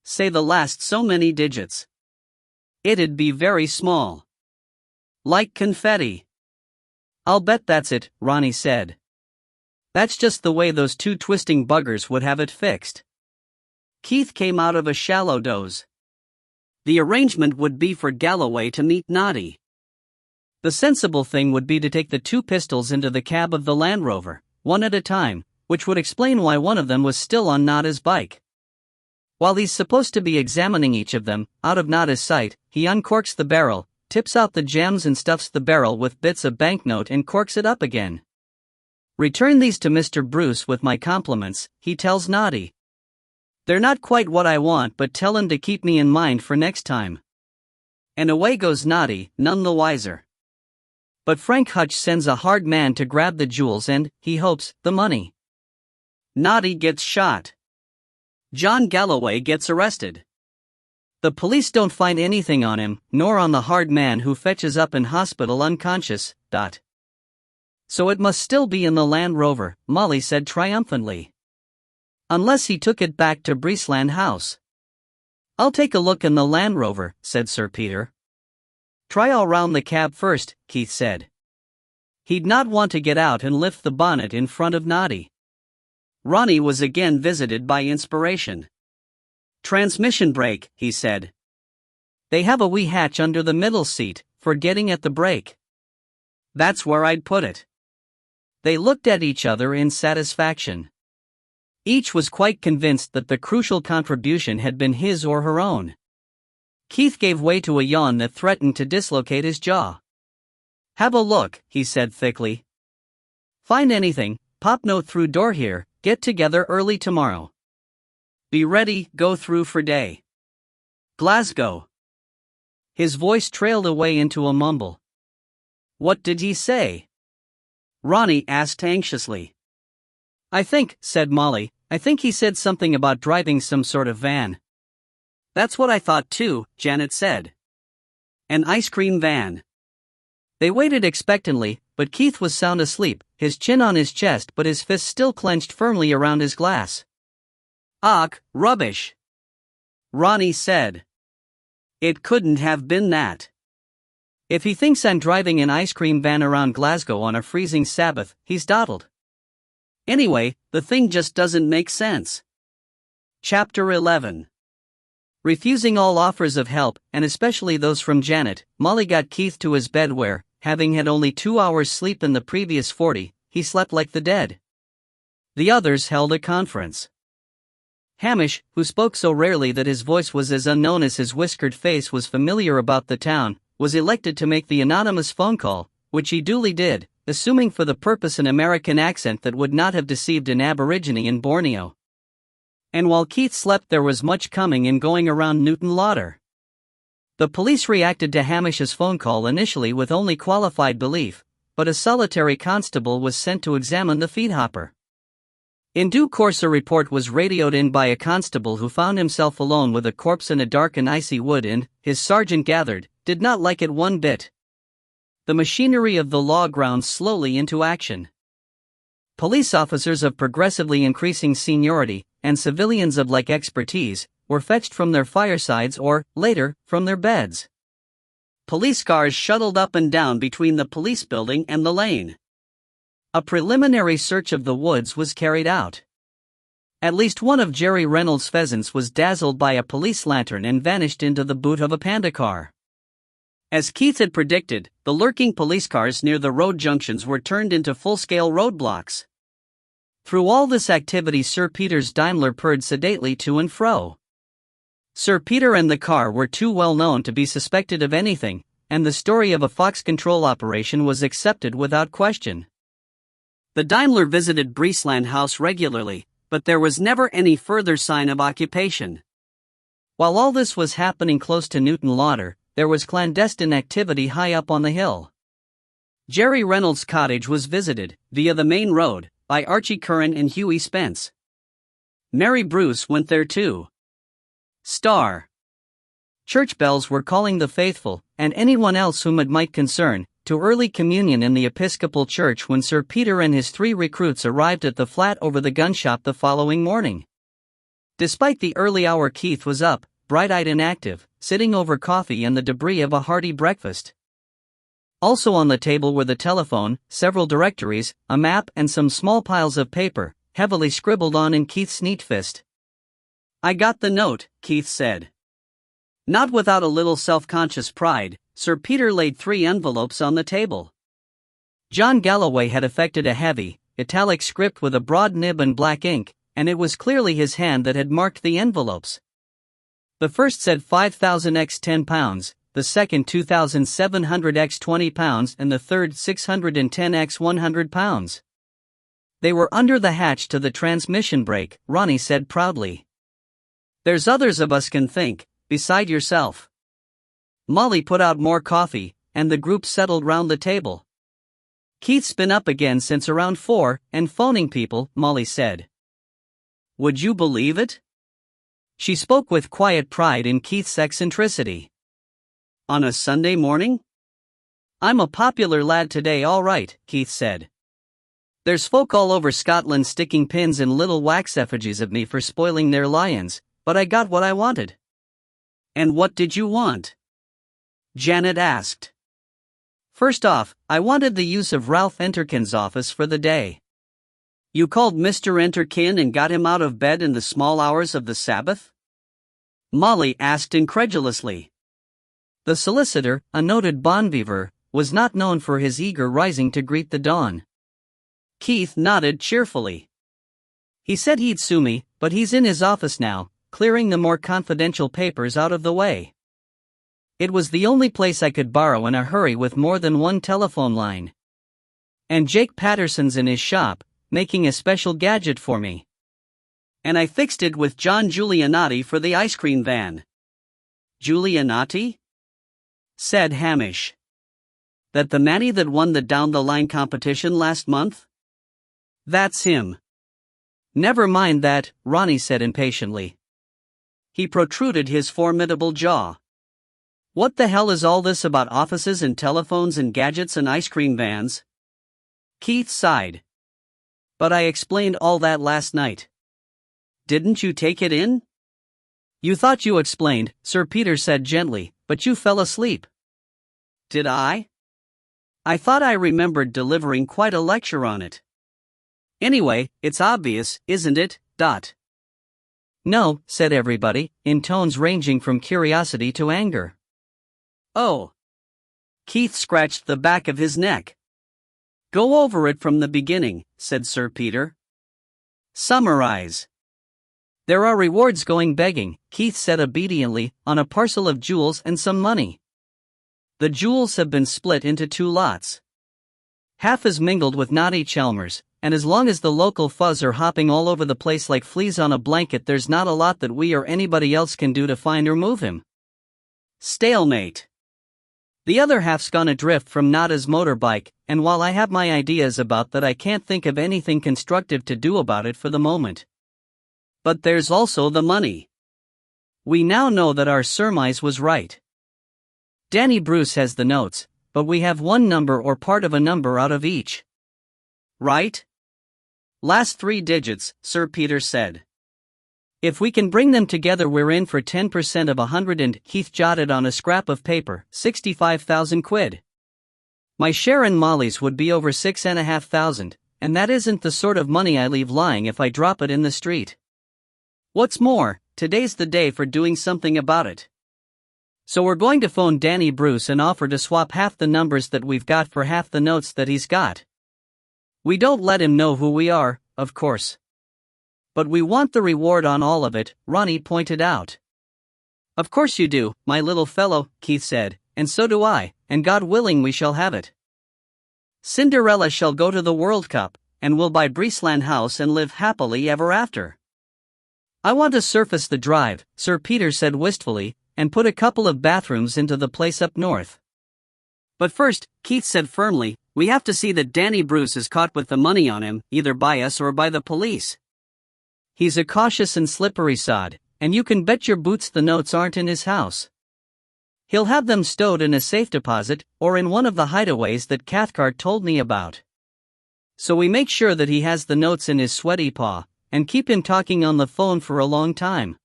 Say the last so many digits. It'd be very small. Like confetti. I'll bet that's it, Ronnie said. That's just the way those two twisting buggers would have it fixed. Keith came out of a shallow doze. The arrangement would be for Galloway to meet Noddy. The sensible thing would be to take the two pistols into the cab of the Land Rover, one at a time, which would explain why one of them was still on Nada's bike. While he's supposed to be examining each of them, out of Nada's sight, he uncorks the barrel, tips out the gems and stuffs the barrel with bits of banknote and corks it up again. Return these to Mr. Bruce with my compliments, he tells Noddy. They're not quite what I want, but tell him to keep me in mind for next time. And away goes Noddy, none the wiser. But Frank Hutch sends a hard man to grab the jewels and, he hopes, the money. Noddy gets shot. John Galloway gets arrested. The police don't find anything on him, nor on the hard man who fetches up in hospital unconscious. So it must still be in the Land Rover, Molly said triumphantly. Unless he took it back to Breesland House. I'll take a look in the Land Rover, said Sir Peter. Try all round the cab first, Keith said. He'd not want to get out and lift the bonnet in front of Noddy. Ronnie was again visited by inspiration. Transmission brake, he said. They have a wee hatch under the middle seat, for getting at the brake. That's where I'd put it. They looked at each other in satisfaction. Each was quite convinced that the crucial contribution had been his or her own. Keith gave way to a yawn that threatened to dislocate his jaw. Have a look, he said thickly. Find anything, pop note through door here, get together early tomorrow. Be ready, go through for day. Glasgow. His voice trailed away into a mumble. What did he say? Ronnie asked anxiously. I think, said Molly, I think he said something about driving some sort of van. That's what I thought too, Janet said. An ice cream van. They waited expectantly, but Keith was sound asleep, his chin on his chest but his fists still clenched firmly around his glass. Ach, rubbish. Ronnie said. It couldn't have been that. If he thinks I'm driving an ice cream van around Glasgow on a freezing Sabbath, he's dawdled. Anyway, the thing just doesn't make sense. Chapter 11. Refusing all offers of help, and especially those from Janet, Molly got Keith to his bed where, having had only 2 hours sleep in the previous 40, he slept like the dead. The others held a conference. Hamish, who spoke so rarely that his voice was as unknown as his whiskered face was familiar about the town, was elected to make the anonymous phone call, which he duly did, assuming for the purpose an American accent that would not have deceived an aborigine in Borneo. And while Keith slept, there was much coming and going around Newton Lauder. The police reacted to Hamish's phone call initially with only qualified belief, but a solitary constable was sent to examine the feedhopper. In due course a report was radioed in by a constable who found himself alone with a corpse in a dark and icy wood and, his sergeant gathered, did not like it one bit. The machinery of the law ground slowly into action. Police officers of progressively increasing seniority, and civilians of like expertise, were fetched from their firesides or, later, from their beds. Police cars shuttled up and down between the police building and the lane. A preliminary search of the woods was carried out. At least one of Jerry Reynolds' pheasants was dazzled by a police lantern and vanished into the boot of a panda car. As Keith had predicted, the lurking police cars near the road junctions were turned into full-scale roadblocks. Through all this activity Sir Peter's Daimler purred sedately to and fro. Sir Peter and the car were too well known to be suspected of anything, and the story of a Fox control operation was accepted without question. The Daimler visited Breesland House regularly, but there was never any further sign of occupation. While all this was happening close to Newton Lauder, there was clandestine activity high up on the hill. Jerry Reynolds' cottage was visited, via the main road, by Archie Curran and Hughie Spence. Mary Bruce went there too. Church bells were calling the faithful, and anyone else whom it might concern, to early communion in the Episcopal Church when Sir Peter and his 3 recruits arrived at the flat over the gun shop the following morning. Despite the early hour, Keith was up, bright-eyed and active, sitting over coffee and the debris of a hearty breakfast. Also on the table were the telephone, several directories, a map and some small piles of paper, heavily scribbled on in Keith's neat fist. I got the note, Keith said. Not without a little self-conscious pride, Sir Peter laid 3 envelopes on the table. John Galloway had affected a heavy, italic script with a broad nib and black ink, and it was clearly his hand that had marked the envelopes. The first said 5,000 x £10, the second 2,700 x £20, and the third 610 x £100. They were under the hatch to the transmission brake, Ronnie said proudly. There's others of us can think, beside yourself. Molly put out more coffee, and the group settled round the table. Keith's been up again since around 4, and phoning people, Molly said. Would you believe it? She spoke with quiet pride in Keith's eccentricity. On a Sunday morning? I'm a popular lad today, all right, Keith said. There's folk all over Scotland sticking pins in little wax effigies of me for spoiling their lions, but I got what I wanted. And what did you want? Janet asked. First off, I wanted the use of Ralph Enterkin's office for the day. You called Mr. Enterkin and got him out of bed in the small hours of the Sabbath? Molly asked incredulously. The solicitor, a noted bon vivant, was not known for his eager rising to greet the dawn. Keith nodded cheerfully. He said he'd sue me, but he's in his office now, clearing the more confidential papers out of the way. It was the only place I could borrow in a hurry with more than one telephone line. And Jake Patterson's in his shop, making a special gadget for me. And I fixed it with John Giulianotti for the ice cream van. Giulianotti? Said Hamish. That the Matty that won the down-the-line competition last month? That's him. Never mind that, Ronnie said impatiently. He protruded his formidable jaw. What the hell is all this about offices and telephones and gadgets and ice cream vans? Keith sighed. But I explained all that last night. Didn't you take it in? You thought you explained, Sir Peter said gently, but you fell asleep. Did I? I thought I remembered delivering quite a lecture on it. Anyway, it's obvious, isn't it? No, said everybody, in tones ranging from curiosity to anger. Oh. Keith scratched the back of his neck. Go over it from the beginning, said Sir Peter. Summarize. There are rewards going begging, Keith said obediently, on a parcel of jewels and some money. The jewels have been split into 2 lots. Half is mingled with naughty Chalmers, and as long as the local fuzz are hopping all over the place like fleas on a blanket, there's not a lot that we or anybody else can do to find or move him. Stalemate. The other half's gone adrift from Nada's motorbike, and while I have my ideas about that, I can't think of anything constructive to do about it for the moment. But there's also the money. We now know that our surmise was right. Danny Bruce has the notes, but we have one number or part of a number out of each. Right? Last 3 digits, Sir Peter said. If we can bring them together, we're in for 10% of 100 and, Keith jotted on a scrap of paper, 65,000 quid. My share in Molly's would be over 6,500, and that isn't the sort of money I leave lying if I drop it in the street. What's more, today's the day for doing something about it. So we're going to phone Danny Bruce and offer to swap half the numbers that we've got for half the notes that he's got. We don't let him know who we are, of course. But we want the reward on all of it, Ronnie pointed out. Of course you do, my little fellow, Keith said, and so do I, and God willing we shall have it. Cinderella shall go to the World Cup, and we'll buy Breesland House and live happily ever after. I want to surface the drive, Sir Peter said wistfully, and put a couple of bathrooms into the place up north. But first, Keith said firmly, we have to see that Danny Bruce is caught with the money on him, either by us or by the police. He's a cautious and slippery sod, and you can bet your boots the notes aren't in his house. He'll have them stowed in a safe deposit, or in one of the hideaways that Cathcart told me about. So we make sure that he has the notes in his sweaty paw, and keep him talking on the phone for a long time.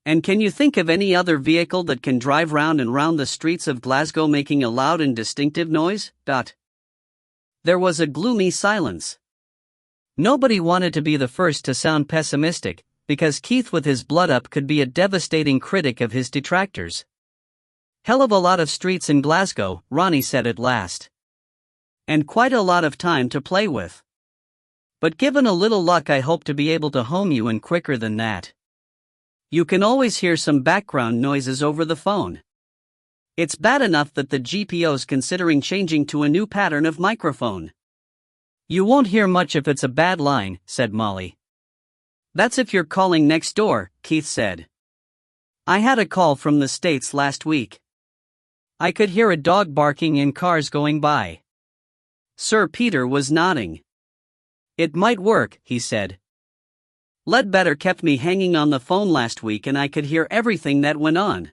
And can you think of any other vehicle that can drive round and round the streets of Glasgow making a loud and distinctive noise? There was a gloomy silence. Nobody wanted to be the first to sound pessimistic, because Keith with his blood up could be a devastating critic of his detractors. Hell of a lot of streets in Glasgow, Ronnie said at last. And quite a lot of time to play with. But given a little luck, I hope to be able to home you in quicker than that. You can always hear some background noises over the phone. It's bad enough that the GPO's considering changing to a new pattern of microphone. You won't hear much if it's a bad line, said Molly. That's if you're calling next door, Keith said. I had a call from the States last week. I could hear a dog barking and cars going by. Sir Peter was nodding. It might work, he said. Ledbetter kept me hanging on the phone last week and I could hear everything that went on.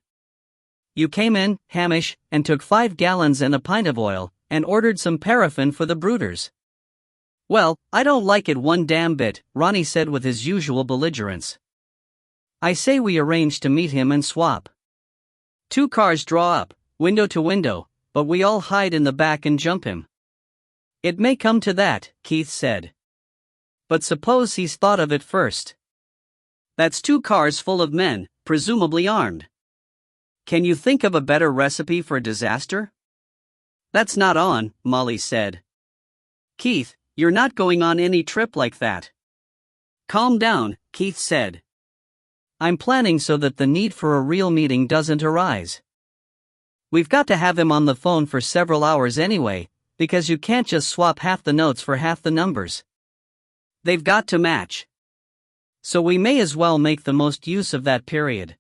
You came in, Hamish, and took 5 gallons and a pint of oil, and ordered some paraffin for the brooders. Well, I don't like it one damn bit, Ronnie said with his usual belligerence. I say we arrange to meet him and swap. 2 cars draw up, window to window, but we all hide in the back and jump him. It may come to that, Keith said. But suppose he's thought of it first. That's 2 cars full of men, presumably armed. Can you think of a better recipe for disaster? That's not on, Molly said. Keith, you're not going on any trip like that. Calm down, Keith said. I'm planning so that the need for a real meeting doesn't arise. We've got to have him on the phone for several hours anyway, because you can't just swap half the notes for half the numbers. They've got to match. So we may as well make the most use of that period.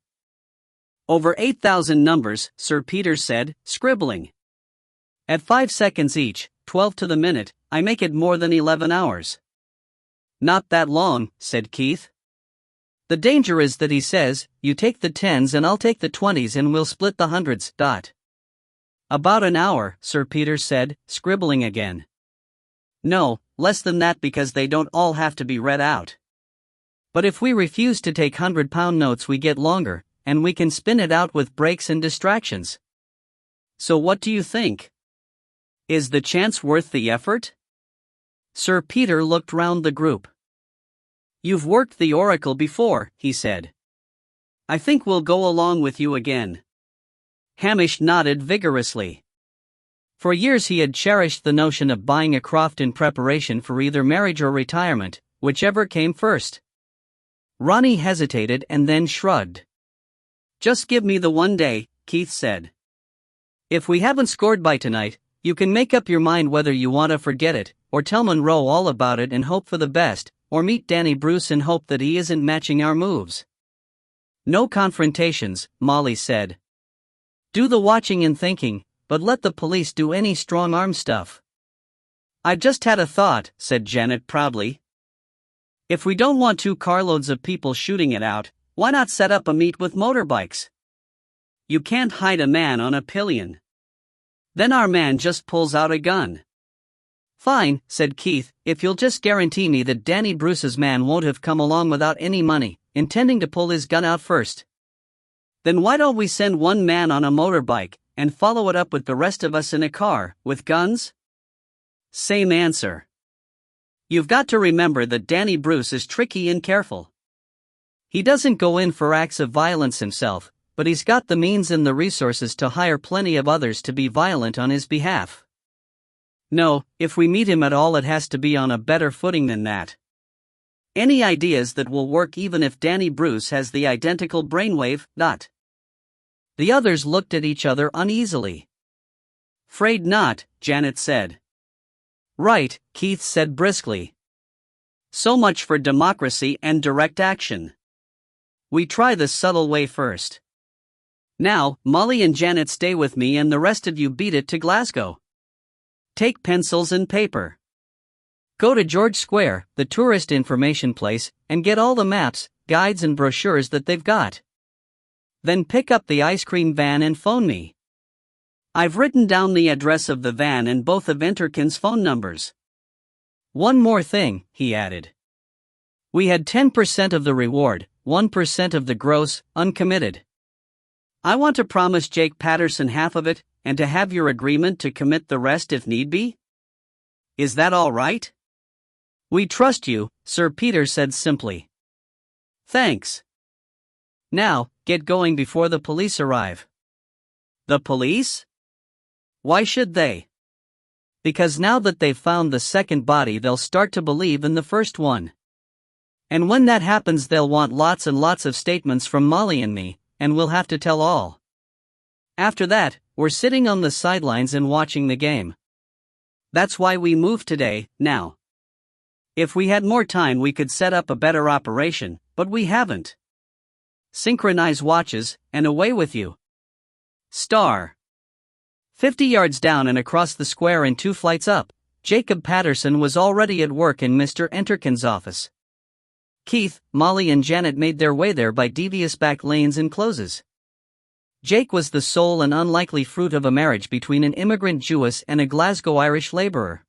Over 8,000 numbers, Sir Peter said, scribbling. At 5 seconds each, 12 to the minute, I make it more than 11 hours. Not that long, said Keith. The danger is that he says, you take the 10s and I'll take the 20s and we'll split the hundreds. About an hour, Sir Peter said, scribbling again. No, less than that because they don't all have to be read out. But if we refuse to take 100-pound notes we get longer, and we can spin it out with breaks and distractions. So what do you think? Is the chance worth the effort? Sir Peter looked round the group. You've worked the oracle before, he said. I think we'll go along with you again. Hamish nodded vigorously. For years he had cherished the notion of buying a croft in preparation for either marriage or retirement, whichever came first. Ronnie hesitated and then shrugged. Just give me the one day, Keith said. If we haven't scored by tonight, you can make up your mind whether you want to forget it, or tell Monroe all about it and hope for the best, or meet Danny Bruce and hope that he isn't matching our moves. No confrontations, Molly said. Do the watching and thinking, but let the police do any strong-arm stuff. I've just had a thought, said Janet proudly. If we don't want 2 carloads of people shooting it out, why not set up a meet with motorbikes? You can't hide a man on a pillion. Then our man just pulls out a gun. Fine, said Keith, if you'll just guarantee me that Danny Bruce's man won't have come along without any money, intending to pull his gun out first. Then why don't we send one man on a motorbike, and follow it up with the rest of us in a car, with guns? Same answer. You've got to remember that Danny Bruce is tricky and careful. He doesn't go in for acts of violence himself, but he's got the means and the resources to hire plenty of others to be violent on his behalf. No, if we meet him at all it has to be on a better footing than that. Any ideas that will work even if Danny Bruce has the identical brainwave? The others looked at each other uneasily. "'Fraid not," Janet said. "Right," Keith said briskly. "So much for democracy and direct action. We try the subtle way first. Now, Molly and Janet stay with me and the rest of you beat it to Glasgow. Take pencils and paper. Go to George Square, the tourist information place, and get all the maps, guides and brochures that they've got. Then pick up the ice cream van and phone me. I've written down the address of the van and both of Enterkin's phone numbers. One more thing," he added. "We had 10% of the reward, 1% of the gross, uncommitted. I want to promise Jake Patterson half of it, and to have your agreement to commit the rest if need be. Is that all right?" "We trust you," Sir Peter said simply. "Thanks. Now, get going before the police arrive." "The police? Why should they?" "Because now that they've found the second body they'll start to believe in the first one. And when that happens they'll want lots and lots of statements from Molly and me, and we'll have to tell all. After that, we're sitting on the sidelines and watching the game. That's why we moved today, now. If we had more time we could set up a better operation, but we haven't. Synchronize watches, and away with you. Star." 50 yards down and across the square and 2 flights up, Jacob Patterson was already at work in Mr. Enterkin's office. Keith, Molly and Janet made their way there by devious back lanes and closes. Jake was the sole and unlikely fruit of a marriage between an immigrant Jewess and a Glasgow Irish laborer.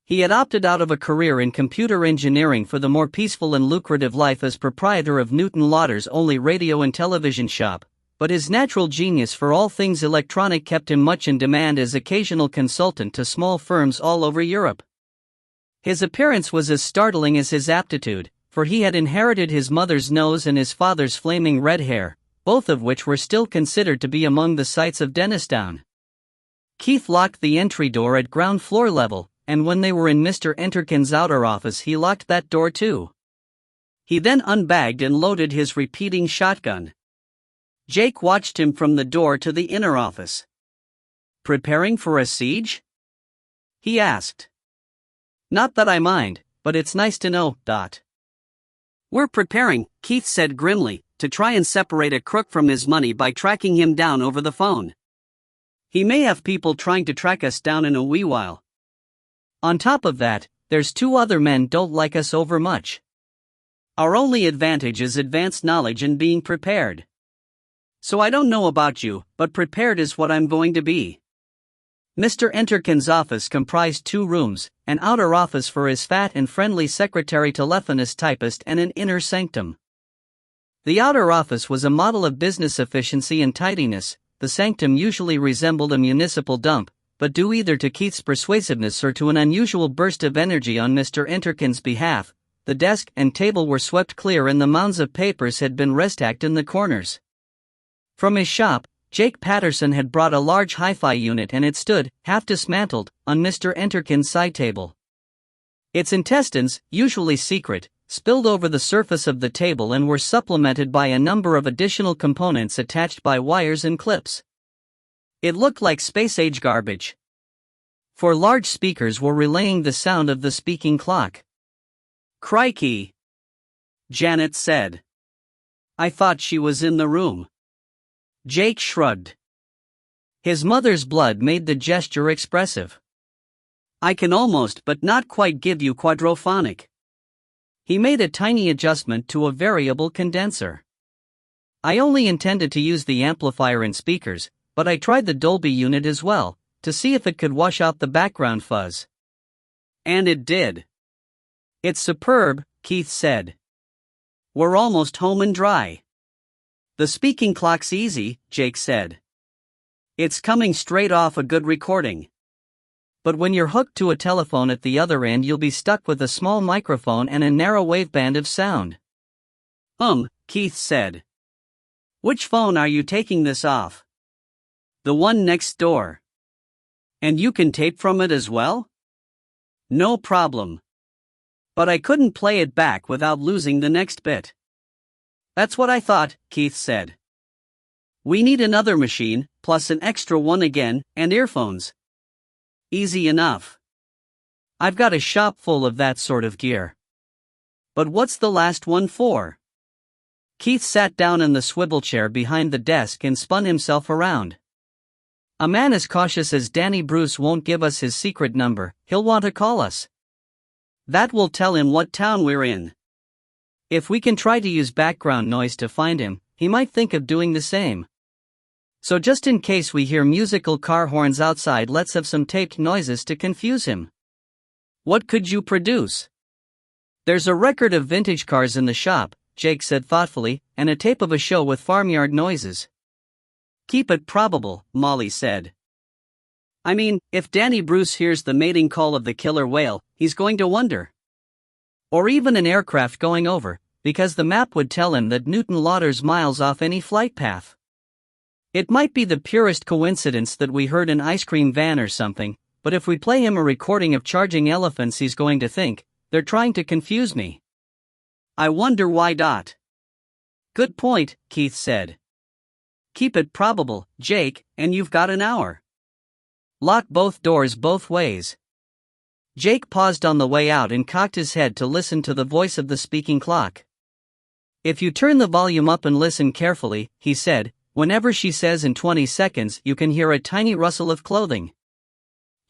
He had opted out of a career in computer engineering for the more peaceful and lucrative life as proprietor of Newton Lauder's only radio and television shop, but his natural genius for all things electronic kept him much in demand as occasional consultant to small firms all over Europe. His appearance was as startling as his aptitude, for he had inherited his mother's nose and his father's flaming red hair, both of which were still considered to be among the sights of Dennistown. Keith locked the entry door at ground floor level, and when they were in Mr. Enterkin's outer office he locked that door too. He then unbagged and loaded his repeating shotgun. Jake watched him from the door to the inner office. "Preparing for a siege?" he asked. "Not that I mind, but it's nice to know, Dot." "We're preparing," Keith said grimly, "to try and separate a crook from his money by tracking him down over the phone. He may have people trying to track us down in a wee while. On top of that, there's 2 other men don't like us over much. Our only advantage is advanced knowledge and being prepared. So I don't know about you, but prepared is what I'm going to be." Mr. Enterkin's office comprised 2 rooms, an outer office for his fat and friendly secretary telephonist typist and an inner sanctum. The outer office was a model of business efficiency and tidiness. The sanctum usually resembled a municipal dump, but due either to Keith's persuasiveness or to an unusual burst of energy on Mr. Enterkin's behalf, the desk and table were swept clear and the mounds of papers had been restacked in the corners. From his shop, Jake Patterson had brought a large hi-fi unit and it stood, half dismantled, on Mr. Enterkin's side table. Its intestines, usually secret, spilled over the surface of the table and were supplemented by a number of additional components attached by wires and clips. It looked like space-age garbage. 4 large speakers were relaying the sound of the speaking clock. "Crikey," Janet said. "I thought she was in the room." Jake shrugged. His mother's blood made the gesture expressive. "I can almost but not quite give you quadraphonic." He made a tiny adjustment to a variable condenser. "I only intended to use the amplifier and speakers, but I tried the Dolby unit as well, to see if it could wash out the background fuzz. And it did." "It's superb," Keith said. "We're almost home and dry." "The speaking clock's easy," Jake said. "It's coming straight off a good recording. But when you're hooked to a telephone at the other end you'll be stuck with a small microphone and a narrow waveband of sound." Keith said. "Which phone are you taking this off?" "The one next door." "And you can tape from it as well?" "No problem. But I couldn't play it back without losing the next bit." "That's what I thought," Keith said. "We need another machine, plus an extra one again, and earphones." "Easy enough. I've got a shop full of that sort of gear." "But what's the last one for?" Keith sat down in the swivel chair behind the desk and spun himself around. "A man as cautious as Danny Bruce won't give us his secret number. He'll want to call us. That will tell him what town we're in. If we can try to use background noise to find him, he might think of doing the same. So just in case we hear musical car horns outside, let's have some taped noises to confuse him." "What could you produce?" "There's a record of vintage cars in the shop," Jake said thoughtfully, "and a tape of a show with farmyard noises." "Keep it probable," Molly said. "I mean, if Danny Bruce hears the mating call of the killer whale, he's going to wonder. Or even an aircraft going over, because the map would tell him that Newton Lauder's miles off any flight path. It might be the purest coincidence that we heard an ice cream van or something, but if we play him a recording of charging elephants he's going to think, they're trying to confuse me. I wonder why. "Good point," Keith said. "Keep it probable, Jake, and you've got an hour. Lock both doors both ways." Jake paused on the way out and cocked his head to listen to the voice of the speaking clock. "If you turn the volume up and listen carefully," he said, "whenever she says in 20 seconds you can hear a tiny rustle of clothing."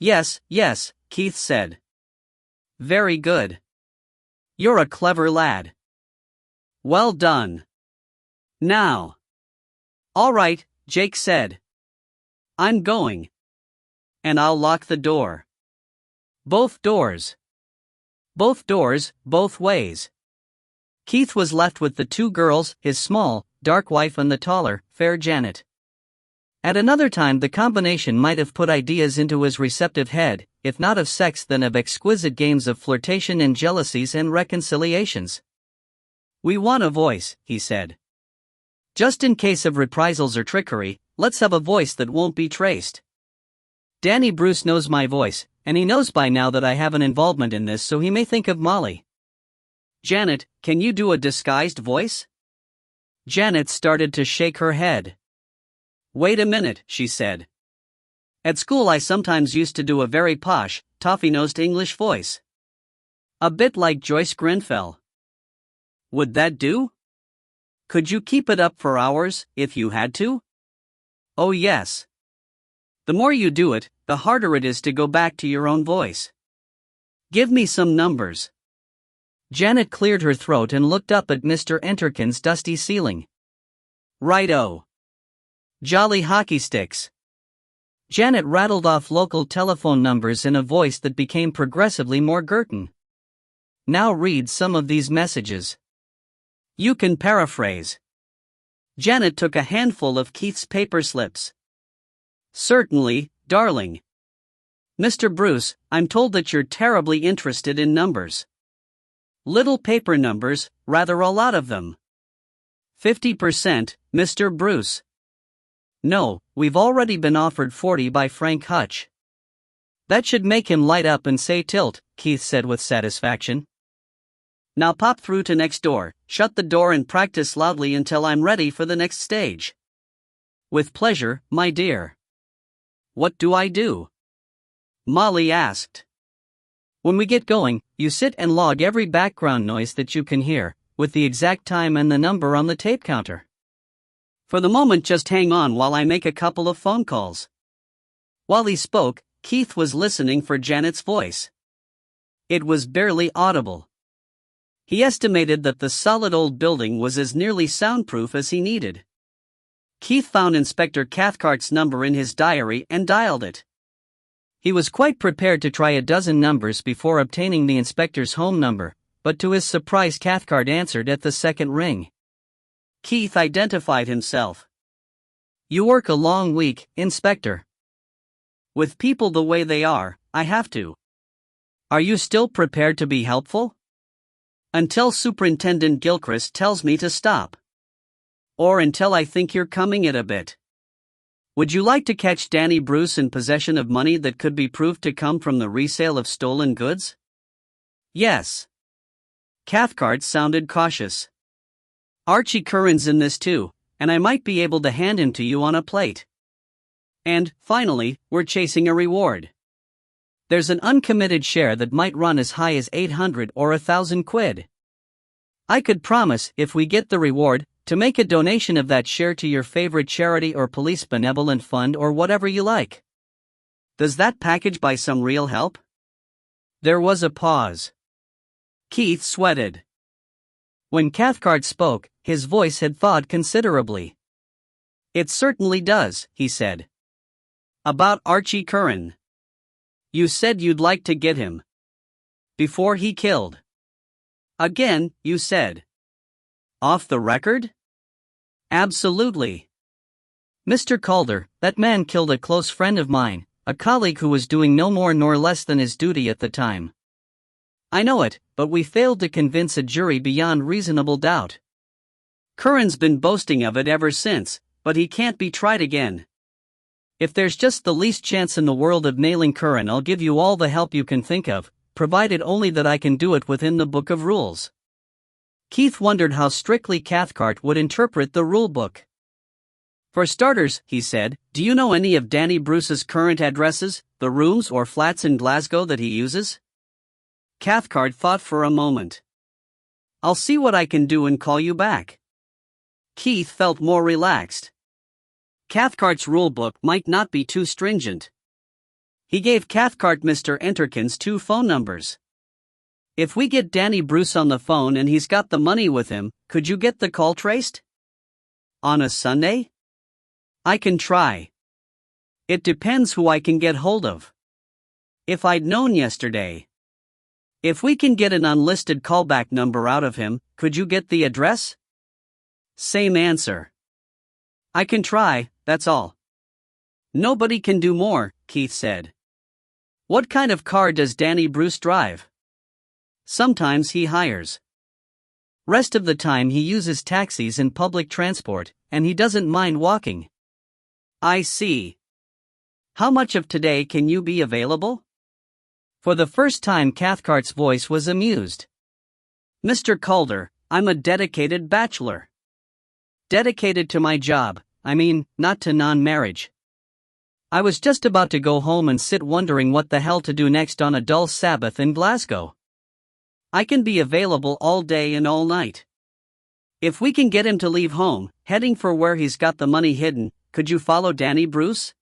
Yes, Keith said. "Very good. You're a clever lad. Well done. Now." "All right," Jake said. "I'm going. And I'll lock the door." "Both doors." "Both doors, both ways." Keith was left with the 2 girls, his small, dark wife and the taller, fair Janet. At another time the combination might have put ideas into his receptive head, if not of sex then of exquisite games of flirtation and jealousies and reconciliations. "We want a voice," he said. Just in case of reprisals or trickery, let's have a voice that won't be traced. Danny Bruce knows my voice, and he knows by now that I have an involvement in this, so he may think of Molly. Janet, can you do a disguised voice? Janet started to shake her head. Wait a minute, she said. At school I sometimes used to do a very posh, toffee-nosed English voice. A bit like Joyce Grenfell. Would that do? Could you keep it up for hours, if you had to? Oh yes. The more you do it, the harder it is to go back to your own voice. Give me some numbers. Janet cleared her throat and looked up at Mr. Enterkin's dusty ceiling. Righto. Jolly hockey sticks. Janet rattled off local telephone numbers in a voice that became progressively more Girton. Now read some of these messages. You can paraphrase. Janet took a handful of Keith's paper slips. Certainly, darling. Mr. Bruce, I'm told that you're terribly interested in numbers. Little paper numbers, rather a lot of them. 50%, Mr. Bruce. No, we've already been offered 40 by Frank Hutch. That should make him light up and say tilt, Keith said with satisfaction. Now pop through to next door, shut the door and practice loudly until I'm ready for the next stage. With pleasure, my dear. What do I do? Molly asked. When we get going, you sit and log every background noise that you can hear, with the exact time and the number on the tape counter. For the moment, just hang on while I make a couple of phone calls. While he spoke, Keith was listening for Janet's voice. It was barely audible. He estimated that the solid old building was as nearly soundproof as he needed. Keith found Inspector Cathcart's number in his diary and dialed it. He was quite prepared to try a dozen numbers before obtaining the inspector's home number, but to his surprise Cathcart answered at the second ring. Keith identified himself. You work a long week, Inspector. With people the way they are, I have to. Are you still prepared to be helpful? Until Superintendent Gilchrist tells me to stop. Or until I think you're coming it a bit. Would you like to catch Danny Bruce in possession of money that could be proved to come from the resale of stolen goods? Yes. Cathcart sounded cautious. Archie Curran's in this too, and I might be able to hand him to you on a plate. And, finally, we're chasing a reward. There's an uncommitted share that might run as high as 800 or 1,000 quid. I could promise, if we get the reward, to make a donation of that share to your favorite charity or police benevolent fund or whatever you like. Does that package buy some real help? There was a pause. Keith sweated. When Cathcart spoke, his voice had thawed considerably. It certainly does, he said. About Archie Curran. You said you'd like to get him. Before he killed. Again, you said. Off the record? Absolutely. Mr. Calder, that man killed a close friend of mine, a colleague who was doing no more nor less than his duty at the time. I know it, but we failed to convince a jury beyond reasonable doubt. Curran's been boasting of it ever since, but he can't be tried again. If there's just the least chance in the world of nailing Curran, I'll give you all the help you can think of, provided only that I can do it within the book of rules. Keith wondered how strictly Cathcart would interpret the rule book. For starters, he said, do you know any of Danny Bruce's current addresses, the rooms or flats in Glasgow that he uses? Cathcart thought for a moment. I'll see what I can do and call you back. Keith felt more relaxed. Cathcart's rulebook might not be too stringent. He gave Cathcart Mr. Enterkin's 2 phone numbers. If we get Danny Bruce on the phone and he's got the money with him, could you get the call traced? On a Sunday? I can try. It depends who I can get hold of. If I'd known yesterday. If we can get an unlisted callback number out of him, could you get the address? Same answer. I can try, that's all. Nobody can do more, Keith said. What kind of car does Danny Bruce drive? Sometimes he hires. Rest of the time he uses taxis and public transport, and he doesn't mind walking. I see. How much of today can you be available? For the first time Cathcart's voice was amused. Mr. Calder, I'm a dedicated bachelor. Dedicated to my job, I mean, not to non-marriage. I was just about to go home and sit wondering what the hell to do next on a dull Sabbath in Glasgow. I can be available all day and all night. If we can get him to leave home, heading for where he's got the money hidden, could you follow Danny Bruce?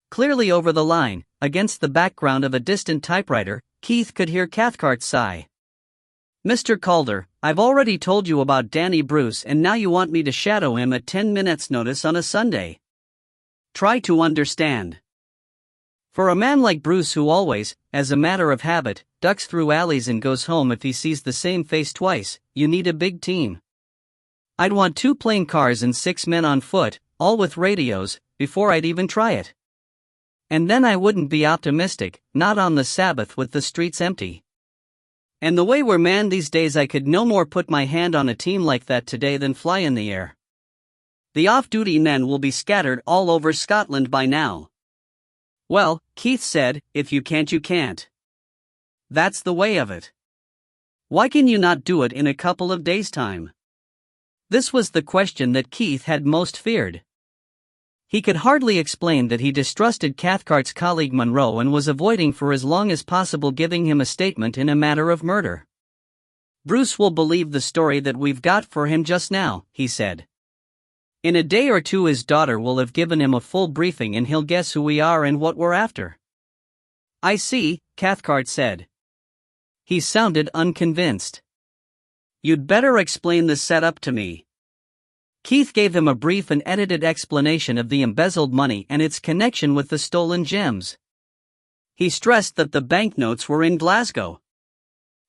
Clearly over the line, against the background of a distant typewriter, Keith could hear Cathcart sigh. Mr. Calder, I've already told you about Danny Bruce and now you want me to shadow him at 10 minutes' notice on a Sunday. Try to understand. For a man like Bruce who always, as a matter of habit, ducks through alleys and goes home if he sees the same face twice, you need a big team. I'd want 2 plain cars and 6 men on foot, all with radios, before I'd even try it. And then I wouldn't be optimistic, not on the Sabbath with the streets empty. And the way we're manned these days, I could no more put my hand on a team like that today than fly in the air. The off-duty men will be scattered all over Scotland by now. Well, Keith said, if you can't, you can't. That's the way of it. Why can you not do it in a couple of days' time? This was the question that Keith had most feared. He could hardly explain that he distrusted Cathcart's colleague Monroe and was avoiding for as long as possible giving him a statement in a matter of murder. Bruce will believe the story that we've got for him just now, he said. In a day or two his daughter will have given him a full briefing and he'll guess who we are and what we're after. I see, Cathcart said. He sounded unconvinced. You'd better explain the setup to me. Keith gave him a brief and edited explanation of the embezzled money and its connection with the stolen gems. He stressed that the banknotes were in Glasgow.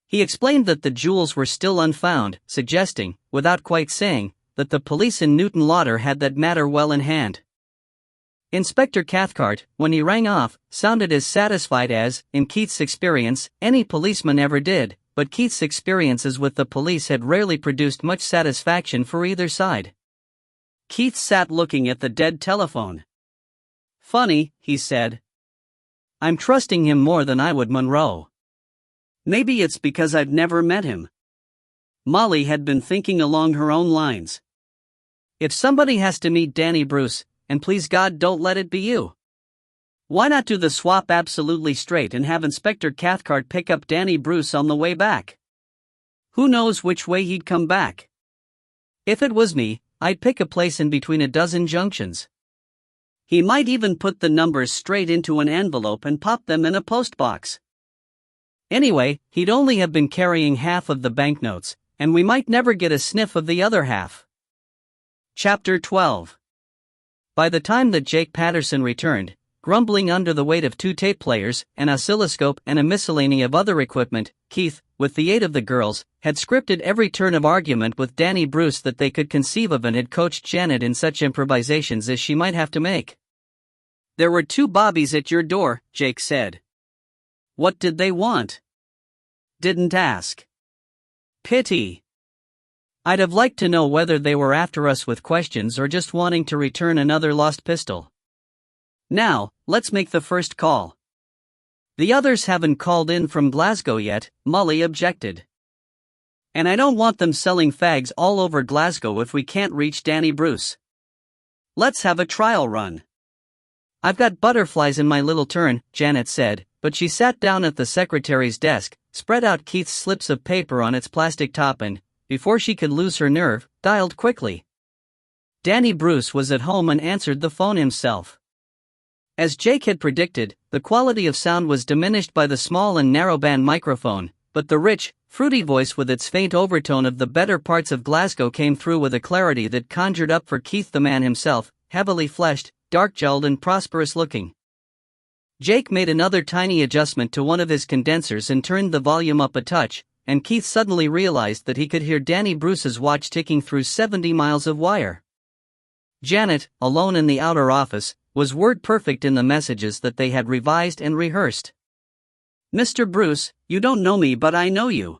He explained that the jewels were still unfound, suggesting, without quite saying, that the police in Newton Lauder had that matter well in hand. Inspector Cathcart, when he rang off, sounded as satisfied as, in Keith's experience, any policeman ever did, but Keith's experiences with the police had rarely produced much satisfaction for either side. Keith sat looking at the dead telephone. Funny, he said. I'm trusting him more than I would Monroe. Maybe it's because I've never met him. Molly had been thinking along her own lines. If somebody has to meet Danny Bruce, and please God don't let it be you. Why not do the swap absolutely straight and have Inspector Cathcart pick up Danny Bruce on the way back? Who knows which way he'd come back? If it was me, I'd pick a place in between a dozen junctions. He might even put the numbers straight into an envelope and pop them in a postbox. Anyway, he'd only have been carrying half of the banknotes, and we might never get a sniff of the other half. Chapter 12. By the time that Jake Patterson returned, grumbling under the weight of 2 tape players, an oscilloscope and a miscellany of other equipment, Keith, with the aid of the girls, had scripted every turn of argument with Danny Bruce that they could conceive of and had coached Janet in such improvisations as she might have to make. There were 2 bobbies at your door, Jake said. What did they want? Didn't ask. Pity. I'd have liked to know whether they were after us with questions or just wanting to return another lost pistol. Now, let's make the first call. The others haven't called in from Glasgow yet, Molly objected. And I don't want them selling fags all over Glasgow if we can't reach Danny Bruce. Let's have a trial run. I've got butterflies in my little turn, Janet said, but she sat down at the secretary's desk, spread out Keith's slips of paper on its plastic top and, before she could lose her nerve, dialed quickly. Danny Bruce was at home and answered the phone himself. As Jake had predicted, the quality of sound was diminished by the small and narrowband microphone, but the rich, fruity voice with its faint overtone of the better parts of Glasgow came through with a clarity that conjured up for Keith the man himself, heavily fleshed, dark-jowled and prosperous-looking. Jake made another tiny adjustment to one of his condensers and turned the volume up a touch, and Keith suddenly realized that he could hear Danny Bruce's watch ticking through 70 miles of wire. Janet, alone in the outer office, was word-perfect in the messages that they had revised and rehearsed. Mr. Bruce, you don't know me but I know you.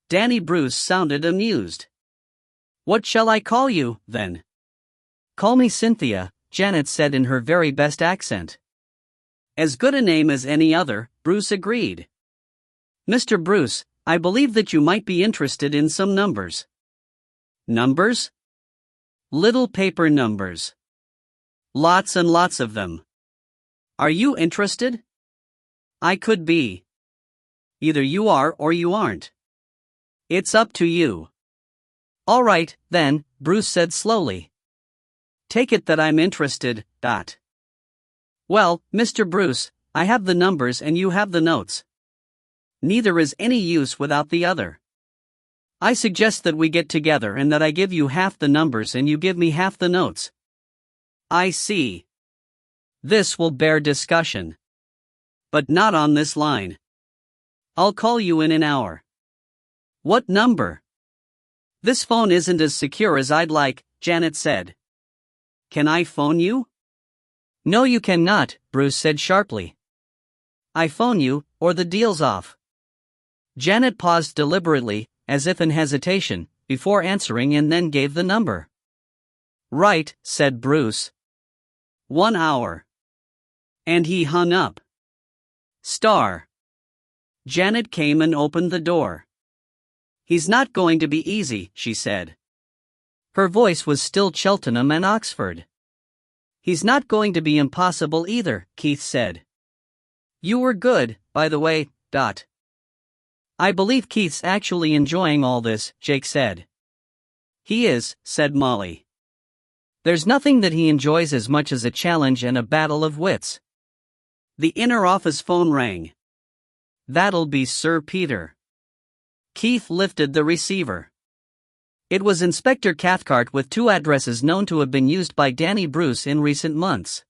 Danny Bruce sounded amused. What shall I call you, then? Call me Cynthia, Janet said in her very best accent. As good a name as any other, Bruce agreed. Mr. Bruce, I believe that you might be interested in some numbers. Numbers? Little paper numbers. Lots and lots of them. Are you interested? I could be. Either you are or you aren't. It's up to you. All right, then, Bruce said slowly. Take it that I'm interested. Well, Mr. Bruce, I have the numbers and you have the notes. Neither is any use without the other. I suggest that we get together and that I give you half the numbers and you give me half the notes. I see. This will bear discussion. But not on this line. I'll call you in an hour. What number? This phone isn't as secure as I'd like, Janet said. Can I phone you? No, you cannot, Bruce said sharply. I phone you, or the deal's off. Janet paused deliberately, as if in hesitation, before answering and then gave the number. Right, said Bruce. 1 hour. And he hung up. Star. Janet came and opened the door. He's not going to be easy, she said. Her voice was still Cheltenham and Oxford. He's not going to be impossible either, Keith said. You were good, by the way, I believe Keith's actually enjoying all this, Jake said. He is, said Molly. There's nothing that he enjoys as much as a challenge and a battle of wits. The inner office phone rang. That'll be Sir Peter. Keith lifted the receiver. It was Inspector Cathcart with 2 addresses known to have been used by Danny Bruce in recent months.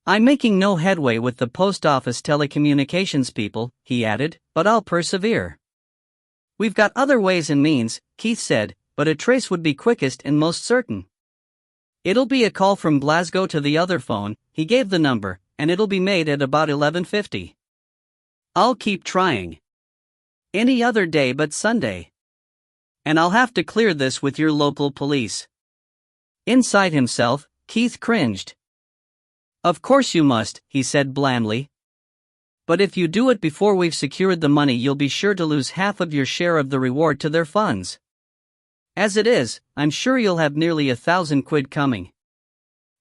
I'm making no headway with the post office telecommunications people, he added, but I'll persevere. We've got other ways and means, Keith said, but a trace would be quickest and most certain. It'll be a call from Glasgow to the other phone, he gave the number, and it'll be made at about 11:50. I'll keep trying. Any other day but Sunday. And I'll have to clear this with your local police. Inside himself, Keith cringed. Of course you must, he said blandly. But if you do it before we've secured the money, you'll be sure to lose half of your share of the reward to their funds. As it is, I'm sure you'll have nearly 1,000 quid coming.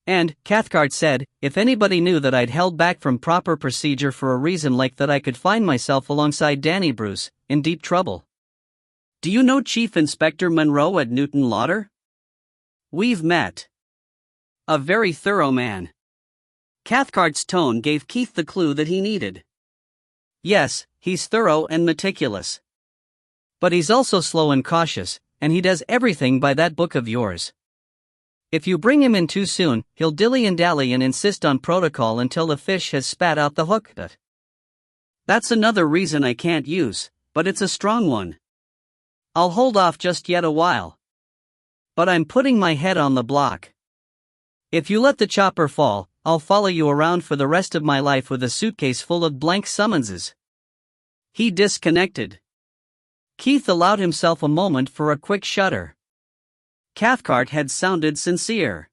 And, Cathcart said, if anybody knew that I'd held back from proper procedure for a reason like that, I could find myself alongside Danny Bruce, in deep trouble. Do you know Chief Inspector Munro at Newton Lauder? We've met. A very thorough man. Cathcart's tone gave Keith the clue that he needed. Yes, he's thorough and meticulous. But he's also slow and cautious, and he does everything by that book of yours. If you bring him in too soon, he'll dilly and dally and insist on protocol until the fish has spat out the hook. That's another reason I can't use, but it's a strong one. I'll hold off just yet a while. But I'm putting my head on the block. If you let the chopper fall, I'll follow you around for the rest of my life with a suitcase full of blank summonses. He disconnected. Keith allowed himself a moment for a quick shudder. Cathcart had sounded sincere.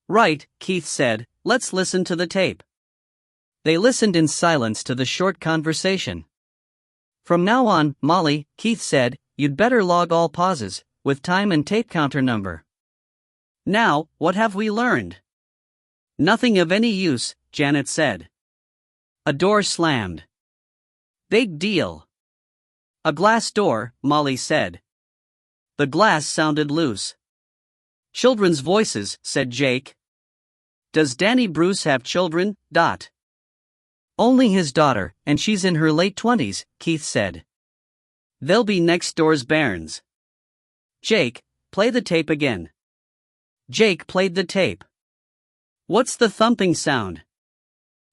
Right, Keith said, let's listen to the tape. They listened in silence to the short conversation. From now on, Molly, Keith said, you'd better log all pauses, with time and tape counter number. Now, what have we learned? Nothing of any use, Janet said. A door slammed. Big deal. A glass door, Molly said. The glass sounded loose. Children's voices, said Jake. Does Danny Bruce have children? Only his daughter, and she's in her late 20s, Keith said. They'll be next door's bairns. Jake, play the tape again. Jake played the tape. What's the thumping sound?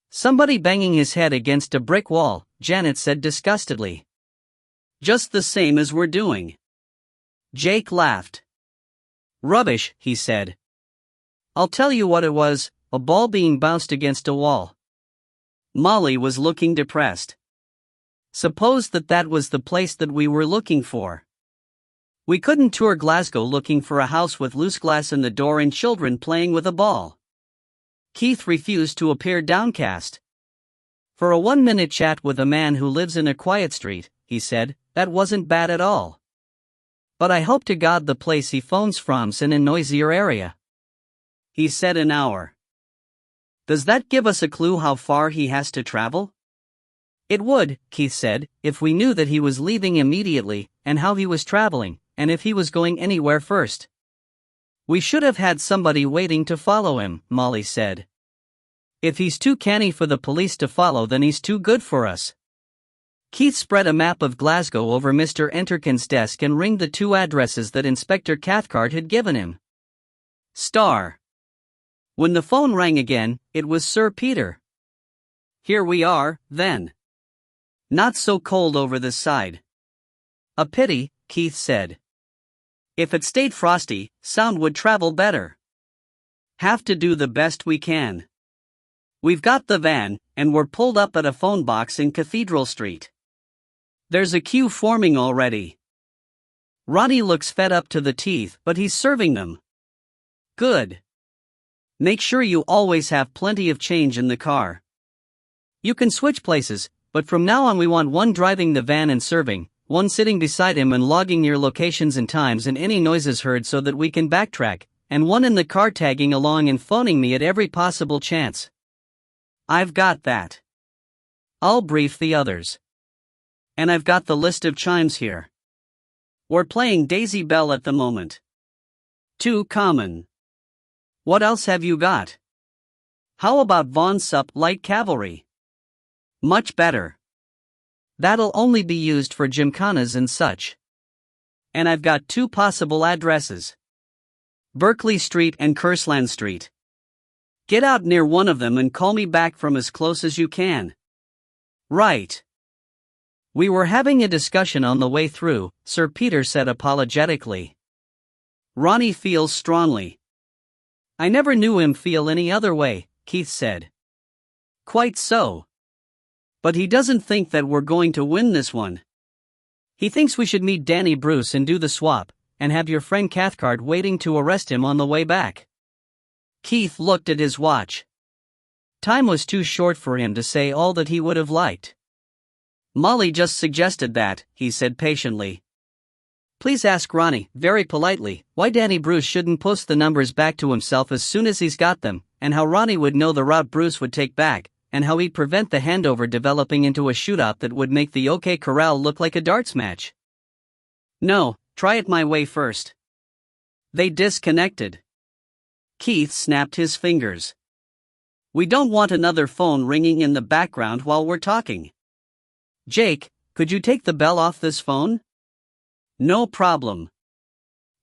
Somebody banging his head against a brick wall, Janet said disgustedly. Just the same as we're doing. Jake laughed. Rubbish, he said. I'll tell you what it was, a ball being bounced against a wall. Molly was looking depressed. Suppose that was the place that we were looking for. We couldn't tour Glasgow looking for a house with loose glass in the door and children playing with a ball. Keith refused to appear downcast. For a 1-minute chat with a man who lives in a quiet street, he said, that wasn't bad at all. But I hope to God the place he phones from's in a noisier area. He said an hour. Does that give us a clue how far he has to travel? It would, Keith said, if we knew that he was leaving immediately, and how he was traveling, and if he was going anywhere first. We should have had somebody waiting to follow him, Molly said. If he's too canny for the police to follow, then he's too good for us. Keith spread a map of Glasgow over Mr. Enterkin's desk and ringed the 2 addresses that Inspector Cathcart had given him. Star. When the phone rang again, it was Sir Peter. Here we are, then. Not so cold over this side. A pity, Keith said. If it stayed frosty, sound would travel better. Have to do the best we can. We've got the van, and we're pulled up at a phone box in Cathedral Street. There's a queue forming already. Ronnie looks fed up to the teeth, but he's serving them. Good. Make sure you always have plenty of change in the car. You can switch places, but from now on we want one driving the van and serving, one sitting beside him and logging your locations and times and any noises heard so that we can backtrack, and one in the car tagging along and phoning me at every possible chance. I've got that. I'll brief the others. And I've got the list of chimes here. We're playing Daisy Bell at the moment. Too common. What else have you got? How about Von Sup Light Cavalry? Much better. That'll only be used for gymkhanas and such. And I've got 2 possible addresses. Berkeley Street and Curseland Street. Get out near one of them and call me back from as close as you can. Right. We were having a discussion on the way through, Sir Peter said apologetically. Ronnie feels strongly. I never knew him feel any other way, Keith said. Quite so. But he doesn't think that we're going to win this one. He thinks we should meet Danny Bruce and do the swap, and have your friend Cathcart waiting to arrest him on the way back. Keith looked at his watch. Time was too short for him to say all that he would have liked. Molly just suggested that, he said patiently. Please ask Ronnie, very politely, why Danny Bruce shouldn't post the numbers back to himself as soon as he's got them, and how Ronnie would know the route Bruce would take back, and how he'd prevent the handover developing into a shootout that would make the OK Corral look like a darts match. No, try it my way first. They disconnected. Keith snapped his fingers. We don't want another phone ringing in the background while we're talking. Jake, could you take the bell off this phone? No problem.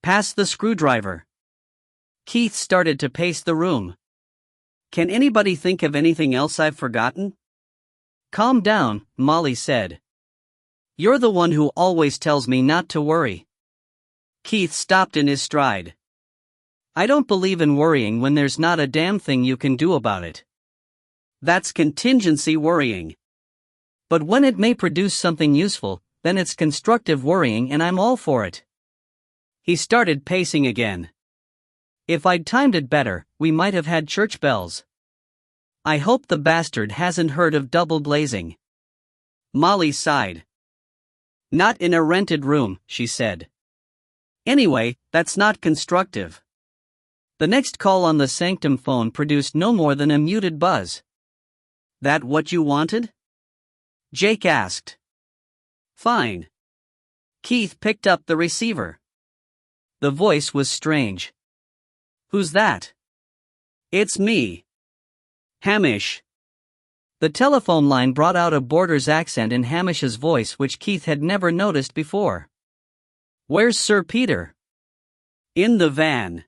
Pass the screwdriver. Keith started to pace the room. Can anybody think of anything else I've forgotten? Calm down, Molly said. You're the one who always tells me not to worry. Keith stopped in his stride. I don't believe in worrying when there's not a damn thing you can do about it. That's contingency worrying. But when it may produce something useful, then it's constructive worrying and I'm all for it. He started pacing again. If I'd timed it better, we might have had church bells. I hope the bastard hasn't heard of double glazing. Molly sighed. Not in a rented room, she said. Anyway, that's not constructive. The next call on the Sanctum phone produced no more than a muted buzz. That what you wanted? Jake asked. Fine. Keith picked up the receiver. The voice was strange. Who's that? It's me. Hamish. The telephone line brought out a boarder's accent in Hamish's voice which Keith had never noticed before. Where's Sir Peter? In the van.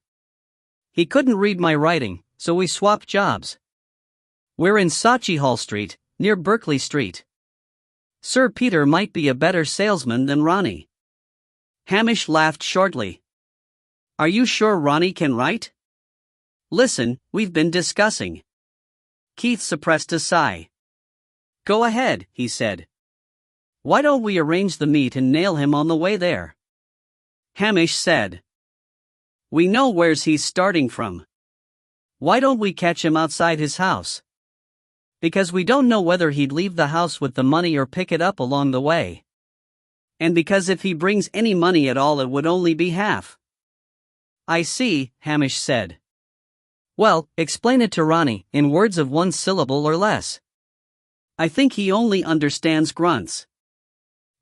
He couldn't read my writing, so we swapped jobs. We're in Saatchi Hall Street, near Berkeley Street. Sir Peter might be a better salesman than Ronnie. Hamish laughed shortly. Are you sure Ronnie can write? Listen, we've been discussing. Keith suppressed a sigh. Go ahead, he said. Why don't we arrange the meet and nail him on the way there? Hamish said. We know where's he's starting from. Why don't we catch him outside his house? Because we don't know whether he'd leave the house with the money or pick it up along the way. And because if he brings any money at all it would only be half. I see, Hamish said. Well, explain it to Ronnie, in words of one syllable or less. I think he only understands grunts.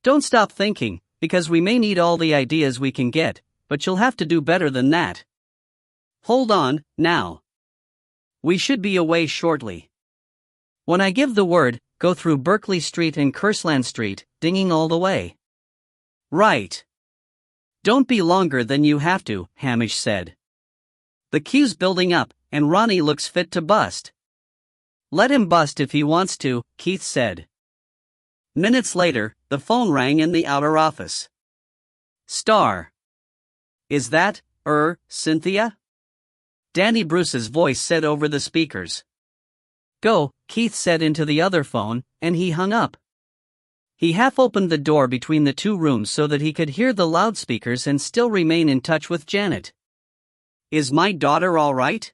Don't stop thinking, because we may need all the ideas we can get, but you'll have to do better than that. Hold on, now. We should be away shortly. When I give the word, go through Berkeley Street and Curseland Street, dinging all the way. Right. Don't be longer than you have to, Hamish said. The queue's building up, and Ronnie looks fit to bust. Let him bust if he wants to, Keith said. Minutes later, the phone rang in the outer office. Star. Is that, Cynthia? Danny Bruce's voice said over the speakers. Go, Keith said into the other phone, and he hung up. He half opened the door between the two rooms so that he could hear the loudspeakers and still remain in touch with Janet. Is my daughter all right?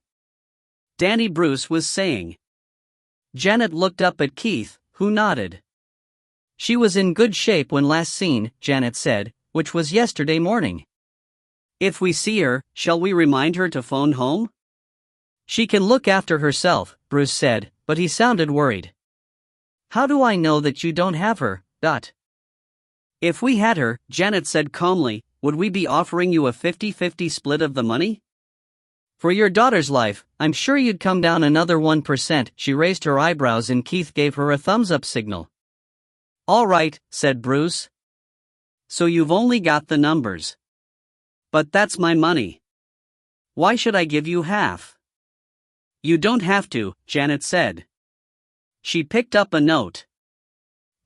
Danny Bruce was saying. Janet looked up at Keith, who nodded. She was in good shape when last seen, Janet said, which was yesterday morning. If we see her, shall we remind her to phone home? She can look after herself, Bruce said, but he sounded worried. How do I know that you don't have her, Dot? If we had her, Janet said calmly, would we be offering you a 50-50 split of the money? For your daughter's life, I'm sure you'd come down another 1%. She raised her eyebrows and Keith gave her a thumbs-up signal. All right, said Bruce. So you've only got the numbers. But that's my money. Why should I give you half? You don't have to, Janet said. She picked up a note.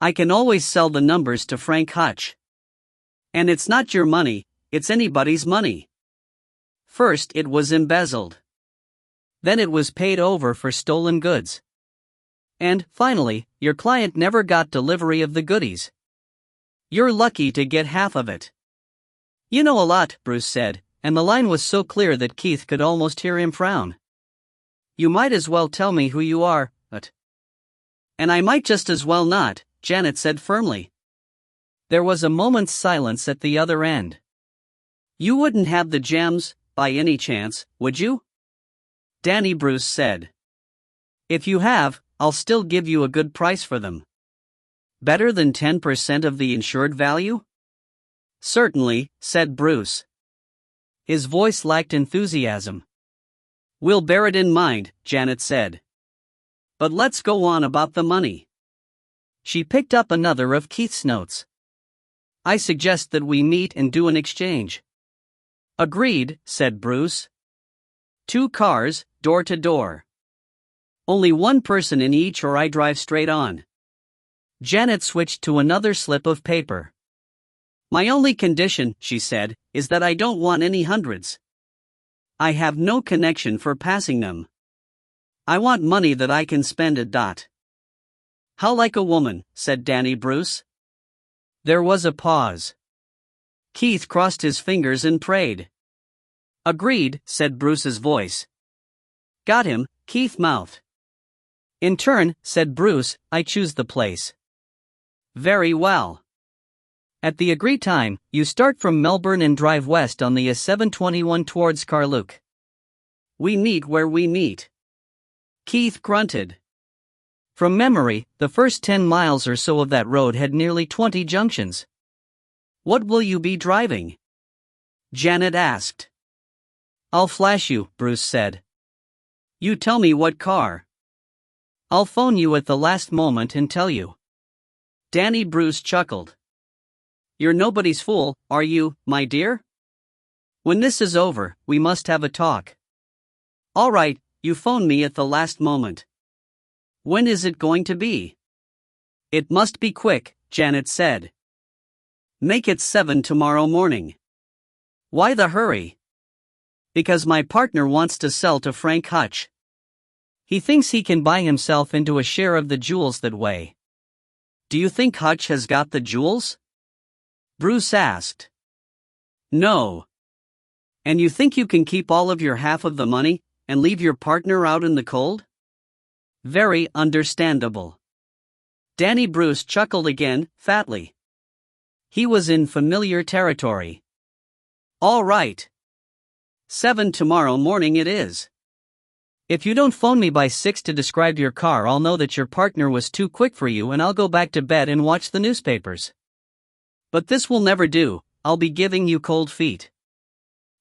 I can always sell the numbers to Frank Hutch. And it's not your money, it's anybody's money. First it was embezzled. Then it was paid over for stolen goods. And, finally, your client never got delivery of the goodies. You're lucky to get half of it. You know a lot, Bruce said, and the line was so clear that Keith could almost hear him frown. You might as well tell me who you are, but... And I might just as well not, Janet said firmly. There was a moment's silence at the other end. You wouldn't have the gems, by any chance, would you? Danny Bruce said. If you have, I'll still give you a good price for them. Better than 10% of the insured value? Certainly, said Bruce. His voice lacked enthusiasm. We'll bear it in mind, Janet said. But let's go on about the money. She picked up another of Keith's notes. I suggest that we meet and do an exchange. Agreed, said Bruce. 2 cars, door to door. Only one person in each or I drive straight on. Janet switched to another slip of paper. My only condition, she said, is that I don't want any hundreds. I have no connection for passing them. I want money that I can spend at Dot. How like a woman, said Danny Bruce. There was a pause. Keith crossed his fingers and prayed. Agreed, said Bruce's voice. Got him, Keith mouthed. In turn, said Bruce, I choose the place. Very well. At the agreed time, you start from Melbourne and drive west on the A721 towards Carluke. We meet where we meet. Keith grunted. From memory, the first 10 miles or so of that road had nearly 20 junctions. What will you be driving? Janet asked. I'll flash you, Bruce said. You tell me what car. I'll phone you at the last moment and tell you. Danny Bruce chuckled. You're nobody's fool, are you, my dear? When this is over, we must have a talk. All right, you phone me at the last moment. When is it going to be? It must be quick, Janet said. Make it 7 tomorrow morning. Why the hurry? Because my partner wants to sell to Frank Hutch. He thinks he can buy himself into a share of the jewels that way. Do you think Hutch has got the jewels? Bruce asked. No. And you think you can keep all of your half of the money, and leave your partner out in the cold? Very understandable. Danny Bruce chuckled again, fatly. He was in familiar territory. All right. 7 tomorrow morning it is. If you don't phone me by 6 to describe your car, I'll know that your partner was too quick for you and I'll go back to bed and watch the newspapers. But this will never do, I'll be giving you cold feet.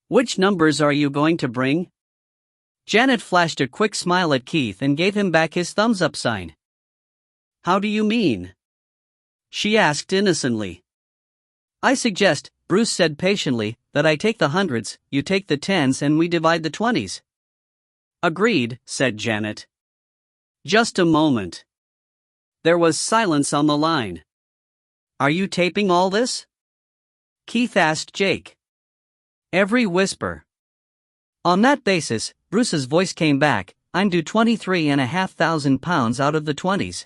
Which numbers are you going to bring? Janet flashed a quick smile at Keith and gave him back his thumbs up sign. How do you mean? She asked innocently. I suggest, Bruce said patiently, that I take the hundreds, you take the tens and we divide the 20s. Agreed, said Janet. Just a moment. There was silence on the line. Are you taping all this? Keith asked Jake. Every whisper. On that basis, Bruce's voice came back, I'm due £23,500 out of the 20s.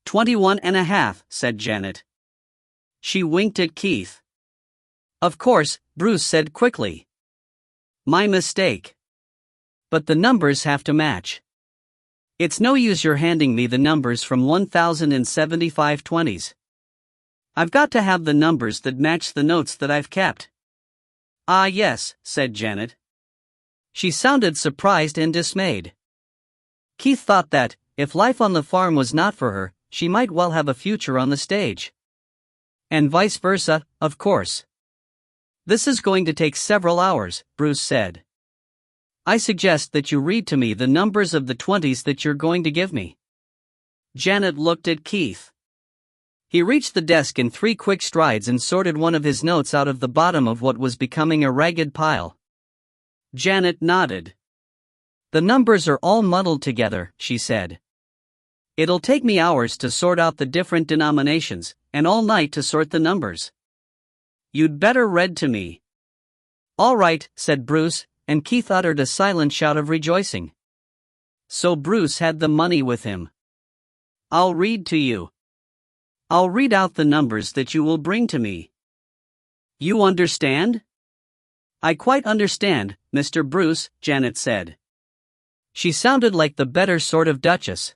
21.5, said Janet. She winked at Keith. Of course, Bruce said quickly. My mistake. But the numbers have to match. It's no use you're handing me the numbers from 1075 20s. I've got to have the numbers that match the notes that I've kept. Ah yes, said Janet. She sounded surprised and dismayed. Keith thought that, if life on the farm was not for her, she might well have a future on the stage. And vice versa, of course. This is going to take several hours, Bruce said. I suggest that you read to me the numbers of the 20s that you're going to give me. Janet looked at Keith. He reached the desk in 3 quick strides and sorted one of his notes out of the bottom of what was becoming a ragged pile. Janet nodded. The numbers are all muddled together, she said. It'll take me hours to sort out the different denominations, and all night to sort the numbers. You'd better read to me. All right, said Bruce, and Keith uttered a silent shout of rejoicing. So Bruce had the money with him. I'll read to you. I'll read out the numbers that you will bring to me. You understand? I quite understand, Mr. Bruce, Janet said. She sounded like the better sort of duchess.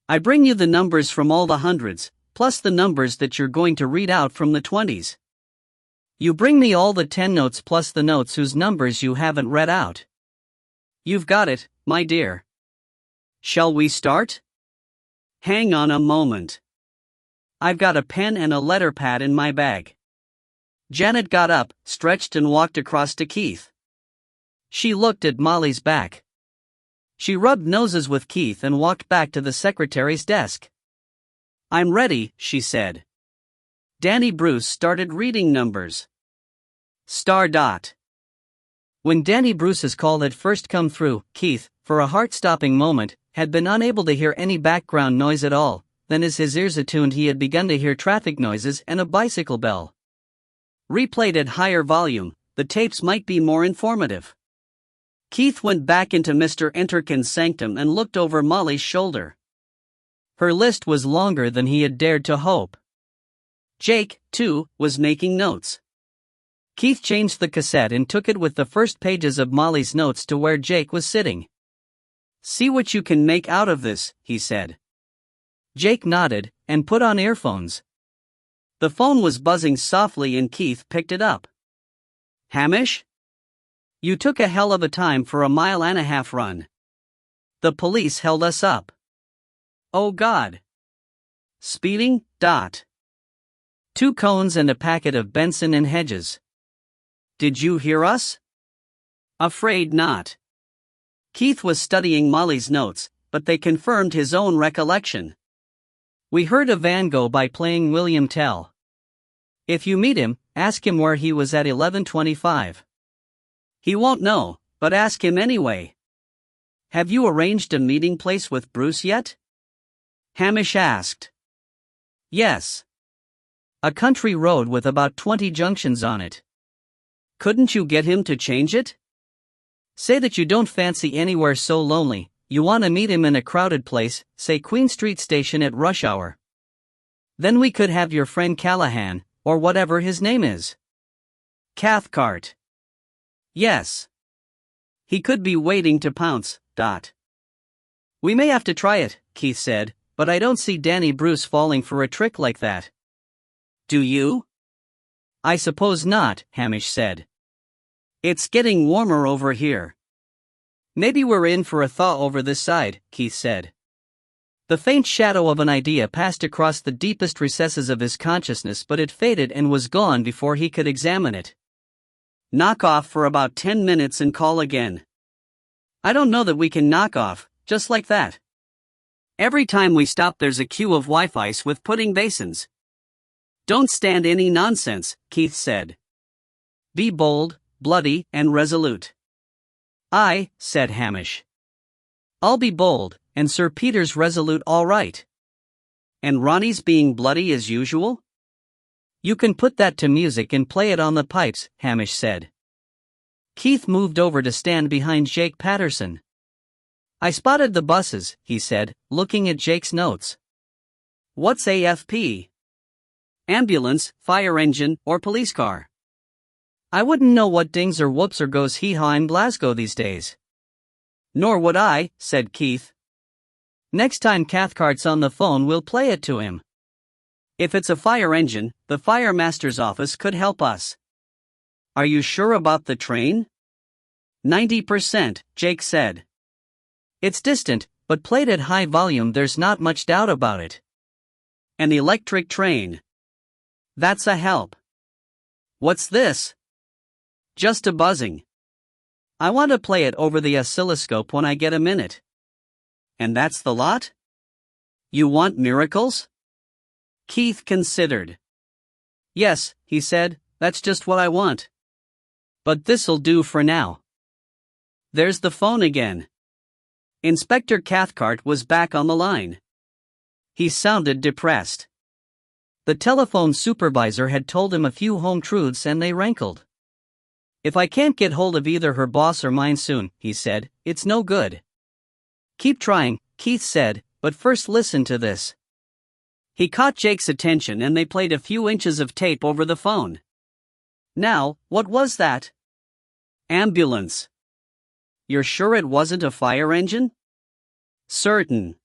I bring you the numbers from all the hundreds, plus the numbers that you're going to read out from the 20s. You bring me all the 10 notes plus the notes whose numbers you haven't read out. You've got it, my dear. Shall we start? Hang on a moment. I've got a pen and a letter pad in my bag. Janet got up, stretched and walked across to Keith. She looked at Molly's back. She rubbed noses with Keith and walked back to the secretary's desk. I'm ready, she said. Danny Bruce started reading numbers. Star dot. When Danny Bruce's call had first come through, Keith, for a heart-stopping moment, had been unable to hear any background noise at all. Then as his ears attuned he had begun to hear traffic noises and a bicycle bell. Replayed at higher volume, the tapes might be more informative. Keith went back into Mr. Enterkin's sanctum and looked over Molly's shoulder. Her list was longer than he had dared to hope. Jake, too, was making notes. Keith changed the cassette and took it with the first pages of Molly's notes to where Jake was sitting. See what you can make out of this, he said. Jake nodded, and put on earphones. The phone was buzzing softly and Keith picked it up. Hamish? You took a hell of a time for a 1.5 mile run. The police held us up. Oh God. Speeding, dot. 2 cones and a packet of Benson and Hedges. Did you hear us? Afraid not. Keith was studying Molly's notes, but they confirmed his own recollection. We heard a van go by playing William Tell. If you meet him, ask him where he was at 11:25. He won't know, but ask him anyway. Have you arranged a meeting place with Bruce yet? Hamish asked. Yes. A country road with about 20 junctions on it. Couldn't you get him to change it? Say that you don't fancy anywhere so lonely, you want to meet him in a crowded place, say Queen Street Station at rush hour. Then we could have your friend Callahan, or whatever his name is. Cathcart. Yes. He could be waiting to pounce. We may have to try it, Keith said, but I don't see Danny Bruce falling for a trick like that. Do you? I suppose not, Hamish said. It's getting warmer over here. Maybe we're in for a thaw over this side, Keith said. The faint shadow of an idea passed across the deepest recesses of his consciousness, but it faded and was gone before he could examine it. Knock off for about 10 minutes and call again. I don't know that we can knock off, just like that. Every time we stop there's a queue of Wi-Fi's with pudding basins. Don't stand any nonsense, Keith said. Be bold, bloody, and resolute. Aye, said Hamish. I'll be bold, and Sir Peter's resolute all right. And Ronnie's being bloody as usual? You can put that to music and play it on the pipes, Hamish said. Keith moved over to stand behind Jake Patterson. I spotted the buses, he said, looking at Jake's notes. What's AFP? Ambulance, fire engine, or police car? I wouldn't know what dings or whoops or goes hee-haw in Glasgow these days. Nor would I, said Keith. Next time Cathcart's on the phone we'll play it to him. If it's a fire engine, the fire master's office could help us. Are you sure about the train? 90%, Jake said. It's distant, but played at high volume there's not much doubt about it. An electric train. That's a help. What's this? Just a buzzing. I want to play it over the oscilloscope when I get a minute. And that's the lot? You want miracles? Keith considered. Yes, he said, that's just what I want. But this'll do for now. There's the phone again. Inspector Cathcart was back on the line. He sounded depressed. The telephone supervisor had told him a few home truths and they rankled. If I can't get hold of either her boss or mine soon, he said, it's no good. Keep trying, Keith said, but first listen to this. He caught Jake's attention and they played a few inches of tape over the phone. Now, what was that? Ambulance. You're sure it wasn't a fire engine? Certain.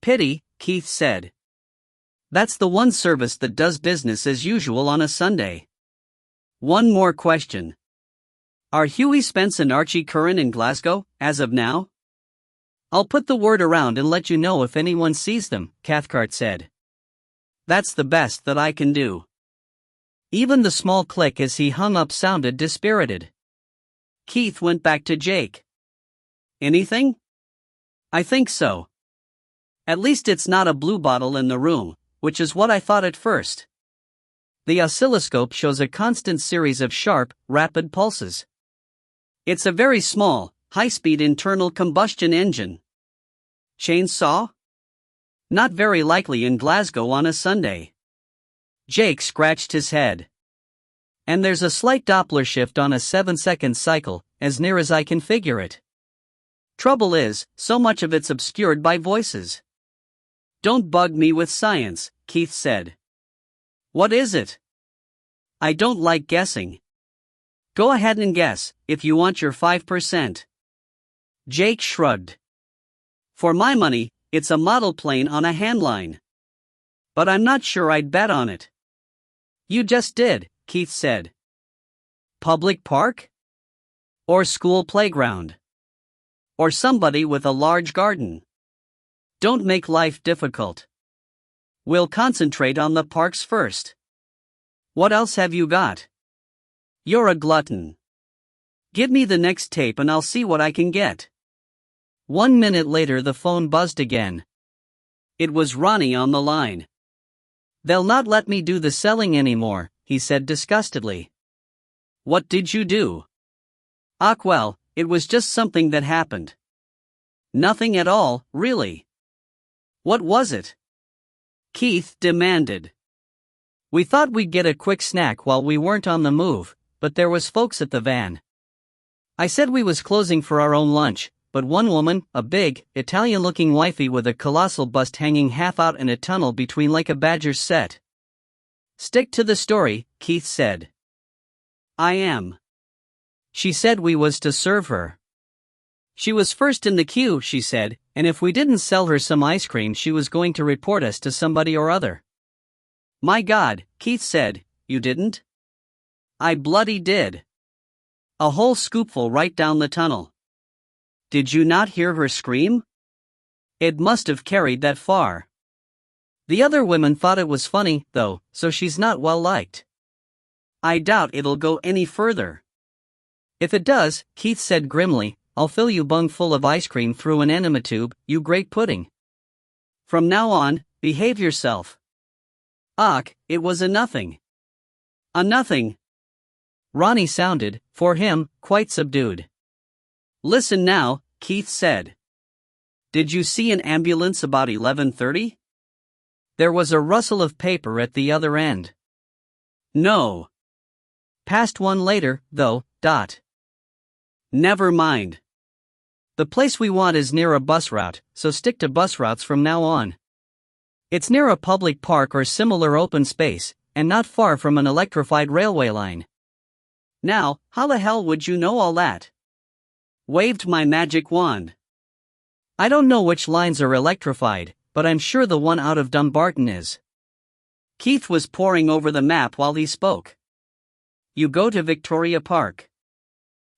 Pity, Keith said. That's the one service that does business as usual on a Sunday. One more question. Are Hughie Spence and Archie Curran in Glasgow, as of now? I'll put the word around and let you know if anyone sees them, Cathcart said. That's the best that I can do. Even the small click as he hung up sounded dispirited. Keith went back to Jake. Anything? I think so. At least it's not a blue bottle in the room, which is what I thought at first. The oscilloscope shows a constant series of sharp, rapid pulses. It's a very small, high-speed internal combustion engine. Chainsaw? Not very likely in Glasgow on a Sunday. Jake scratched his head. And there's a slight Doppler shift on a 7-second cycle, as near as I can figure it. Trouble is, so much of it's obscured by voices. Don't bug me with science, Keith said. What is it? I don't like guessing. Go ahead and guess, if you want your 5%. Jake shrugged. For my money, it's a model plane on a handline. But I'm not sure I'd bet on it. You just did, Keith said. Public park? Or school playground? Or somebody with a large garden? Don't make life difficult. We'll concentrate on the parks first. What else have you got? You're a glutton. Give me the next tape and I'll see what I can get. 1 minute later the phone buzzed again. It was Ronnie on the line. They'll not let me do the selling anymore, he said disgustedly. What did you do? Well, it was just something that happened. Nothing at all, really. What was it? Keith demanded. We thought we'd get a quick snack while we weren't on the move, but there was folks at the van. I said we was closing for our own lunch, but one woman, a big, Italian-looking wifey with a colossal bust hanging half out in a tunnel between like a badger's set. "Stick to the story," Keith said. "I am." "She said we was to serve her. She was first in the queue," she said, "and if we didn't sell her some ice cream she was going to report us to somebody or other." "My God," Keith said, "you didn't?" "I bloody did. A whole scoopful right down the tunnel." "Did you not hear her scream? It must have carried that far." "The other women thought it was funny, though, so she's not well liked." "I doubt it'll go any further." "If it does," Keith said grimly, "I'll fill you bung full of ice cream through an enema tube, you great pudding. From now on, behave yourself." "Ach, it was a nothing." "A nothing." Ronnie sounded, for him, quite subdued. "Listen now," Keith said. "Did you see an ambulance about 11:30? There was a rustle of paper at the other end." "No." "Passed one later, though, dot." "Never mind. The place we want is near a bus route, so stick to bus routes from now on. It's near a public park or similar open space, and not far from an electrified railway line." "Now, how the hell would you know all that?" "Waved my magic wand." "I don't know which lines are electrified, but I'm sure the one out of Dumbarton is." Keith was poring over the map while he spoke. "You go to Victoria Park.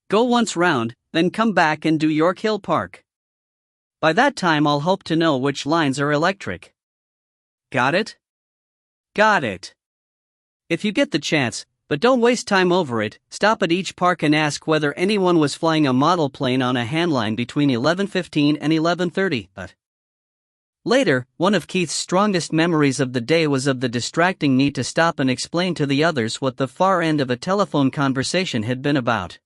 Go once round, then come back and do York Hill Park. By that time I'll hope to know which lines are electric. Got it?" "Got it." "If you get the chance, but don't waste time over it, stop at each park and ask whether anyone was flying a model plane on a handline between 11:15 and 11:30. Later, one of Keith's strongest memories of the day was of the distracting need to stop and explain to the others what the far end of a telephone conversation had been about.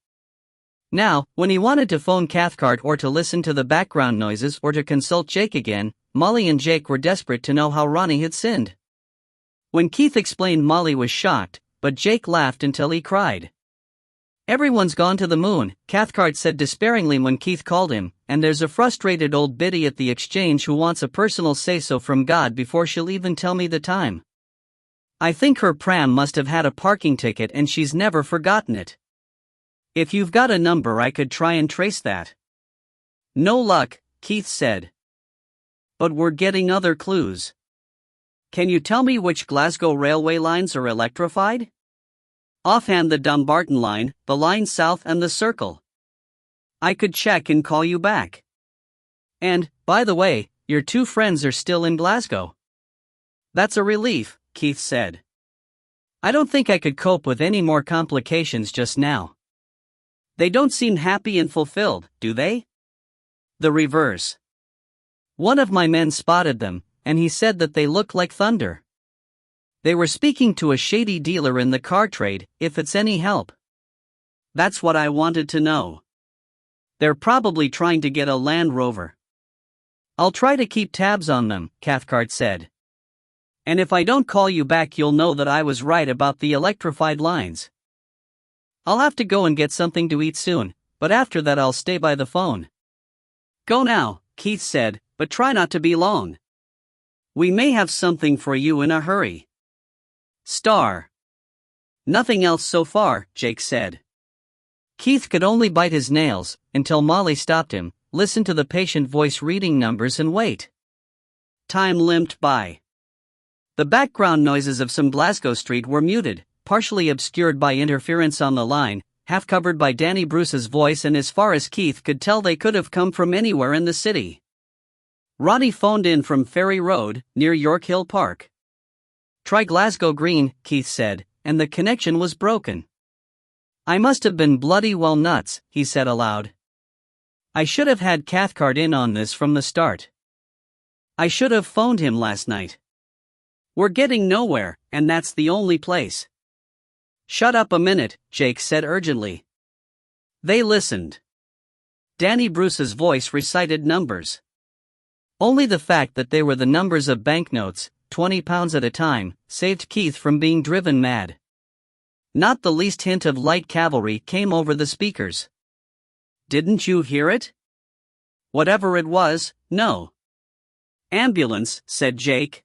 Now, when he wanted to phone Cathcart or to listen to the background noises or to consult Jake again, Molly and Jake were desperate to know how Ronnie had sinned. When Keith explained, Molly was shocked, but Jake laughed until he cried. "Everyone's gone to the moon," Cathcart said despairingly when Keith called him, "and there's a frustrated old biddy at the exchange who wants a personal say-so from God before she'll even tell me the time. I think her pram must have had a parking ticket and she's never forgotten it. If you've got a number I could try and trace that." "No luck," Keith said. "But we're getting other clues. Can you tell me which Glasgow railway lines are electrified?" "Offhand, the Dumbarton line, the line south and the Circle." "I could check and call you back. And, by the way, your two friends are still in Glasgow." "That's a relief," Keith said. "I don't think I could cope with any more complications just now." "They don't seem happy and fulfilled, do they?" "The reverse. One of my men spotted them, and he said that they look like thunder. They were speaking to a shady dealer in the car trade, if it's any help." "That's what I wanted to know. They're probably trying to get a Land Rover." "I'll try to keep tabs on them," Cathcart said. "And if I don't call you back you'll know that I was right about the electrified lines. I'll have to go and get something to eat soon, but after that I'll stay by the phone." "Go now," Keith said, "but try not to be long. We may have something for you in a hurry. Star." "Nothing else so far," Jake said. Keith could only bite his nails, until Molly stopped him, listen to the patient voice reading numbers and wait. Time limped by. The background noises of some Glasgow street were muted, partially obscured by interference on the line, half covered by Danny Bruce's voice, and as far as Keith could tell they could have come from anywhere in the city. Ronnie phoned in from Ferry Road, near York Hill Park. "Try Glasgow Green," Keith said, and the connection was broken. "I must have been bloody well nuts," he said aloud. "I should have had Cathcart in on this from the start. I should have phoned him last night. We're getting nowhere, and that's the only place." "Shut up a minute," Jake said urgently. They listened. Danny Bruce's voice recited numbers. Only the fact that they were the numbers of banknotes, £20 at a time, saved Keith from being driven mad. Not the least hint of light cavalry came over the speakers. "Didn't you hear it? Whatever it was, no. Ambulance, said Jake.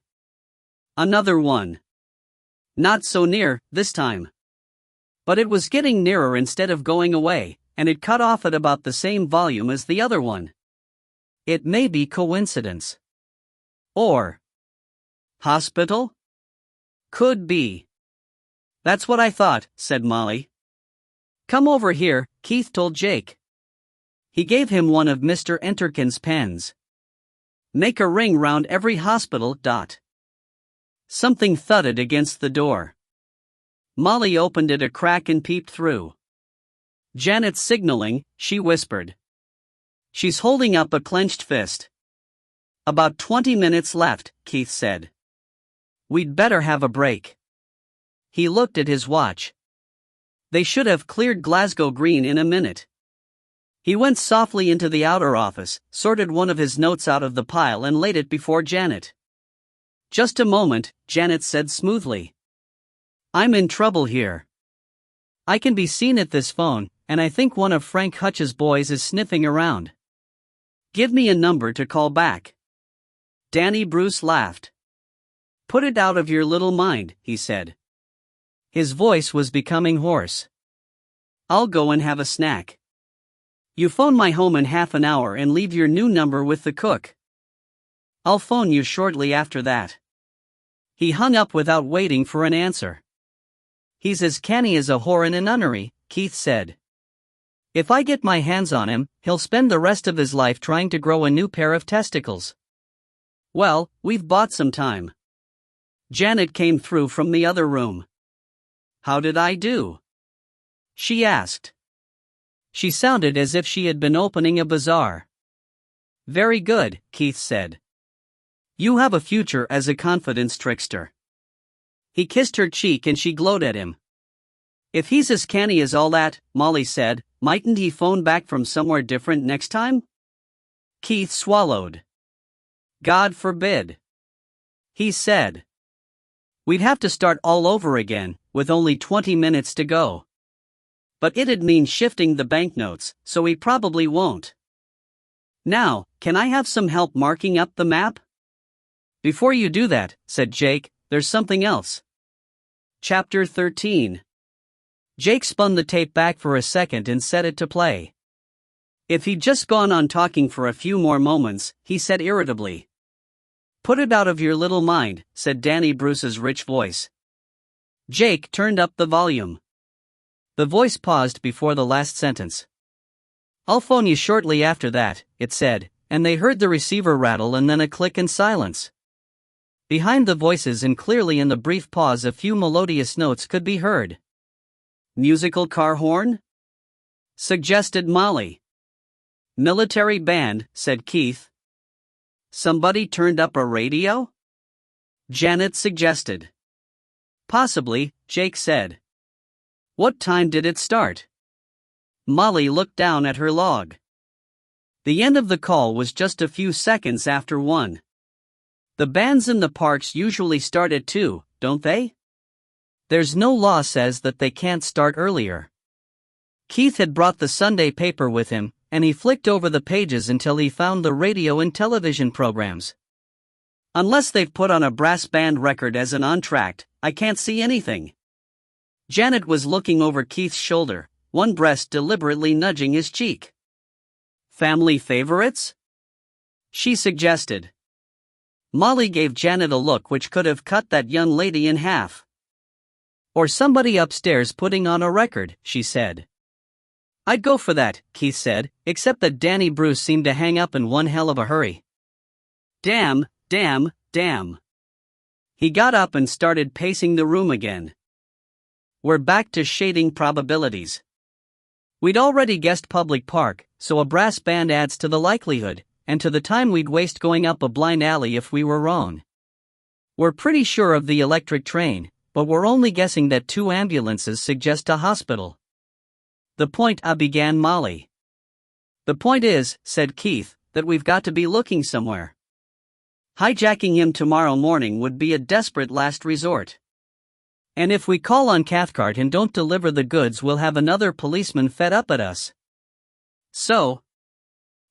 Another one. Not so near, this time. But it was getting nearer instead of going away, and it cut off at about the same volume as the other one. It may be coincidence. Or hospital? Could be. That's what I thought, said Molly. Come over here, Keith told Jake. He gave him one of Mr. Enterkin's pens. Make a ring round every hospital. Something thudded against the door. Molly opened it a crack and peeped through. Janet's signaling, she whispered. She's holding up a clenched fist. About 20 minutes left, Keith said. We'd better have a break. He looked at his watch. They should have cleared Glasgow Green in a minute. He went softly into the outer office, sorted one of his notes out of the pile and laid it before Janet. Just a moment, Janet said smoothly. I'm in trouble here. I can be seen at this phone, and I think one of Frank Hutch's boys is sniffing around. Give me a number to call back. Danny Bruce laughed. Put it out of your little mind, he said. His voice was becoming hoarse. I'll go and have a snack. You phone my home in half an hour and leave your new number with the cook. I'll phone you shortly after that. He hung up without waiting for an answer. He's as canny as a whore in a nunnery, Keith said. If I get my hands on him, he'll spend the rest of his life trying to grow a new pair of testicles. Well, we've bought some time. Janet came through from the other room. How did I do? She asked. She sounded as if she had been opening a bazaar. Very good, Keith said. You have a future as a confidence trickster. He kissed her cheek and she glowed at him. If he's as canny as all that, Molly said, mightn't he phone back from somewhere different next time? Keith swallowed. God forbid. He said. We'd have to start all over again, with only 20 minutes to go. But it'd mean shifting the banknotes, so he probably won't. Now, can I have some help marking up the map? Before you do that, said Jake, there's something else. Chapter 13. Jake spun the tape back for a second and set it to play. If he'd just gone on talking for a few more moments, he said irritably. Put it out of your little mind, said Danny Bruce's rich voice. Jake turned up the volume. The voice paused before the last sentence. I'll phone you shortly after that, it said, and they heard the receiver rattle and then a click and silence. Behind the voices and clearly in the brief pause a few melodious notes could be heard. Musical car horn? Suggested Molly. Military band, said Keith. Somebody turned up a radio? Janet suggested. Possibly, Jake said. What time did it start? Molly looked down at her log. The end of the call was just a few seconds after 1. The bands in the parks usually start at 2, don't they? There's no law says that they can't start earlier. Keith had brought the Sunday paper with him, and he flicked over the pages until he found the radio and television programs. Unless they've put on a brass band record as an entr'acte, I can't see anything. Janet was looking over Keith's shoulder, one breast deliberately nudging his cheek. Family favorites? She suggested. Molly gave Janet a look which could have cut that young lady in half. Or somebody upstairs putting on a record, she said. I'd go for that, Keith said, except that Danny Bruce seemed to hang up in one hell of a hurry. Damn, damn, damn. He got up and started pacing the room again. We're back to shading probabilities. We'd already guessed public park, so a brass band adds to the likelihood, and to the time we'd waste going up a blind alley if we were wrong. We're pretty sure of the electric train, but we're only guessing that 2 ambulances suggest a hospital. The point, began Molly. The point is, said Keith, that we've got to be looking somewhere. Hijacking him tomorrow morning would be a desperate last resort. And if we call on Cathcart and don't deliver the goods, we'll have another policeman fed up at us. So,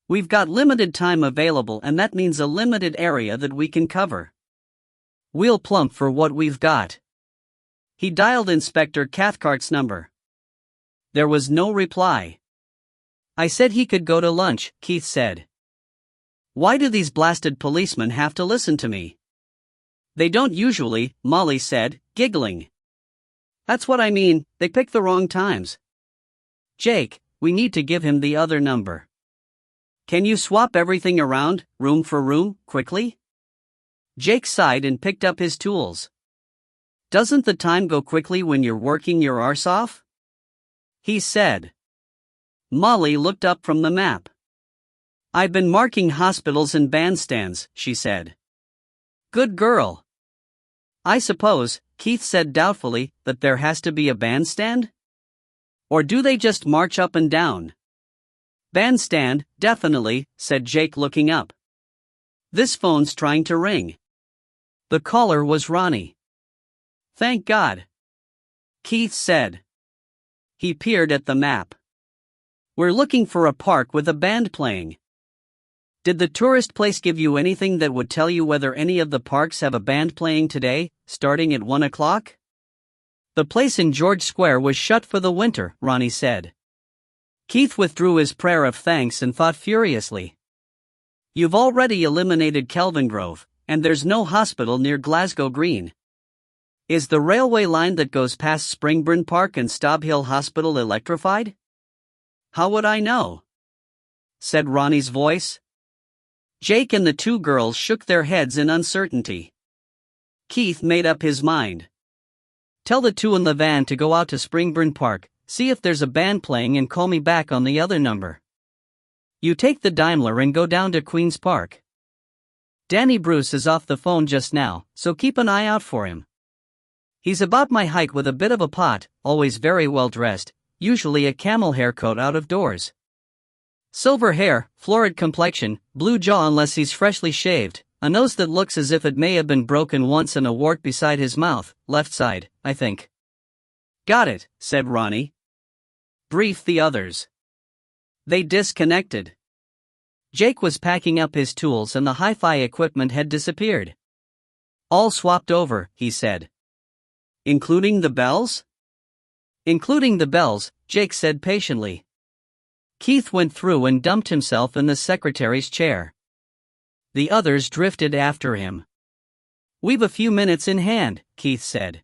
We've got limited time available, and that means a limited area that we can cover. We'll plump for what we've got. He dialed Inspector Cathcart's number. There was no reply. I said he could go to lunch, Keith said. Why do these blasted policemen have to listen to me? They don't usually, Molly said, giggling. That's what I mean, they pick the wrong times. Jake, we need to give him the other number. Can you swap everything around, room for room, quickly? Jake sighed and picked up his tools. Doesn't the time go quickly when you're working your arse off? He said. Molly looked up from the map. I've been marking hospitals and bandstands, she said. Good girl. I suppose, Keith said doubtfully, that there has to be a bandstand? Or do they just march up and down? Bandstand, definitely, said Jake looking up. This phone's trying to ring. The caller was Ronnie. Thank God. Keith said. He peered at the map. We're looking for a park with a band playing. Did the tourist place give you anything that would tell you whether any of the parks have a band playing today, starting at 1 o'clock? The place in George Square was shut for the winter, Ronnie said. Keith withdrew his prayer of thanks and thought furiously. You've already eliminated Kelvingrove, and there's no hospital near Glasgow Green. Is the railway line that goes past Springburn Park and Stobhill Hospital electrified? How would I know? Said Ronnie's voice. Jake and the two girls shook their heads in uncertainty. Keith made up his mind. Tell the two in the van to go out to Springburn Park, see if there's a band playing, and call me back on the other number. You take the Daimler and go down to Queen's Park. Danny Bruce is off the phone just now, so keep an eye out for him. He's about my height with a bit of a pot, always very well dressed, usually a camel haircoat out of doors. Silver hair, florid complexion, blue jaw unless he's freshly shaved, a nose that looks as if it may have been broken once, and a wart beside his mouth, left side, I think. Got it, said Ronnie. Brief the others. They disconnected. Jake was packing up his tools and the hi-fi equipment had disappeared. All swapped over, he said. Including the bells? Including the bells, Jake said patiently. Keith went through and dumped himself in the secretary's chair. The others drifted after him. We've a few minutes in hand, Keith said.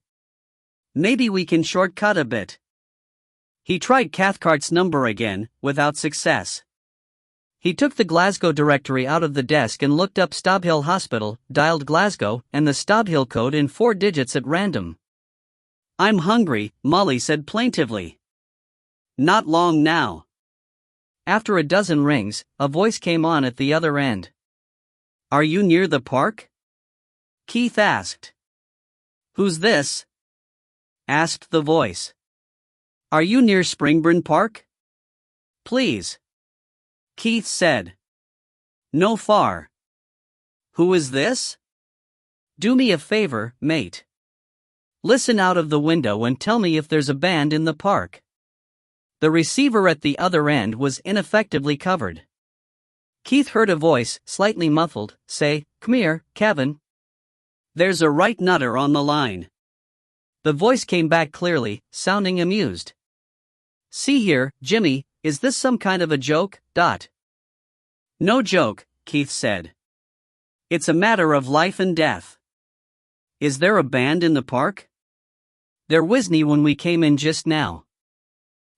Maybe we can shortcut a bit. He tried Cathcart's number again, without success. He took the Glasgow directory out of the desk and looked up Stobhill Hospital, dialed Glasgow and the Stobhill code in 4 digits at random. I'm hungry, Molly said plaintively. Not long now. After a dozen rings, a voice came on at the other end. Are you near the park? Keith asked. Who's this? Asked the voice. Are you near Springburn Park? Please. Keith said. No far. Who is this? Do me a favor, mate. Listen out of the window and tell me if there's a band in the park. The receiver at the other end was ineffectively covered. Keith heard a voice, slightly muffled, say, Come here, Kevin. There's a right nutter on the line. The voice came back clearly, sounding amused. See here, Jimmy, is this some kind of a joke? No joke, Keith said. It's a matter of life and death. Is there a band in the park? There wasn't when we came in just now.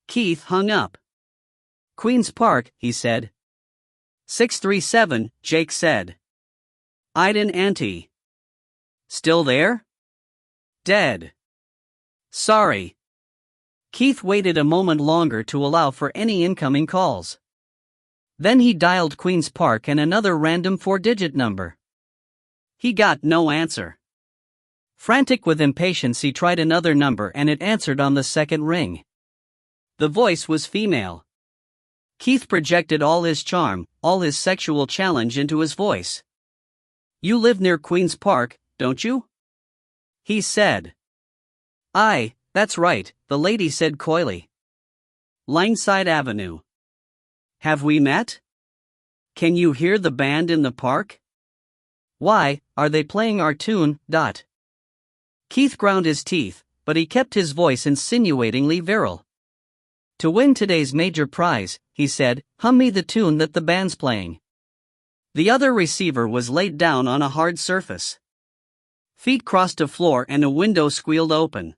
Keith hung up. Queen's Park, he said. 637, Jake said. Iden Ante. Still there? Dead. Sorry. Keith waited a moment longer to allow for any incoming calls. Then he dialed Queen's Park and another random 4-digit number. He got no answer. Frantic with impatience, he tried another number and it answered on the second ring. The voice was female. Keith projected all his charm, all his sexual challenge into his voice. You live near Queen's Park, don't you? He said. Aye, that's right, the lady said coyly. Langside Avenue. Have we met? Can you hear the band in the park? Why, are they playing our tune? Keith ground his teeth, but he kept his voice insinuatingly virile. To win today's major prize, he said, hum me the tune that the band's playing. The other receiver was laid down on a hard surface. Feet crossed a floor and a window squealed open.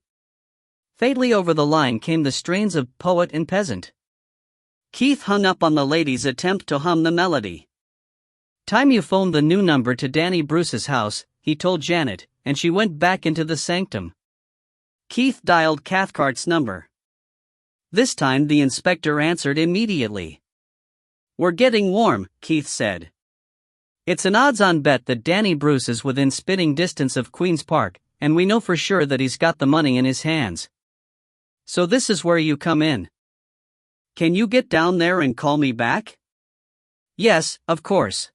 Faintly over the line came the strains of Poet and Peasant. Keith hung up on the lady's attempt to hum the melody. Time you phoned the new number to Danny Bruce's house, he told Janet, and she went back into the sanctum. Keith dialed Cathcart's number. This time the inspector answered immediately. We're getting warm, Keith said. It's an odds-on bet that Danny Bruce is within spitting distance of Queen's Park, and we know for sure that he's got the money in his hands. So this is where you come in. Can you get down there and call me back? Yes, of course.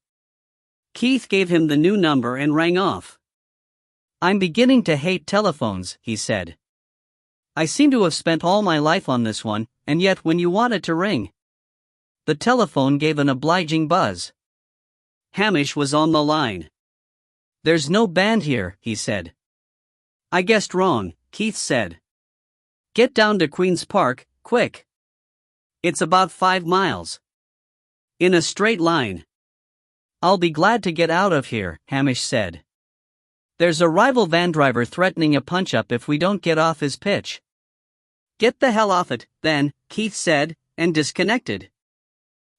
Keith gave him the new number and rang off. I'm beginning to hate telephones, he said. I seem to have spent all my life on this one, and yet when you want it to ring. The telephone gave an obliging buzz. Hamish was on the line. There's no band here, he said. I guessed wrong, Keith said. Get down to Queen's Park, quick. It's about 5 miles. In a straight line. I'll be glad to get out of here, Hamish said. There's a rival van driver threatening a punch-up if we don't get off his pitch. Get the hell off it, then, Keith said, and disconnected.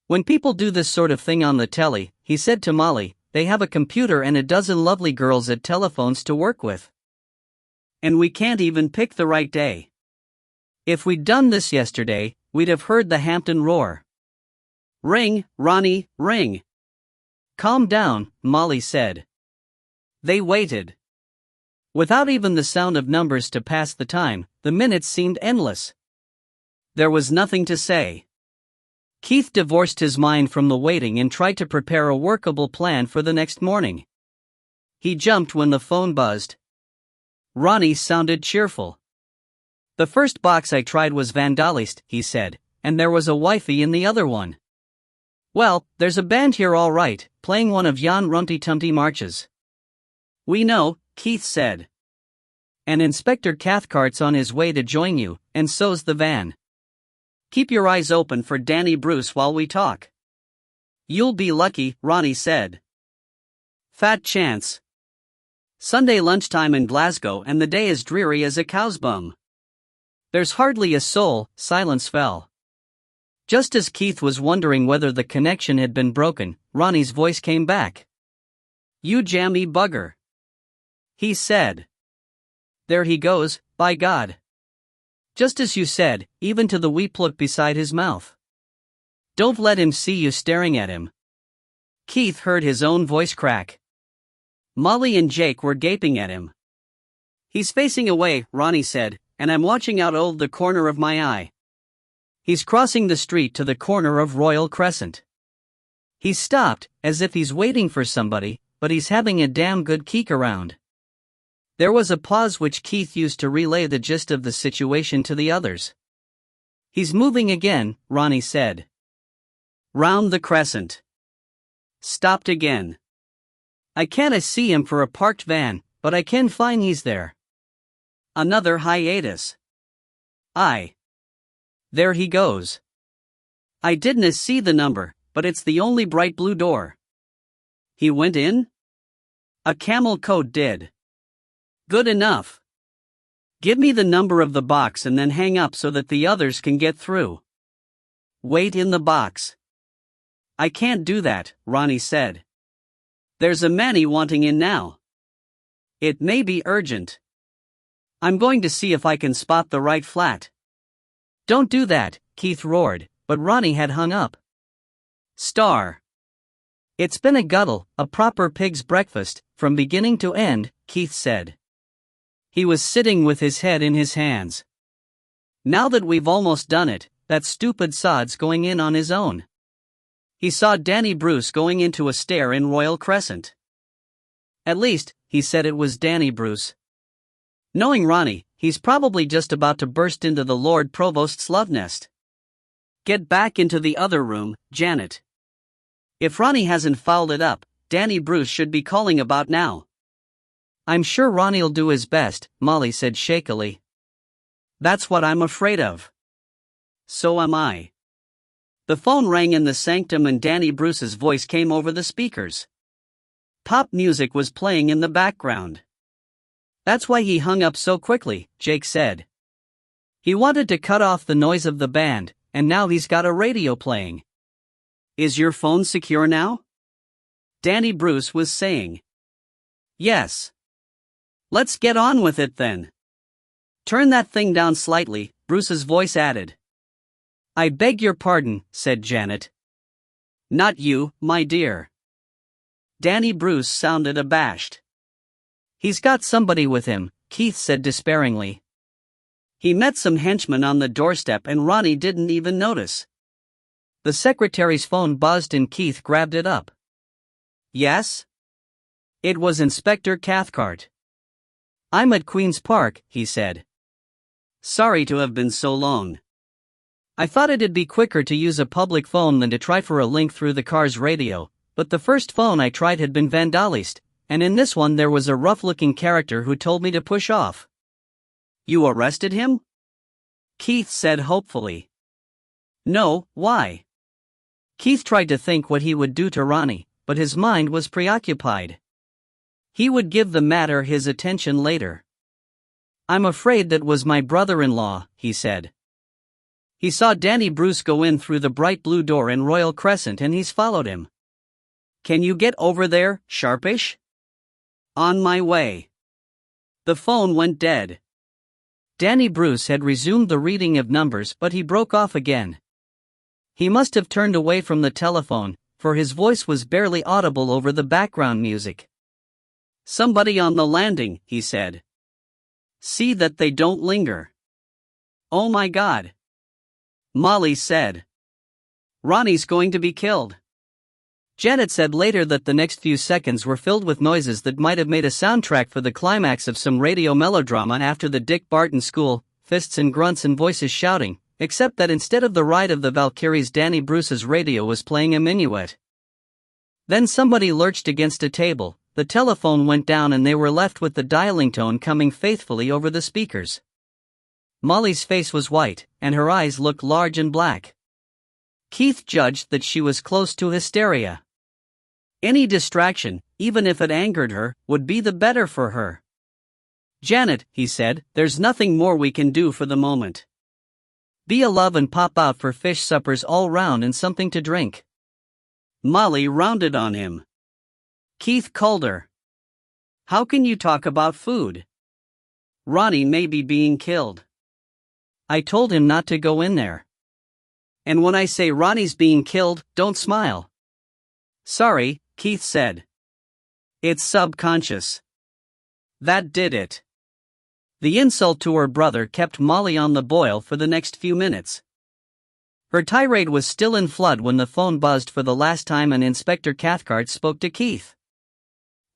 When people do this sort of thing on the telly, he said to Molly, they have a computer and a dozen lovely girls at telephones to work with. And we can't even pick the right day. If we'd done this yesterday, we'd have heard the Hampton roar. Ring, Ronnie, ring. Calm down, Molly said. They waited. Without even the sound of numbers to pass the time, the minutes seemed endless. There was nothing to say. Keith divorced his mind from the waiting and tried to prepare a workable plan for the next morning. He jumped when the phone buzzed. Ronnie sounded cheerful. The first box I tried was Vandalist, he said, and there was a wifey in the other one. Well, there's a band here all right, playing one of Jan Rumty-Tumty marches. We know, Keith said. And Inspector Cathcart's on his way to join you, and so's the van. Keep your eyes open for Danny Bruce while we talk. You'll be lucky, Ronnie said. Fat chance. Sunday lunchtime in Glasgow and the day as dreary as a cow's bum. There's hardly a soul. Silence fell. Just as Keith was wondering whether the connection had been broken, Ronnie's voice came back. You jammy bugger. He said. There he goes, by God. Just as you said, even to the wee plug beside his mouth. Don't let him see you staring at him. Keith heard his own voice crack. Molly and Jake were gaping at him. He's facing away, Ronnie said, and I'm watching out the corner of my eye. He's crossing the street to the corner of Royal Crescent. He's stopped, as if he's waiting for somebody, but he's having a damn good keek around. There was a pause which Keith used to relay the gist of the situation to the others. He's moving again, Ronnie said. Round the crescent. Stopped again. I can't see him for a parked van, but I can find he's there. Another hiatus. Aye. There he goes. I didn't see the number, but it's the only bright blue door. He went in? A camel coat did. Good enough. Give me the number of the box and then hang up so that the others can get through. Wait in the box. I can't do that, Ronnie said. There's a manny wanting in now. It may be urgent. I'm going to see if I can spot the right flat. Don't do that, Keith roared, but Ronnie had hung up. Star. It's been a guddle, a proper pig's breakfast, from beginning to end, Keith said. He was sitting with his head in his hands. Now that we've almost done it, that stupid sod's going in on his own. He saw Danny Bruce going into a stair in Royal Crescent. At least, he said it was Danny Bruce. Knowing Ronnie, he's probably just about to burst into the Lord Provost's love nest. Get back into the other room, Janet. If Ronnie hasn't fouled it up, Danny Bruce should be calling about now. I'm sure Ronnie'll do his best, Molly said shakily. That's what I'm afraid of. So am I. The phone rang in the sanctum and Danny Bruce's voice came over the speakers. Pop music was playing in the background. That's why he hung up so quickly, Jake said. He wanted to cut off the noise of the band, and now he's got a radio playing. Is your phone secure now? Danny Bruce was saying. Yes. Let's get on with it then. Turn that thing down slightly, Bruce's voice added. I beg your pardon, said Janet. Not you, my dear. Danny Bruce sounded abashed. He's got somebody with him, Keith said despairingly. He met some henchmen on the doorstep and Ronnie didn't even notice. The secretary's phone buzzed and Keith grabbed it up. Yes? It was Inspector Cathcart. I'm at Queen's Park, he said. Sorry to have been so long. I thought it'd be quicker to use a public phone than to try for a link through the car's radio, but the first phone I tried had been vandalized, and in this one there was a rough-looking character who told me to push off. You arrested him? Keith said hopefully. No, why? Keith tried to think what he would do to Ronnie, but his mind was preoccupied. He would give the matter his attention later. I'm afraid that was my brother-in-law, he said. He saw Danny Bruce go in through the bright blue door in Royal Crescent and he's followed him. Can you get over there, sharpish? On my way. The phone went dead. Danny Bruce had resumed the reading of numbers but he broke off again. He must have turned away from the telephone, for his voice was barely audible over the background music. Somebody on the landing, he said. See that they don't linger. Oh my God. Molly said. Ronnie's going to be killed. Janet said later that the next few seconds were filled with noises that might have made a soundtrack for the climax of some radio melodrama after the Dick Barton School, fists and grunts and voices shouting, except that instead of the Ride of the Valkyries, Danny Bruce's radio was playing a minuet. Then somebody lurched against a table, the telephone went down and they were left with the dialing tone coming faithfully over the speakers. Molly's face was white, and her eyes looked large and black. Keith judged that she was close to hysteria. Any distraction, even if it angered her, would be the better for her. Janet, he said, there's nothing more we can do for the moment. Be a love and pop out for fish suppers all round and something to drink. Molly rounded on him. Keith Calder. How can you talk about food? Ronnie may be being killed. I told him not to go in there. And when I say Ronnie's being killed, don't smile. Sorry, Keith said. It's subconscious. That did it. The insult to her brother kept Molly on the boil for the next few minutes. Her tirade was still in flood when the phone buzzed for the last time and Inspector Cathcart spoke to Keith.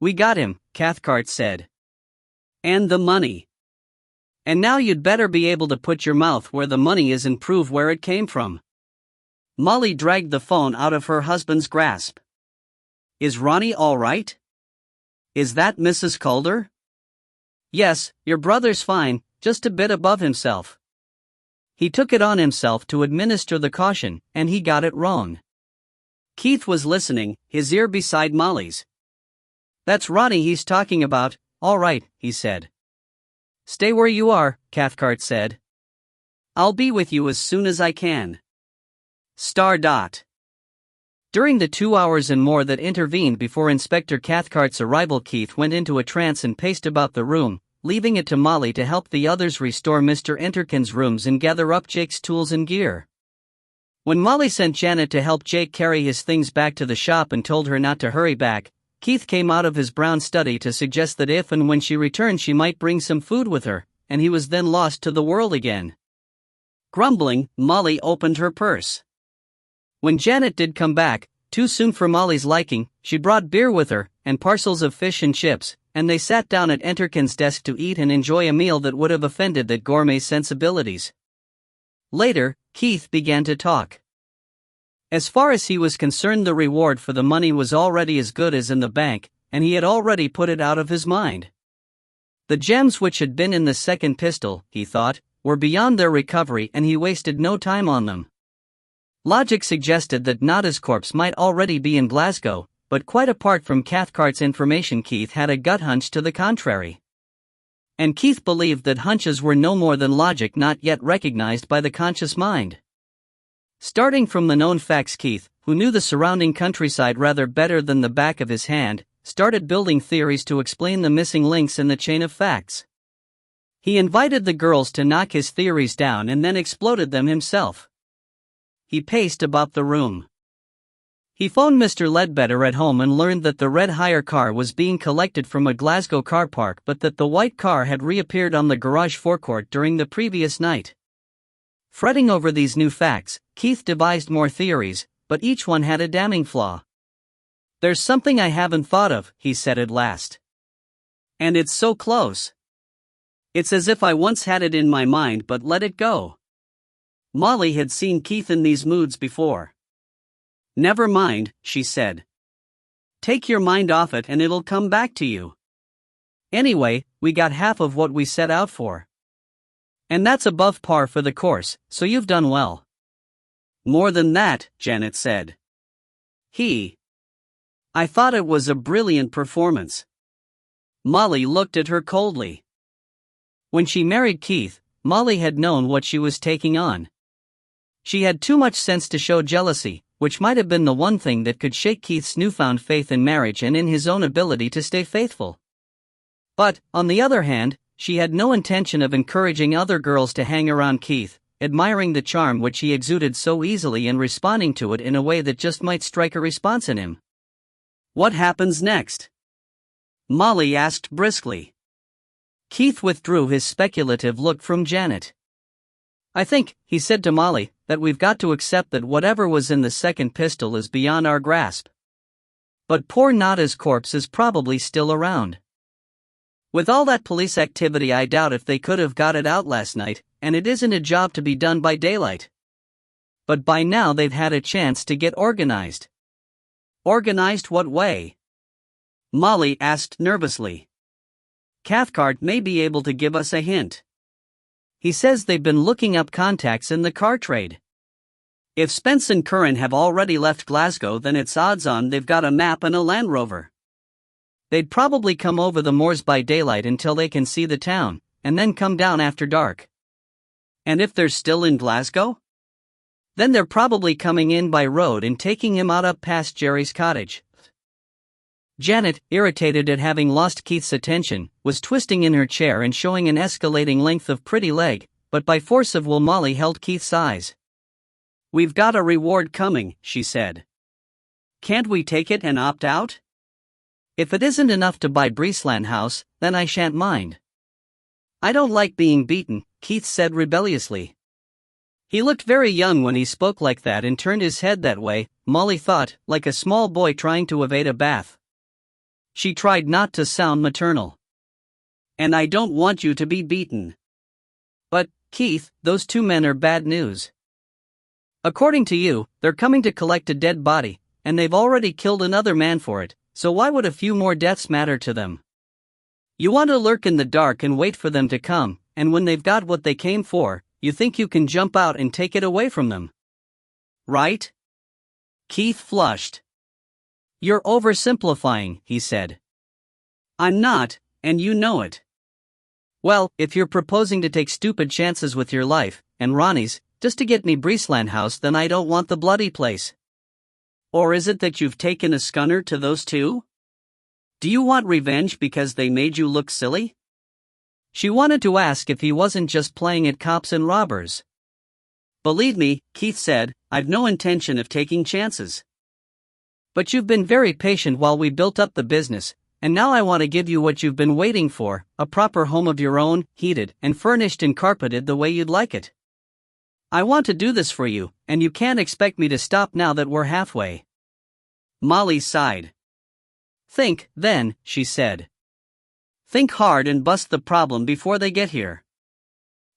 We got him, Cathcart said. And the money. And now you'd better be able to put your mouth where the money is and prove where it came from. Molly dragged the phone out of her husband's grasp. Is Ronnie all right? Is that Mrs. Calder? Yes, your brother's fine, just a bit above himself. He took it on himself to administer the caution, and he got it wrong. Keith was listening, his ear beside Molly's. That's Ronnie he's talking about, all right, he said. Stay where you are, Cathcart said. I'll be with you as soon as I can. ... During the 2 hours and more that intervened before Inspector Cathcart's arrival, Keith went into a trance and paced about the room, leaving it to Molly to help the others restore Mr. Enterkin's rooms and gather up Jake's tools and gear. When Molly sent Janet to help Jake carry his things back to the shop and told her not to hurry back, Keith came out of his brown study to suggest that if and when she returned she might bring some food with her, and he was then lost to the world again. Grumbling, Molly opened her purse. When Janet did come back, too soon for Molly's liking, she brought beer with her, and parcels of fish and chips, and they sat down at Enterkin's desk to eat and enjoy a meal that would have offended that gourmet's sensibilities. Later, Keith began to talk. As far as he was concerned, the reward for the money was already as good as in the bank, and he had already put it out of his mind. The gems which had been in the second pistol, he thought, were beyond their recovery, and he wasted no time on them. Logic suggested that Nada's corpse might already be in Glasgow, but quite apart from Cathcart's information, Keith had a gut hunch to the contrary. And Keith believed that hunches were no more than logic not yet recognized by the conscious mind. Starting from the known facts, Keith, who knew the surrounding countryside rather better than the back of his hand, started building theories to explain the missing links in the chain of facts. He invited the girls to knock his theories down and then exploded them himself. He paced about the room. He phoned Mr. Ledbetter at home and learned that the red hire car was being collected from a Glasgow car park, but that the white car had reappeared on the garage forecourt during the previous night. Fretting over these new facts, Keith devised more theories, but each one had a damning flaw. "There's something I haven't thought of," he said at last. "And it's so close. It's as if I once had it in my mind but let it go." Molly had seen Keith in these moods before. "Never mind," she said. "Take your mind off it and it'll come back to you. Anyway, we got half of what we set out for. And that's above par for the course, so you've done well." "More than that," Janet said. I thought it was a brilliant performance." Molly looked at her coldly. When she married Keith, Molly had known what she was taking on. She had too much sense to show jealousy, which might have been the one thing that could shake Keith's newfound faith in marriage and in his own ability to stay faithful. But, on the other hand, she had no intention of encouraging other girls to hang around Keith, admiring the charm which he exuded so easily and responding to it in a way that just might strike a response in him. "What happens next?" Molly asked briskly. Keith withdrew his speculative look from Janet. "I think," he said to Molly, "that we've got to accept that whatever was in the second pistol is beyond our grasp. But poor Nada's corpse is probably still around. With all that police activity, I doubt if they could have got it out last night, and it isn't a job to be done by daylight. But by now they've had a chance to get organized." "Organized what way?" Molly asked nervously. "Cathcart may be able to give us a hint. He says they've been looking up contacts in the car trade. If Spence and Curran have already left Glasgow, then it's odds on they've got a map and a Land Rover. They'd probably come over the moors by daylight until they can see the town, and then come down after dark. And if they're still in Glasgow? Then they're probably coming in by road and taking him out up past Jerry's cottage." Janet, irritated at having lost Keith's attention, was twisting in her chair and showing an escalating length of pretty leg, but by force of will Molly held Keith's eyes. "We've got a reward coming," she said. "Can't we take it and opt out? If it isn't enough to buy Breesland House, then I shan't mind." "I don't like being beaten," Keith said rebelliously. He looked very young when he spoke like that and turned his head that way, Molly thought, like a small boy trying to evade a bath. She tried not to sound maternal. "And I don't want you to be beaten." "But, Keith, those two men are bad news. According to you, they're coming to collect a dead body, and they've already killed another man for it, so why would a few more deaths matter to them? You want to lurk in the dark and wait for them to come, and when they've got what they came for, you think you can jump out and take it away from them. Right?" Keith flushed. "You're oversimplifying," he said. "I'm not, and you know it." "Well, if you're proposing to take stupid chances with your life, and Ronnie's, just to get me Breesland House, then I don't want the bloody place. Or is it that you've taken a scunner to those two? Do you want revenge because they made you look silly?" She wanted to ask if he wasn't just playing at cops and robbers. "Believe me," Keith said, "I've no intention of taking chances. But you've been very patient while we built up the business, and now I want to give you what you've been waiting for, a proper home of your own, heated and furnished and carpeted the way you'd like it. I want to do this for you, and you can't expect me to stop now that we're halfway." Molly sighed. "Think, then," she said. "Think hard and bust the problem before they get here."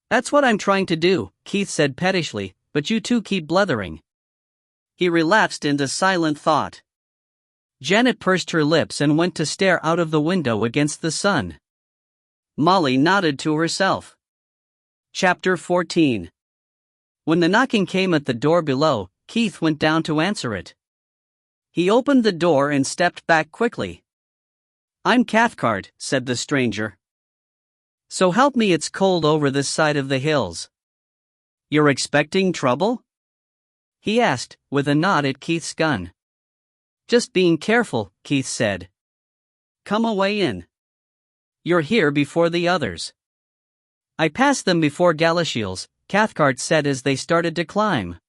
"That's what I'm trying to do," Keith said pettishly, "but you two keep blethering." He relapsed into silent thought. Janet pursed her lips and went to stare out of the window against the sun. Molly nodded to herself. Chapter 14. When the knocking came at the door below, Keith went down to answer it. He opened the door and stepped back quickly. "I'm Cathcart," said the stranger. "So help me, it's cold over this side of the hills." "You're expecting trouble?" he asked, with a nod at Keith's gun. "Just being careful," Keith said. "Come away in. You're here before the others." "I passed them before Galashiels," Cathcart said as they started to climb.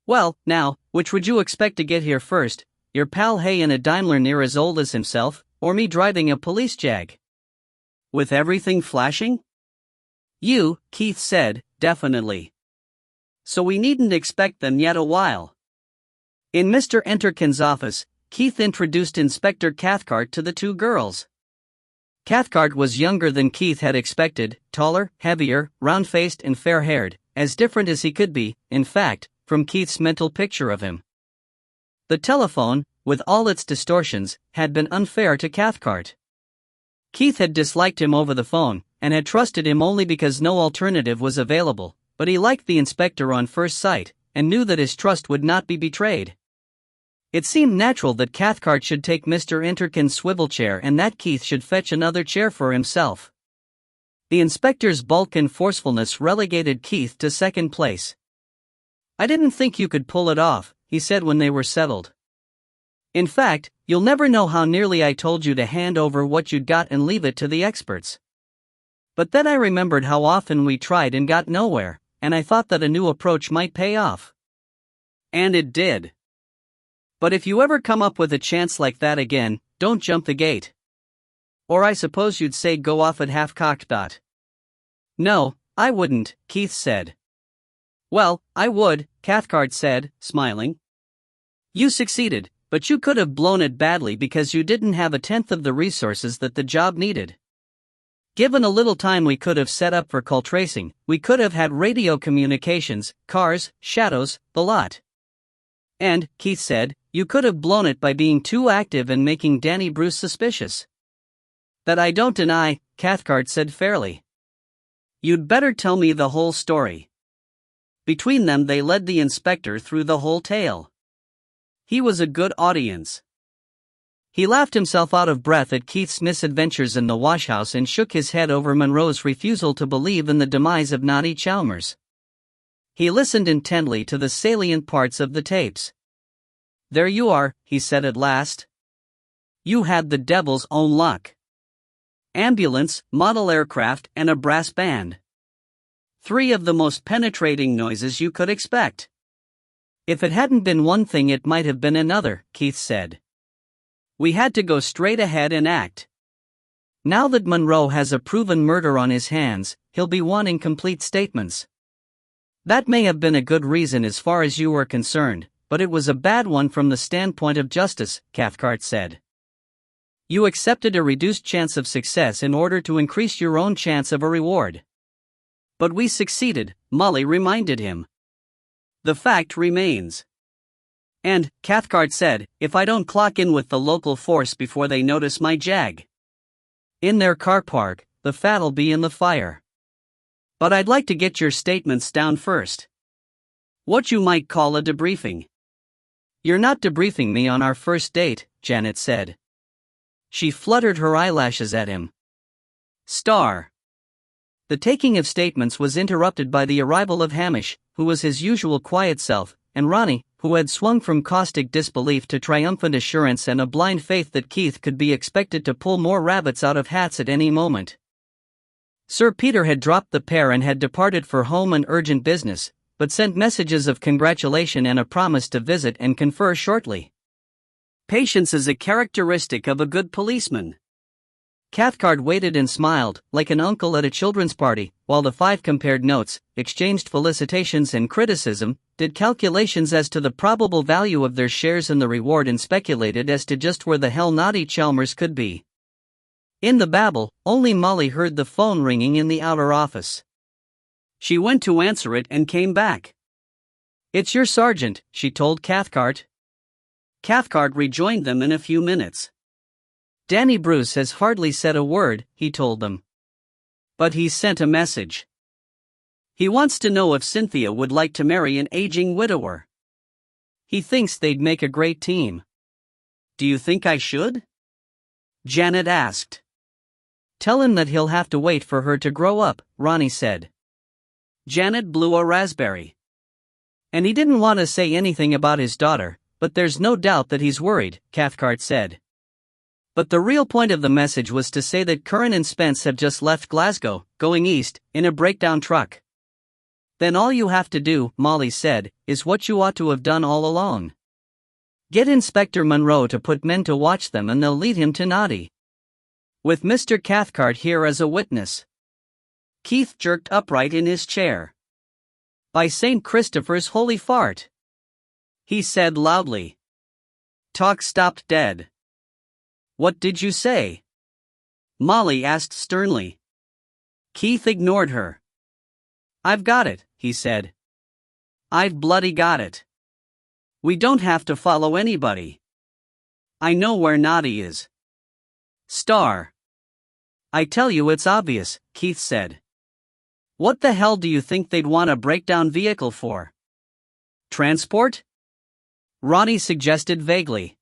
"Well, now, which would you expect to get here first, your pal Hay in a Daimler near as old as himself, or me driving a police jag? With everything flashing?" "You," Keith said, "definitely. So we needn't expect them yet a while." In Mr. Enterkin's office, Keith introduced Inspector Cathcart to the two girls. Cathcart was younger than Keith had expected, taller, heavier, round-faced and fair-haired, as different as he could be, in fact, from Keith's mental picture of him. The telephone, with all its distortions, had been unfair to Cathcart. Keith had disliked him over the phone, and had trusted him only because no alternative was available, but he liked the inspector on first sight, and knew that his trust would not be betrayed. It seemed natural that Cathcart should take Mr. Enterkin's swivel chair and that Keith should fetch another chair for himself. The inspector's bulk and forcefulness relegated Keith to second place. "I didn't think you could pull it off," he said when they were settled. "In fact, you'll never know how nearly I told you to hand over what you'd got and leave it to the experts. But then I remembered how often we tried and got nowhere, and I thought that a new approach might pay off." And it did. But if you ever come up with a chance like that again, don't jump the gate. Or I suppose you'd say go off at half-cocked. "No, I wouldn't," Keith said. "Well, I would," Cathcart said, smiling. "You succeeded, but you could have blown it badly because you didn't have a tenth of the resources that the job needed. Given a little time we could have set up for call tracing, we could have had radio communications, cars, shadows, the lot. And," Keith said, "you could have blown it by being too active and making Danny Bruce suspicious." "That I don't deny," Cathcart said fairly. "You'd better tell me the whole story." Between them they led the inspector through the whole tale. He was a good audience. He laughed himself out of breath at Keith's misadventures in the washhouse and shook his head over Monroe's refusal to believe in the demise of Naughty Chalmers. He listened intently to the salient parts of the tapes. "There you are," he said at last. "You had the devil's own luck. Ambulance, model aircraft, and a brass band. 3 of the most penetrating noises you could expect." "If it hadn't been one thing, it might have been another," Keith said. "We had to go straight ahead and act. Now that Monroe has a proven murder on his hands, he'll be wanting complete statements. That may have been a good reason as far as you were concerned, but it was a bad one from the standpoint of justice," Cathcart said. "You accepted a reduced chance of success in order to increase your own chance of a reward." "But we succeeded," Molly reminded him. "The fact remains. And," Cathcart said, "if I don't clock in with the local force before they notice my jag in their car park, the fat'll be in the fire. But I'd like to get your statements down first. What you might call a debriefing." "You're not debriefing me on our first date," Janet said. She fluttered her eyelashes at him. Star. The taking of statements was interrupted by the arrival of Hamish, who was his usual quiet self, and Ronnie, who had swung from caustic disbelief to triumphant assurance and a blind faith that Keith could be expected to pull more rabbits out of hats at any moment. Sir Peter had dropped the pair and had departed for home and urgent business, but sent messages of congratulation and a promise to visit and confer shortly. Patience is a characteristic of a good policeman. Cathcart waited and smiled, like an uncle at a children's party, while the 5 compared notes, exchanged felicitations and criticism, did calculations as to the probable value of their shares in the reward and speculated as to just where the hell Naughty Chalmers could be. In the babble, only Molly heard the phone ringing in the outer office. She went to answer it and came back. "It's your sergeant," she told Cathcart. Cathcart rejoined them in a few minutes. "Danny Bruce has hardly said a word," he told them. "But he's sent a message. He wants to know if Cynthia would like to marry an aging widower. He thinks they'd make a great team." "Do you think I should?" Janet asked. "Tell him that he'll have to wait for her to grow up," Ronnie said. Janet blew a raspberry. "And he didn't want to say anything about his daughter, but there's no doubt that he's worried," Cathcart said. "But the real point of the message was to say that Curran and Spence have just left Glasgow, going east, in a breakdown truck." "Then all you have to do," Molly said, "is what you ought to have done all along. Get Inspector Monroe to put men to watch them and they'll lead him to Noddy. With Mr. Cathcart here as a witness." Keith jerked upright in his chair. "By St. Christopher's holy fart," he said loudly. Talk stopped dead. "What did you say?" Molly asked sternly. Keith ignored her. "I've got it," he said. "I've bloody got it. We don't have to follow anybody. I know where Noddy is. Star." "I tell you it's obvious," Keith said. "What the hell do you think they'd want a breakdown vehicle for? Transport?" Ronnie suggested vaguely.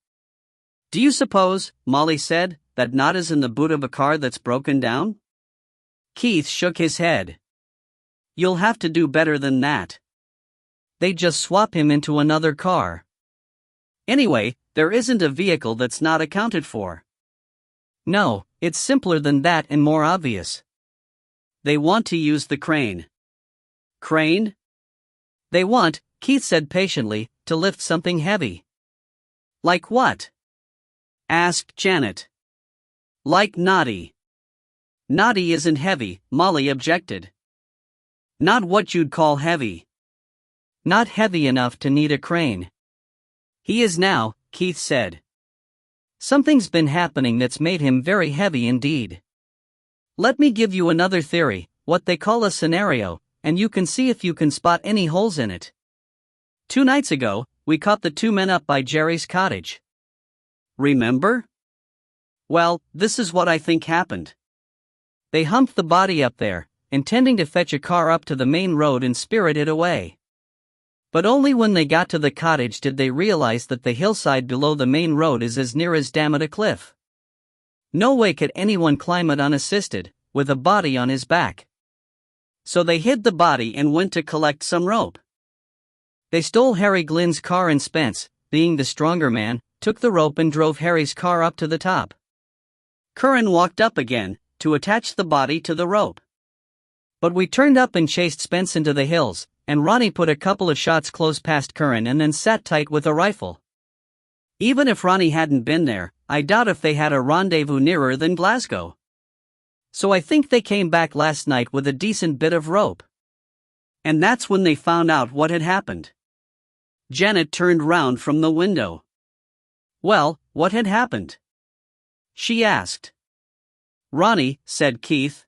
"Do you suppose," Molly said, "that Nod is in the boot of a car that's broken down?" Keith shook his head. "You'll have to do better than that. They'd just swap him into another car. Anyway, there isn't a vehicle that's not accounted for." "No, it's simpler than that and more obvious. They want to use the crane." "Crane?" "They want," Keith said patiently, "to lift something heavy." "Like what?" asked Janet. "Like Noddy." "Noddy isn't heavy," Molly objected. "Not what you'd call heavy. Not heavy enough to need a crane." "He is now," Keith said. "Something's been happening that's made him very heavy indeed. Let me give you another theory, what they call a scenario, and you can see if you can spot any holes in it. 2 nights ago, we caught the 2 men up by Jerry's cottage. Remember? Well, this is what I think happened. They humped the body up there, intending to fetch a car up to the main road and spirit it away. But only when they got to the cottage did they realize that the hillside below the main road is as near as damn it a cliff. No way could anyone climb it unassisted, with a body on his back. So they hid the body and went to collect some rope. They stole Harry Glynn's car and Spence, being the stronger man, took the rope and drove Harry's car up to the top. Curran walked up again, to attach the body to the rope. But we turned up and chased Spence into the hills, and Ronnie put a couple of shots close past Curran and then sat tight with a rifle. Even if Ronnie hadn't been there, I doubt if they had a rendezvous nearer than Glasgow. So I think they came back last night with a decent bit of rope. And that's when they found out what had happened." Janet turned round from the window. "Well, what had happened?" she asked. "Ronnie," said Keith,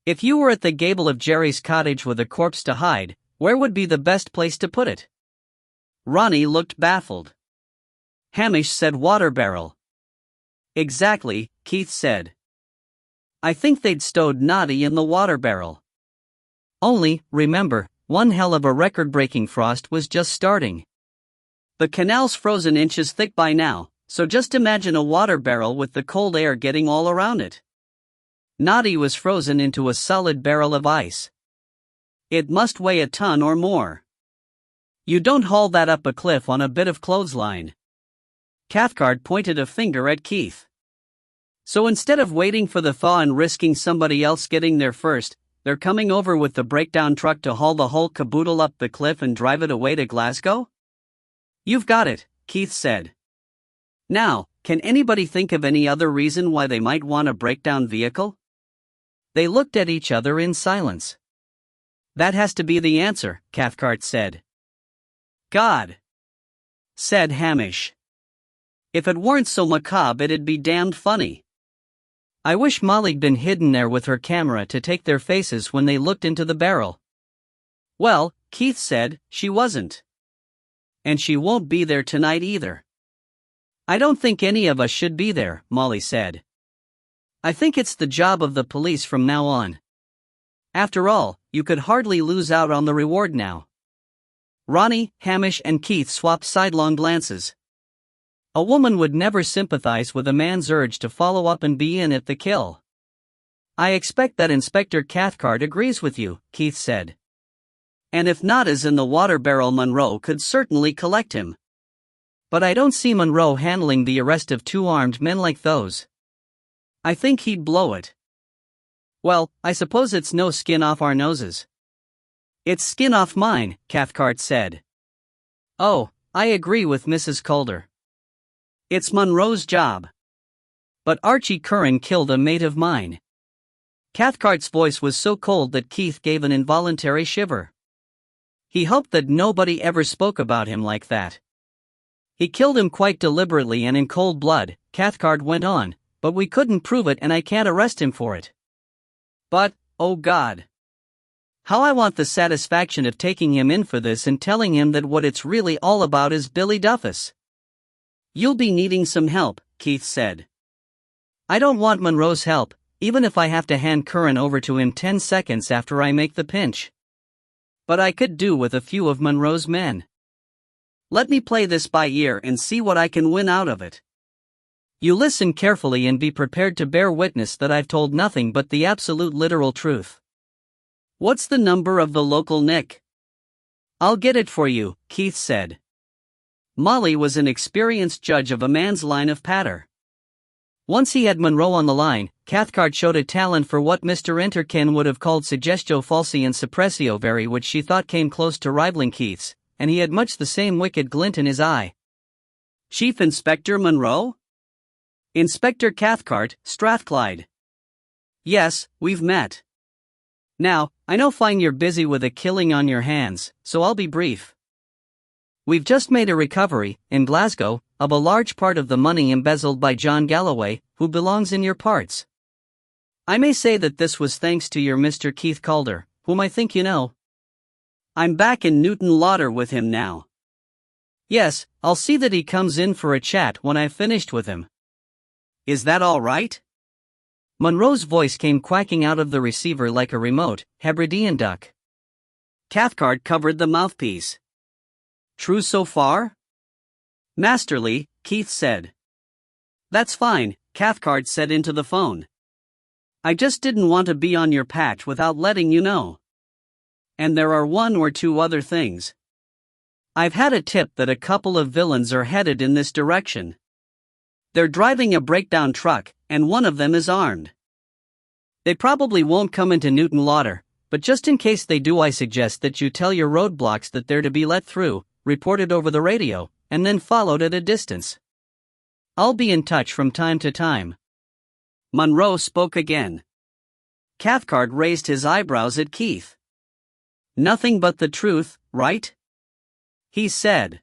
"if you were at the gable of Jerry's cottage with a corpse to hide, where would be the best place to put it?" Ronnie looked baffled. Hamish said water barrel. "Exactly," Keith said. "I think they'd stowed Noddy in the water barrel. Only, remember, one hell of a record-breaking frost was just starting. The canal's frozen inches thick by now, so just imagine a water barrel with the cold air getting all around it. Noddy was frozen into a solid barrel of ice. It must weigh a ton or more. You don't haul that up a cliff on a bit of clothesline." Cathcart pointed a finger at Keith. "So instead of waiting for the thaw and risking somebody else getting there first, they're coming over with the breakdown truck to haul the whole caboodle up the cliff and drive it away to Glasgow?" "You've got it," Keith said. "Now, can anybody think of any other reason why they might want a breakdown vehicle?" They looked at each other in silence. "That has to be the answer," Cathcart said. "God," said Hamish. "If it weren't so macabre it'd be damned funny. I wish Molly'd been hidden there with her camera to take their faces when they looked into the barrel." "Well," Keith said, she wasn't. And she won't be there tonight either. I don't think any of us should be there, Molly said. I think it's the job of the police from now on. After all, you could hardly lose out on the reward now. Ronnie, Hamish and Keith swapped sidelong glances. A woman would never sympathize with a man's urge to follow up and be in at the kill. I expect that Inspector Cathcart agrees with you, Keith said. And if not as in the water barrel, Monroe could certainly collect him. But I don't see Monroe handling the arrest of two armed men like those. I think he'd blow it. Well, I suppose it's no skin off our noses. It's skin off mine, Cathcart said. Oh, I agree with Mrs. Calder. It's Monroe's job. But Archie Curran killed a mate of mine. Cathcart's voice was so cold that Keith gave an involuntary shiver. He hoped that nobody ever spoke about him like that. He killed him quite deliberately and in cold blood, Cathcart went on, but we couldn't prove it and I can't arrest him for it. But, oh God. How I want the satisfaction of taking him in for this and telling him that what it's really all about is Billy Duffus. You'll be needing some help, Keith said. I don't want Monroe's help, even if I have to hand Curran over to him 10 seconds after I make the pinch. But I could do with a few of Monroe's men. Let me play this by ear and see what I can win out of it. You listen carefully and be prepared to bear witness that I've told nothing but the absolute literal truth. What's the number of the local Nick? I'll get it for you, Keith said. Molly was an experienced judge of a man's line of patter. Once he had Monroe on the line, Cathcart showed a talent for what Mr. Interken would have called suggestio falsi and suppressio veri, which she thought came close to rivaling Keith's, and he had much the same wicked glint in his eye. Chief Inspector Monroe? Inspector Cathcart, Strathclyde. Yes, we've met. Now, I know fine you're busy with a killing on your hands, so I'll be brief. We've just made a recovery, in Glasgow, of a large part of the money embezzled by John Galloway, who belongs in your parts. I may say that this was thanks to your Mr. Keith Calder, whom I think you know. I'm back in Newton Lauder with him now. Yes, I'll see that he comes in for a chat when I've finished with him. Is that all right? Monroe's voice came quacking out of the receiver like a remote, Hebridean duck. Cathcart covered the mouthpiece. True so far? Masterly, Keith said. That's fine, Cathcart said into the phone. I just didn't want to be on your patch without letting you know. And there are one or two other things. I've had a tip that a couple of villains are headed in this direction. They're driving a breakdown truck, and one of them is armed. They probably won't come into Newton Lauder, but just in case they do, I suggest that you tell your roadblocks that they're to be let through, reported over the radio, and then followed at a distance. I'll be in touch from time to time. Monroe spoke again. Cathcart raised his eyebrows at Keith. Nothing but the truth, right? He said.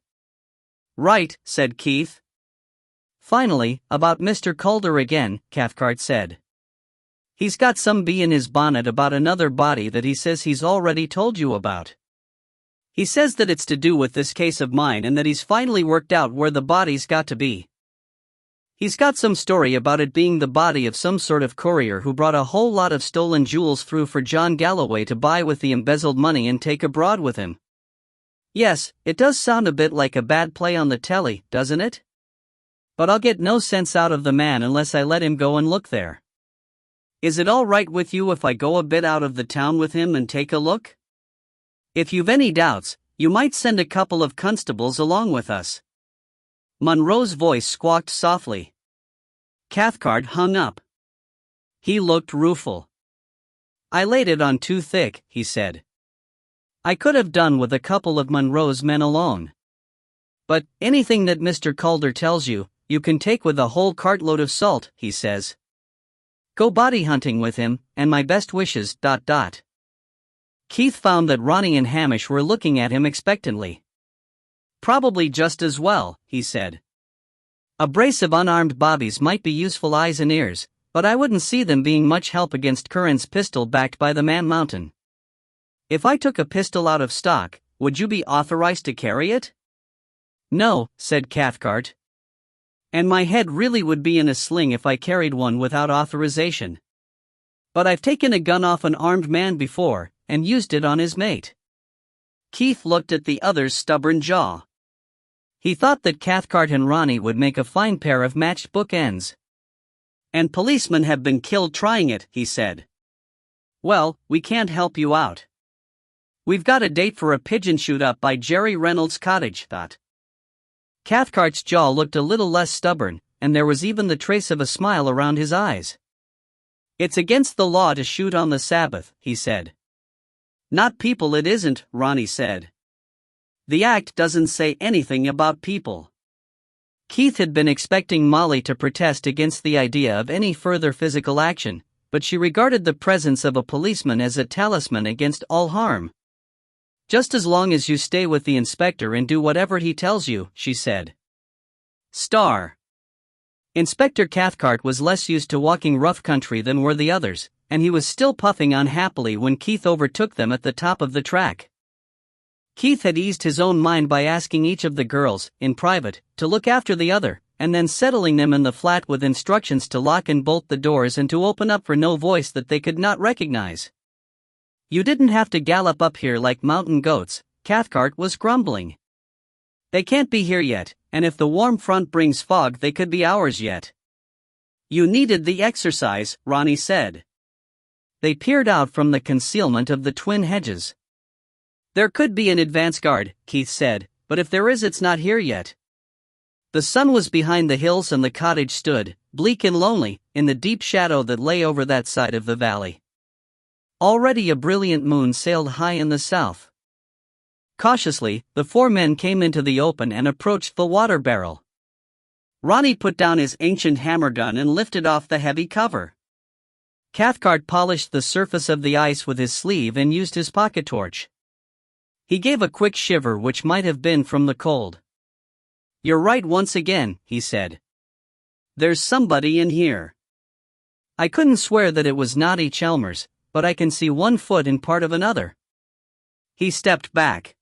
Right, said Keith. Finally, about Mr. Calder again, Cathcart said. He's got some bee in his bonnet about another body that he says he's already told you about. He says that it's to do with this case of mine and that he's finally worked out where the body's got to be. He's got some story about it being the body of some sort of courier who brought a whole lot of stolen jewels through for John Galloway to buy with the embezzled money and take abroad with him. Yes, it does sound a bit like a bad play on the telly, doesn't it? But I'll get no sense out of the man unless I let him go and look there. Is it all right with you if I go a bit out of the town with him and take a look? If you've any doubts, you might send a couple of constables along with us. Monroe's voice squawked softly. Cathcart hung up. He looked rueful. I laid it on too thick, he said. I could have done with a couple of Monroe's men alone. But anything that Mr. Calder tells you, you can take with a whole cartload of salt, he says. Go body hunting with him, and my best wishes. Keith found that Ronnie and Hamish were looking at him expectantly. Probably just as well, he said. A brace of unarmed bobbies might be useful eyes and ears, but I wouldn't see them being much help against Curran's pistol backed by the Man Mountain. If I took a pistol out of stock, would you be authorized to carry it? No, said Cathcart. And my head really would be in a sling if I carried one without authorization. But I've taken a gun off an armed man before, and used it on his mate. Keith looked at the other's stubborn jaw. He thought that Cathcart and Ronnie would make a fine pair of matched bookends. And policemen have been killed trying it, he said. Well, we can't help you out. We've got a date for a pigeon shoot up by Jerry Reynolds' cottage, thought. Cathcart's jaw looked a little less stubborn, and there was even the trace of a smile around his eyes. It's against the law to shoot on the Sabbath, he said. Not people, it isn't, Ronnie said. The act doesn't say anything about people. Keith had been expecting Molly to protest against the idea of any further physical action, but she regarded the presence of a policeman as a talisman against all harm. Just as long as you stay with the inspector and do whatever he tells you, she said. Star. Inspector Cathcart was less used to walking rough country than were the others, and he was still puffing unhappily when Keith overtook them at the top of the track. Keith had eased his own mind by asking each of the girls, in private, to look after the other, and then settling them in the flat with instructions to lock and bolt the doors and to open up for no voice that they could not recognize. You didn't have to gallop up here like mountain goats, Cathcart was grumbling. They can't be here yet, and if the warm front brings fog they could be hours yet. You needed the exercise, Ronnie said. They peered out from the concealment of the twin hedges. There could be an advance guard, Keith said, but if there is it's not here yet. The sun was behind the hills and the cottage stood, bleak and lonely, in the deep shadow that lay over that side of the valley. Already a brilliant moon sailed high in the south. Cautiously, the four men came into the open and approached the water barrel. Ronnie put down his ancient hammer gun and lifted off the heavy cover. Cathcart polished the surface of the ice with his sleeve and used his pocket torch. He gave a quick shiver which might have been from the cold. You're right once again, he said. There's somebody in here. I couldn't swear that it was Noddy Chalmers, but I can see one foot in part of another. He stepped back.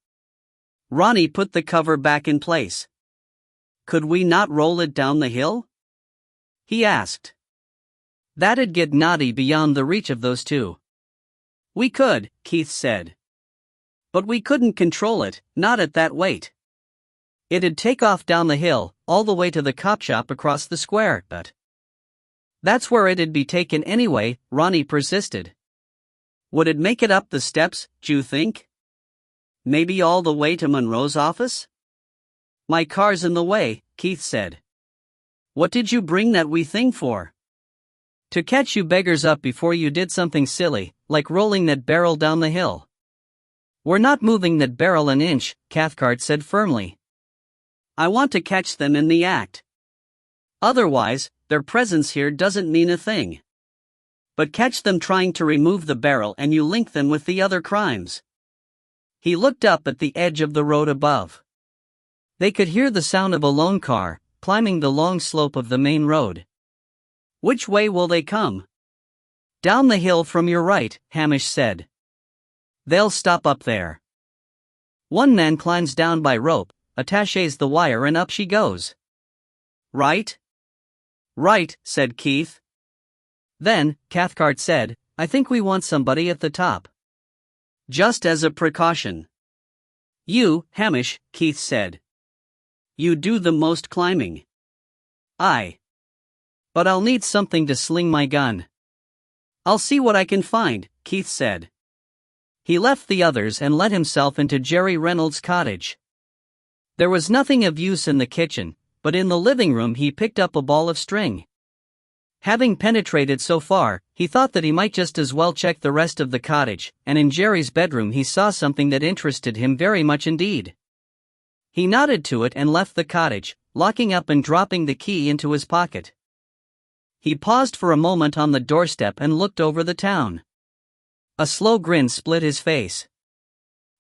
Ronnie put the cover back in place. Could we not roll it down the hill? He asked. That'd get Noddy beyond the reach of those two. We could, Keith said. But we couldn't control it, not at that weight. It'd take off down the hill, all the way to the cop shop across the square, but that's where it'd be taken anyway, Ronnie persisted. Would it make it up the steps, d'you think? Maybe all the way to Monroe's office? My car's in the way, Keith said. What did you bring that wee thing for? To catch you beggars up before you did something silly, like rolling that barrel down the hill. We're not moving that barrel an inch, Cathcart said firmly. I want to catch them in the act. Otherwise, their presence here doesn't mean a thing. But catch them trying to remove the barrel and you link them with the other crimes. He looked up at the edge of the road above. They could hear the sound of a lone car, climbing the long slope of the main road. Which way will they come? Down the hill from your right, Hamish said. They'll stop up there. One man climbs down by rope, attaches the wire and up she goes. Right? Right, said Keith. Then, Cathcart said, I think we want somebody at the top. Just as a precaution. You, Hamish, Keith said. You do the most climbing. Aye. But I'll need something to sling my gun. I'll see what I can find, Keith said. He left the others and let himself into Jerry Reynolds' cottage. There was nothing of use in the kitchen, but in the living room he picked up a ball of string. Having penetrated so far, he thought that he might just as well check the rest of the cottage, and in Jerry's bedroom he saw something that interested him very much indeed. He nodded to it and left the cottage, locking up and dropping the key into his pocket. He paused for a moment on the doorstep and looked over the town. A slow grin split his face.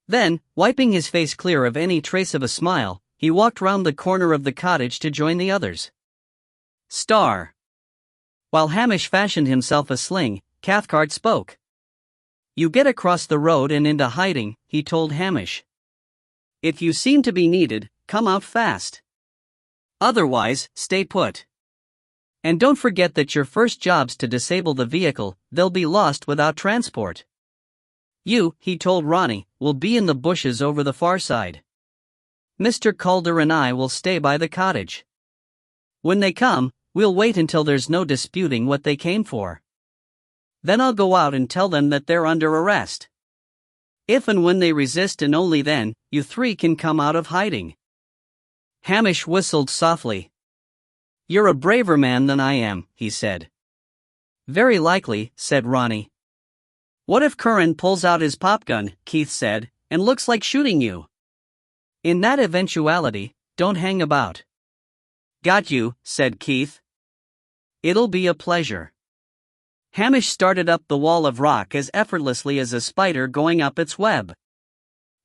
Then, wiping his face clear of any trace of a smile, he walked round the corner of the cottage to join the others. Star. While Hamish fashioned himself a sling, Cathcart spoke. You get across the road and into hiding, he told Hamish. If you seem to be needed, come out fast. Otherwise, stay put. And don't forget that your first job's to disable the vehicle, they'll be lost without transport. You, he told Ronnie, will be in the bushes over the far side. Mr. Calder and I will stay by the cottage. When they come, we'll wait until there's no disputing what they came for. Then I'll go out and tell them that they're under arrest. If and when they resist, and only then, you three can come out of hiding. Hamish whistled softly. You're a braver man than I am, he said. Very likely, said Ronnie. What if Curran pulls out his popgun, Keith said, and looks like shooting you? In that eventuality, don't hang about. Got you, said Keith. It'll be a pleasure. Hamish started up the wall of rock as effortlessly as a spider going up its web.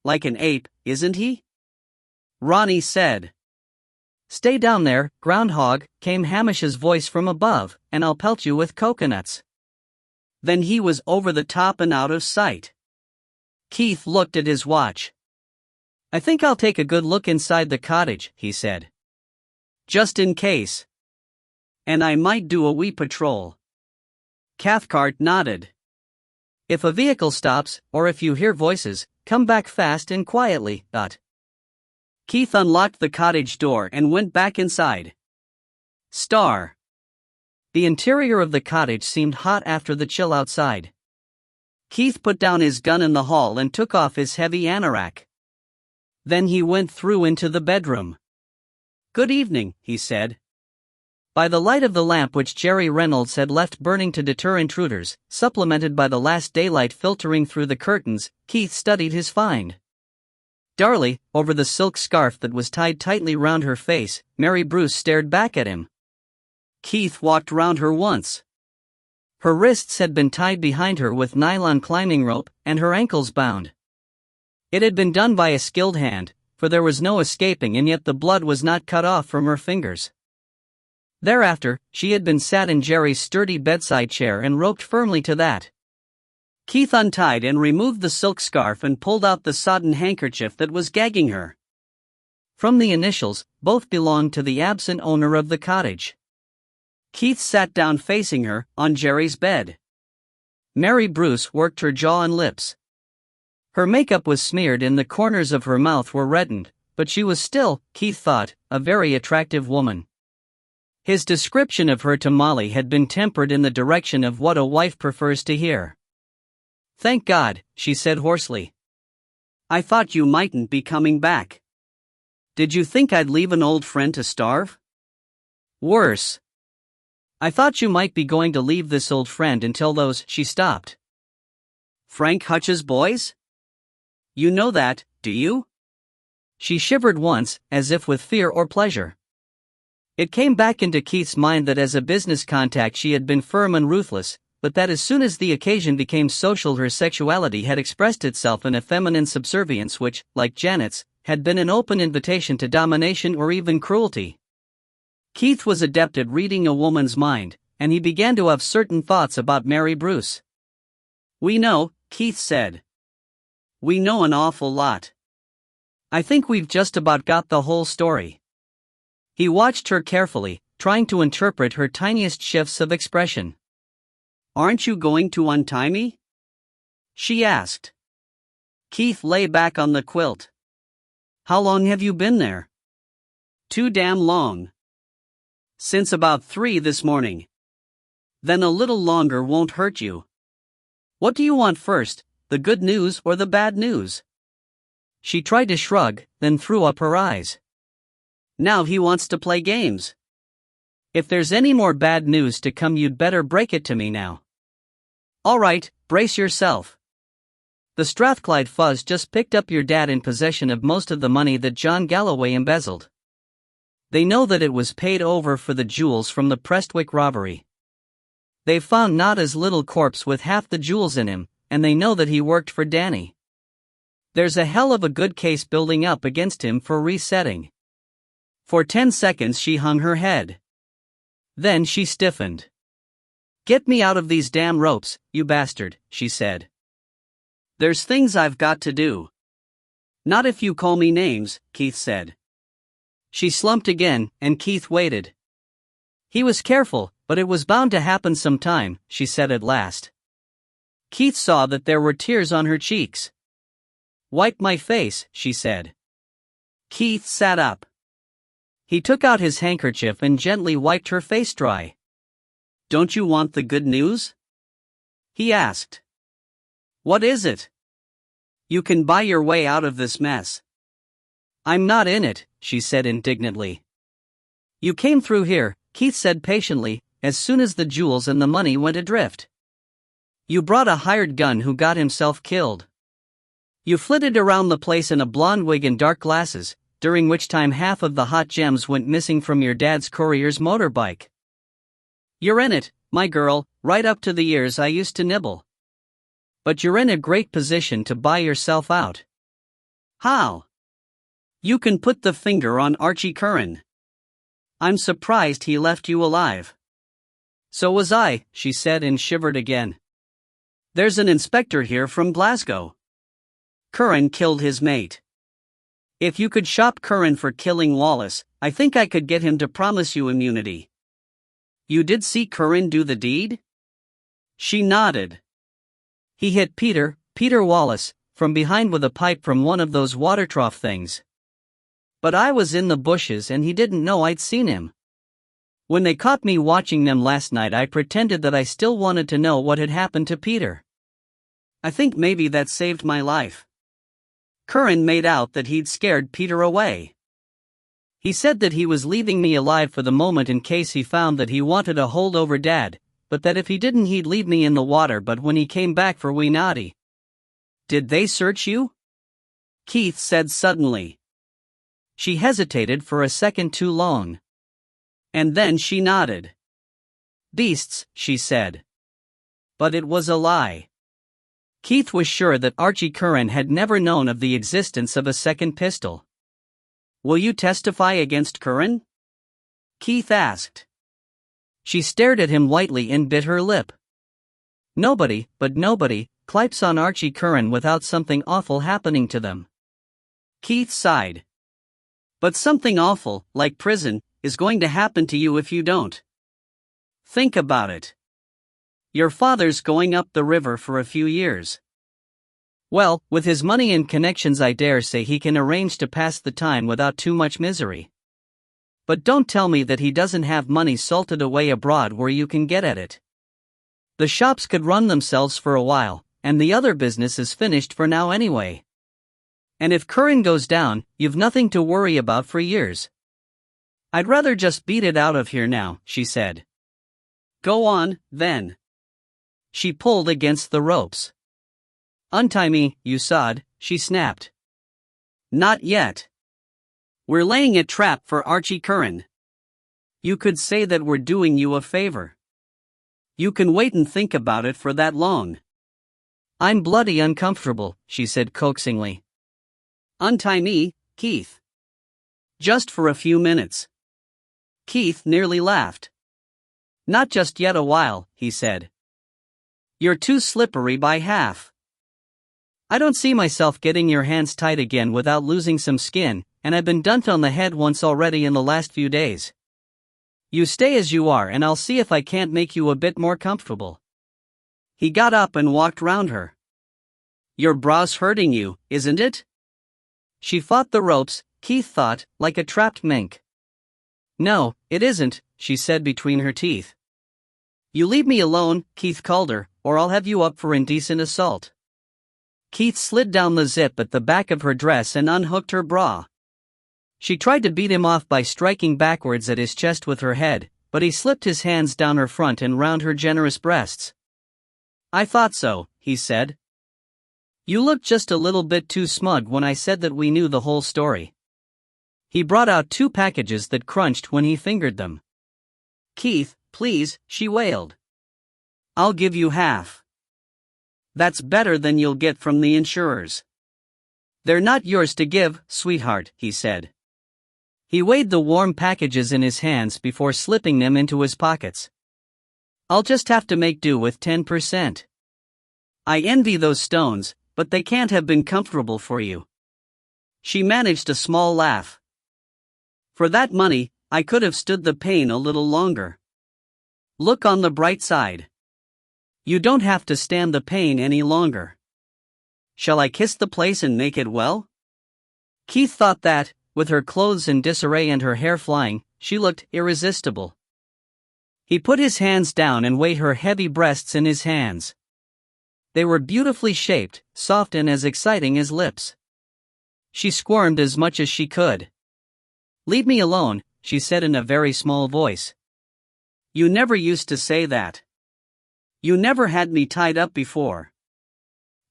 Like an ape, isn't he? Ronnie said. Stay down there, groundhog, came Hamish's voice from above, and I'll pelt you with coconuts. Then he was over the top and out of sight. Keith looked at his watch. I think I'll take a good look inside the cottage, he said. Just in case. And I might do a wee patrol. Cathcart nodded. If a vehicle stops, or if you hear voices, come back fast and quietly, Keith unlocked the cottage door and went back inside. Star. The interior of the cottage seemed hot after the chill outside. Keith put down his gun in the hall and took off his heavy anorak. Then he went through into the bedroom. Good evening, he said. By the light of the lamp which Jerry Reynolds had left burning to deter intruders, supplemented by the last daylight filtering through the curtains, Keith studied his find. Darly, over the silk scarf that was tied tightly round her face, Mary Bruce stared back at him. Keith walked round her once. Her wrists had been tied behind her with nylon climbing rope, and her ankles bound. It had been done by a skilled hand, for there was no escaping, and yet the blood was not cut off from her fingers. Thereafter, she had been sat in Jerry's sturdy bedside chair and roped firmly to that. Keith untied and removed the silk scarf and pulled out the sodden handkerchief that was gagging her. From the initials, both belonged to the absent owner of the cottage. Keith sat down facing her, on Jerry's bed. Mary Bruce worked her jaw and lips. Her makeup was smeared and the corners of her mouth were reddened, but she was still, Keith thought, a very attractive woman. His description of her to Molly had been tempered in the direction of what a wife prefers to hear. Thank God, she said hoarsely. I thought you mightn't be coming back. Did you think I'd leave an old friend to starve? Worse. I thought you might be going to leave this old friend until those, she stopped. Frank Hutch's boys? You know that, do you? She shivered once, as if with fear or pleasure. It came back into Keith's mind that as a business contact she had been firm and ruthless, but that as soon as the occasion became social her sexuality had expressed itself in a feminine subservience which, like Janet's, had been an open invitation to domination or even cruelty. Keith was adept at reading a woman's mind, and he began to have certain thoughts about Mary Bruce. We know, Keith said. We know an awful lot. I think we've just about got the whole story. He watched her carefully, trying to interpret her tiniest shifts of expression. Aren't you going to untie me? She asked. Keith lay back on the quilt. How long have you been there? Too damn long. Since about 3 this morning. Then a little longer won't hurt you. What do you want first, the good news or the bad news? She tried to shrug, then threw up her eyes. Now he wants to play games. If there's any more bad news to come, you'd better break it to me now. All right, brace yourself. The Strathclyde Fuzz just picked up your dad in possession of most of the money that John Galloway embezzled. They know that it was paid over for the jewels from the Prestwick robbery. They've found Nada's little corpse with half the jewels in him, and they know that he worked for Danny. There's a hell of a good case building up against him for resetting. For 10 seconds she hung her head. Then she stiffened. Get me out of these damn ropes, you bastard, she said. There's things I've got to do. Not if you call me names, Keith said. She slumped again, and Keith waited. He was careful, but it was bound to happen sometime, she said at last. Keith saw that there were tears on her cheeks. Wipe my face, she said. Keith sat up. He took out his handkerchief and gently wiped her face dry. Don't you want the good news? He asked. What is it? You can buy your way out of this mess. I'm not in it, she said indignantly. You came through here, Keith said patiently, as soon as the jewels and the money went adrift. You brought a hired gun who got himself killed. You flitted around the place in a blonde wig and dark glasses, during which time half of the hot gems went missing from your dad's courier's motorbike. You're in it, my girl, right up to the ears I used to nibble. But you're in a great position to buy yourself out. How? You can put the finger on Archie Curran. I'm surprised he left you alive. So was I, she said and shivered again. There's an inspector here from Glasgow. Curran killed his mate. If you could shop Curran for killing Wallace, I think I could get him to promise you immunity. You did see Curran do the deed? She nodded. He hit Peter Wallace, from behind with a pipe from one of those water trough things. But I was in the bushes and he didn't know I'd seen him. When they caught me watching them last night, I pretended that I still wanted to know what had happened to Peter. I think maybe that saved my life. Curran made out that he'd scared Peter away. He said that he was leaving me alive for the moment in case he found that he wanted a hold over Dad, but that if he didn't he'd leave me in the water but when he came back for wee Noddy. Did they search you? Keith said suddenly. She hesitated for a second too long. And then she nodded. Beasts, she said. But it was a lie. Keith was sure that Archie Curran had never known of the existence of a second pistol. Will you testify against Curran? Keith asked. She stared at him whitely and bit her lip. Nobody clips on Archie Curran without something awful happening to them. Keith sighed. But something awful, like prison, is going to happen to you if you don't. Think about it. Your father's going up the river for a few years. Well, with his money and connections I dare say he can arrange to pass the time without too much misery. But don't tell me that he doesn't have money salted away abroad where you can get at it. The shops could run themselves for a while, and the other business is finished for now anyway. And if Curran goes down, you've nothing to worry about for years. I'd rather just beat it out of here now, she said. Go on, then. She pulled against the ropes. Untie me, you sod, she snapped. Not yet. We're laying a trap for Archie Curran. You could say that we're doing you a favor. You can wait and think about it for that long. I'm bloody uncomfortable, she said coaxingly. Untie me, Keith. Just for a few minutes. Keith nearly laughed. Not just yet a while, he said. You're too slippery by half. I don't see myself getting your hands tied again without losing some skin, and I've been dunked on the head once already in the last few days. You stay as you are and I'll see if I can't make you a bit more comfortable. He got up and walked round her. Your bra's hurting you, isn't it? She fought the ropes, Keith thought, like a trapped mink. No, it isn't, she said between her teeth. You leave me alone, Keith Calder, or I'll have you up for indecent assault. Keith slid down the zip at the back of her dress and unhooked her bra. She tried to beat him off by striking backwards at his chest with her head, but he slipped his hands down her front and round her generous breasts. I thought so, he said. You looked just a little bit too smug when I said that we knew the whole story. He brought out 2 packages that crunched when he fingered them. Keith, please, she wailed. I'll give you half. That's better than you'll get from the insurers. They're not yours to give, sweetheart, he said. He weighed the warm packages in his hands before slipping them into his pockets. I'll just have to make do with 10%. I envy those stones, but they can't have been comfortable for you. She managed a small laugh. For that money, I could have stood the pain a little longer. Look on the bright side. You don't have to stand the pain any longer. Shall I kiss the place and make it well? Keith thought that, with her clothes in disarray and her hair flying, she looked irresistible. He put his hands down and weighed her heavy breasts in his hands. They were beautifully shaped, soft and as exciting as lips. She squirmed as much as she could. "Leave me alone," she said in a very small voice. "You never used to say that. You never had me tied up before.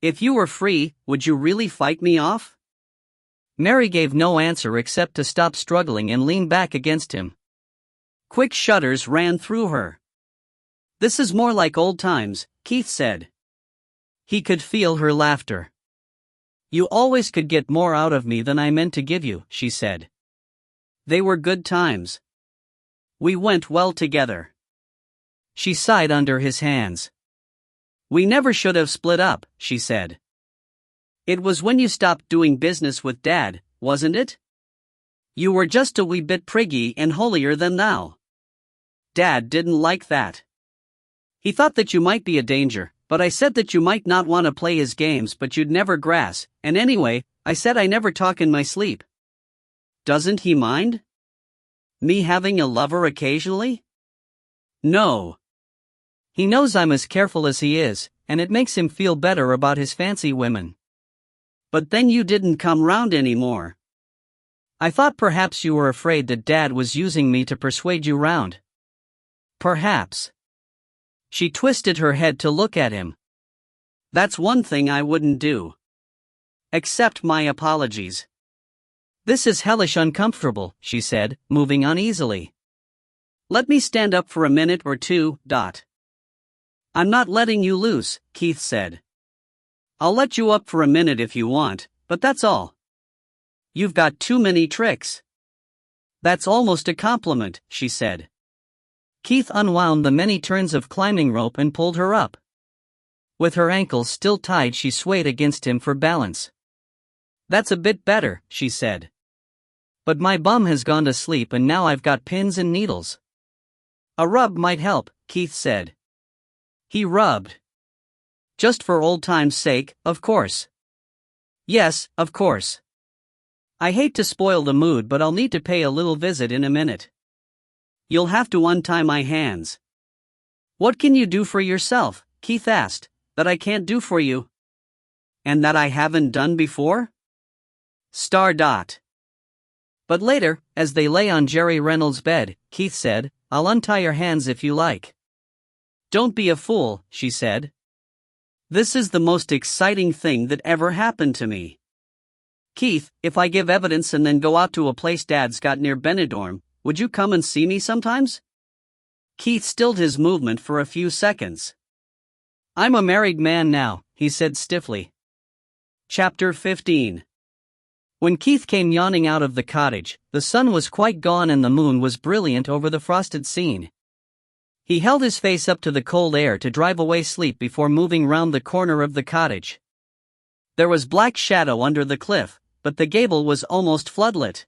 If you were free, would you really fight me off?" Mary gave no answer except to stop struggling and lean back against him. Quick shudders ran through her. "This is more like old times," Keith said. He could feel her laughter. "You always could get more out of me than I meant to give you," she said. "They were good times. We went well together." She sighed under his hands. "We never should have split up," she said. "It was when you stopped doing business with Dad, wasn't it? You were just a wee bit priggy and holier than thou. Dad didn't like that. He thought that you might be a danger, but I said that you might not want to play his games but you'd never grass, and anyway, I said I never talk in my sleep. Doesn't he mind? Me having a lover occasionally? No. He knows I'm as careful as he is, and it makes him feel better about his fancy women. But then you didn't come round anymore. I thought perhaps you were afraid that Dad was using me to persuade you round. Perhaps." She twisted her head to look at him. "That's one thing I wouldn't do. Accept my apologies." "This is hellish uncomfortable," she said, moving uneasily. "Let me stand up for a minute or two, Dot." "I'm not letting you loose," Keith said. "I'll let you up for a minute if you want, but that's all. You've got too many tricks." "That's almost a compliment," she said. Keith unwound the many turns of climbing rope and pulled her up. With her ankles still tied, she swayed against him for balance. "That's a bit better," she said. "But my bum has gone to sleep and now I've got pins and needles." "A rub might help," Keith said. He rubbed. "Just for old time's sake, of course." "Yes, of course. I hate to spoil the mood, but I'll need to pay a little visit in a minute. You'll have to untie my hands." "What can you do for yourself?" Keith asked, "that I can't do for you? And that I haven't done before?" Dot. But later, as they lay on Jerry Reynolds' bed, Keith said, "I'll untie your hands if you like." "Don't be a fool," she said. "This is the most exciting thing that ever happened to me. Keith, if I give evidence and then go out to a place Dad's got near Benidorm, would you come and see me sometimes?" Keith stilled his movement for a few seconds. "I'm a married man now," he said stiffly. Chapter 15. When Keith came yawning out of the cottage, the sun was quite gone and the moon was brilliant over the frosted scene. He held his face up to the cold air to drive away sleep before moving round the corner of the cottage. There was black shadow under the cliff, but the gable was almost floodlit.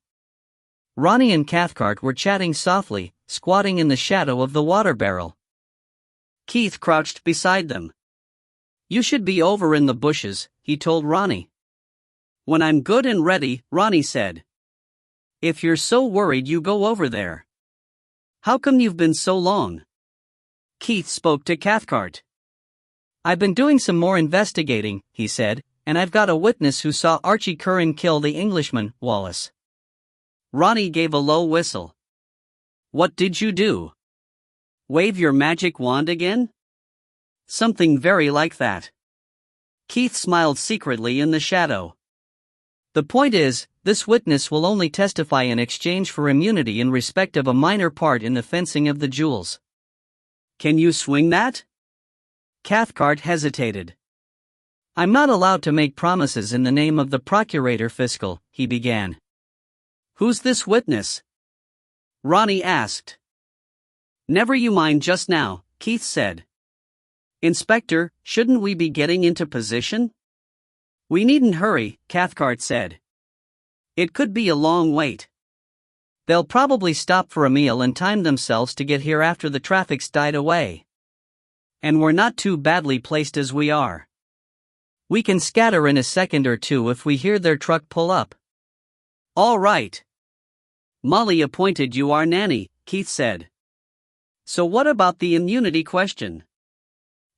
Ronnie and Cathcart were chatting softly, squatting in the shadow of the water barrel. Keith crouched beside them. "You should be over in the bushes," he told Ronnie. "When I'm good and ready," Ronnie said. "If you're so worried, you go over there. How come you've been so long?" Keith spoke to Cathcart. "I've been doing some more investigating," he said, "and I've got a witness who saw Archie Curran kill the Englishman, Wallace." Ronnie gave a low whistle. "What did you do? Wave your magic wand again?" "Something very like that." Keith smiled secretly in the shadow. "The point is, this witness will only testify in exchange for immunity in respect of a minor part in the fencing of the jewels." "Can you swing that?" Cathcart hesitated. "I'm not allowed to make promises in the name of the Procurator Fiscal," he began. "Who's this witness?" Ronnie asked. "Never you mind just now," Keith said. "Inspector, shouldn't we be getting into position?" "We needn't hurry," Cathcart said. It could be a long wait. They'll probably stop for a meal and time themselves to get here after the traffic's died away. And we're not too badly placed as we are. We can scatter in a second or two if we hear their truck pull up. All right. Molly appointed you our nanny, Keith said. So what about the immunity question?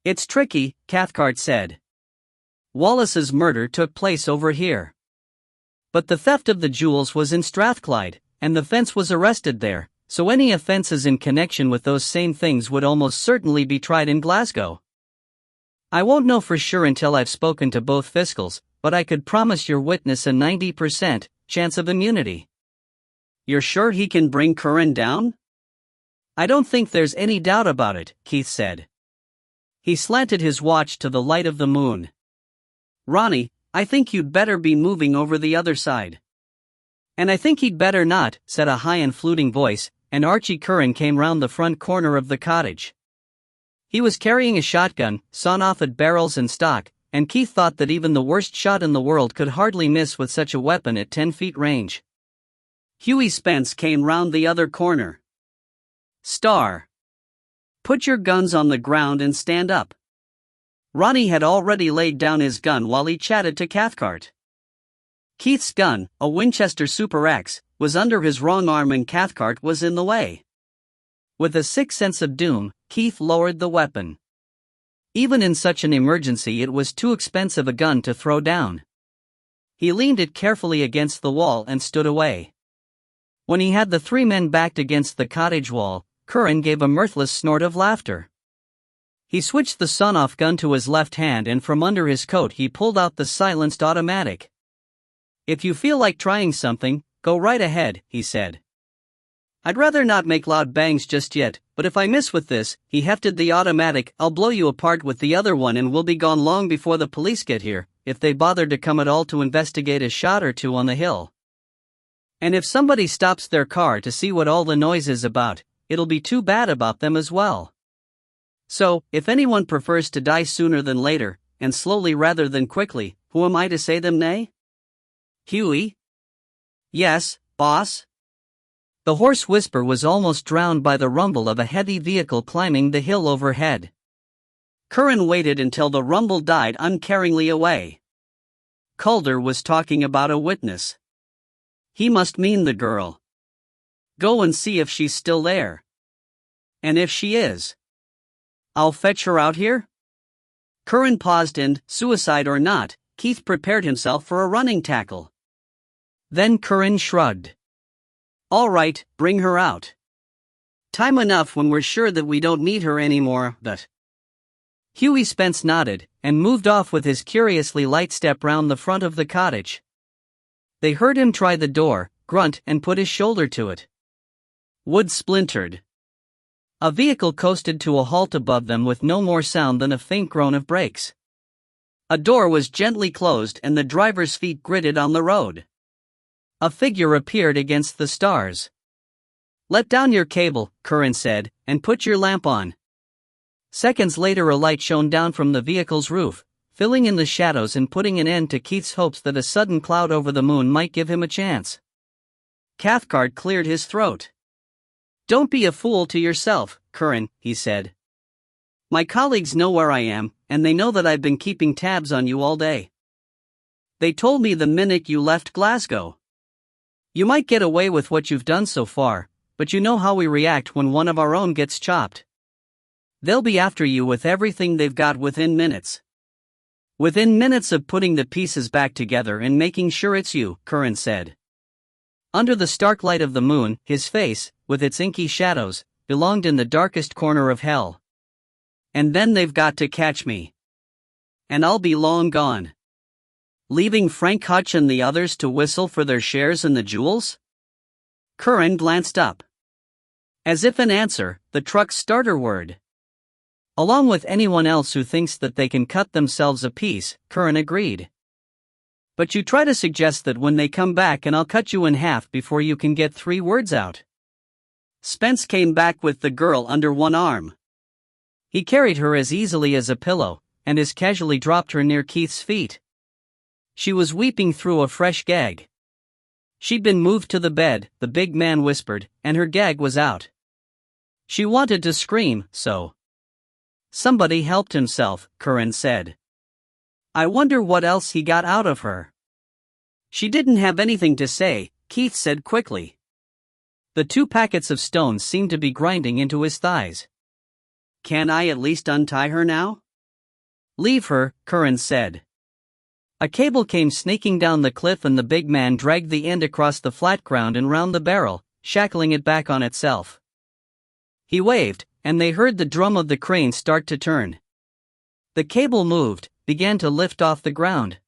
It's tricky, Cathcart said. Wallace's murder took place over here. But the theft of the jewels was in Strathclyde, and the fence was arrested there, so any offences in connection with those same things would almost certainly be tried in Glasgow. I won't know for sure until I've spoken to both fiscals, but I could promise your witness a 90% chance of immunity. You're sure he can bring Curran down? I don't think there's any doubt about it, Keith said. He slanted his watch to the light of the moon. Ronnie, I think you'd better be moving over the other side. And I think he'd better not, said a high and fluting voice, and Archie Curran came round the front corner of the cottage. He was carrying a shotgun, sawn off at barrels and stock, and Keith thought that even the worst shot in the world could hardly miss with such a weapon at 10 feet range. Hughie Spence came round the other corner. Star. Put your guns on the ground and stand up. Ronnie had already laid down his gun while he chatted to Cathcart. Keith's gun, a Winchester Super X, was under his wrong arm and Cathcart was in the way. With a sick sense of doom, Keith lowered the weapon. Even in such an emergency, it was too expensive a gun to throw down. He leaned it carefully against the wall and stood away. When he had the three men backed against the cottage wall, Curran gave a mirthless snort of laughter. He switched the sawn-off gun to his left hand and from under his coat he pulled out the silenced automatic. If you feel like trying something, go right ahead, he said. I'd rather not make loud bangs just yet, but if I miss with this, he hefted the automatic, I'll blow you apart with the other one and we'll be gone long before the police get here, if they bother to come at all to investigate a shot or two on the hill. And if somebody stops their car to see what all the noise is about, it'll be too bad about them as well. So, if anyone prefers to die sooner than later, and slowly rather than quickly, who am I to say them nay? Hughie? Yes, boss? The hoarse whisper was almost drowned by the rumble of a heavy vehicle climbing the hill overhead. Curran waited until the rumble died uncaringly away. Calder was talking about a witness. He must mean the girl. Go and see if she's still there. And if she is, I'll fetch her out here? Curran paused and, suicide or not, Keith prepared himself for a running tackle. Then Curran shrugged. All right, bring her out. Time enough when we're sure that we don't need her anymore, but... Hughie Spence nodded, and moved off with his curiously light step round the front of the cottage. They heard him try the door, grunt and put his shoulder to it. Wood splintered. A vehicle coasted to a halt above them with no more sound than a faint groan of brakes. A door was gently closed and the driver's feet gritted on the road. A figure appeared against the stars. Let down your cable, Curran said, and put your lamp on. Seconds later a light shone down from the vehicle's roof, filling in the shadows and putting an end to Keith's hopes that a sudden cloud over the moon might give him a chance. Cathcart cleared his throat. Don't be a fool to yourself, Curran, he said. My colleagues know where I am, and they know that I've been keeping tabs on you all day. They told me the minute you left Glasgow. You might get away with what you've done so far, but you know how we react when one of our own gets chopped. They'll be after you with everything they've got within minutes. Within minutes of putting the pieces back together and making sure it's you, Curran said. Under the stark light of the moon, his face, with its inky shadows, belonged in the darkest corner of hell. And then they've got to catch me. And I'll be long gone. Leaving Frank Hutch and the others to whistle for their shares in the jewels? Curran glanced up. As if in answer, the truck's starter whirred. Along with anyone else who thinks that they can cut themselves a piece, Curran agreed. But you try to suggest that when they come back and I'll cut you in half before you can get 3 words out. Spence came back with the girl under one arm. He carried her as easily as a pillow, and as casually dropped her near Keith's feet. She was weeping through a fresh gag. She'd been moved to the bed, the big man whispered, and her gag was out. She wanted to scream, so. Somebody helped himself, Curran said. I wonder what else he got out of her. She didn't have anything to say, Keith said quickly. The 2 packets of stones seemed to be grinding into his thighs. Can I at least untie her now? Leave her, Curran said. A cable came snaking down the cliff and the big man dragged the end across the flat ground and round the barrel, shackling it back on itself. He waved, and they heard the drum of the crane start to turn. The cable moved, began to lift off the ground.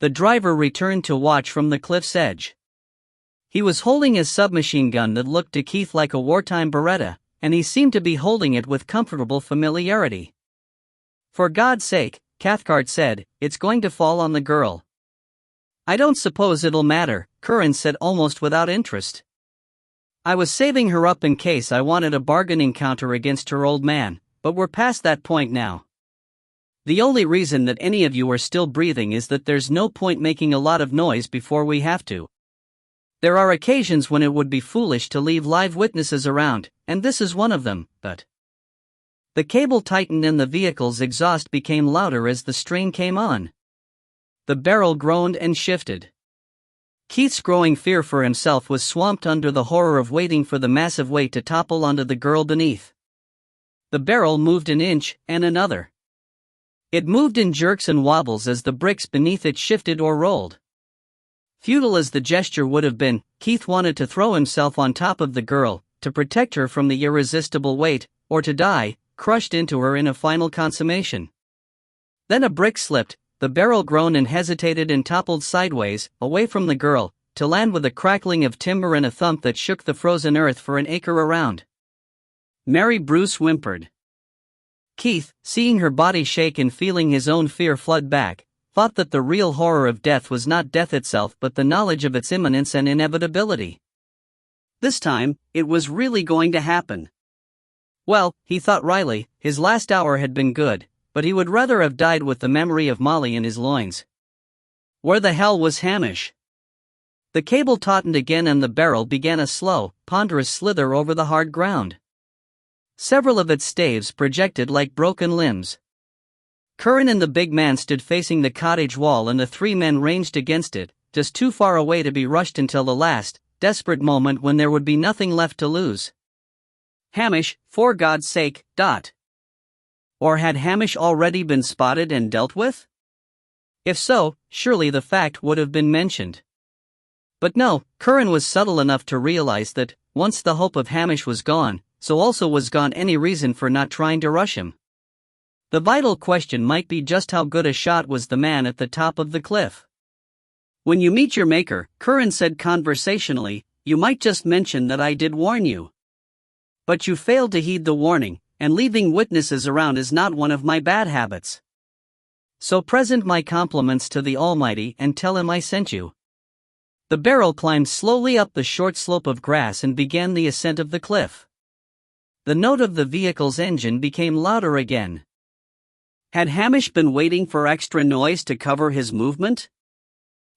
The driver returned to watch from the cliff's edge. He was holding a submachine gun that looked to Keith like a wartime Beretta, and he seemed to be holding it with comfortable familiarity. For God's sake, Cathcart said, it's going to fall on the girl. I don't suppose it'll matter, Curran said almost without interest. I was saving her up in case I wanted a bargaining counter against her old man, but we're past that point now. The only reason that any of you are still breathing is that there's no point making a lot of noise before we have to. There are occasions when it would be foolish to leave live witnesses around, and this is one of them, but. The cable tightened and the vehicle's exhaust became louder as the strain came on. The barrel groaned and shifted. Keith's growing fear for himself was swamped under the horror of waiting for the massive weight to topple onto the girl beneath. The barrel moved an inch, and another. It moved in jerks and wobbles as the bricks beneath it shifted or rolled. Futile as the gesture would have been, Keith wanted to throw himself on top of the girl, to protect her from the irresistible weight, or to die, crushed into her in a final consummation. Then a brick slipped, the barrel groaned and hesitated and toppled sideways, away from the girl, to land with a crackling of timber and a thump that shook the frozen earth for an acre around. Mary Bruce whimpered. Keith, seeing her body shake and feeling his own fear flood back, thought that the real horror of death was not death itself but the knowledge of its imminence and inevitability. This time, it was really going to happen. Well, he thought wryly, his last hour had been good, but he would rather have died with the memory of Molly in his loins. Where the hell was Hamish? The cable tautened again and the barrel began a slow, ponderous slither over the hard ground. Several of its staves projected like broken limbs. Curran and the big man stood facing the cottage wall and the 3 men ranged against it, just too far away to be rushed until the last, desperate moment when there would be nothing left to lose. Hamish, for God's sake, . Or had Hamish already been spotted and dealt with? If so, surely the fact would have been mentioned. But no, Curran was subtle enough to realize that, once the hope of Hamish was gone, so also was gone any reason for not trying to rush him. The vital question might be just how good a shot was the man at the top of the cliff. When you meet your maker, Curran said conversationally, you might just mention that I did warn you. But you failed to heed the warning, and leaving witnesses around is not one of my bad habits. So present my compliments to the Almighty and tell him I sent you. The barrel climbed slowly up the short slope of grass and began the ascent of the cliff. The note of the vehicle's engine became louder again. Had Hamish been waiting for extra noise to cover his movement?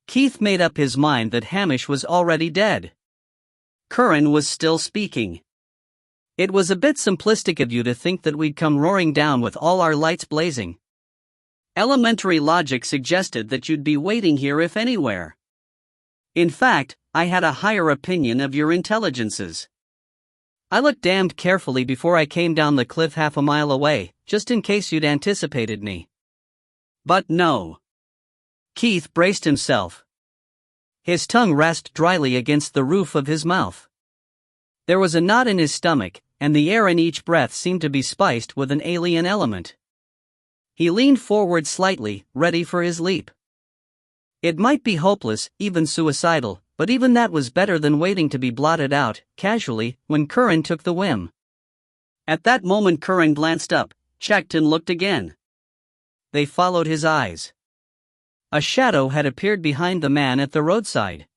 Keith made up his mind that Hamish was already dead. Curran was still speaking. It was a bit simplistic of you to think that we'd come roaring down with all our lights blazing. Elementary logic suggested that you'd be waiting here if anywhere. In fact, I had a higher opinion of your intelligences. I looked damned carefully before I came down the cliff half a mile away, just in case you'd anticipated me. But no. Keith braced himself. His tongue rasped dryly against the roof of his mouth. There was a knot in his stomach, and the air in each breath seemed to be spiced with an alien element. He leaned forward slightly, ready for his leap. It might be hopeless, even suicidal, but even that was better than waiting to be blotted out, casually, when Curran took the whim. At that moment Curran glanced up, checked and looked again. They followed his eyes. A shadow had appeared behind the man at the roadside.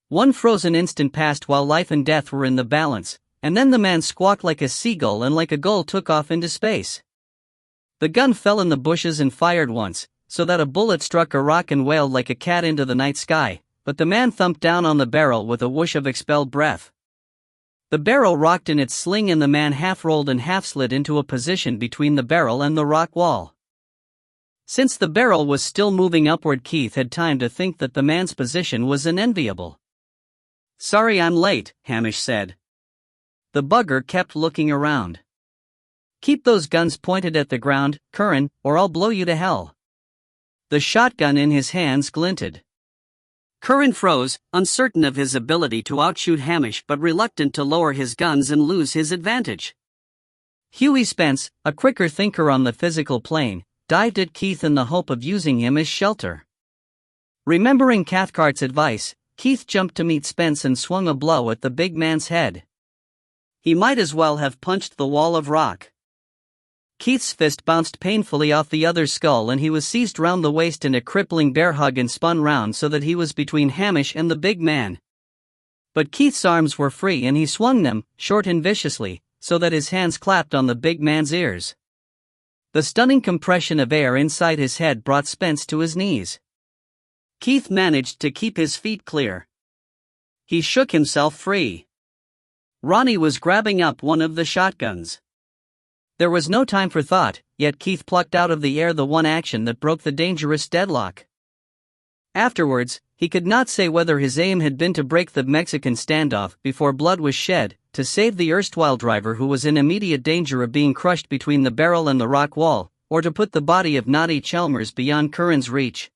One frozen instant passed while life and death were in the balance, and then the man squawked like a seagull and like a gull took off into space. The gun fell in the bushes and fired once, so that a bullet struck a rock and wailed like a cat into the night sky, but the man thumped down on the barrel with a whoosh of expelled breath. The barrel rocked in its sling and the man half rolled and half slid into a position between the barrel and the rock wall. Since the barrel was still moving upward, Keith had time to think that the man's position was unenviable. "Sorry I'm late," Hamish said. The bugger kept looking around. "Keep those guns pointed at the ground, Curran, or I'll blow you to hell." The shotgun in his hands glinted. Curran froze, uncertain of his ability to outshoot Hamish but reluctant to lower his guns and lose his advantage. Hughie Spence, a quicker thinker on the physical plane, dived at Keith in the hope of using him as shelter. Remembering Cathcart's advice, Keith jumped to meet Spence and swung a blow at the big man's head. He might as well have punched the wall of rock. Keith's fist bounced painfully off the other's skull and he was seized round the waist in a crippling bear hug and spun round so that he was between Hamish and the big man. But Keith's arms were free and he swung them, short and viciously, so that his hands clapped on the big man's ears. The stunning compression of air inside his head brought Spence to his knees. Keith managed to keep his feet clear. He shook himself free. Ronnie was grabbing up one of the shotguns. There was no time for thought, yet Keith plucked out of the air the one action that broke the dangerous deadlock. Afterwards, he could not say whether his aim had been to break the Mexican standoff before blood was shed, to save the erstwhile driver who was in immediate danger of being crushed between the barrel and the rock wall, or to put the body of Noddy Chalmers beyond Curran's reach.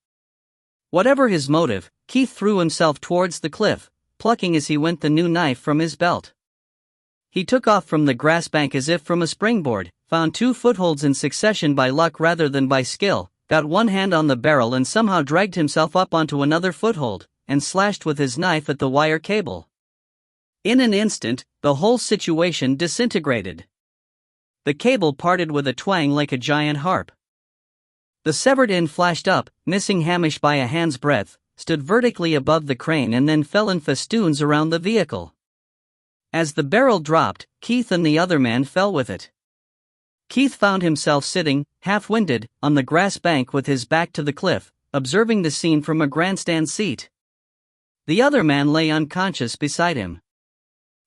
Whatever his motive, Keith threw himself towards the cliff, plucking as he went the new knife from his belt. He took off from the grass bank as if from a springboard, found 2 footholds in succession by luck rather than by skill, got one hand on the barrel and somehow dragged himself up onto another foothold, and slashed with his knife at the wire cable. In an instant, the whole situation disintegrated. The cable parted with a twang like a giant harp. The severed end flashed up, missing Hamish by a hand's breadth, stood vertically above the crane and then fell in festoons around the vehicle. As the barrel dropped, Keith and the other man fell with it. Keith found himself sitting, half-winded, on the grass bank with his back to the cliff, observing the scene from a grandstand seat. The other man lay unconscious beside him.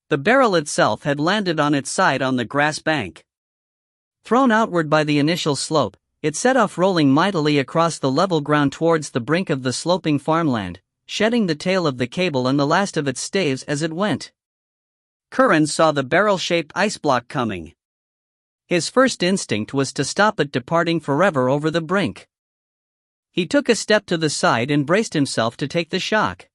The barrel itself had landed on its side on the grass bank. Thrown outward by the initial slope, it set off rolling mightily across the level ground towards the brink of the sloping farmland, shedding the tail of the cable and the last of its staves as it went. Curran saw the barrel-shaped ice block coming. His first instinct was to stop it departing forever over the brink. He took a step to the side and braced himself to take the shock.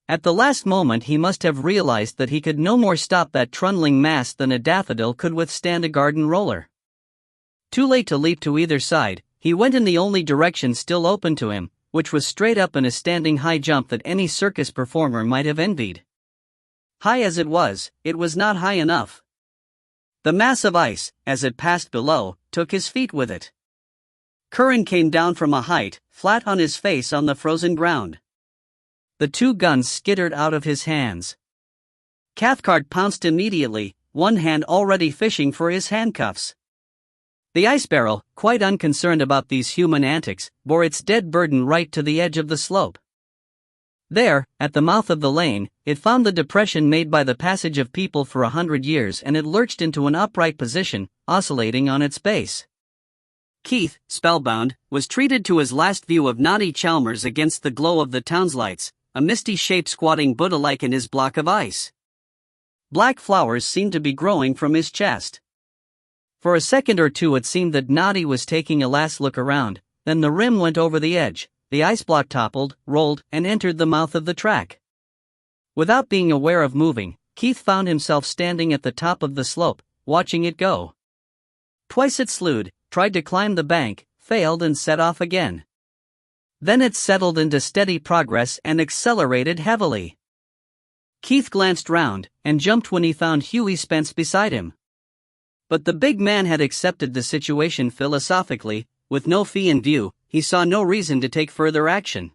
At the last moment he must have realized that he could no more stop that trundling mass than a daffodil could withstand a garden roller. Too late to leap to either side, he went in the only direction still open to him, which was straight up in a standing high jump that any circus performer might have envied. High as it was not high enough. The mass of ice, as it passed below, took his feet with it. Curran came down from a height, flat on his face on the frozen ground. The 2 guns skittered out of his hands. Cathcart pounced immediately, one hand already fishing for his handcuffs. The ice barrel, quite unconcerned about these human antics, bore its dead burden right to the edge of the slope. There, at the mouth of the lane, it found the depression made by the passage of people for 100 years and it lurched into an upright position, oscillating on its base. Keith, spellbound, was treated to his last view of Noddy Chalmers against the glow of the town's lights, a misty shape squatting Buddha-like in his block of ice. Black flowers seemed to be growing from his chest. For a second or two it seemed that Noddy was taking a last look around, then the rim went over the edge. The ice block toppled, rolled, and entered the mouth of the track. Without being aware of moving, Keith found himself standing at the top of the slope, watching it go. Twice it slewed, tried to climb the bank, failed and set off again. Then it settled into steady progress and accelerated heavily. Keith glanced round, and jumped when he found Hughie Spence beside him. But the big man had accepted the situation philosophically, with no fee in view. He saw no reason to take further action.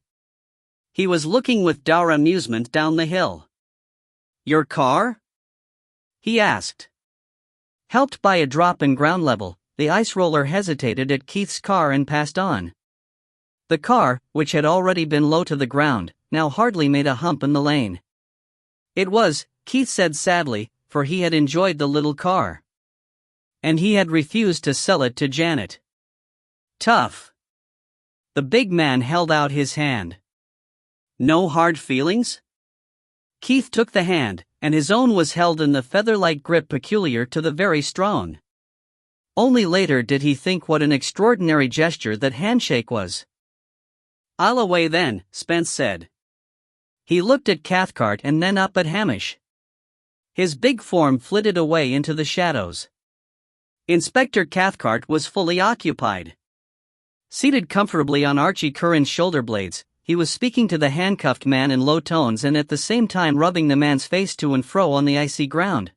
He was looking with dour amusement down the hill. "Your car?" he asked. Helped by a drop in ground level, the ice roller hesitated at Keith's car and passed on. The car, which had already been low to the ground, now hardly made a hump in the lane. It was, Keith said sadly, for he had enjoyed the little car. And he had refused to sell it to Janet. Tough. The big man held out his hand. No hard feelings? Keith took the hand, and his own was held in the feather-like grip peculiar to the very strong. Only later did he think what an extraordinary gesture that handshake was. "I'll away then," Spence said. He looked at Cathcart and then up at Hamish. His big form flitted away into the shadows. Inspector Cathcart was fully occupied. Seated comfortably on Archie Curran's shoulder blades, he was speaking to the handcuffed man in low tones and at the same time rubbing the man's face to and fro on the icy ground.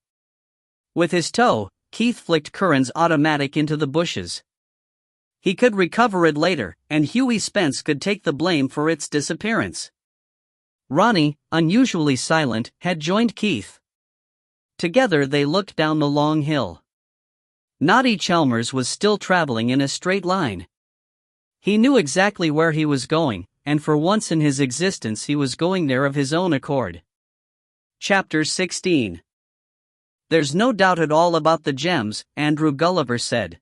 With his toe, Keith flicked Curran's automatic into the bushes. He could recover it later, and Hughie Spence could take the blame for its disappearance. Ronnie, unusually silent, had joined Keith. Together they looked down the long hill. Noddy Chalmers was still traveling in a straight line. He knew exactly where he was going, and for once in his existence he was going there of his own accord. Chapter 16. "There's no doubt at all about the gems," Andrew Gulliver said.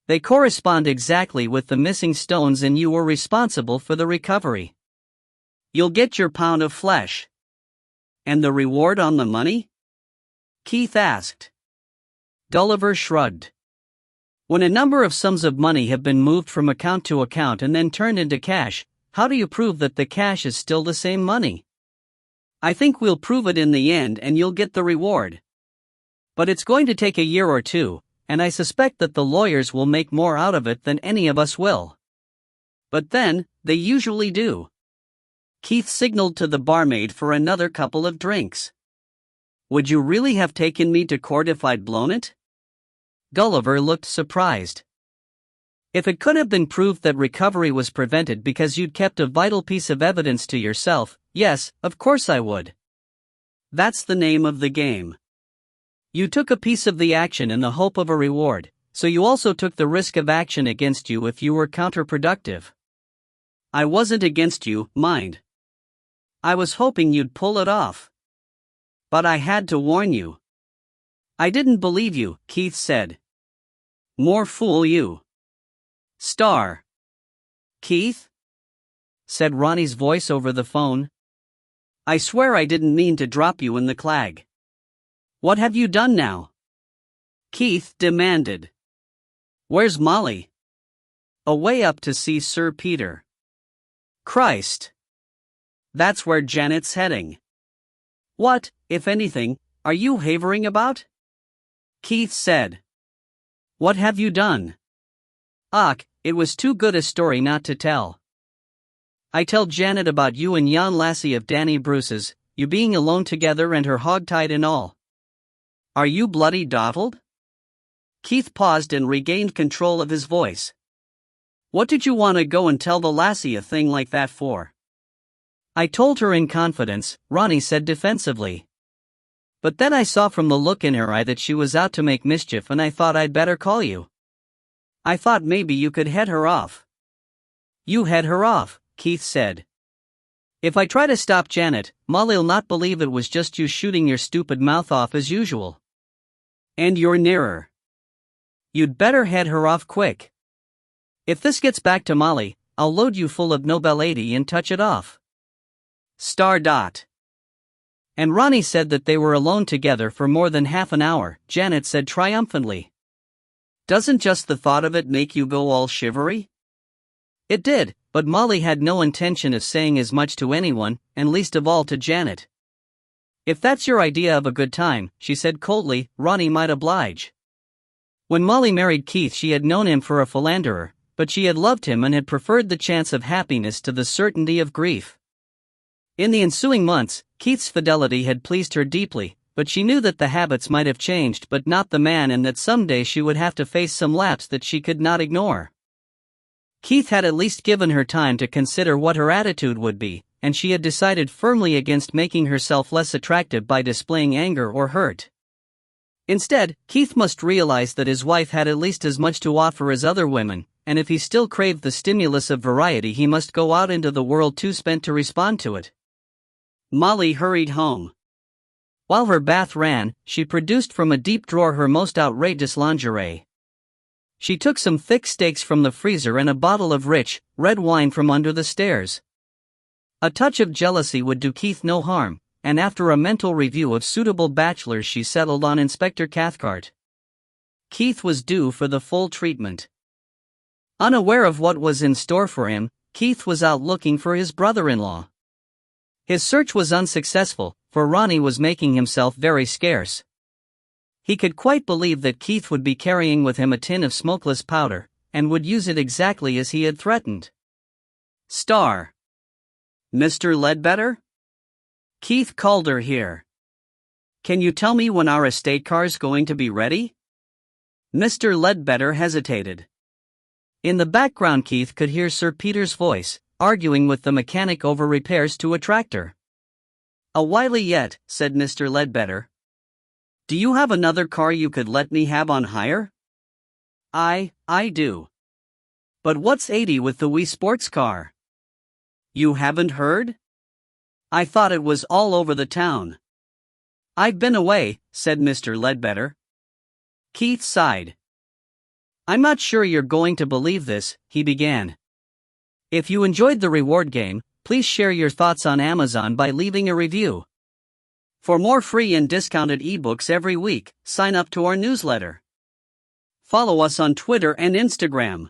"They correspond exactly with the missing stones and you were responsible for the recovery. You'll get your pound of flesh." "And the reward on the money?" Keith asked. Gulliver shrugged. "When a number of sums of money have been moved from account to account and then turned into cash, how do you prove that the cash is still the same money? I think we'll prove it in the end and you'll get the reward. But it's going to take a year or two, and I suspect that the lawyers will make more out of it than any of us will. But then, they usually do." Keith signaled to the barmaid for another couple of drinks. "Would you really have taken me to court if I'd blown it?" Gulliver looked surprised. "If it could have been proved that recovery was prevented because you'd kept a vital piece of evidence to yourself, yes, of course I would. That's the name of the game. You took a piece of the action in the hope of a reward, so you also took the risk of action against you if you were counterproductive. I wasn't against you, mind. I was hoping you'd pull it off. But I had to warn you." "I didn't believe you," Keith said. "More fool you. Star." "Keith?" said Ronnie's voice over the phone. "I swear I didn't mean to drop you in the clag. What have you done now?" Keith demanded. "Where's Molly?" "Away up to see Sir Peter." "Christ. That's where Janet's heading. What, if anything, are you havering about?" Keith said. "What have you done?" "Ach, it was too good a story not to tell. I tell Janet about you and yon lassie of Danny Bruce's, you being alone together and her hog-tied and all. Are you bloody dottled?" Keith paused and regained control of his voice. "What did you want to go and tell the lassie a thing like that for?" "I told her in confidence," Ronnie said defensively. "But then I saw from the look in her eye that she was out to make mischief and I thought I'd better call you. I thought maybe you could head her off." "You head her off," Keith said. "If I try to stop Janet, Molly'll not believe it was just you shooting your stupid mouth off as usual. And you're nearer. You'd better head her off quick. If this gets back to Molly, I'll load you full of Nobel 80 and touch it off. Star dot." And Ronnie said that they were alone together for more than half an hour, Janet said triumphantly. "Doesn't just the thought of it make you go all shivery?" It did, but Molly had no intention of saying as much to anyone, and least of all to Janet. "If that's your idea of a good time," she said coldly, "Ronnie might oblige." When Molly married Keith she had known him for a philanderer, but she had loved him and had preferred the chance of happiness to the certainty of grief. In the ensuing months, Keith's fidelity had pleased her deeply, but she knew that the habits might have changed but not the man and that someday she would have to face some lapse that she could not ignore. Keith had at least given her time to consider what her attitude would be, and she had decided firmly against making herself less attractive by displaying anger or hurt. Instead, Keith must realize that his wife had at least as much to offer as other women, and if he still craved the stimulus of variety, he must go out into the world too spent to respond to it. Molly hurried home. While her bath ran, she produced from a deep drawer her most outrageous lingerie. She took some thick steaks from the freezer and a bottle of rich, red wine from under the stairs. A touch of jealousy would do Keith no harm, and after a mental review of suitable bachelors she settled on Inspector Cathcart. Keith was due for the full treatment. Unaware of what was in store for him, Keith was out looking for his brother-in-law. His search was unsuccessful, for Ronnie was making himself very scarce. He could quite believe that Keith would be carrying with him a tin of smokeless powder, and would use it exactly as he had threatened. Star. Mr. Ledbetter? Keith Calder here. Can you tell me when our estate car's going to be ready? Mr. Ledbetter hesitated. In the background Keith could hear Sir Peter's voice, arguing with the mechanic over repairs to a tractor. A while yet, said Mr. Ledbetter. Do you have another car you could let me have on hire? I do. But what's 80 with the wee sports car? You haven't heard? I thought it was all over the town. I've been away, said Mr. Ledbetter. Keith sighed. I'm not sure you're going to believe this, he began. If you enjoyed the reward game, please share your thoughts on Amazon by leaving a review. For more free and discounted ebooks every week, sign up to our newsletter. Follow us on Twitter and Instagram.